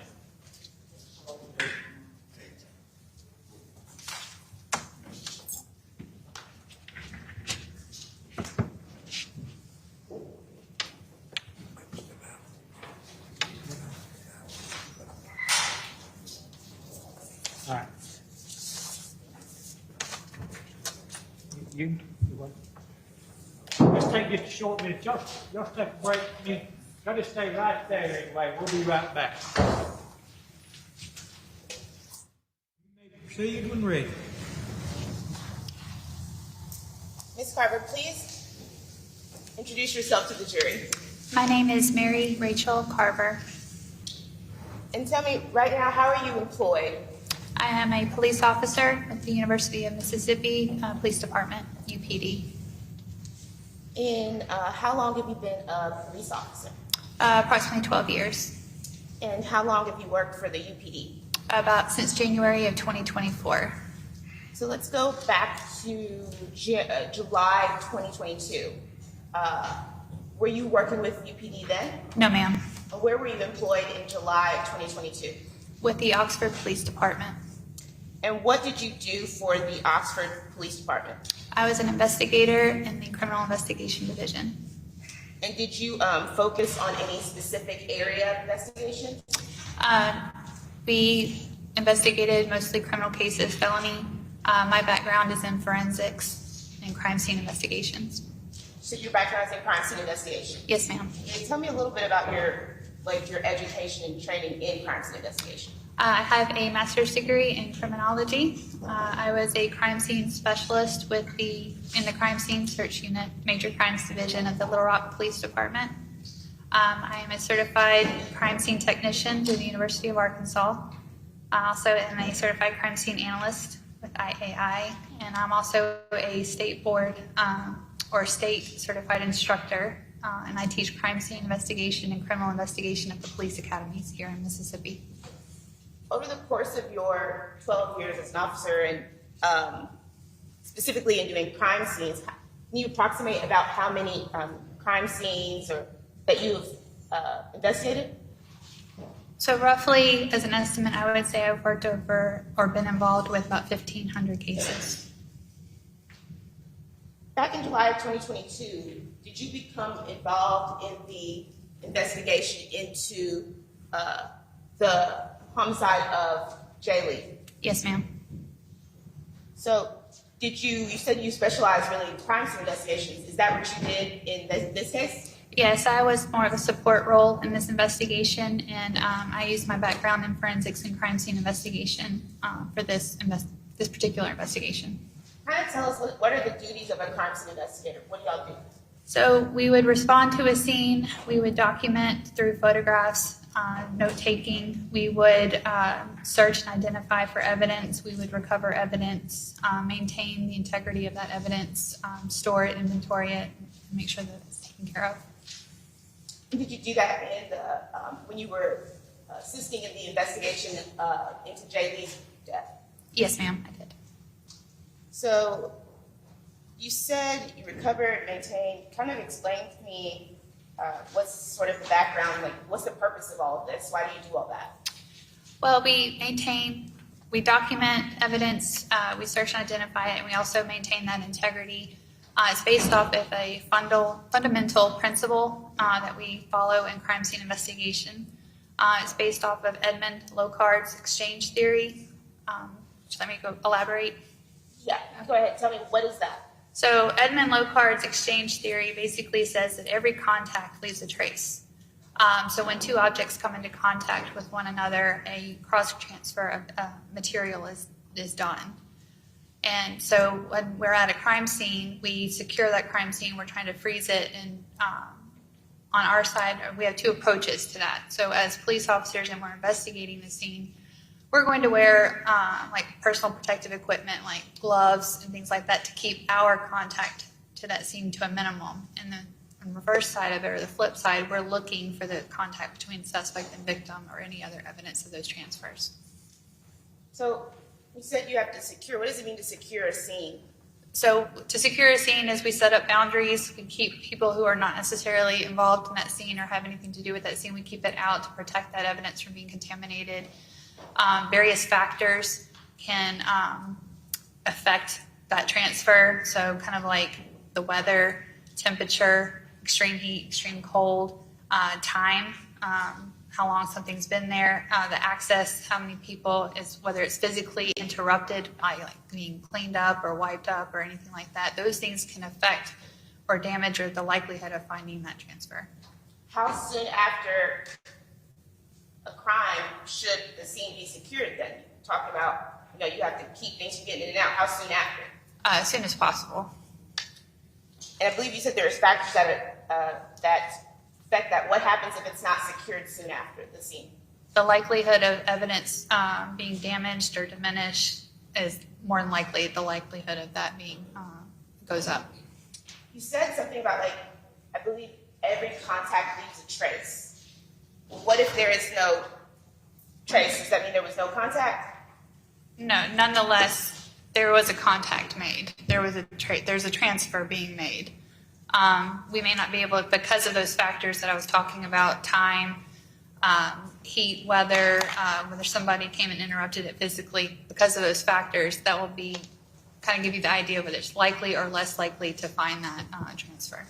All right. You what? Let's take just a short minute. Just take a break. Y'all just stay right there anyway. We'll be right back. You may proceed when ready. Ms. Carver, please introduce yourself to the jury. My name is Mary Rachel Carver. And tell me right now, how are you employed? I am a police officer at the University of Mississippi Police Department, UPD. And how long have you been a police officer? Approximately 12 years. And how long have you worked for the UPD? About since January of 2024. So let's go back to July 2022. Were you working with UPD then? No, ma'am. Where were you employed in July of 2022? With the Oxford Police Department. And what did you do for the Oxford Police Department? I was an investigator in the Criminal Investigation Division. And did you focus on any specific area of investigation? We investigated mostly criminal cases, felony. My background is in forensics and crime scene investigations. So your background is in crime scene investigation? Yes, ma'am. And tell me a little bit about your education and training in crime scene investigation. I have a master's degree in criminology. I was a crime scene specialist in the crime scene search unit, major crimes division of the Little Rock Police Department. I am a certified crime scene technician through the University of Arkansas. I also am a certified crime scene analyst with IAI, and I'm also a state board or state certified instructor, and I teach crime scene investigation and criminal investigation at the police academies here in Mississippi. Over the course of your 12 years as an officer and specifically in doing crime scenes, can you approximate about how many crime scenes that you've investigated? So roughly, as an estimate, I would say I've worked over or been involved with about 1,500 cases. Back in July of 2022, did you become involved in the investigation into the homicide of Jay Lee? Yes, ma'am. So you said you specialize really in crime scene investigations. Is that what you did in this case? Yes, I was more of a support role in this investigation, and I used my background in forensics and crime scene investigation for this particular investigation. Kind of tell us what are the duties of a crime scene investigator? What do y'all do? So we would respond to a scene, we would document through photographs, note taking, we would search and identify for evidence, we would recover evidence, maintain the integrity of that evidence, store it, inventory it, and make sure that it's taken care of. Did you do that in the, when you were assisting in the investigation into Jay Lee's death? Yes, ma'am, I did. So you said you recovered, maintained. Kind of explain to me what's sort of the background, like what's the purpose of all of this? Why do you do all that? Well, we document evidence, we search and identify it, and we also maintain that integrity. It's based off of a fundamental principle that we follow in crime scene investigation. It's based off of Edmund Locard's exchange theory. Let me elaborate. Yeah, go ahead. Tell me, what is that? So Edmund Locard's exchange theory basically says that every contact leaves a trace. So when two objects come into contact with one another, a cross transfer of material is done. And so when we're at a crime scene, we secure that crime scene. We're trying to freeze it. And on our side, we have two approaches to that. So as police officers and we're investigating the scene, we're going to wear like personal protective equipment, like gloves and things like that, to keep our contact to that scene to a minimum. And then on the reverse side of it, or the flip side, we're looking for the contact between suspect and victim or any other evidence of those transfers. So you said you have to secure. What does it mean to secure a scene? So to secure a scene is we set up boundaries. We keep people who are not necessarily involved in that scene or have anything to do with that scene, we keep it out to protect that evidence from being contaminated. Various factors can affect that transfer. So kind of like the weather, temperature, extreme heat, extreme cold, time, how long something's been there, the access, how many people, whether it's physically interrupted by like being cleaned up or wiped up or anything like that. Those things can affect or damage or the likelihood of finding that transfer. How soon after a crime should the scene be secured then? Talk about, you have to keep things from getting in and out. How soon after? As soon as possible. And I believe you said there's factors that affect that. What happens if it's not secured soon after the scene? The likelihood of evidence being damaged or diminished is more than likely. The likelihood of that being goes up. You said something about, like, I believe every contact leaves a trace. What if there is no trace? Does that mean there was no contact? No, nonetheless, there was a contact made. There's a transfer being made. We may not be able, because of those factors that I was talking about, time, heat, weather, whether somebody came and interrupted it physically, because of those factors, that will be kind of give you the idea whether it's likely or less likely to find that transfer.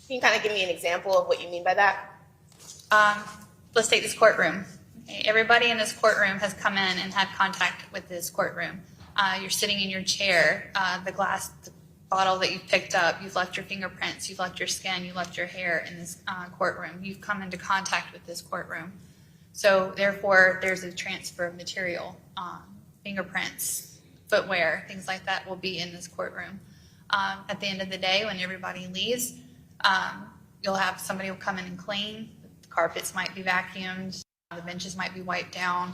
Can you kind of give me an example of what you mean by that? Let's take this courtroom. Okay, everybody in this courtroom has come in and had contact with this courtroom. You're sitting in your chair, the bottle that you've picked up, you've left your fingerprints, you've left your skin, you left your hair in this courtroom. You've come into contact with this courtroom. So therefore, there's a transfer of material, fingerprints, footwear, things like that will be in this courtroom. At the end of the day, when everybody leaves, you'll have somebody will come in and clean. The carpets might be vacuumed, the benches might be wiped down,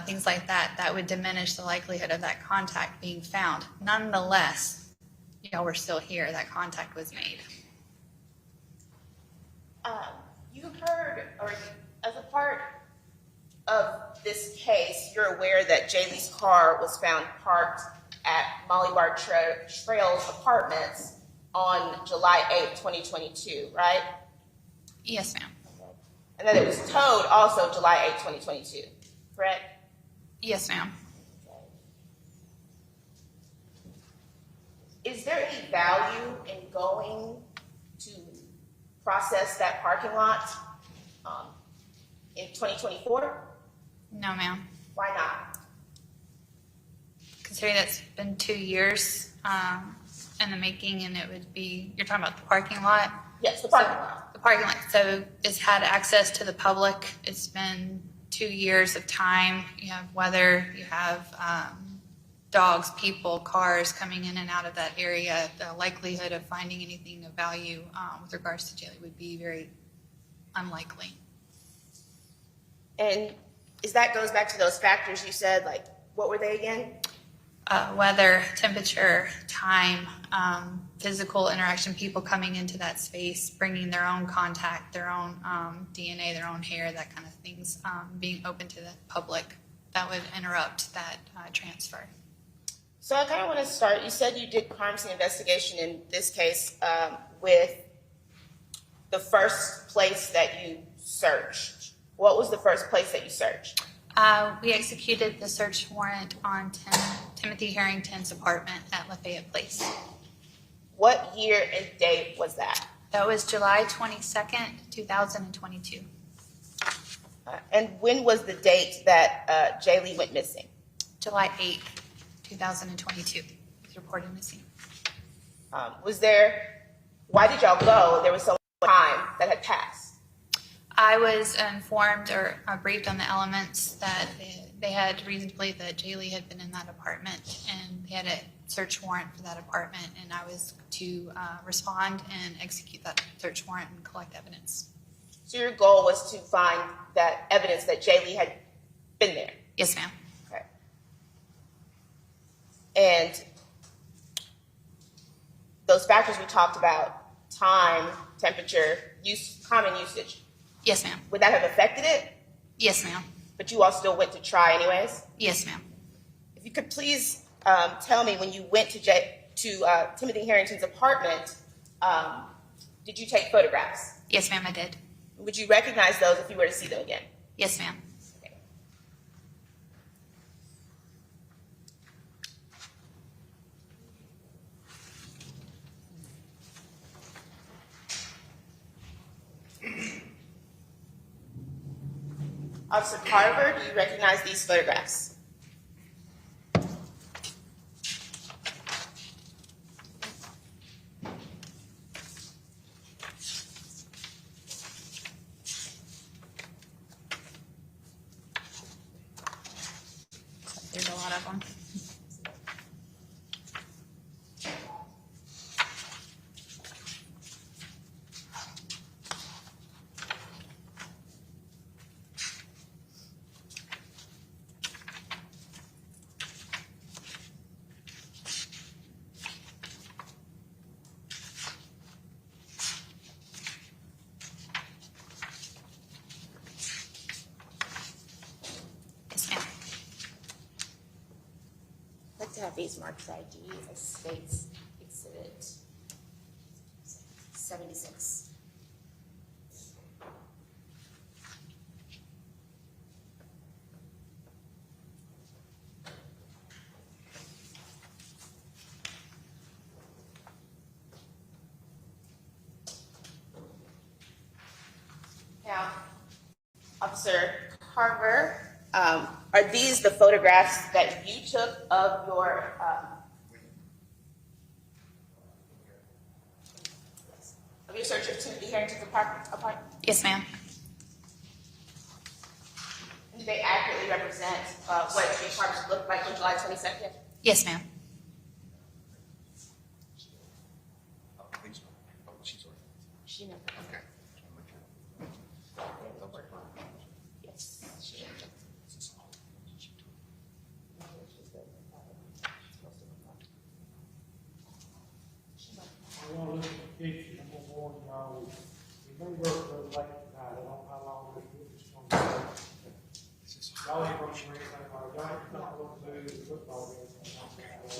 things like that. That would diminish the likelihood of that contact being found. Nonetheless, we're still here. That contact was made. You heard, or as a part of this case, you're aware that Jay Lee's car was found parked at Molly Bar Trails Apartments on July 8th, 2022, right? Yes, ma'am. And then it was towed also July 8th, 2022, correct? Yes, ma'am. Is there any value in going to process that parking lot in 2024? No, ma'am. Why not? Considering that's been 2 years in the making, and it would be, you're talking about the parking lot? Yes, the parking lot. The parking lot. So it's had access to the public. It's been 2 years of time. You have weather, you have dogs, people, cars coming in and out of that area. The likelihood of finding anything of value with regards to Jimmie would be very unlikely. And that goes back to those factors you said, like, what were they again? Weather, temperature, time, physical interaction, people coming into that space, bringing their own contact, their own DNA, their own hair, that kind of things, being open to the public, that would interrupt that transfer. So I kind of want to start, you said you did crime scene investigation in this case with the first place that you searched. What was the first place that you searched? We executed the search warrant on Timothy Herrington's apartment at Lafayette Place. What year and date was that? That was July 22nd, 2022. And when was the date that Jaylee went missing? July 8th, 2022. He was reported missing. Why did y'all go? There was so much time that had passed. I was informed or briefed on the elements that they had reason to believe that Jaylee had been in that apartment, and they had a search warrant for that apartment, and I was to respond and execute that search warrant and collect evidence. So your goal was to find that evidence that Jaylee had been there? Yes, ma'am. Okay. And those factors we talked about, time, temperature, common usage, Yes, ma'am. would that have affected it? Yes, ma'am. But you all still went to try anyways? Yes, ma'am. If you could please tell me, when you went to Timothy Herrington's apartment, did you take photographs? Yes, ma'am, I did. Would you recognize those if you were to see them again? Yes, ma'am. Okay. Officer Carver, do you recognize these photographs? There's a lot of them. Yes, ma'am. I'd like to have these marked ID as States Exhibit 76. Now, Officer Carver, are these the photographs that you took of your search of Timothy Harrington's apartment? Yes, ma'am. Do they accurately represent what the apartment looked like on July 22nd? Yes, ma'am. She never. Okay. Yes. She never. I want to look at the picture, I'm gonna warn y'all, we may work a little late tonight, I don't know how long this is gonna be. Y'all ain't gonna hear anything, y'all ain't gonna look through the football game.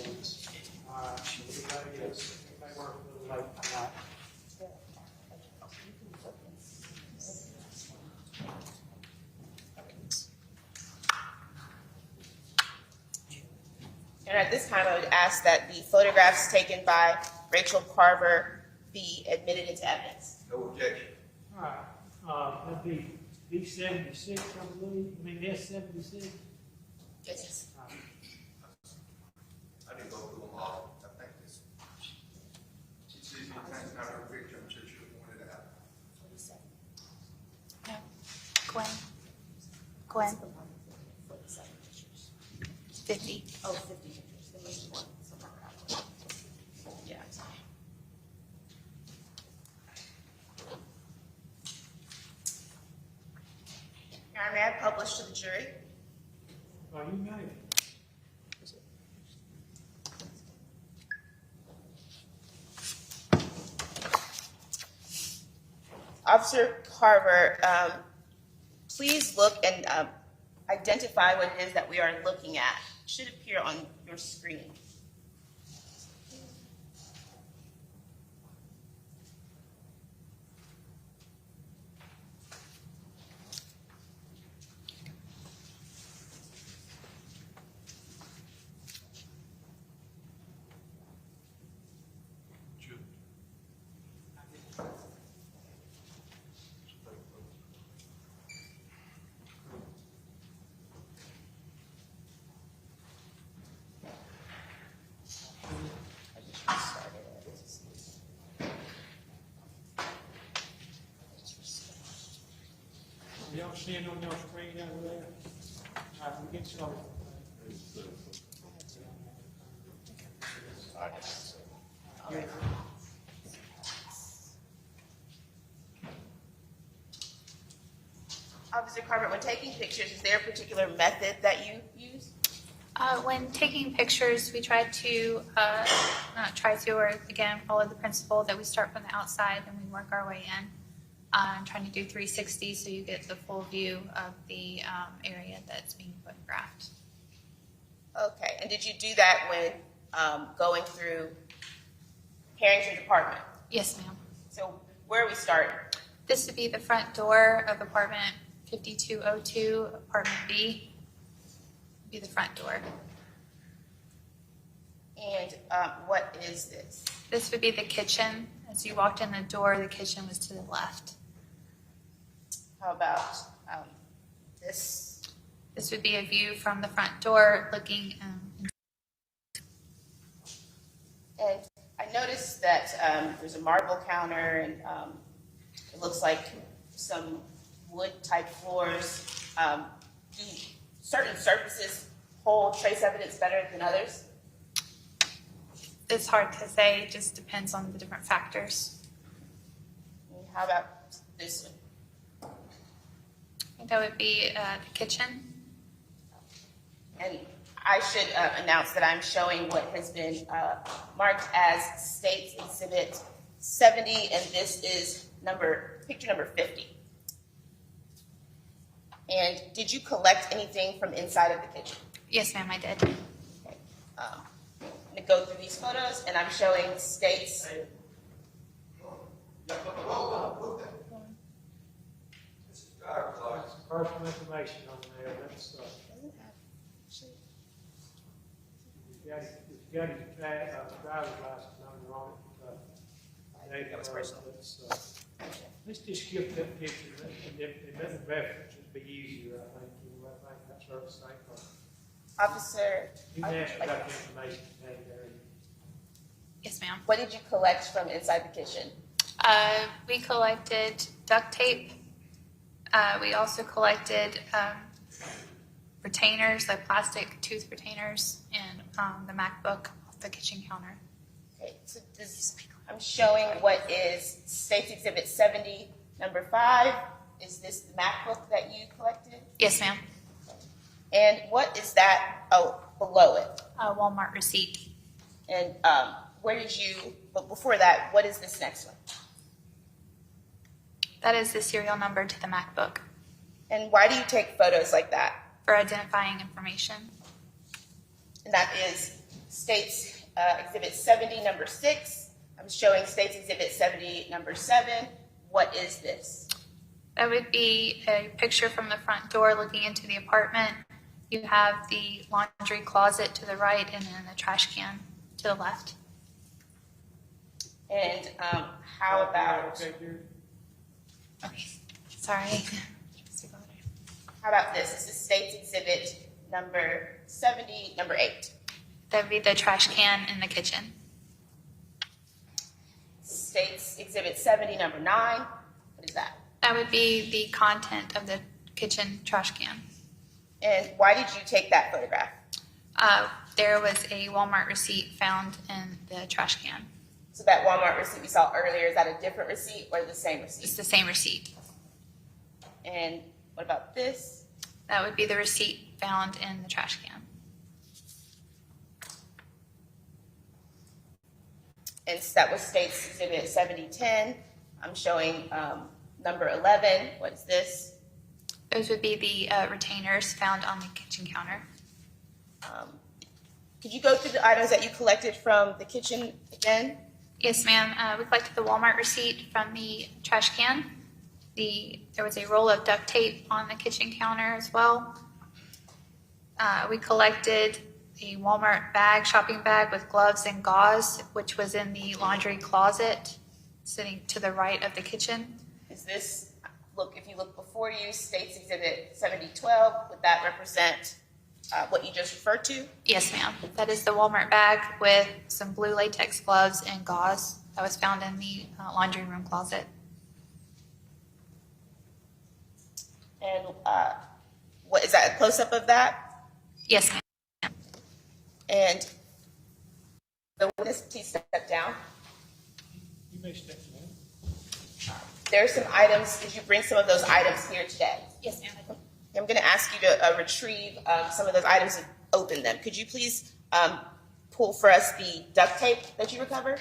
And at this time, I would ask that the photographs taken by Rachel Carver be admitted into evidence. No objection. All right, that'd be B76, I believe, I mean, S76. Yes. I didn't go through them all. I think this. She sees me taking out her picture, I'm sure she'll point it out. No. Gwen. Gwen. 50. Oh, 50 pictures. There must be one somewhere around. Yeah. Your Honor, may I publish to the jury? Are you married? Officer Carver, please look and identify what it is that we are looking at. It should appear on your screen. Y'all seeing on your screen over there? All right, we get started. Officer Carver, when taking pictures, is there a particular method that you use? When taking pictures, we try to, not try to, or again, follow the principle that we start from the outside and we work our way in. Trying to do 360 so you get the full view of the area that's being photographed. Okay, and did you do that when going through Herrington's apartment? Yes, ma'am. So where are we starting? This would be the front door of apartment 5202, apartment B. Be the front door. And what is this? This would be the kitchen. As you walked in the door, the kitchen was to the left. How about this? This would be a view from the front door looking. And I noticed that there's a marble counter and it looks like some wood type floors. Do certain surfaces hold trace evidence better than others? It's hard to say. It just depends on the different factors. And how about this one? I think that would be the kitchen. And I should announce that I'm showing what has been marked as State's Exhibit 70, and this is picture number 50. And did you collect anything from inside of the kitchen? Yes, ma'am, I did. Okay. I'm going to go through these photos, and I'm showing State's. Personal information on there, that's, if you got his driver's license number on it, let's just skip that picture, and then the reference would be easier, I think, I think that's sort of the same part. Officer, You can ask about the information today, Gary. Yes, ma'am. what did you collect from inside the kitchen? We collected duct tape. We also collected retainers, like plastic tooth retainers, and the MacBook off the kitchen counter. Okay, so I'm showing what is State's Exhibit 70, number 5. Is this the MacBook that you collected? Yes, ma'am. And what is that below it? Walmart receipt. And where did you, but before that, what is this next one? That is the serial number to the MacBook And why do you take photos like that? for identifying information. And that is State's Exhibit 70, number 6. I'm showing State's Exhibit 70, number 7. What is this? That would be a picture from the front door looking into the apartment. You have the laundry closet to the right and then the trash can to the left. And how about Okay, sorry. how about this? This is State's Exhibit number 70, number 8. That would be the trash can in the kitchen. State's Exhibit 70, number 9. What is that? That would be the content of the kitchen trash can. And why did you take that photograph? There was a Walmart receipt found in the trash can. So that Walmart receipt we saw earlier, is that a different receipt or the same It's receipt? the same receipt. And what about this? That would be the receipt found in the trash can. And that was State's Exhibit 7010. I'm showing number 11. What's this? Those would be the retainers found on the kitchen counter. Could you go through the items that you collected from the kitchen again? Yes, ma'am. We collected the Walmart receipt from the trash can. There was a roll of duct tape on the kitchen counter as well. We collected a Walmart bag, shopping bag with gloves and gauze, which was in the laundry closet sitting to the right of the kitchen. Is this, look, if you look before you, State's Exhibit 7012, would that represent what you just referred to? Yes, ma'am. That is the Walmart bag with some blue latex gloves and gauze that was found in the laundry room closet. And what is that, a close-up of that? Yes, ma'am. And the witness, please step down. You may step down. There are some items, did you bring some of those items here today? Yes, ma'am. I'm going to ask you to retrieve some of those items and open them. Could you please pull for us the duct tape that you recovered?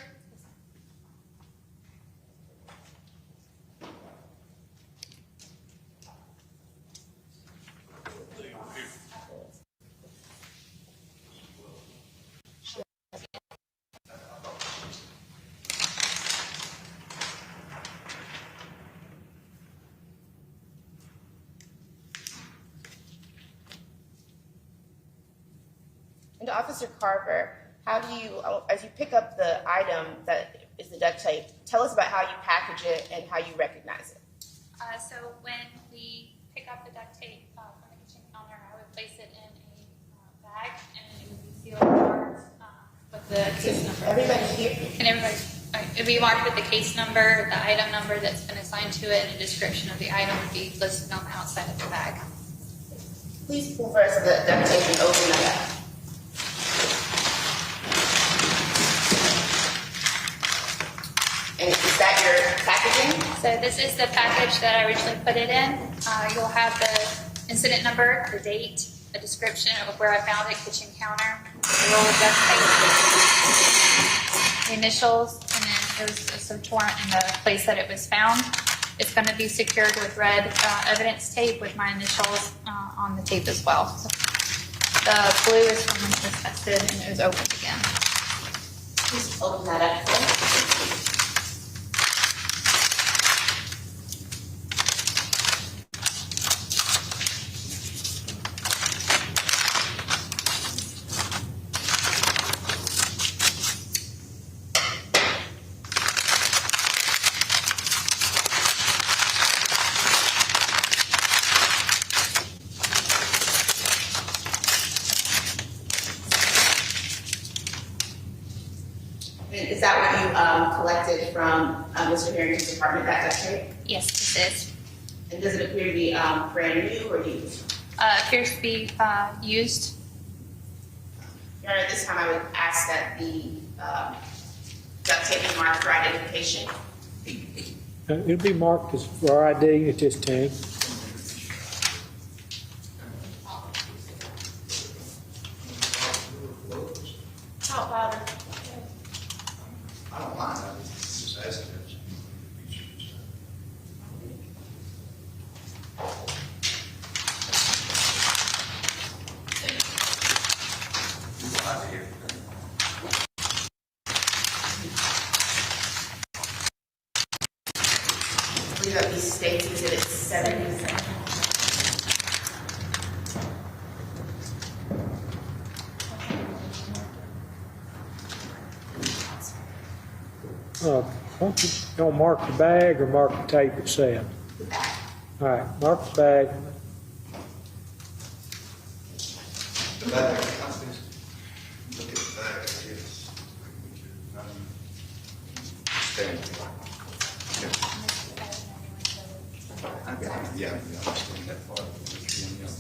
And Officer Carver, how do you, as you pick up the item that is the duct tape, tell us about how you package it and how you recognize it. So when we pick up the duct tape from the kitchen counter, I would place it in a bag and it would be sealed and marked with the case number. Everybody here? And everybody, it would be marked with the case number, the item number that's been assigned to it, and a description of the item would be listed on the outside of the bag. Please pull for us the duct tape and open that up. And is that your packaging? So this is the package that I originally put it in. You'll have the incident number, the date, a description of where I found it, kitchen counter, the roll of duct tape, the initials, and then there was some torn in the place that it was found. It's going to be secured with red evidence tape with my initials on the tape as well. So the blue is from when it was tested and it was opened again. Please open that up for us. Is that what you collected from Mr. Herrington's apartment, that duct tape? Yes, this is. And does it appear to be brand new or used? Appears to be used. Your Honor, this time I would ask that the duct tape be marked for identification. It'll be marked as for ID at this time. How about it? I don't mind, I just ask it. I believe that these States Exhibit 70. Don't you gonna mark the bag or mark the tape itself? All right, mark the bag. The bag, look at the bag, yes. Stand. Yeah, I understand that part.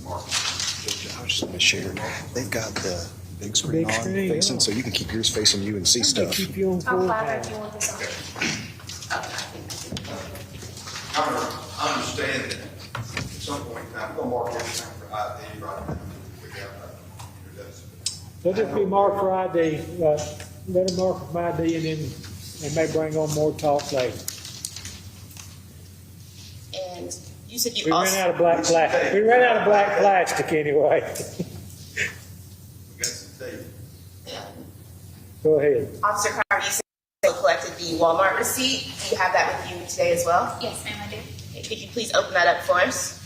Mark. I was just going to share. They've got the big screen Big on screen, facing, yeah. so you can keep yours facing you and see stuff. Keep you on full time. I understand that at some point in time, we're gonna mark everything for ID right now. We got Let it be marked for ID, let them mark for ID and then they may bring on more talk later. And you said We you ran also. out of black plastic, we ran out of black plastic anyway. We got some tape. Go ahead. Officer Carver, you said you collected the Walmart receipt. Do you have that with you today as well? Yes, ma'am, I do. Okay, could you please open that up for us?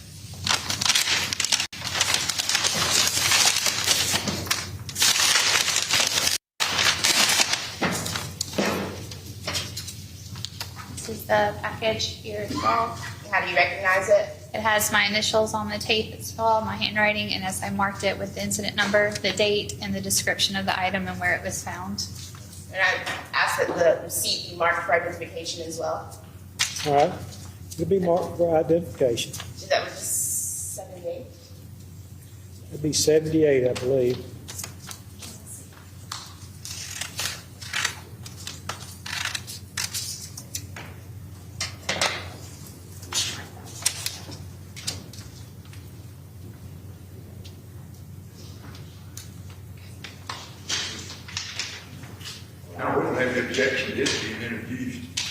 This is the package here as well. And how do you recognize it? It has my initials on the tape as well, my handwriting, and as I marked it with the incident number, the date, and the description of the item and where it was found. And I asked that the receipt be marked for identification as well. All right, it'll be marked for identification. So that was just 78. It'll be 78, I believe. Now, we don't have any objection to this being introduced.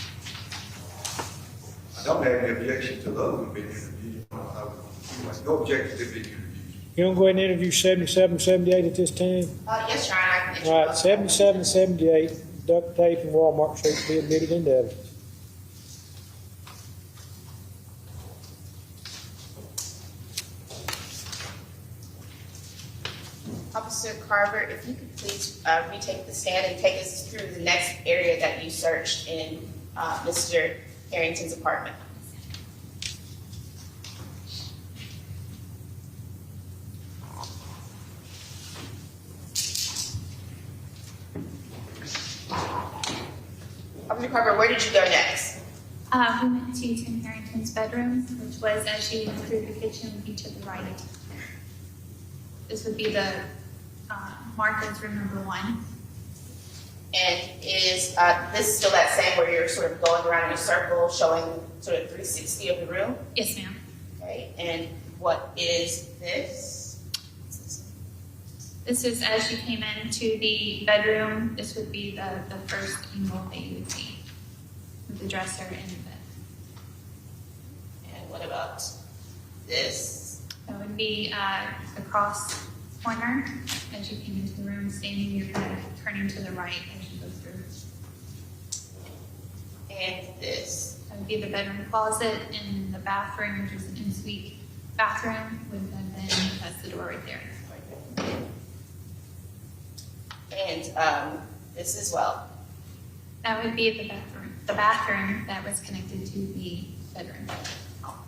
I don't have any objection to the other one being introduced. No objection to it being introduced. You want to go ahead and interview 77, 78 at this time? Yes, Your Honor, I can All right, 77, 78, duct tape and Walmart sheets be admitted into evidence. Officer Carver, if you could please retake the stand and take us through the next area that you searched in Mr. Herrington's apartment. Officer Carver, where did you go next? We went to Tim Harrington's bedroom, which was as you went through the kitchen, would be to the right. This would be the marked as room number 1. And is this still that same where you're sort of going around in a circle showing sort of 360 of the room? Yes, ma'am. Okay, and what is this? This is as you came into the bedroom. This would be the first angle that you would see with the dresser and the bed. And what about this? That would be the cross corner as you came into the room. Standing, you're kind of turning to the right as you go through. And this? That would be the bedroom closet, and the bathroom, which is an en-suite bathroom, would have been, that's the door right there. And this as well. That would be the bathroom that was connected to the bedroom.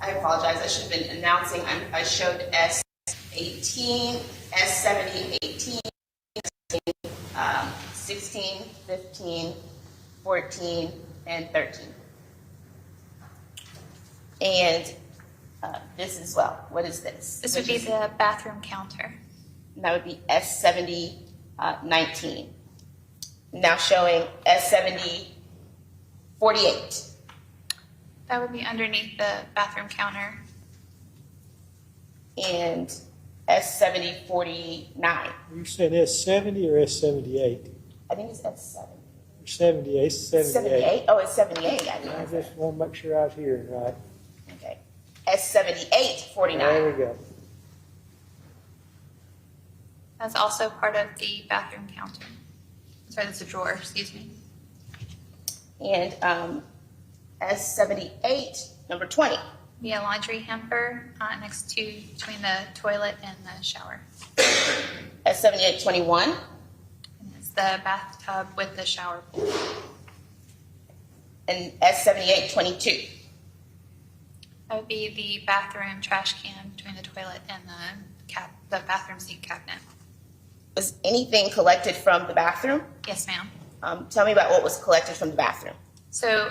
I apologize, I should have been announcing, I showed S18, S70, 18, 16, 15, 14, and 13. And this as well. What is this? This would be the bathroom counter. And that would be S70, 19. Now showing S70, 48. That would be underneath the bathroom counter. And S70, 49. You said S70 or S78? I think it's S70. 78, it's 78. 78? Oh, it's 78. I I know. just want to make sure I was hearing right. Okay. S78, 49. There we go. That's also part of the bathroom counter. Sorry, that's a drawer, excuse me. And S78, number 20. Be a laundry hamper next to between the toilet and the shower. S78, 21. And it's the bathtub with the shower pool. And S7822. That would be the bathroom trash can between the toilet and the bathroom sink cabinet. Was anything collected from the bathroom? Yes, ma'am. Tell me about what was collected from the bathroom. So,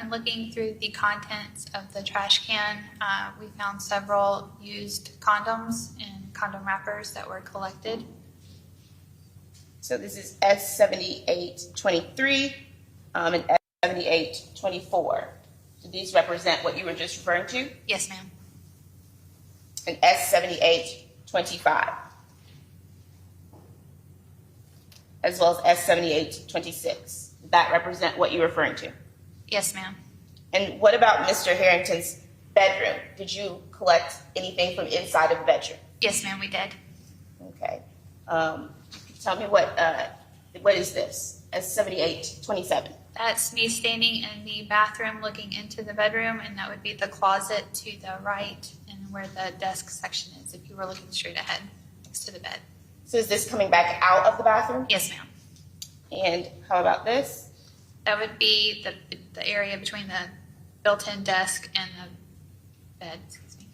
in looking through the contents of the trash can, we found several used condoms and condom wrappers that were collected. So this is S7823 and S7824. Do these represent what you were just referring to? Yes, ma'am. And S7825, as well as S7826. Does that represent what you're referring to? Yes, ma'am. And what about Mr. Herrington's bedroom? Did you collect anything from inside of the bedroom? Yes, ma'am, we did. Okay. Tell me what is this? S7827. That's me standing in the bathroom looking into the bedroom, and that would be the closet to the right and where the desk section is if you were looking straight ahead next to the bed. So is this coming back out of the bathroom? Yes, ma'am. And how about this? That would be the area between the built-in desk and the bed. Excuse me.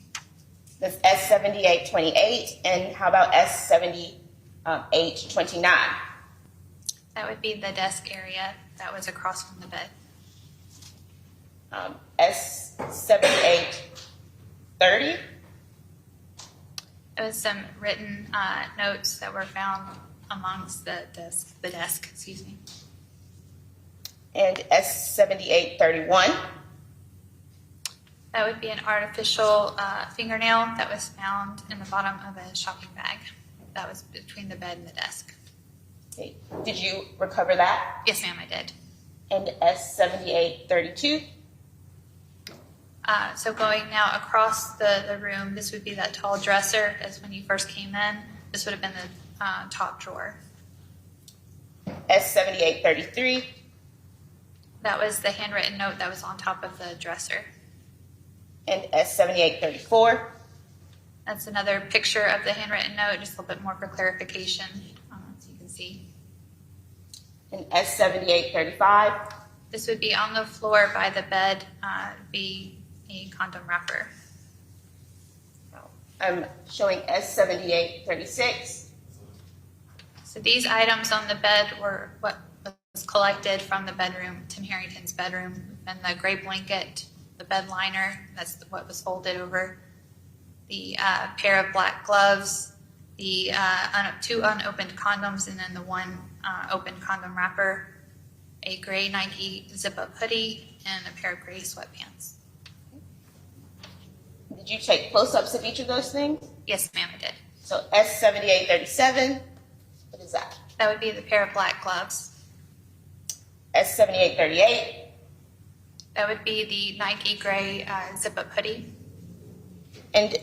That's S7828. And how about S7829? That would be the desk area that was across from the bed. S7830. There was some written notes that were found amongst the desk, excuse me. And S7831. That would be an artificial fingernail that was found in the bottom of a shopping bag. That was between the bed and the desk. Okay. Did you recover that? Yes, ma'am, I did. And S7832. So going now across the room, this would be that tall dresser as when you first came in. This would have been the top drawer. S7833. That was the handwritten note that was on top of the dresser. And S7834. That's another picture of the handwritten note, just a little bit more for clarification, so you can see. And S7835. This would be on the floor by the bed, be a condom wrapper. I'm showing S7836. So these items on the bed were what was collected from the bedroom, Tim Herrington's bedroom, and the gray blanket, the bed liner, that's what was folded over, the pair of black gloves, the two unopened condoms, and then the one open condom wrapper, a gray Nike zip-up hoodie, and a pair of gray sweatpants. Did you take close-ups of each of those things? Yes, ma'am, I did. So S7837, what is that? That would be the pair of black gloves. S7838. That would be the Nike gray zip-up hoodie. And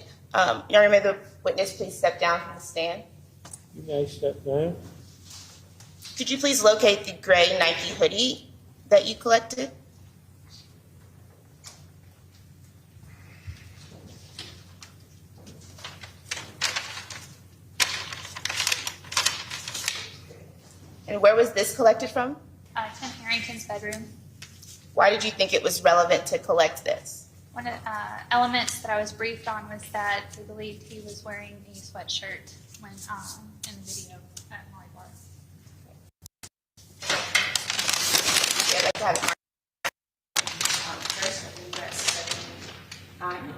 young man, the witness, please step down from the stand. You may step down. Could you please locate the gray Nike hoodie that you collected? And where was this collected from? Tim Herrington's bedroom. Why did you think it was relevant to collect this? One of the elements that I was briefed on was that they believed he was wearing a sweatshirt when in the video at Molly Bar. Yeah, I'd like to have it marked. First, I think that's 79.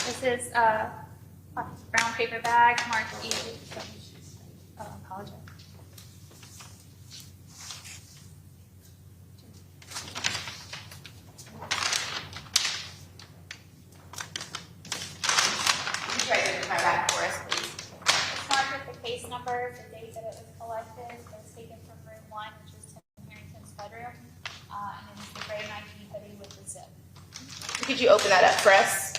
This is a brown paper bag marked E. Oh, I apologize. Could you identify that for us, please? It's marked with the case number, the date that it was collected. It was taken from room 1, which is Tim Herrington's bedroom. And then it's the gray Nike hoodie with the zip. Could you open that up for us?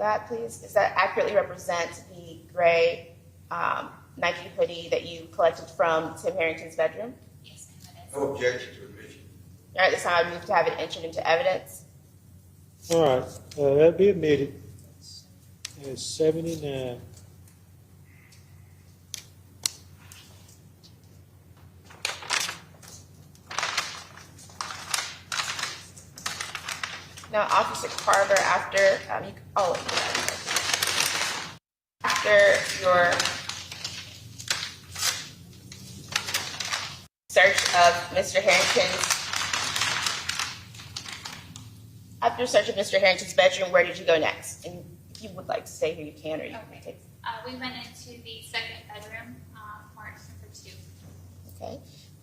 that, please? Does that accurately represent the gray Nike hoodie that you collected from Tim Harrington's bedroom? Yes, ma'am, it is. No objection to admission. All right, this time I move to have it entered into evidence. All right, that'll be admitted. It's 79. Now, Officer Carver, after your search of Mr. Harrington's bedroom, where did you go next? And if you would like to stay here, you can, or you can take. We went into the second bedroom, marked number 2. Okay.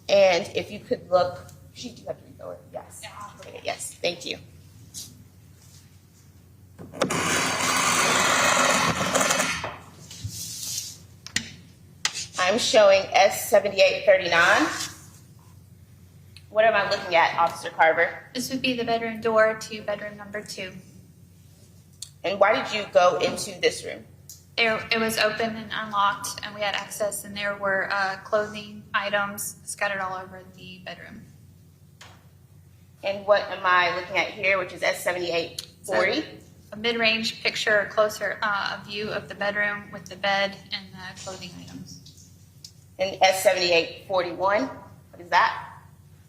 And if you could look, you do have to go. Yes. Yeah, I'll Okay, yes. Thank you. I'm showing S7839. What am I looking at, Officer Carver? This would be the bedroom door to bedroom number 2. And why did you go into this room? It was open and unlocked, and we had access, and there were clothing items scattered all over the bedroom. And what am I looking at here, which is S7840? A mid-range picture, closer a view of the bedroom with the bed and the clothing items. And S7841, what is that?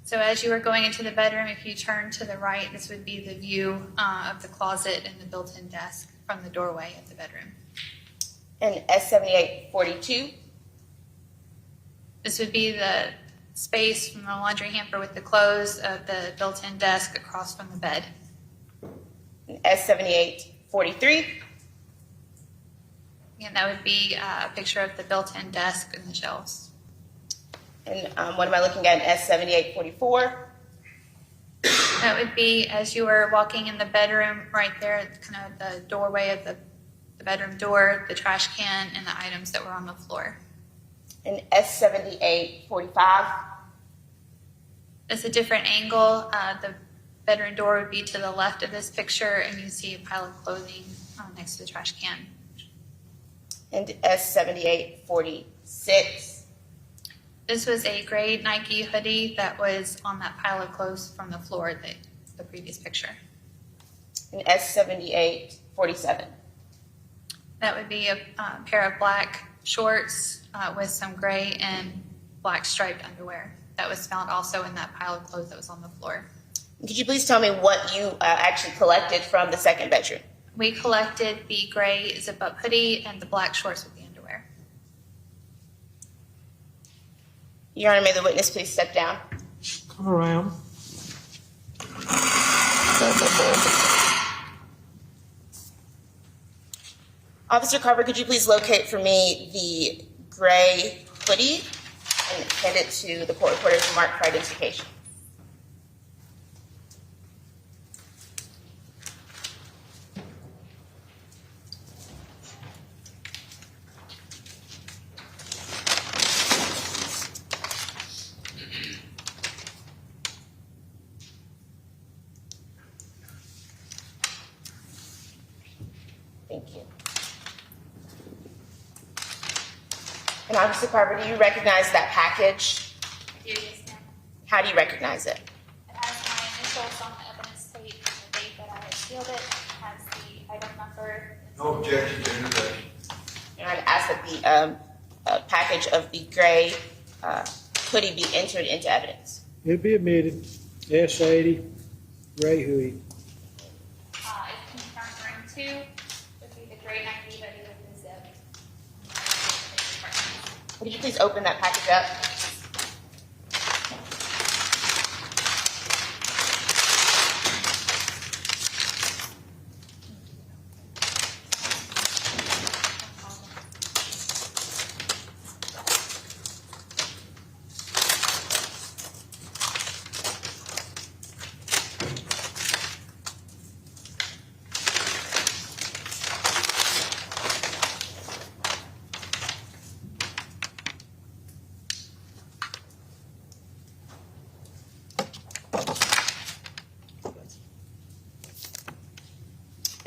So as you were going into the bedroom, if you turn to the right, this would be the view of the closet and the built-in desk from the doorway of the bedroom. And S7842? This would be the space from the laundry hamper with the clothes of the built-in desk across from the bed. And S7843? And that would be a picture of the built-in desk and the shelves. And what am I looking at in S7844? That would be as you were walking in the bedroom, right there, kind of the doorway of the bedroom door, the trash can, and the items that were on the floor. And S7845? It's a different angle. The bedroom door would be to the left of this picture, and you see a pile of clothing next to the trash can. And S7846? This was a gray Nike hoodie that was on that pile of clothes from the floor, the previous picture. And S7847? That would be a pair of black shorts with some gray and black striped underwear. That was found also in that pile of clothes that was on the floor. Could you please tell me what you actually collected from the second bedroom? We collected the gray zip-up hoodie and the black shorts with the underwear. Your Honor, may the witness please step down? Come around. Officer Carver, could you please locate for me the gray hoodie and hand it to the court reporter to mark for identification? Thank you. And Officer Carver, do you recognize that package? I do, yes, ma'am. How do you recognize it? It has my initials on the evidence tape and the date that I had sealed it. It has the item number. No objection to introduction. And I'd ask that the package of the gray hoodie be entered into evidence. It'll be admitted. S80, gray hoodie. It's confirmed room 2 would be the gray Nike hoodie with the zip. Would you please open that package up?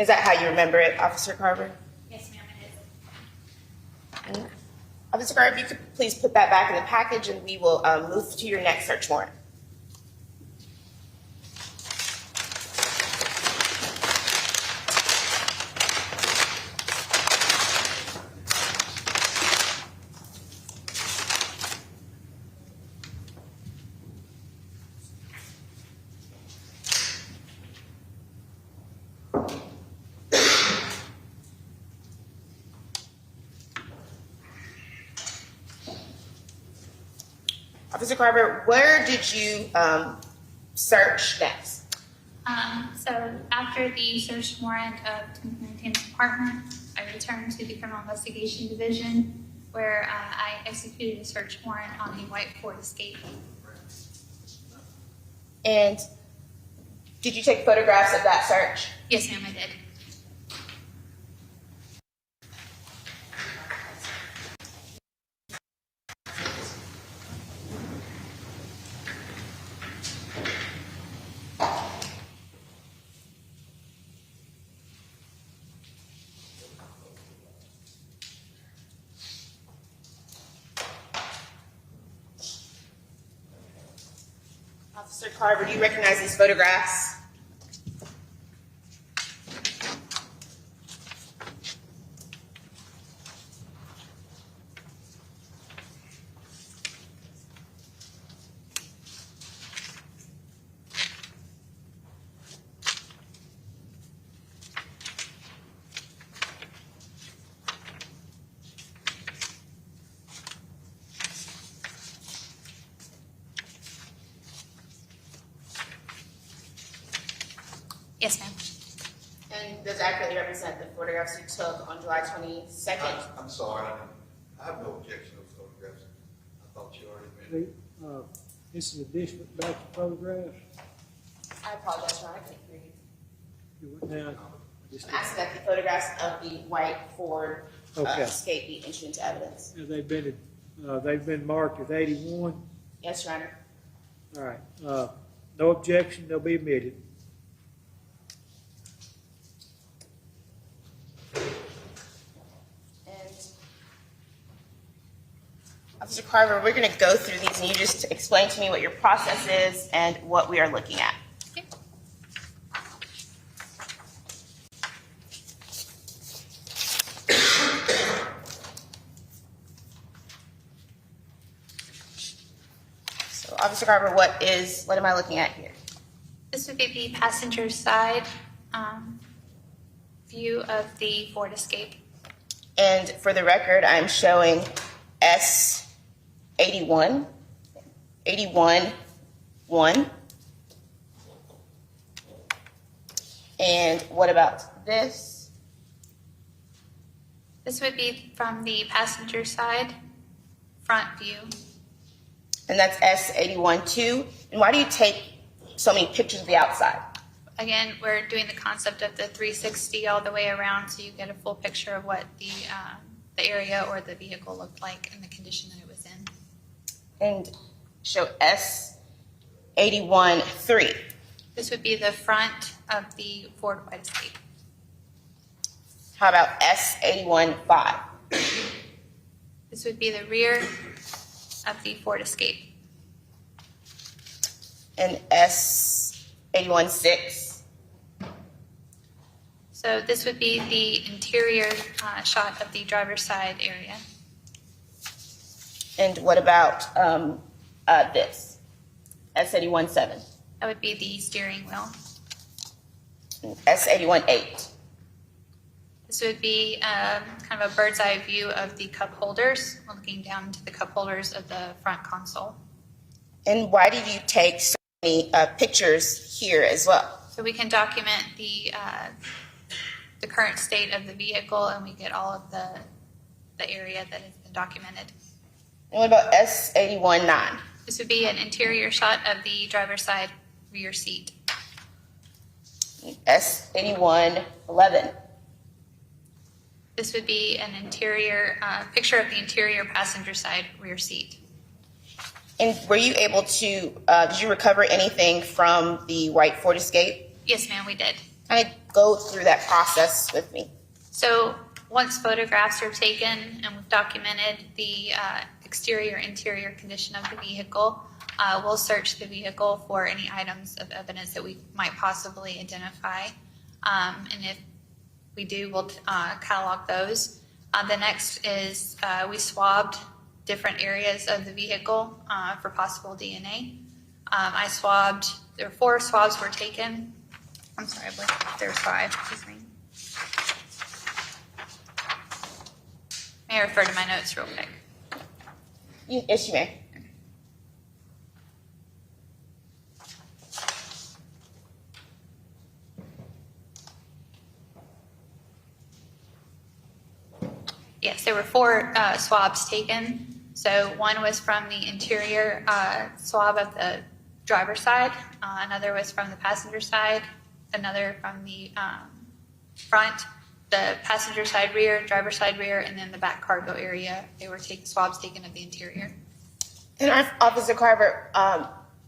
Is that how you remember it, Officer Carver? Yes, ma'am, it is. Officer Carver, if you could please put that back in the package and we will move to your next search warrant. Officer Carver, where did you search next? So after the search warrant of Tim Herrington's apartment, I returned to the Criminal Investigation Division where I executed a search warrant on the white Ford Escape. And did you take photographs of that search? Yes, ma'am, I did. Officer Carver, do you recognize these photographs? Yes, ma'am. And does accurately represent the photographs you took on July 22nd? I'm sorry, I have no objection to those photographs. I thought you already meant. This is a district batch of photographs. I apologize, Ron, I couldn't hear you. You went down. I'm asking that the photographs of the white Ford Okay. Escape be entered into evidence. They've been marked as 81. Yes, Your Honor. All right. No objection. They'll be admitted. Officer Carver, we're going to go through these and you just explain to me what your process is and what we are looking at. Okay. So, Officer Carver, what am I looking at here? This would be the passenger side view of the Ford Escape. And for the record, I'm showing S81, 81-1. And what about this? This would be from the passenger side front view. And that's S81-2. And why do you take so many pictures of the outside? Again, we're doing the concept of the 360 all the way around so you get a full picture of what the area or the vehicle looked like and the condition that it was in. And show S81-3. This would be the front of the Ford White Escape. How about S81-5? This would be the rear of the Ford Escape. And S81-6? So this would be the interior shot of the driver's side area. And what about this? S81-7? That would be the steering wheel. S81-8? This would be kind of a bird's eye view of the cup holders, looking down into the cup holders of the front console. And why did you take so many pictures here as well? So we can document the current state of the vehicle, and we get all of the area that has been documented. And what about S81-9? This would be an interior shot of the driver's side rear seat. S81-11? This would be an interior picture of the interior passenger side rear seat. And were you able to, did you recover anything from the white Ford Escape? Yes, ma'am, we did. Kind of go through that process with me. So once photographs are taken and we've documented the exterior, interior condition of the vehicle, we'll search the vehicle for any items of evidence that we might possibly identify. And if we do, we'll catalog those. The next is we swabbed different areas of the vehicle for possible DNA. There were 4 swabs were taken. I'm sorry, I believe there's 5. Excuse me. May I refer to my notes real quick? Yes, you may. Yes, there were 4 swabs taken. So one was from the interior swab of the driver's side, another was from the passenger side, another from the front, the passenger side rear, driver's side rear, and then the back cargo area. They were swabs taken of the interior. And Officer Carver,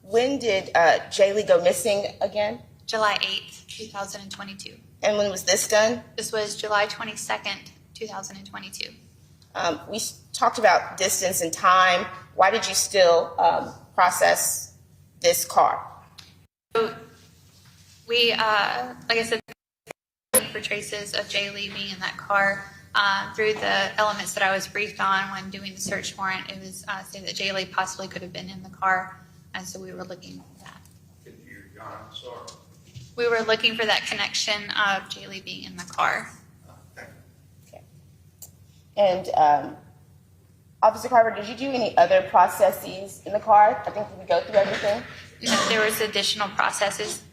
when did Jaylee go missing again? July 8th, 2022. And when was this done? This was July 22nd, 2022. We talked about distance and time. Why did you still process this car? So we, like I said, for traces of Jaylee being in that car. Through the elements that I was briefed on when doing the search warrant, it was saying that Jaylee possibly could have been in the car, and so we were looking for that. I'm sorry. We were looking for that connection of Jaylee being in the car. Okay. And Officer Carver, did you do any other processes in the car? I think, did we go through everything? No, there was additional processes.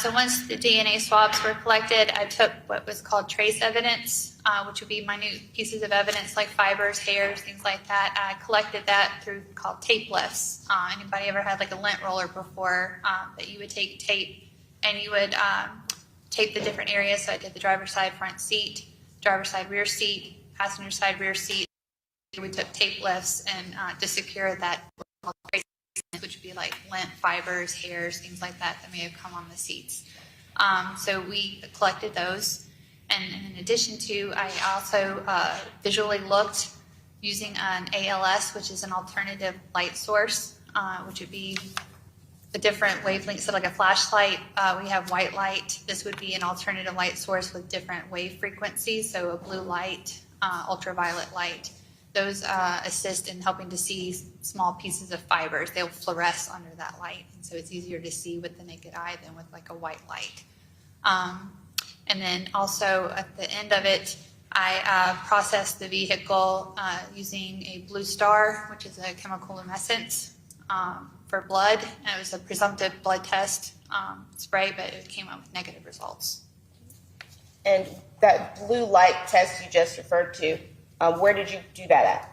So once the DNA swabs were collected, I took what was called trace evidence, which would be minute pieces of evidence like fibers, hairs, things like that. I collected that through called tape lifts. Anybody ever had like a lint roller before that you would take tape and you would tape the different areas? So I did the driver's side front seat, driver's side rear seat, passenger side rear seat. We took tape lifts and to secure that, which would be like lint, fibers, hairs, things like that that may have come on the seats. So we collected those. And in addition to, I also visually looked using an ALS, which is an alternative light source, which would be a different wavelength. So like a flashlight, we have white light. This would be an alternative light source with different wave frequencies. So a blue light, ultraviolet light. Those assist in helping to see small pieces of fibers. They'll fluoresce under that light, and so it's easier to see with the naked eye than with like a white light. And then also at the end of it, I processed the vehicle using a blue star, which is a chemical luminescence for blood. And it was a presumptive blood test spray, but it came up with negative results. And that blue light test you just referred to, where did you do that at?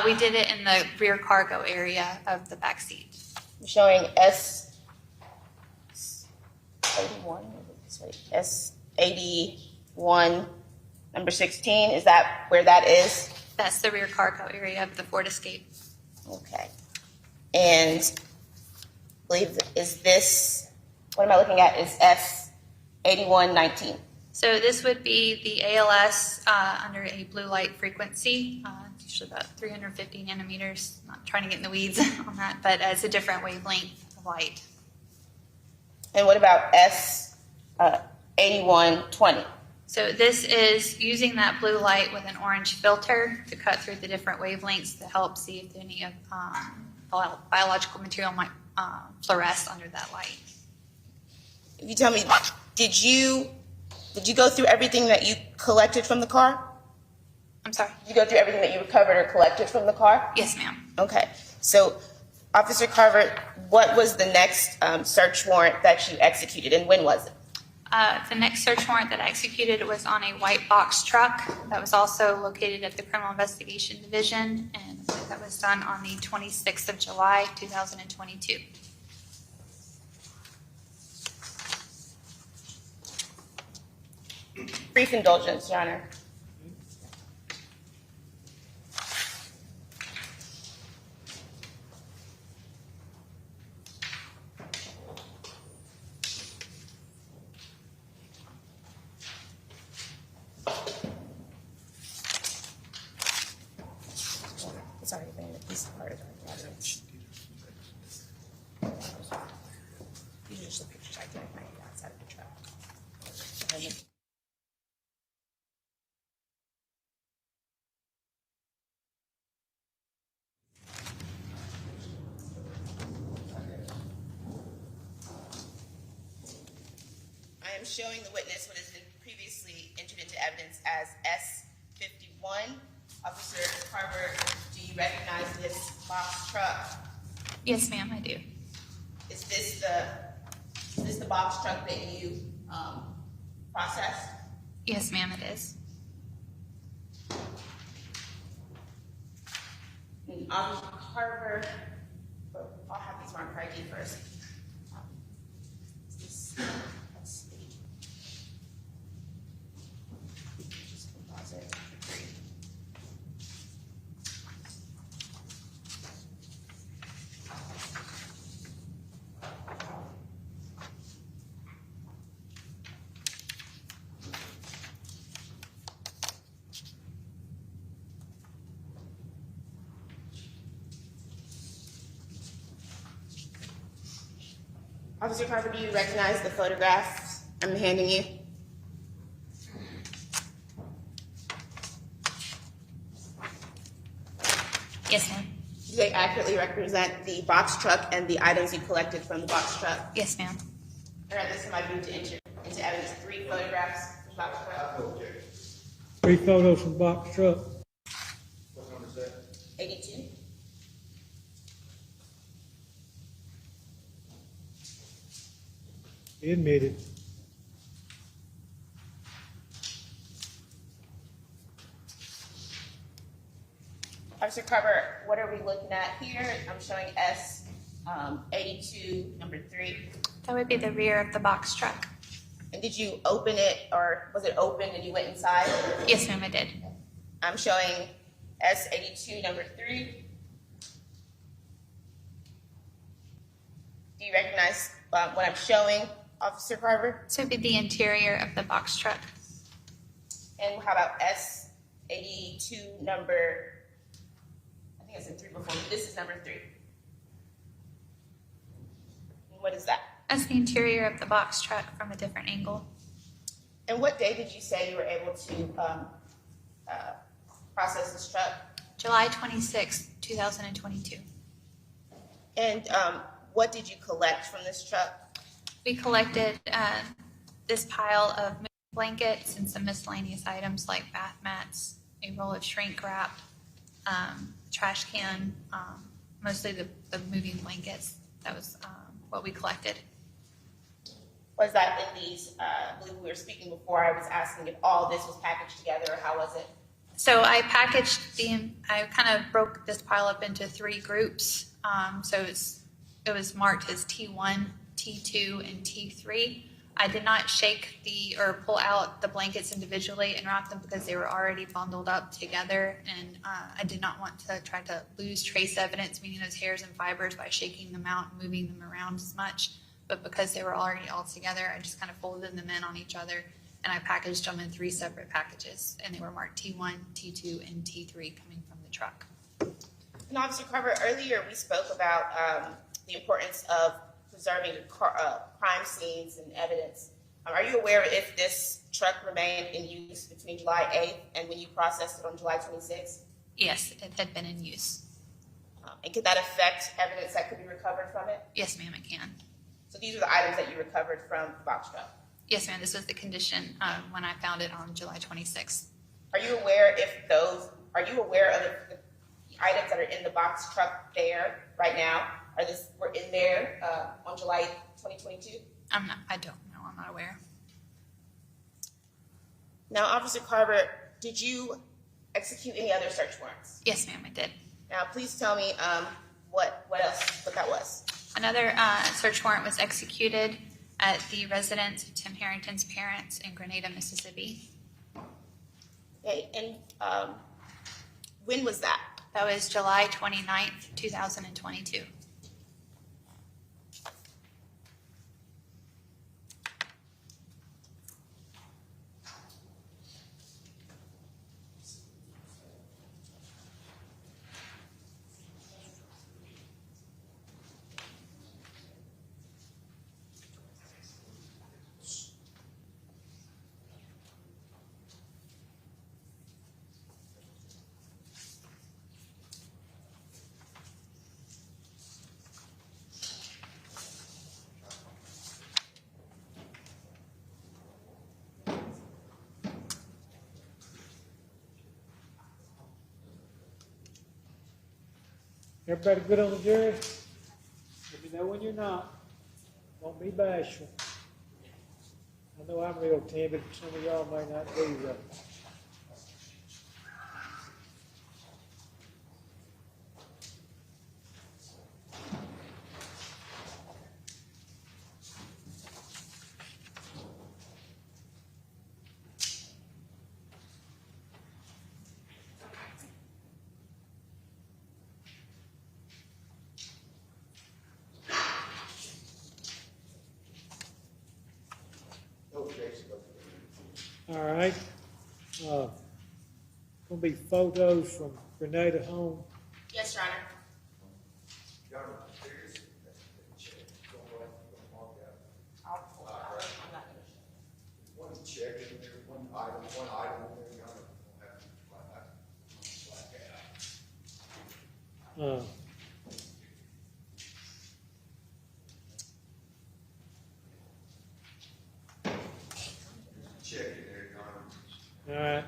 We did it in the rear cargo area of the back seat. Showing S81, S81, number 16. Is that where that is? That's the rear cargo area of the Ford Escape. Okay. And I believe, is this, what am I looking at, is S8119. So this would be the ALS under a blue light frequency, usually about 350 nanometers. Not trying to get in the weeds on that, but it's a different wavelength of light. And what about S8120? So this is using that blue light with an orange filter to cut through the different wavelengths to help see if any of biological material might fluoresce under that light. If you tell me, did you go through everything that you collected from the car? I'm sorry? Did you go through everything that you recovered or collected from the car? Yes, ma'am. Okay. So, Officer Carver, what was the next search warrant that you executed, and when was it? The next search warrant that I executed was on a white box truck that was also located at the Criminal Investigation Division, and that was done on the 26th of July, 2022. Brief indulgence, Your Honor. as evidence. These are just the pictures I took right outside of the truck. I am showing the witness what has been previously entered into evidence as S51. Officer Carver, do you recognize this box truck? Yes, ma'am, I do. Is this the box truck that you processed? Yes, ma'am, it is. And Officer Carver, I'll have these marked for ID first. Is this, let's see. Just composite, three. Officer Carver, do you recognize the photographs I'm handing you? Yes, ma'am. Do they accurately represent the box truck and the items you collected from the box truck? Yes, ma'am. All right, this time I move to enter into evidence 3 photographs from the box truck. 3 photos from box truck. What number is that? 82. Admitted. Officer Carver, what are we looking at here? I'm showing S 82, number 3. That would be the rear of the box truck. And did you open it, or was it open and you went inside? Yes, ma'am, I did. I'm showing S 82, number 3. Do you recognize what I'm showing, Officer Carver? So it would be the interior of the box truck. And how about S 82, number, I think I said 3 before, but this is number 3. And what is that? That's the interior of the box truck from a different angle. And what day did you say you were able to process this truck? July 26, 2022. And what did you collect from this truck? We collected this pile of blankets and some miscellaneous items like bath mats, a roll of shrink wrap, trash can, mostly the moving blankets. That was what we collected. Was that in these, I believe we were speaking before, I was asking if all this was packaged together, or how was it? So I packaged I kind of broke this pile up into 3 groups. So it was marked as T1, T2, and T3. I did not shake or pull out the blankets individually and wrap them because they were already bundled up together, and I did not want to try to lose trace evidence, meaning those hairs and fibers, by shaking them out and moving them around as much. But because they were already all together, I just kind of folded them in on each other, and I packaged them in 3 separate packages, and they were marked T1, T2, and T3 coming from the truck. And Officer Carver, earlier we spoke about the importance of preserving crime scenes and evidence. Are you aware if this truck remained in use between July 8th and when you processed it on July 26th? Yes, it had been in use. And could that affect evidence that could be recovered from it? Yes, ma'am, it can. So these are the items that you recovered from the box truck? Yes, ma'am, this was the condition when I found it on July 26th. Are you aware of the items that are in the box truck there right now? Were in there on July 2022? I don't know, I'm not aware. Now, Officer Carver, did you execute any other search warrants? Yes, ma'am, I did. Now, please tell me what that was. Another search warrant was executed at the residence of Tim Herrington's parents in Grenada, Mississippi. Okay, and when was that? That was July 29th, 2022. Everybody good on the jury? Let me know when you're not. Don't be bashful. I know I'm real timid, some of y'all may not be though. All right. Gonna be photos from Grenada home. Yes, Your Honor. I'll pull it out. I'm not gonna show. One check in there, one item in there, Your Honor. Check in there, Your Honor. All right.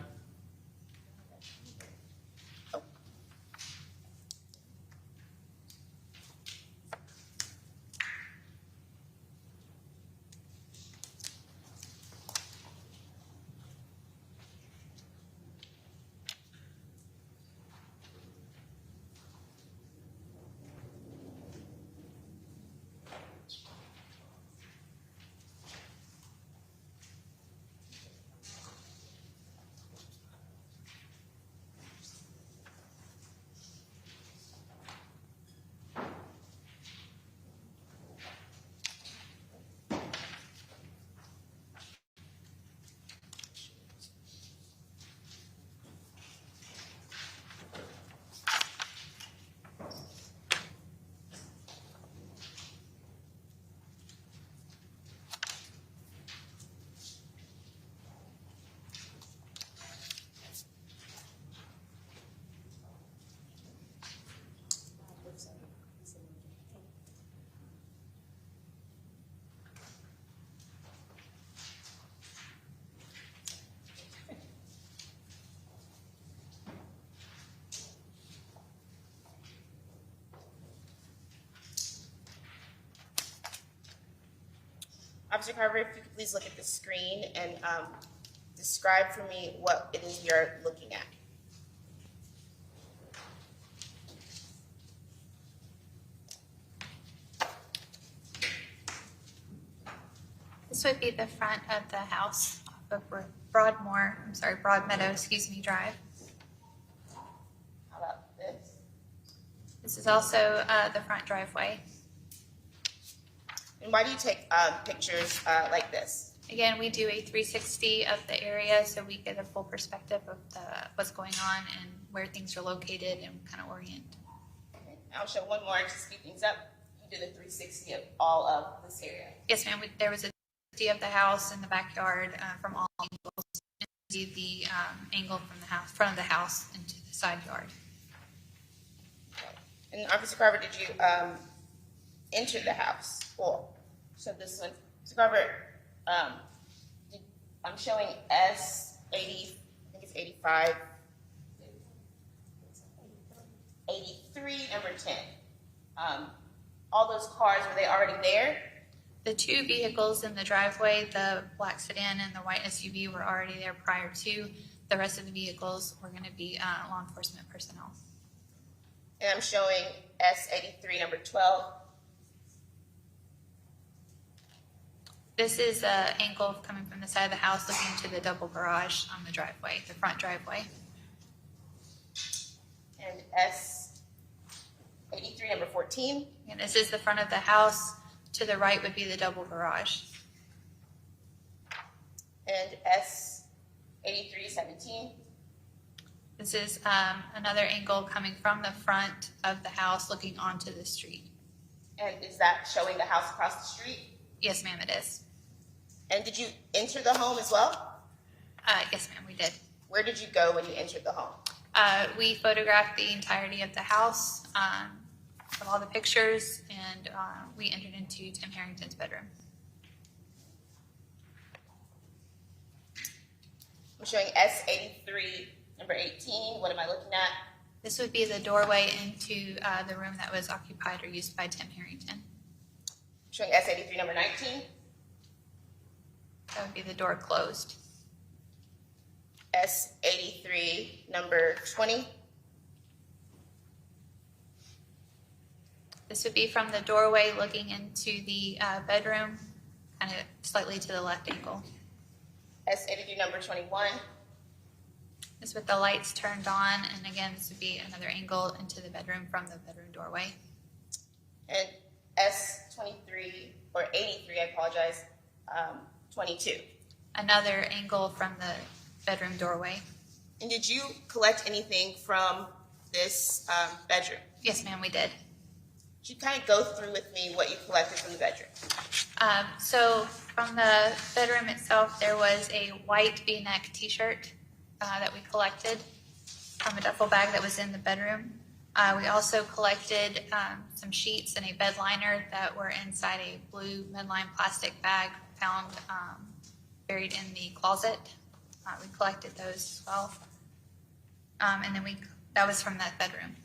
Officer Carver, if you could please look at the screen and describe for me what it is you're looking at. This would be the front of the house off of Broadmeadow, Drive. How about this? This is also the front driveway. And why do you take pictures like this? Again, we do a 360 of the area so we get a full perspective of what's going on and where things are located and kind of orient. Okay. I'll show one more to speed things up. You did a 360 of all of this area. Yes, ma'am. There was a 360 of the house in the backyard from all angles. And we do the angle from the house, front of the house into the side yard. Okay. And Officer Carver, did you enter the house? Well, so this one, Mr. Carver, I'm showing S80, I think it's 85, 83, number 10. All those cars, were they already there? The two vehicles in the driveway, the black sedan and the white SUV, were already there prior to. The rest of the vehicles were going to be law enforcement personnel. And I'm showing S83, number 12. This is an angle coming from the side of the house looking to the double garage on the driveway, the front driveway. And S83, number 14. And this is the front of the house. To the right would be the double garage. And S83, 17. This is another angle coming from the front of the house looking onto the street. And is that showing the house across the street? Yes, ma'am, it is. And did you enter the home as well? Yes, ma'am, we did. Where did you go when you entered the home? We photographed the entirety of the house, of all the pictures, and we entered into Tim Herrington's bedroom. I'm showing S83, number 18. What am I looking at? This would be the doorway into the room that was occupied or used by Tim Harrington. Showing S83 number 19, That would be the door closed. S83 number 20, This would be from the doorway looking into the bedroom, kind of slightly to the left angle. S83 number 21, This with the lights turned on, and again, this would be another angle into the bedroom from the bedroom doorway. and S23, or 83, I apologize, 22. Another angle from the bedroom doorway. And did you collect anything from this bedroom? Yes, ma'am, we did. Could you kind of go through with me what you collected from the bedroom? So from the bedroom itself, there was a white V-neck T-shirt that we collected from a duffel bag that was in the bedroom. We also collected some sheets and a bed liner that were inside a blue midline plastic bag found buried in the closet. We collected those as well. And then that was from that bedroom.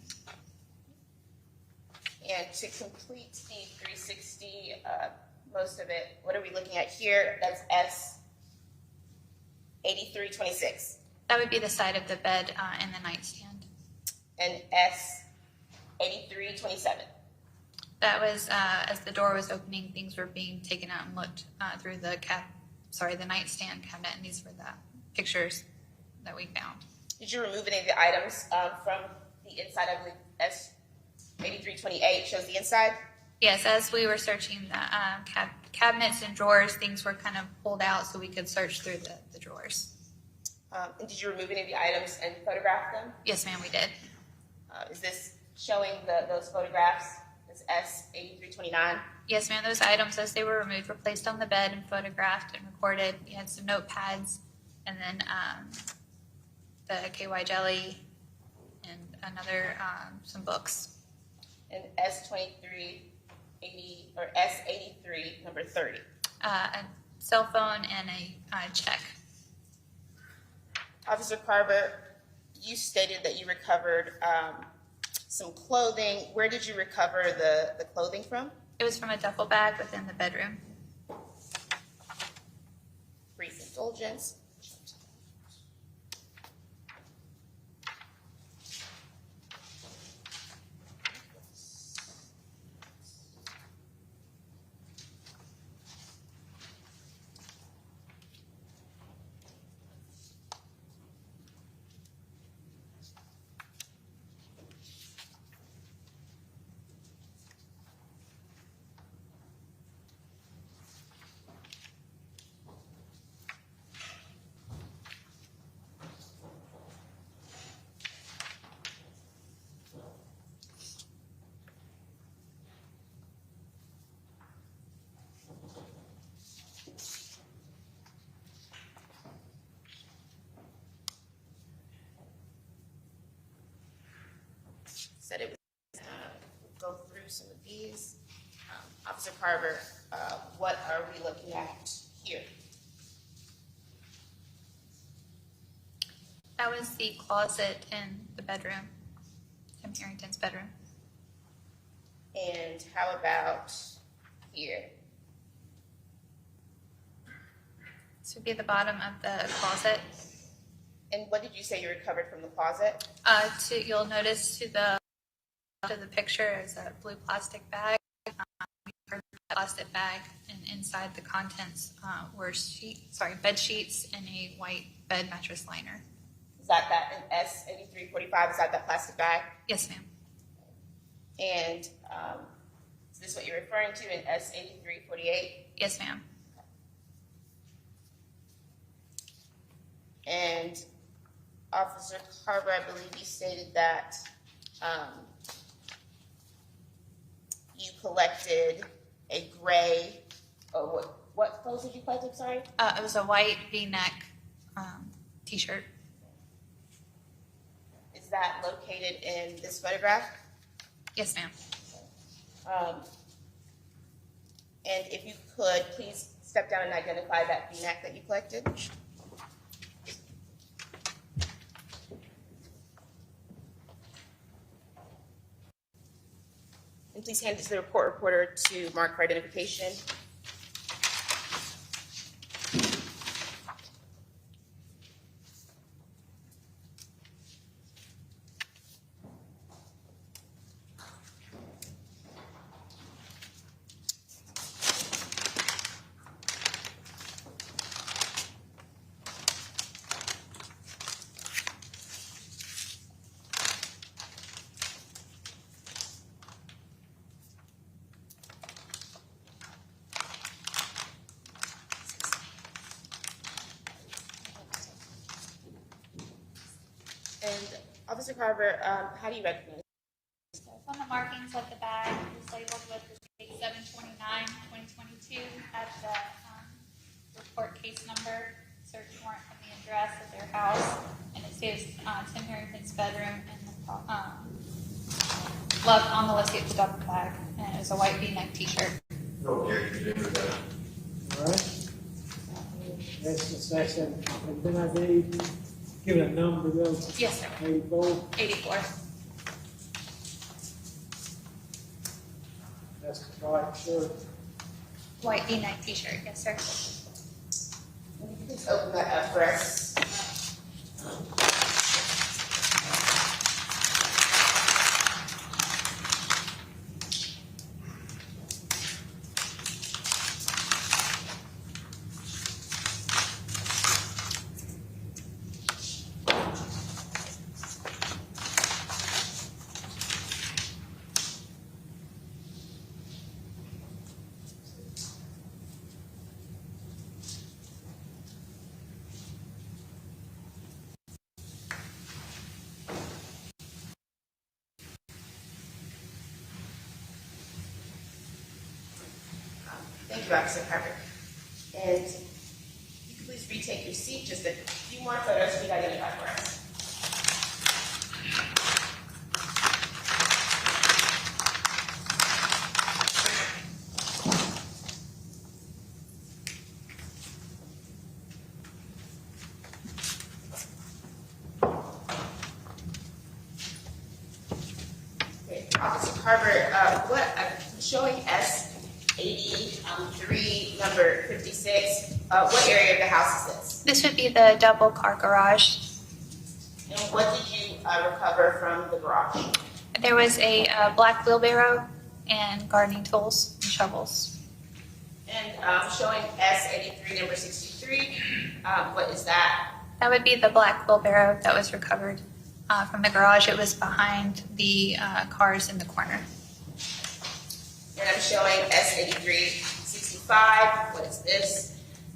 And to complete the 360, most of it, what are we looking at here? That's S8326 That would be the side of the bed and the nightstand. and S8327. That was as the door was opening, things were being taken out and looked through the nightstand cabinet, and these were the pictures that we found. Did you remove any of the items from the inside? I believe S8328 shows the inside. Yes, as we were searching the cabinets and drawers, things were kind of pulled out so we could search through the drawers. And did you remove any of the items and photograph them? Yes, ma'am, we did. Is this showing those photographs? It's S8329. Yes, ma'am, those items as they were removed were placed on the bed and photographed and recorded. We had some notepads and then the KY jelly and another, some books. And S2380 or S83 number 30. A cell phone and a check. Officer Carver, you stated that you recovered some clothing. Where did you recover the clothing from? It was from a duffel bag within the bedroom. Brief indulgence. Said it was go through some of these. Officer Carver, what are we looking at here? That was the closet in the bedroom, Tim Harrington's bedroom. And how about here? This would be the bottom of the closet. And what did you say you recovered from the closet? You'll notice to the picture is a blue plastic bag. Plastic bag, and inside the contents were bed sheets and a white bed mattress liner. Is that in S8345? Is that plastic bag? Yes, ma'am. And is this what you're referring to in S8348? Yes, ma'am. And Officer Carver, I believe you stated that you collected a gray, what clothes did you collect, I'm sorry? It was a white V-neck T-shirt. Is that located in this photograph? Yes, ma'am. And if you could, please step down and identify that V-neck that you collected. please hand it to the reporter to mark for identification? And Officer Carver, how do you recognize? So on the markings of the bag is labeled with the date 7/29/2022 at the report case number, search warrant from the address of their house, and it says Tim Harrington's bedroom, and left on the list, it's a duffel bag, and it was a white V-neck T-shirt. No objection, Jimmy, to that. All right. That's the section, and then I give it a number though. Yes, sir. 84. 84. That's the white shirt. White V-neck T-shirt, yes, sir. Please open that up for us. Thank you, Officer Carver. And you can please retake your seat, just a few more photos we identify for us. Okay, Officer Carver, what I'm showing S83, number 56. What area of the house is this? This would be the double car garage. And what did you recover from the garage? There was a black wheelbarrow and gardening tools and shovels. And showing S83, number 63. What is that? That would be the black wheelbarrow that was recovered from the garage. It was behind the cars in the corner. And I'm showing S83, 65. What is this?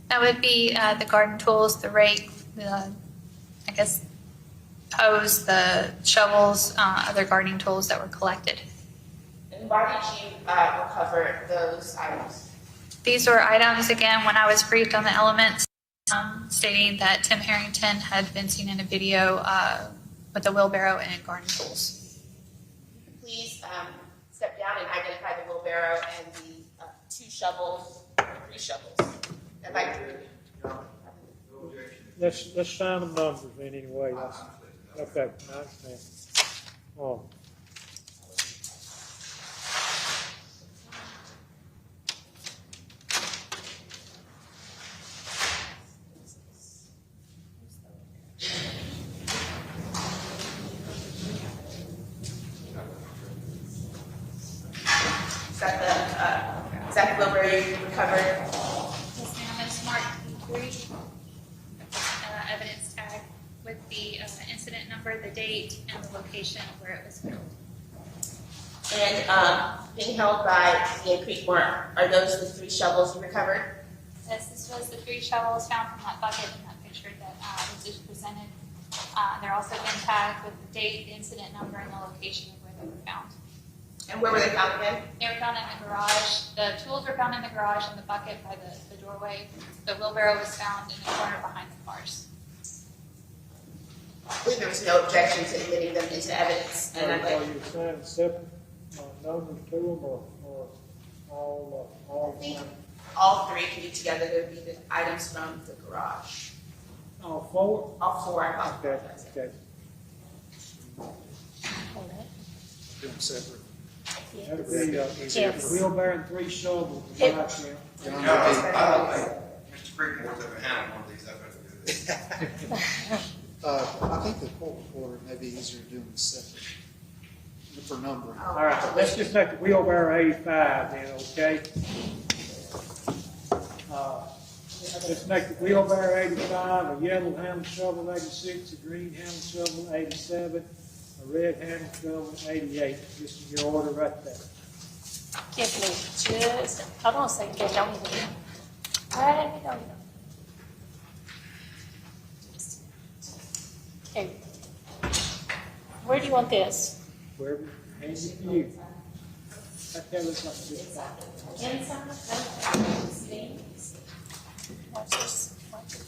That would be the garden tools, the rake, the, I guess, hose, the shovels, other gardening tools that were collected. And why did you recover those items? These were items, again, when I was briefed on the elements, stating that Tim Harrington had been seen in a video with a wheelbarrow and garden tools. Please step down and identify the wheelbarrow and the 3 shovels. If I could. Let's sign the numbers in anyway. Okay, I understand. Oh. Is that the wheelbarrow you recovered? Yes, ma'am. It's marked E3, evidence tag with the incident number, the date, and the location where it was filled. And being held by the Creek warrant, are those the 3 shovels you recovered? Yes, this was the 3 shovels found from that bucket in that picture that was just presented. They're also been tagged with the date, the incident number, and the location of where they were found. And where were they found again? They were found in the garage. The tools were found in the garage and the bucket by the doorway. The wheelbarrow was found in the corner behind the cars. I believe there was no objection to admitting them into evidence. And I'd Are like, you assigning separate numbers to them or all? I think all 3 can be together. There would be the items from the garage. All 4? All 4, I apologize. Okay. Hold it. Do them separate. That'd be, Yes. wheelbarrow and 3 shovels, is what I count. John, I don't think Mr. Creekmore's ever handled one of these, I've ever do this. I think the court reporter may be easier doing the separate for numbering. All right, let's just make the wheelbarrow 85 then, okay? Let's make the wheelbarrow 85, a yellow handle shovel 86, a green handle shovel 87, a red handle shovel 88. This is your order right there. Give me just, hold on a second, don't even. I don't know. Okay. Where do you want this? Wherever, handy to you. That looks like this. Inside? Watch this. Watch this.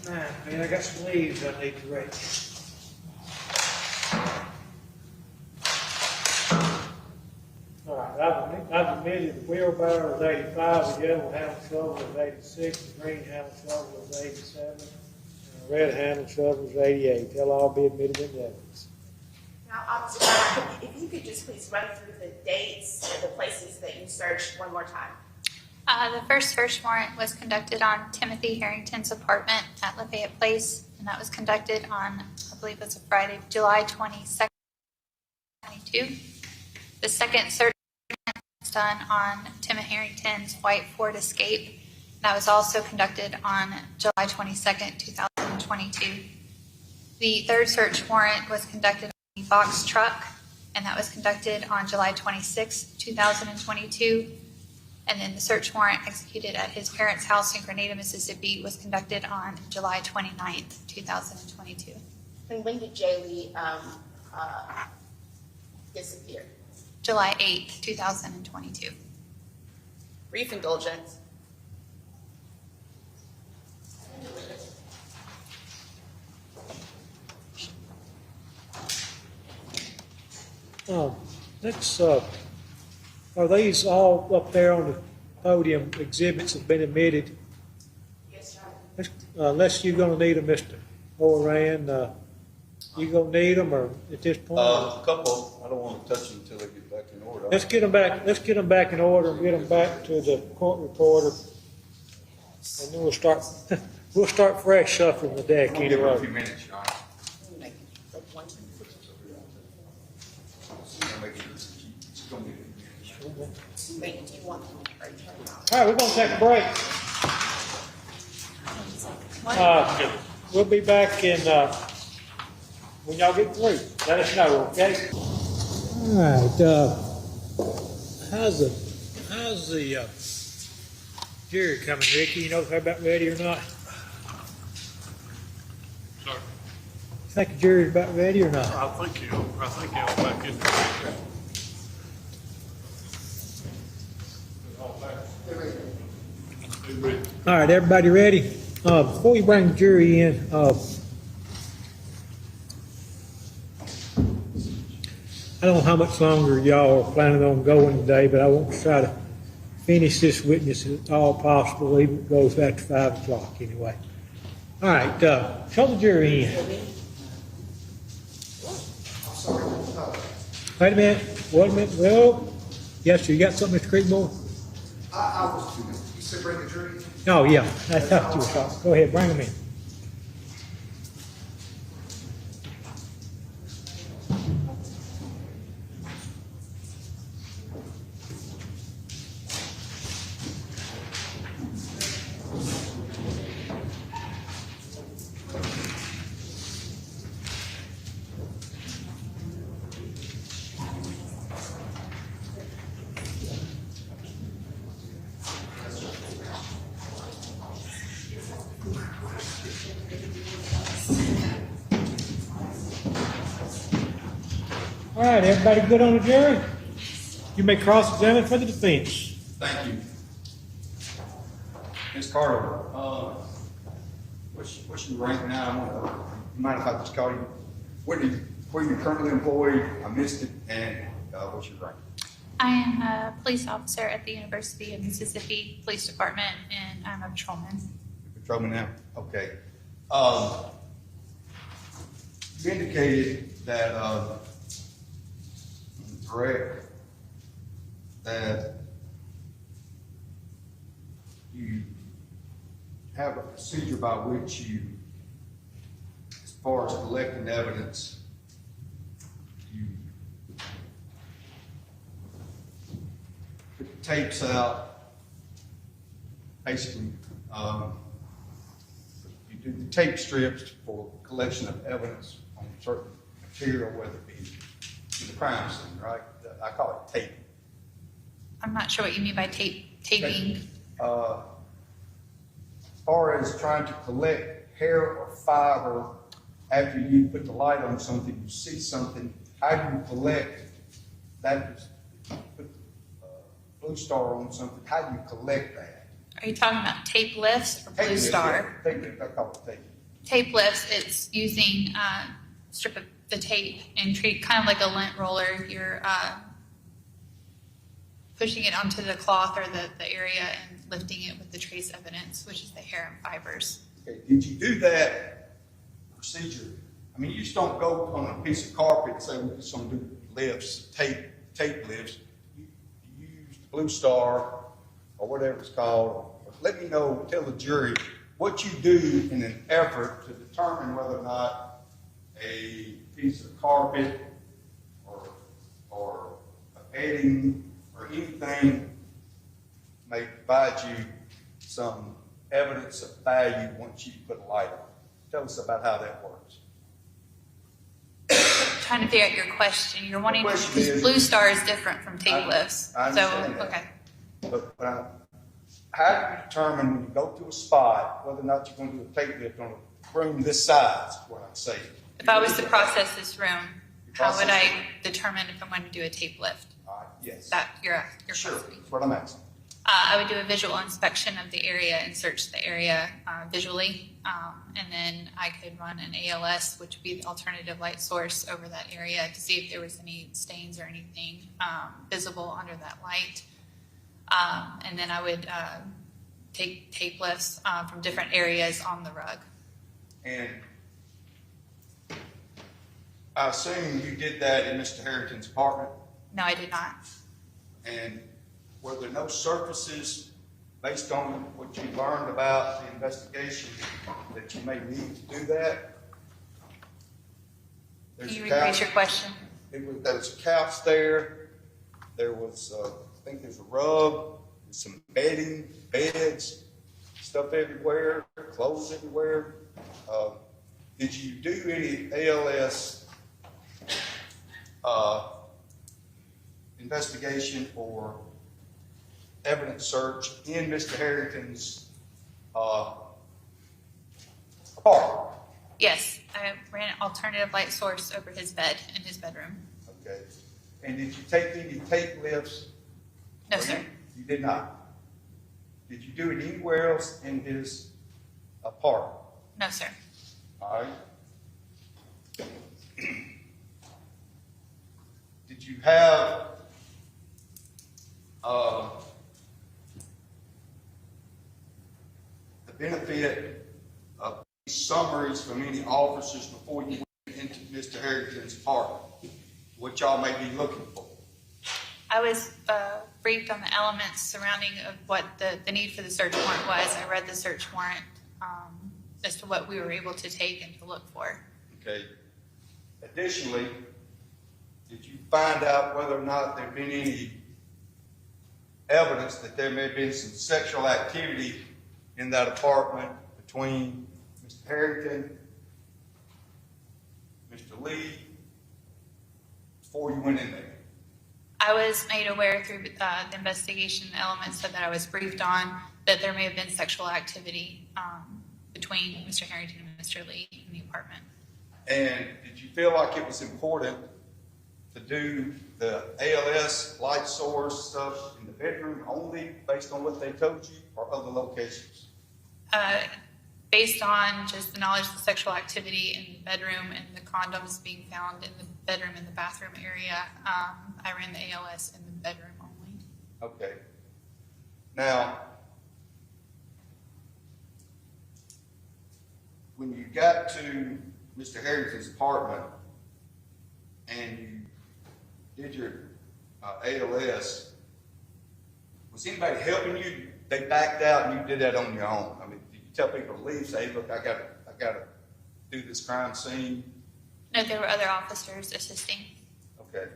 Man, I got some leaves I need to rake. All right, I've admitted the wheelbarrow is 85, the yellow handle shovel is 86, the green handle shovel is 87, and the red handle shovel is 88. They'll all be admitted into evidence. Now, if you could just please run through the dates and the places that you searched one more time. The first search warrant was conducted on Timothy Herrington's apartment at Lafayette Place, and that was conducted on, I believe it was a Friday, July 22nd, 2022. The second search was done on Tim Herrington's white Ford Escape. That was also conducted on July 22nd, 2022. The third search warrant was conducted on the box truck, and that was conducted on July 26th, 2022. And then the search warrant executed at his parents' house in Grenada, Mississippi was conducted on July 29th, 2022. And when did Jay Lee disappear? July 8th, 2022. Brief indulgence. Let's, are these all up there on the podium exhibits have been admitted? Yes, sir. Unless you're gonna need them, Mr. Horan, you gonna need them, or at this point? A couple, I don't want to touch them until they get back in order. Let's get them back in order, and get them back to the court reporter, and then we'll start fresh shuffling the deck We'll give her a either few way. minutes, Your Honor. She's gonna be- Wait, do you want them or you want them? All right, we're gonna take a break. We'll be back in, when y'all get through, let us know, okay? All right, how's the jury coming, Ricky? You know if they're about ready or not? Sorry. Think the jury's about ready or not? I think you'll back in. All right, everybody ready? Before we bring the jury in, I don't know how much longer y'all are planning on going today, but I want to try to finish this witness as all possible, even if it goes after 5 o'clock anyway. All right, show the jury in. Wait a minute, well, yes, sir, you got something, Mr. Creekmore? I was, you said bring the jury? Oh, yeah, that's what you were talking. Go ahead, bring them in. All right, everybody good on the jury? You may cross-examine for the defense. Thank you. Ms. Carter, what's your rank now? You mind if I just call you? Where you currently employed? I missed it. And what's your rank? I am a police officer at the University of Mississippi Police Department, and I'm a patrolman. Patrolman now? Okay. You indicated that, correct, that you have a procedure by which you, as far as collecting evidence, you put the tapes out, basically, you do the tape strips for collection of evidence on certain material, whether it be in the crime scene, right? I call it tape. I'm not sure what you mean by taping. As far as trying to collect hair or fiber after you put the light on something, you see something, how do you collect that? Put Blue Star on something, how do you collect that? Are you talking about tape lifts or Blue Star? Tape lift, I call it tape. Tape lifts, it's using strip of the tape and treat kind of like a lint roller. You're pushing it onto the cloth or the area and lifting it with the trace evidence, which is the hair and fibers. Okay. Did you do that procedure? I mean, you just don't go on a piece of carpet and say, we're just going to do lifts, tape lifts. You use the Blue Star or whatever it's called. Let me know, tell the jury what you do in an effort to determine whether or not a piece of carpet or a bedding or anything may provide you some evidence of value once you put a light on. Tell us about how that works. Trying to figure out your question. You're wanting, question because is- Blue Star is different from tape lifts. I understand that. Okay. But how do you determine when you go to a spot whether or not you're going to do a tape lift on a room this size, is what I'm saying? If I was to process this room, how would process I determine if I'm going to do a tape lift? Yes. That you're Sure, asking. that's what I'm asking. I would do a visual inspection of the area and search the area visually, and then I could run an ALS, which would be the alternative light source, over that area to see if there was any stains or anything visible under that light. And then I would take tape lifts from different areas on the rug. And I assume you did that in Mr. Harrington's apartment, No, I did not. and were there no surfaces based on what you learned about the investigation that you may need to do that? Can There's you a couch. rephrase your question? There was a couch there. There was, I think there's a rug, some bedding, beds, stuff everywhere, clothes everywhere. Did you do any ALS investigation or evidence search in Mr. Harrington's apartment? Yes, I ran an alternative light source over his bed in his bedroom. Okay. And did you take any tape lifts? No, sir. You did not. Did you do it anywhere else in his apartment? No, sir. All right. Did you have the benefit of summaries from any officers before you went into Mr. Harrington's apartment? what y'all may be looking for. I was briefed on the elements surrounding of what the need for the search warrant was. I read the search warrant as to what we were able to take and to look for. Okay. Additionally, did you find out whether or not there'd been any evidence that there may have been some sexual activity in that apartment between Mr. Herrington, Mr. Lee, before you went in there? I was made aware through the investigation elements that I was briefed on that there may have been sexual activity between Mr. Herrington and Mr. Lee in the apartment. And did you feel like it was important to do the ALS light source stuff in the bedroom only based on what they told you, or other locations? Based on just the knowledge of the sexual activity in the bedroom and the condoms being found in the bedroom and the bathroom area, I ran the ALS in the bedroom only. Okay. Now, when you got to Mr. Harrington's apartment and you did your ALS, was anybody helping you? They backed out and you did that on your own. I mean, did you tell people to leave, say, look, I gotta do this crime scene? No, there were other officers assisting. Okay.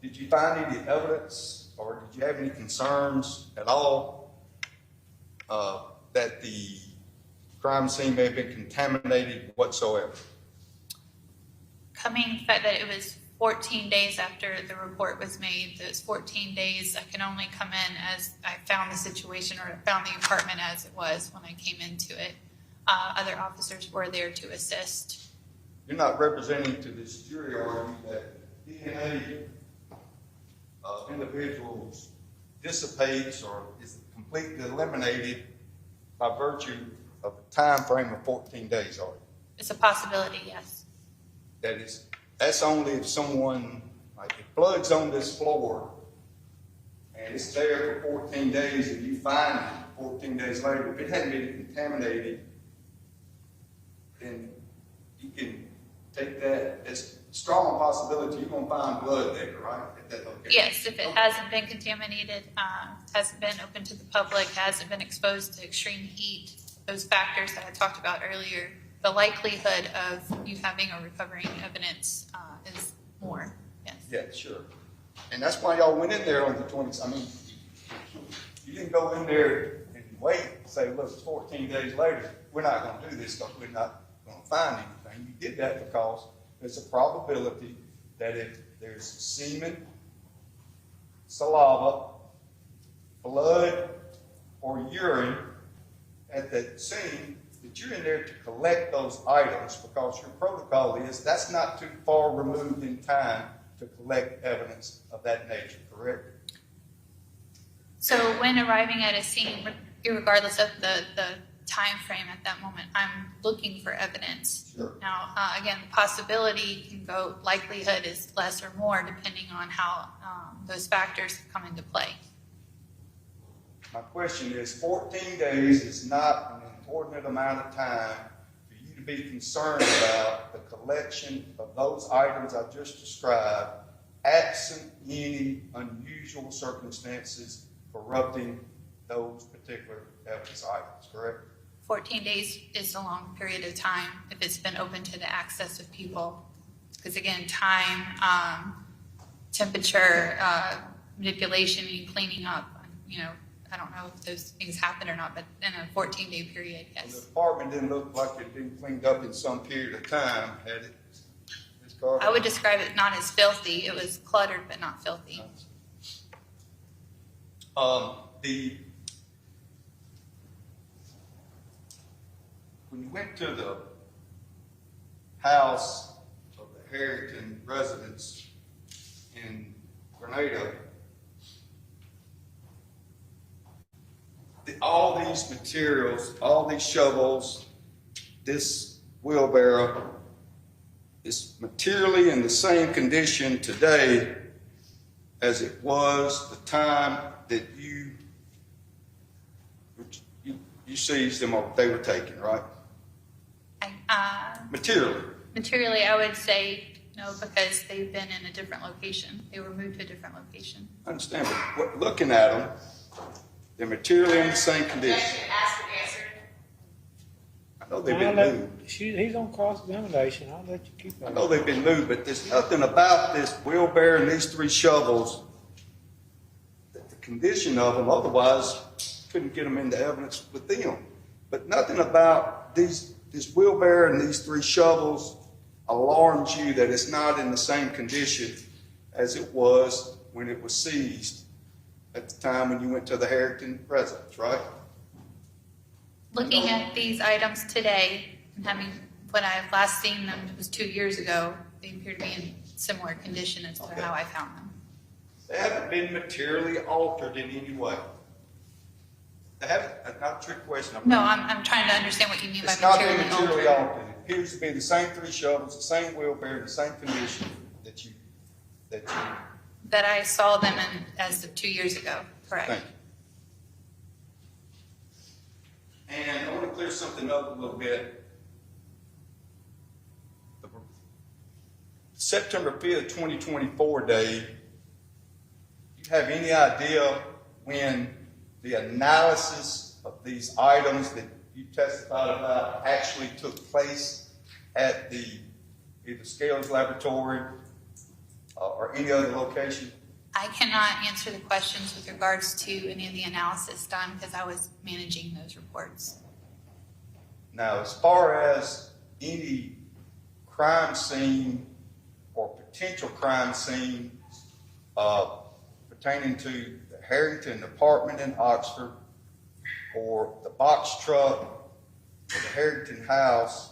Did you find any evidence or did you have any concerns at all that the crime scene may have been contaminated whatsoever? The fact that it was 14 days after the report was made, those 14 days, I can only come in as I found the situation or found the apartment as it was when I came into it. Other officers were there to assist. You're not representing to this jury, are you, that DNA of individuals dissipates or is completely eliminated by virtue of a time frame of 14 days, are you? It's a possibility, yes. That's only if someone, like if blood's on this floor and it's there for 14 days and you find it 14 days later, if it hadn't been contaminated, then you can take that as a strong possibility you're going to find blood there, right? At that location. Yes, if it hasn't been contaminated, hasn't been open to the public, hasn't been exposed to extreme heat, those factors that I talked about earlier, the likelihood of you having or recovering evidence is more, yes. Yeah, sure. And that's why y'all went in there on the 20th. I mean, you didn't go in there and wait and say, look, it's 14 days later, we're not going to do this because we're not going to find anything. You did that because there's a probability that if there's semen, saliva, blood, or urine at that scene, that you're in there to collect those items because your protocol is that's not too far removed in time to collect evidence of that nature, correct? So when arriving at a scene, regardless of the time frame at that moment, I'm looking for evidence. Sure. Now, again, the possibility can go, likelihood is less or more depending on how those factors come into play. My question is, 14 days is not an inordinate amount of time for you to be concerned about the collection of those items I just described, absent any unusual circumstances corrupting those particular evidence items, correct? 14 days is a long period of time if it's been open to the access of people. Because again, time, temperature, manipulation, and cleaning up, I don't know if those things happen or not, but in a 14-day period, yes. Well, the apartment didn't look like it had been cleaned up in some period of time, had it? Ms. Carter? I would describe it not as filthy. It was cluttered, but not filthy. When you went to the house of the Herrington residence in Grenada, all these materials, all these shovels, this wheelbarrow is materially in the same condition today as it was the time that you seized them or they were taken, right? Materially. Materially, I would say No, because they've been in a different location. They were moved to a different location. I understand, but looking at them, they're materially in the same condition. Asked and answered. I know they've I'll been let- moved. He's on cross-examination, I'll let you keep I that. know they've been moved, but there's nothing about this wheelbarrow and these 3 shovels, the condition of them, otherwise couldn't get them into evidence with them. But nothing about this wheelbarrow and these 3 shovels alarms you that it's not in the same condition as it was when it was seized at the time when you went to the Herrington residence, right? Looking at these items today, and having, when I last seen them, it was 2 years ago, they appear to be in similar condition as to how I found them. They haven't been materially altered in any way. They haven't, that's not a trick question. No, I'm trying to understand what you mean by It's not been materially materially altered. altered. It appears to be the same 3 shovels, the same wheelbarrow, the same condition that you, That I saw them in as of 2 years ago, correct? thank you. And I want to clear something up a little bit. The September 5th, 2024 day, do you have any idea when the analysis of these items that you testified about actually took place at the either Scales Laboratory or any other location? I cannot answer the questions with regards to any of the analysis done because I was managing those reports. Now, as far as any crime scene or potential crime scene pertaining to the Herrington apartment in Oxford or the box truck or the Herrington house,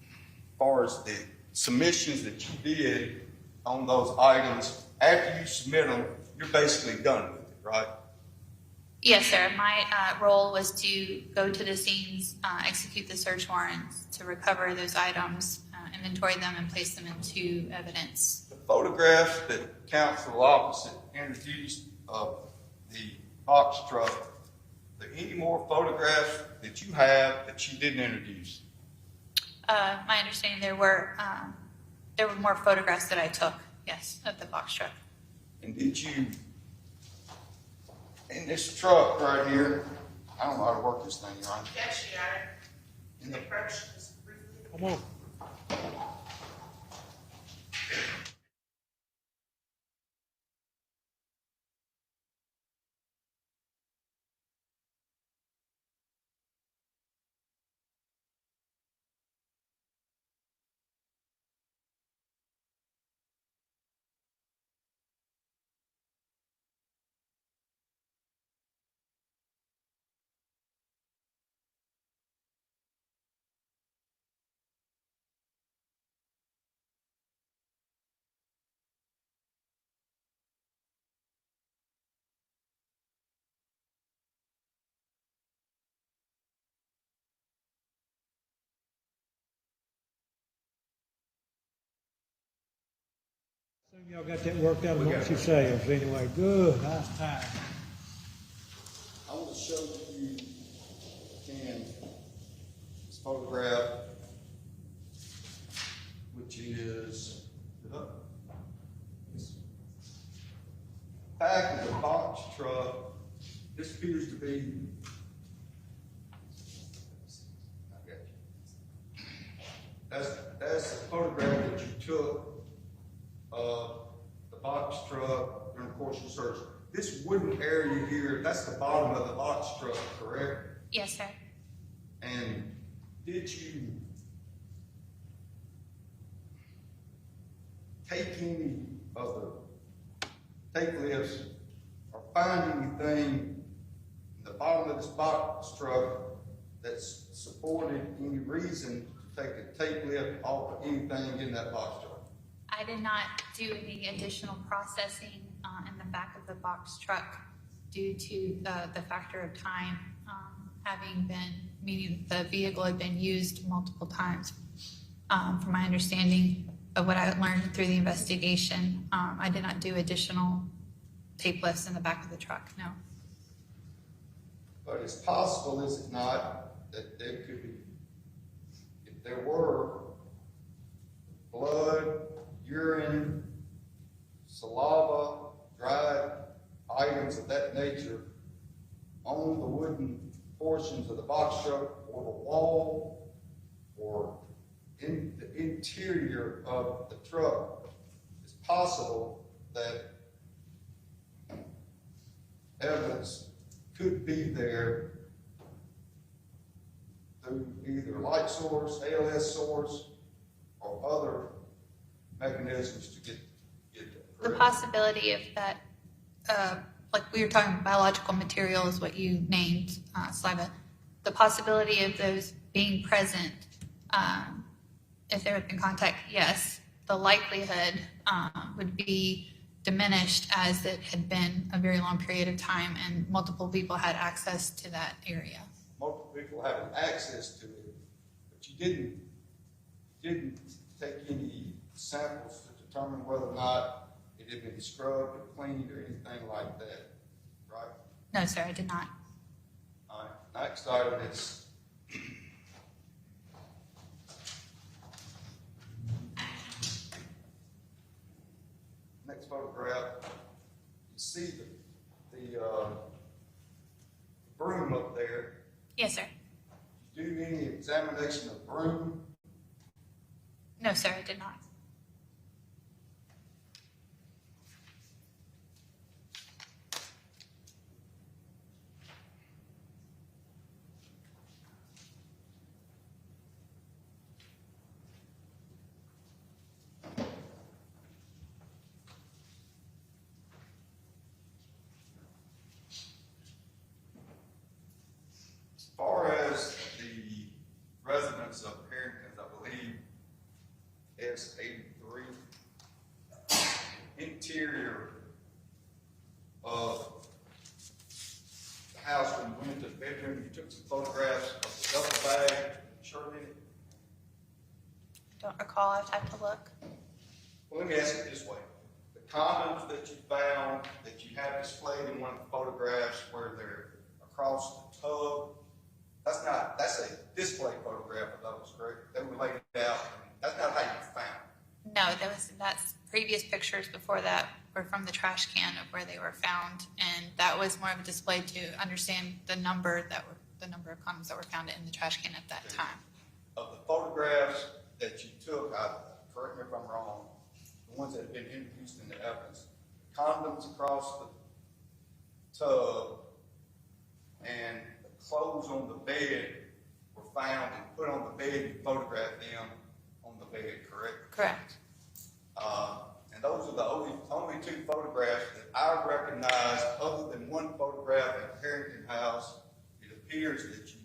as far as the submissions that you did on those items, after you submit them, you're basically done with it, right? Yes, sir. My role was to go to the scenes, execute the search warrants, to recover those items, inventory them, and place them into evidence. The photograph that counsel opposite introduced of the box truck, are there any more photographs that you have that you didn't introduce? My understanding, there were more photographs that I took, yes, of the box truck. And did you, in this truck right here, I don't know how to work this thing, right? Yes, Your Honor. In the Approach just briefly. Come on. So y'all got that worked out amongst yourselves anyway. Good, nice time. I want to show you, can, this photograph, which is back of the box truck. This appears to be, I got you. That's the photograph that you took of the box truck during the course of search. This wooden area here, that's the bottom of the box truck, correct? Yes, sir. And did you take any of the tape lifts or find anything in the bottom of this box truck that supported any reason to take a tape lift off of anything in that box truck? I did not do any additional processing in the back of the box truck due to the factor of time having been, meaning the vehicle had been used multiple times. From my understanding of what I learned through the investigation, I did not do additional tape lifts in the back of the truck, no. But it's possible, is it not, that there could be, if there were blood urine, saliva, dried items of that nature on the wooden portions of the box truck or the wall or in the interior of the truck, it's possible that evidence could be there through either light source, ALS source, or other mechanisms to get The possibility of that, like we were talking, biological material is what you named, saliva. The possibility of those being present, if there had been contact, yes. The likelihood would be diminished as it had been a very long period of time and multiple people had access to that area. multiple people having access to it, but you didn't take any samples to determine whether or not it had been scrubbed or cleaned or anything like that, right? No, sir, I did not. All right, next item is next photograph. You see the broom up there. Yes, sir. Did you do any examination of broom? No, sir, I did not. As far as the residents of Herrington, I believe S83, interior of the house when you went into the bedroom, you took some photographs of the duffel bag, shirt in it. Don't recall, I'd have to look. Well, let me ask it this way. The condoms that you found, that you have displayed in one of the photographs where they're across the tub, that's a display photograph of those, correct? They were laid out, that's not how you found. No, that's previous pictures before that were from the trash can of where they were found, and that was more of a display to understand the number of condoms that were found in the trash can at that time. Of the photographs that you took, correct me if I'm wrong, the ones that have been introduced in the evidence, condoms across the tub and the clothes on the bed were found and put on the bed, you photographed them on the bed, correct? Correct. And those are the only two photographs that I recognize, other than one photograph at Herrington House. It appears that you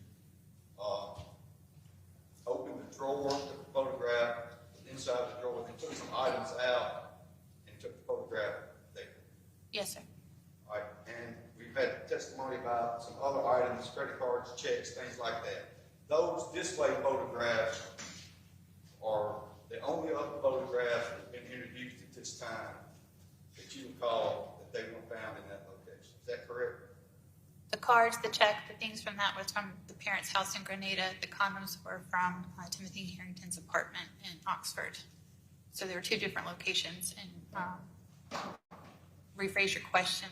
opened the drawer, took a photograph, inside the drawer, then took some items out and took the photograph there. Yes, sir. All right, and we've had testimony about some other items, credit cards, checks, things like that. Those display photographs are the only other photographs that have been introduced at this time that you recall that they were found in that location. Is that correct? The cards, the check, the things from that was from the parents' house in Grenada. The condoms were from Timothy Harrington's apartment in Oxford. So there were two different locations. And rephrase your question.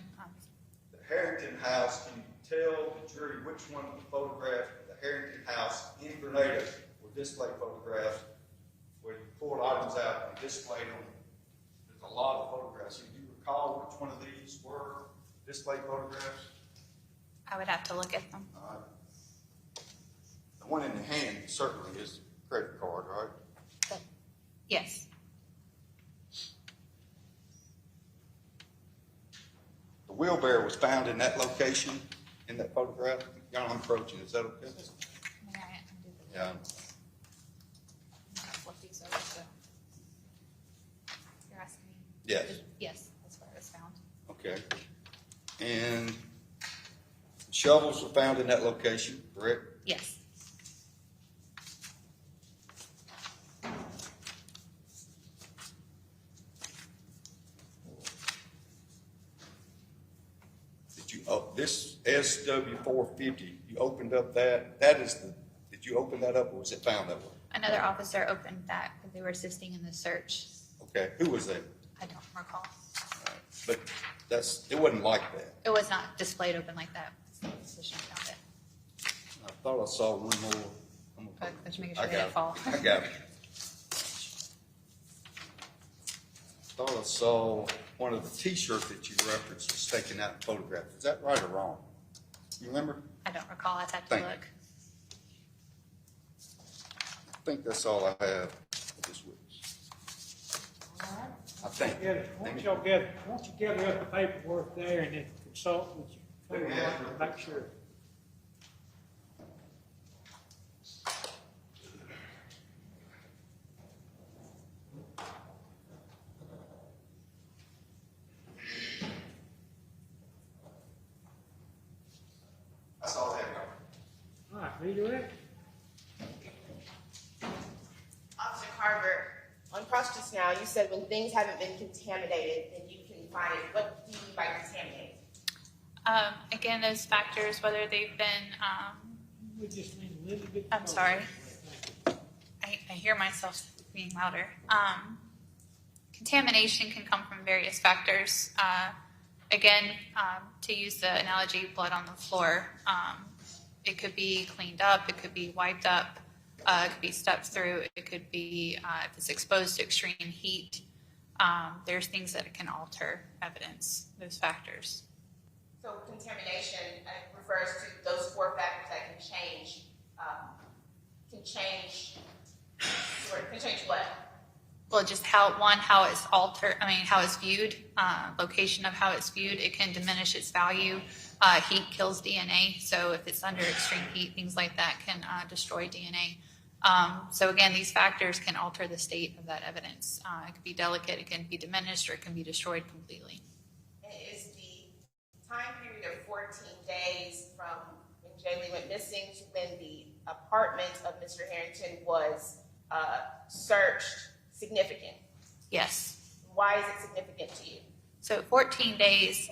The Herrington House, can you tell the jury which one of the photographs of the Herrington House in Grenada were display photographs where you pulled items out and displayed them? There's a lot of photographs. Do you recall which one of these were display photographs? I would have to look at them. The one in the hand certainly is a credit card, right? But, yes. The wheelbarrow was found in that location, in that photograph. Y'all, I'm approaching. Is that okay? May I undo the Yeah. flip these over, so. You're asking me? Yes. Yes, that's where it was found. Okay. And shovels were found in that location, correct? Yes. Did you, this SW450, you opened up did you open that up or was it found that way? Another officer opened that because they were assisting in the search. Okay, who was there? I don't recall. But it wasn't like that. It was not displayed open like that. That's the position I found it. I thought I saw one more. But let's make I sure they got didn't fall. it. I got it. Thought I saw one of the T-shirts that you referenced was taken out and photographed. Is that right or wrong? You remember? I don't recall. I'd have to Thank you. look. I think that's all I have for this witness. I think. Won't you gather up the paperwork there and then consult with your clerk and make sure. That's all I have. All right, redirect. Officer Carver, on cross just now, you said when things haven't been contaminated, then you can find it. What do you mean by contaminated? Again, those factors, whether they've been, We just need a little bit. I'm sorry. I hear myself being louder. Contamination can come from various factors. Again, to use the analogy, blood on the floor, it could be cleaned up, it could be wiped up, it could be stepped through, it could be, if it's exposed to extreme heat, there's things that can alter evidence, those factors. So contamination refers to those four factors that can change what? Well, just how it's altered, how it's viewed, location of how it's viewed, it can diminish its value. Heat kills DNA, so if it's under extreme heat, things like that can destroy DNA. So again, these factors can alter the state of that evidence. It can be delicate, it can be diminished, or it can be destroyed completely. And is the time period of 14 days from when Jaylee went missing to when the apartment of Mr. Herrington was searched significant? Yes. Why is it significant to you? So 14 days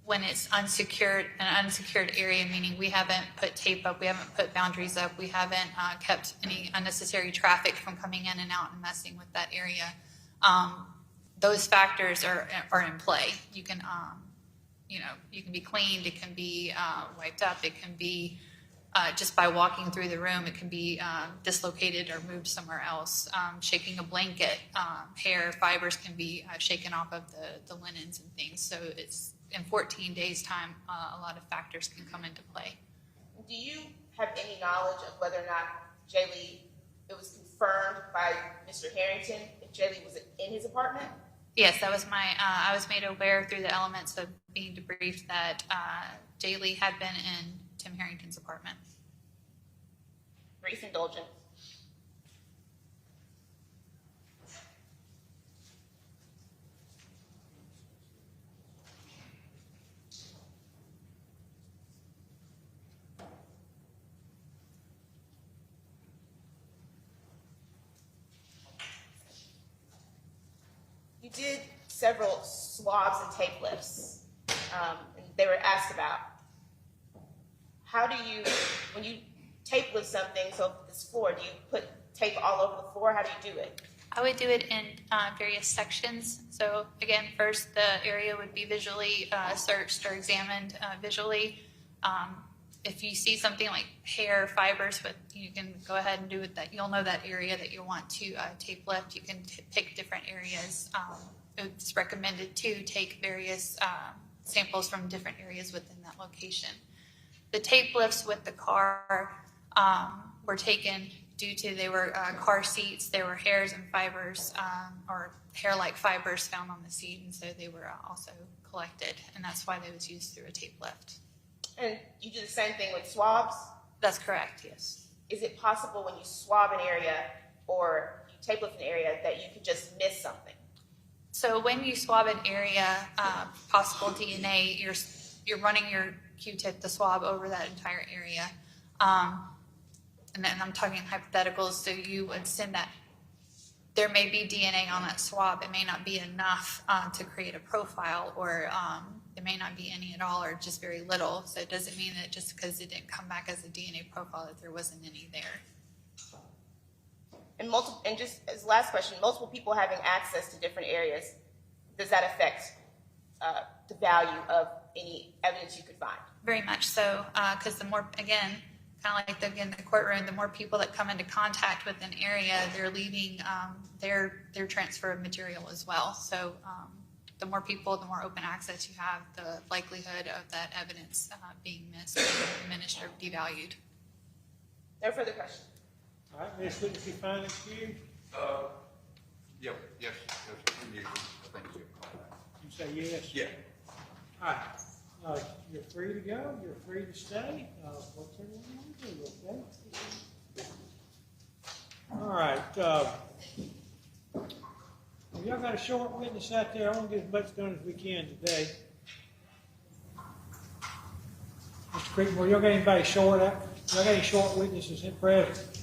when it's unsecured, an unsecured area, meaning we haven't put tape up, we haven't put boundaries up, we haven't kept any unnecessary traffic from coming in and out and messing with that area. Those factors are in play. You can, you can be cleaned, it can be wiped up, it can be just by walking through the room, it can be dislocated or moved somewhere else. Shaking a blanket, hair fibers can be shaken off of the linens and things. So it's in 14 days time, a lot of factors can come into play. Do you have any knowledge of whether or not Jaylee, it was confirmed by Mr. Herrington if Jaylee was in his apartment? Yes, that was I was made aware through the elements of being debriefed that Jaylee had been in Tim Herrington's apartment. Brief indulgence. You did several swabs and tape lifts, and they were asked about. How do you, when you tape lift something, so this floor, do you put tape all over the floor? How do you do it? I would do it in various sections. So again, first the area would be visually searched or examined visually. If you see something like hair, fibers, but you can go ahead and do it that you'll know that area that you want to tape lift. You can pick different areas. It's recommended to take various samples from different areas within that location. The tape lifts with the car were taken due to they were car seats, there were hairs and fibers or hair-like fibers found on the seat, and so they were also collected, and that's why they was used through a tape lift. And you do the same thing with swabs? That's correct, yes. Is it possible when you swab an area or you tape lift an area that you could just miss something? So when you swab an area, possible DNA, you're running your Q-tip, the swab, over that entire area. And then I'm talking hypotheticals, so you would send that. There may be DNA on that swab. It may not be enough to create a profile, or there may not be any at all, or just very little. So it doesn't mean that just because it didn't come back as a DNA profile that there wasn't any there. And just as last question, multiple people having access to different areas, does that affect the value of any evidence you could find? Very much so, because the more, again, kind of like the courtroom, the more people that come into contact with an area, they're leaving their transfer of material as well. So the more people, the more open access you have, the likelihood of that evidence being missed, diminished, or devalued. No further questions. All right, Ms. Witness, you find it excused? Yes, thank you. You say yes? Yeah. All right, you're free to go, you're free to stay, whatever you want to do, okay? All right, y'all got a short witness out there, I want to get as much done as we can today. Mr. Creekmore, y'all got anybody short out? Y'all got any short witnesses in present?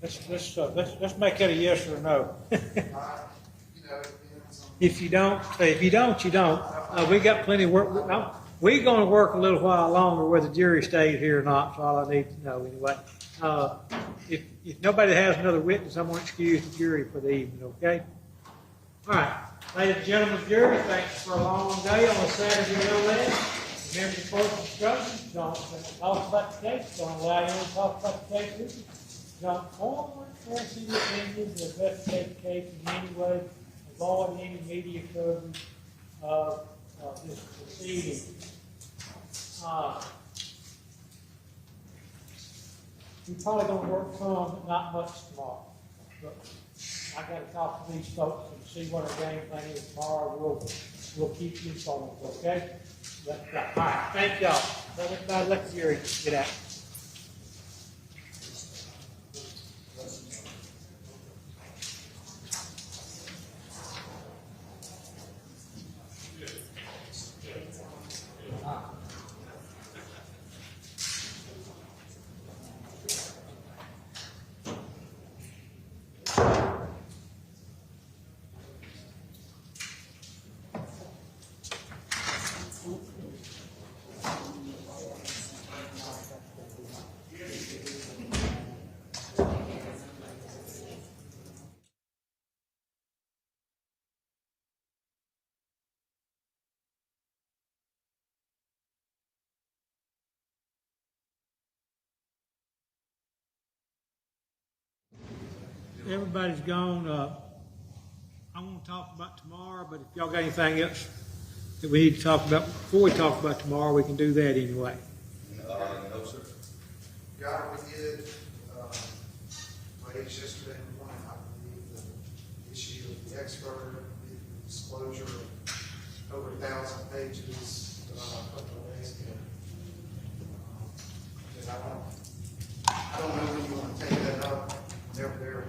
Let's make that a yes or a no. If you don't, you don't. We got plenty of work. We're going to work a little while longer whether the jury stays here or not, so all I need to know anyway. If nobody has another witness, I'm going to excuse the jury for the evening, okay? All right. Ladies and gentlemen of the jury, thanks for a long day on a Saturday no less. Remember the course of instruction. Don't talk about the case. Don't allow anyone to talk about the case with you. Don't forward express your opinions or investigate the case in any way. Avoid any media coverage of this proceeding. We're probably going to work some, but not much tomorrow. But I got to talk to these folks and see what our game plan is tomorrow. We'll keep you informed, okay? All right, thank y'all. Let the jury get out. Everybody's gone. I want to talk about tomorrow, but if y'all got anything else that we need to talk about before we talk about tomorrow, we can do that anyway. No, sir. Yeah, we did, raise yesterday morning, I believe, the issue of the expert, the disclosure of over 1,000 pages, a couple of days ago. I don't know when you want to take that up, whenever they're.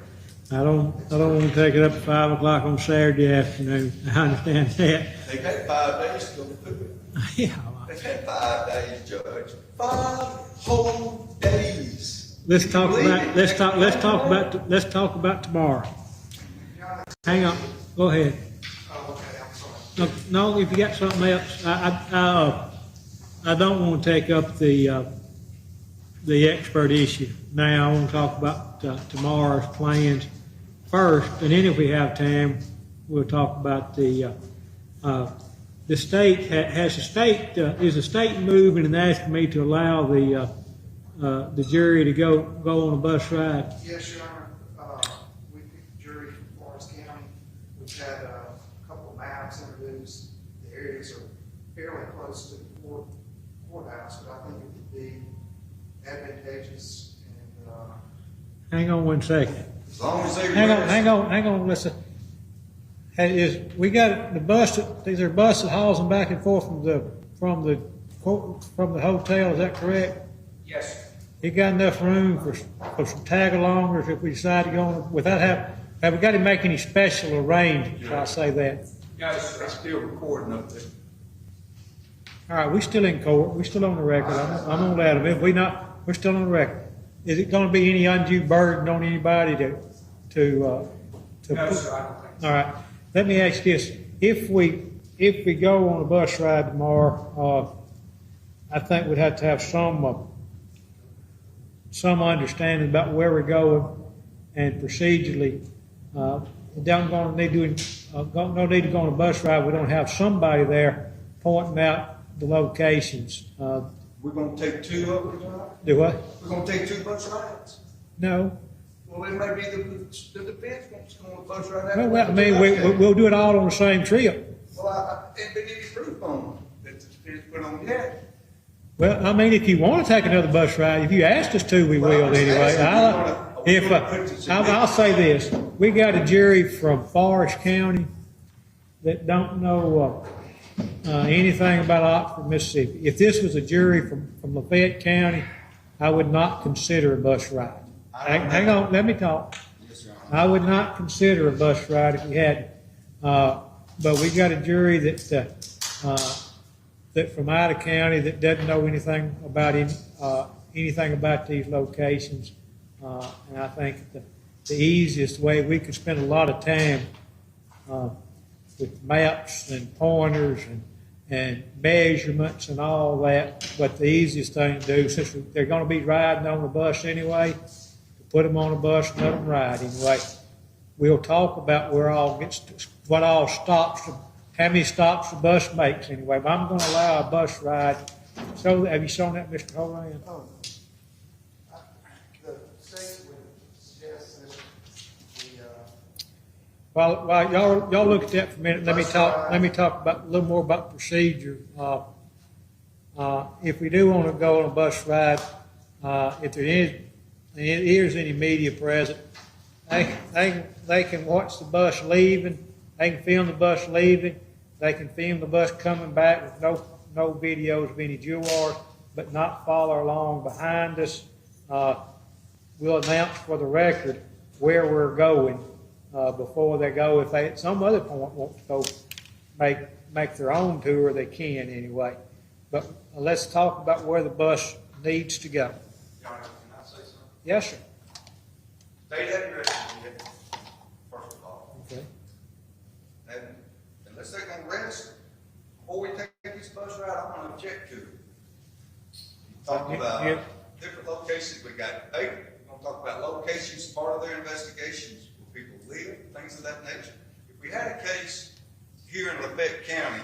I don't want to take it up at 5 o'clock on Saturday afternoon. I understand that. They've had 5 days to go through it. Yeah. They've had 5 days, Judge. 5 whole days. Let's talk about tomorrow. Hang on. Go ahead. Oh, okay, I'm sorry. No, if you got something else, I don't want to take up the expert issue. Now I want to talk about tomorrow's plans first, and then if we have time, we'll talk about the state. Is the state moving and asking me to allow the jury to go on a bus ride? Yes, Your Honor. We picked the jury from Forest County. We've had a couple of maps introduced. The areas are fairly close to the courthouse, but I think it would be advantageous and. Hang on one second. As long as they Hang on, listen. We got the bus. These are buses that hauls them back and forth from the hotel. Is that correct? Yes. He got enough room for some tag-alongers if we decide to go on without have we got to make any special arrangements? I'll say that. Guys, they're still recording up there. All right, we're still in court. We're still on the record. I'm gonna let them. If we not, we're still on the record. Is it going to be any undue burden on anybody to No, sir, I don't think so. All right. Let me ask this: if we go on a bus ride tomorrow, I think we'd have to have some understanding about where we're going and procedurally. Don't gonna need no need to go on a bus ride. We don't have somebody there pointing out the locations. We're gonna take two of them, right? Do what? We're gonna take two bus rides. No. Well, it may be the defense wants to go on a bus ride. Well, I mean, we'll do it all on the same trip. Well, ain't been any proof on that the defense put on yet. Well, I mean, if you want to take another bus ride, if you asked us to, we will anyway. I'll say this: we got a jury from Forest County that don't know anything about Oxford, Mississippi. If this was a jury from Lafayette County, I would not consider a bus ride. Hang on, let me talk. I would not consider a bus ride if we had, but we got a jury that from out of county that doesn't know anything about these locations. And I think the easiest way, we could spend a lot of time with maps and pointers and measurements and all that, but the easiest thing to do, since they're going to be riding on the bus anyway, put them on a bus and let them ride anyway. We'll talk about what all stops, how many stops the bus makes anyway. But I'm going to allow a bus ride. So have you shown that, Mr. Horan? Oh, the state would suggest that While y'all look at that for a minute, let me talk about a little more about procedure. If we do want to go on a bus ride, if there is any media present, they can watch the bus leaving. They can film the bus leaving. They can film the bus coming back with no videos of any jewels, but not follow along behind us. We'll announce for the record where we're going before they go. If they at some other point want to go make their own tour, they can anyway. But let's talk about where the bus needs to go. Your Honor, can I say something? Yes, sir. State address is it, first of all. Okay. And unless they're gonna rest, before we take this bus ride, I'm gonna object to it. Talk about different locations. We got Baker. We're gonna talk about locations, part of their investigations, where people live, things of that nature. If we had a case here in Lafayette County,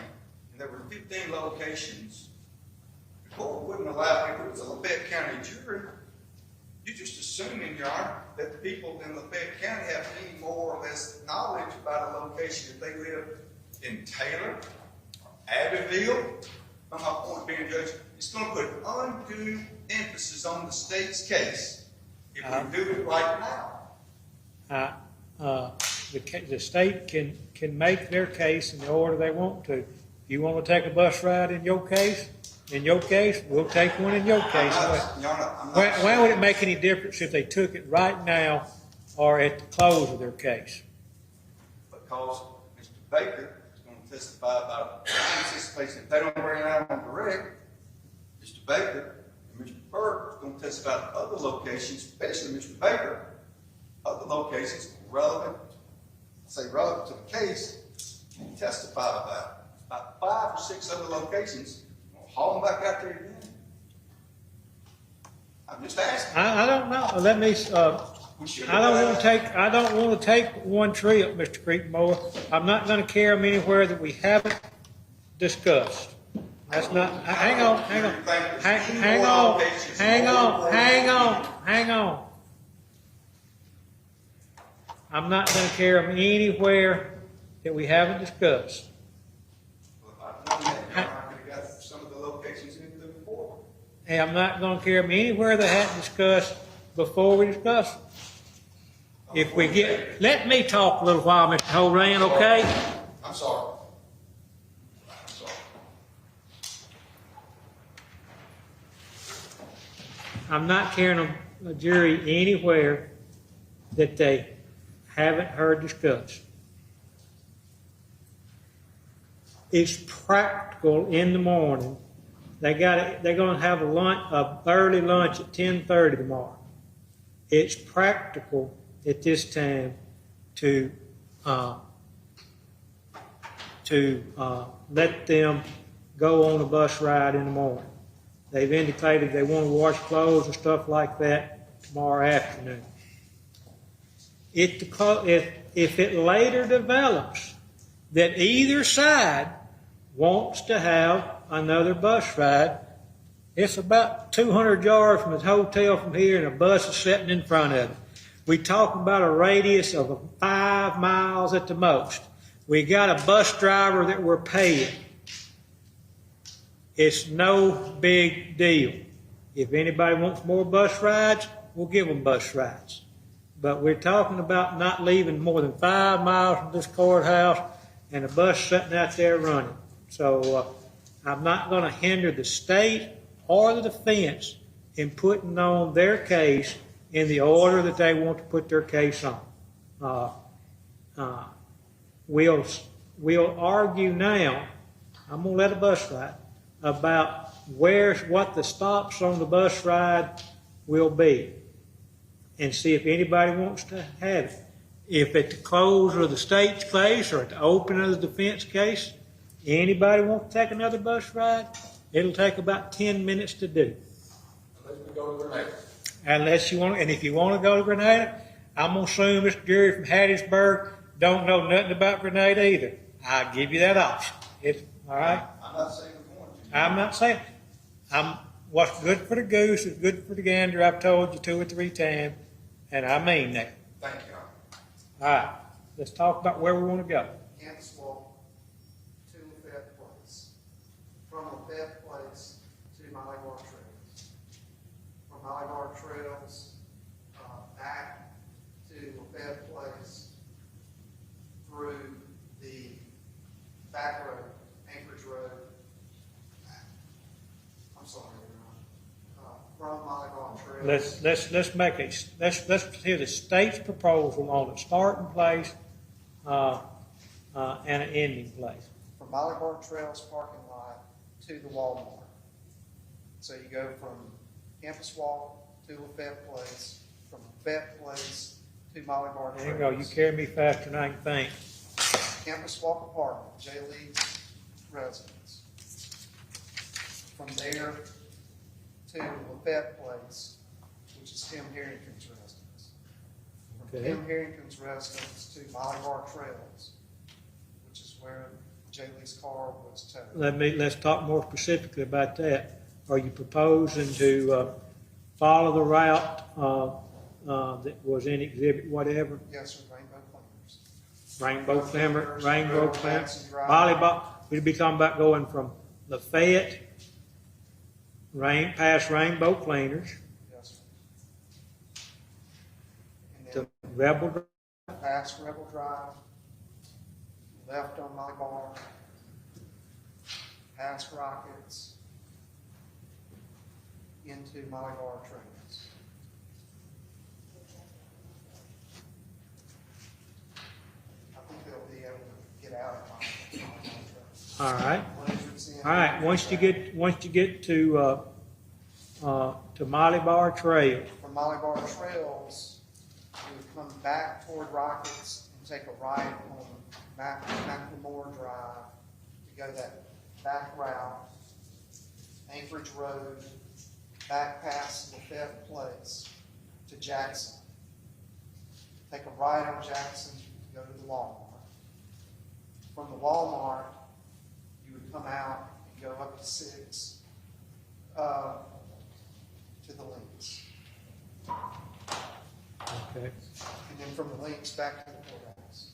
and there were 15 locations, the court wouldn't allow, if it was a Lafayette County jury, you just assuming, Your Honor, that the people in Lafayette County have any more or less knowledge about a location if they live in Taylor, Abbeville. My point being, Judge, it's going to put undue emphasis on the state's case if we do it right now. The state can make their case in the order they want to. If you want to take a bus ride in your case, we'll take one in your case. Why would it make any difference if they took it right now or at the close of their case? Because Mr. Baker is going to testify about anticipation. If they don't bring it out on direct, Mr. Baker and Mr. Burke is going to testify about other locations, especially Mr. Baker, other locations relevant to the case, and testify about 5 or 6 other locations. Haul them back out there again. I'm just asking. I don't know. Let me. I don't want to take one trip, Mr. Creekmore. I'm not going to carry them anywhere that we haven't discussed. That's not. Hang on. I'm not going to carry them anywhere that we haven't discussed. And I'm not going to carry them anywhere they hadn't discussed before we discuss them. If we get, let me talk a little while, Mr. Horan, okay? I'm sorry. I'm not carrying a jury anywhere that they haven't heard discussed. It's practical in the morning. They're going to have a early lunch at 10:30 tomorrow. It's practical at this time to let them go on a bus ride in the morning. They've indicated they want to wash clothes and stuff like that. tomorrow afternoon. If it later develops that either side wants to have another bus ride, it's about 200 yards from the hotel from here, and a bus is sitting in front of it. We talk about a radius of 5 miles at the most. We got a bus driver that we're paying. It's no big deal. If anybody wants more bus rides, we'll give them bus rides. But we're talking about not leaving more than 5 miles from this courthouse and a bus sitting out there running. So I'm not going to hinder the state or the defense in putting on their case in the order that they want to put their case on. We'll argue now, I'm going to let a bus ride, about what the stops on the bus ride will be, and see if anybody wants to have it. If at the close of the state's case or at the opening of the defense case, anybody wants to take another bus ride, it'll take about 10 minutes to do. Unless we go to Grenada. Unless you want, and if you want to go to Grenada, I'm going to assume this jury from Hattiesburg don't know nothing about Grenada either. I'll give you that option. All right? I'm not saying we're going to. I'm not saying. What's good for the goose is good for the gander. I've told you 2 or 3 times, and I mean that. Thank you. All right. Let's talk about where we want to go. Campus Walk to Lafayette Place. From Lafayette Place to Malabar Trails. From Malabar Trails back to Lafayette Place through the back road, Anchorage Road. I'm sorry, from Malabar Trails. Let's hear the state's proposal on a starting place and an ending place. From Malabar Trails parking lot to the Walmart. So you go from Campus Walk to Lafayette Place, from Lafayette Place to Malabar Trails. There you go. You carry me faster than I can think. Campus Walk apartment, J. Lee's residence. From there to Lafayette Place, which is Tim Herrington's residence. From Okay. Tim Herrington's residence to Malabar Trails, which is where J. Lee's car was towed. Let's talk more specifically about that. Are you proposing to follow the route that was in exhibit whatever? Yes, sir, Rainbow Cleaners. Rainbow Cleaners, Jackson Drive. volleyball. We'd be talking about going from Lafayette, past Rainbow Cleaners, Yes, sir. And then to Rebel Drive, past Rebel Drive, left on Malabar, past Rockets, into Malabar Trails. I think they'll be able to get out of Malabar Trails. all right. Blizzards in. All right, once you get to Malabar Trail, From Malabar Trails, you would come back toward Rockets and take a right on McLemore Drive to go that back route, Anchorage Road, back past Lafayette Place to Jackson. Take a right on Jackson to go to the Walmart. From the Walmart, you would come out and go up to 6 to the Links. okay. And then from the Links back to the courthouse.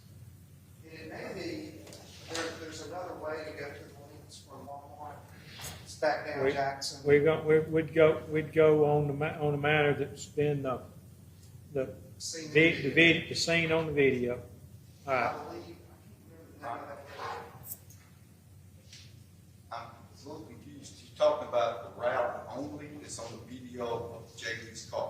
And it may be, there's another way to go to the Links from Walmart. It's back down Jackson. We'd go on the manner that's been the scene on the video. All right. I believe, I can't remember the name of that. I'm a little confused. You're talking about the route only that's on the video of J. Lee's car.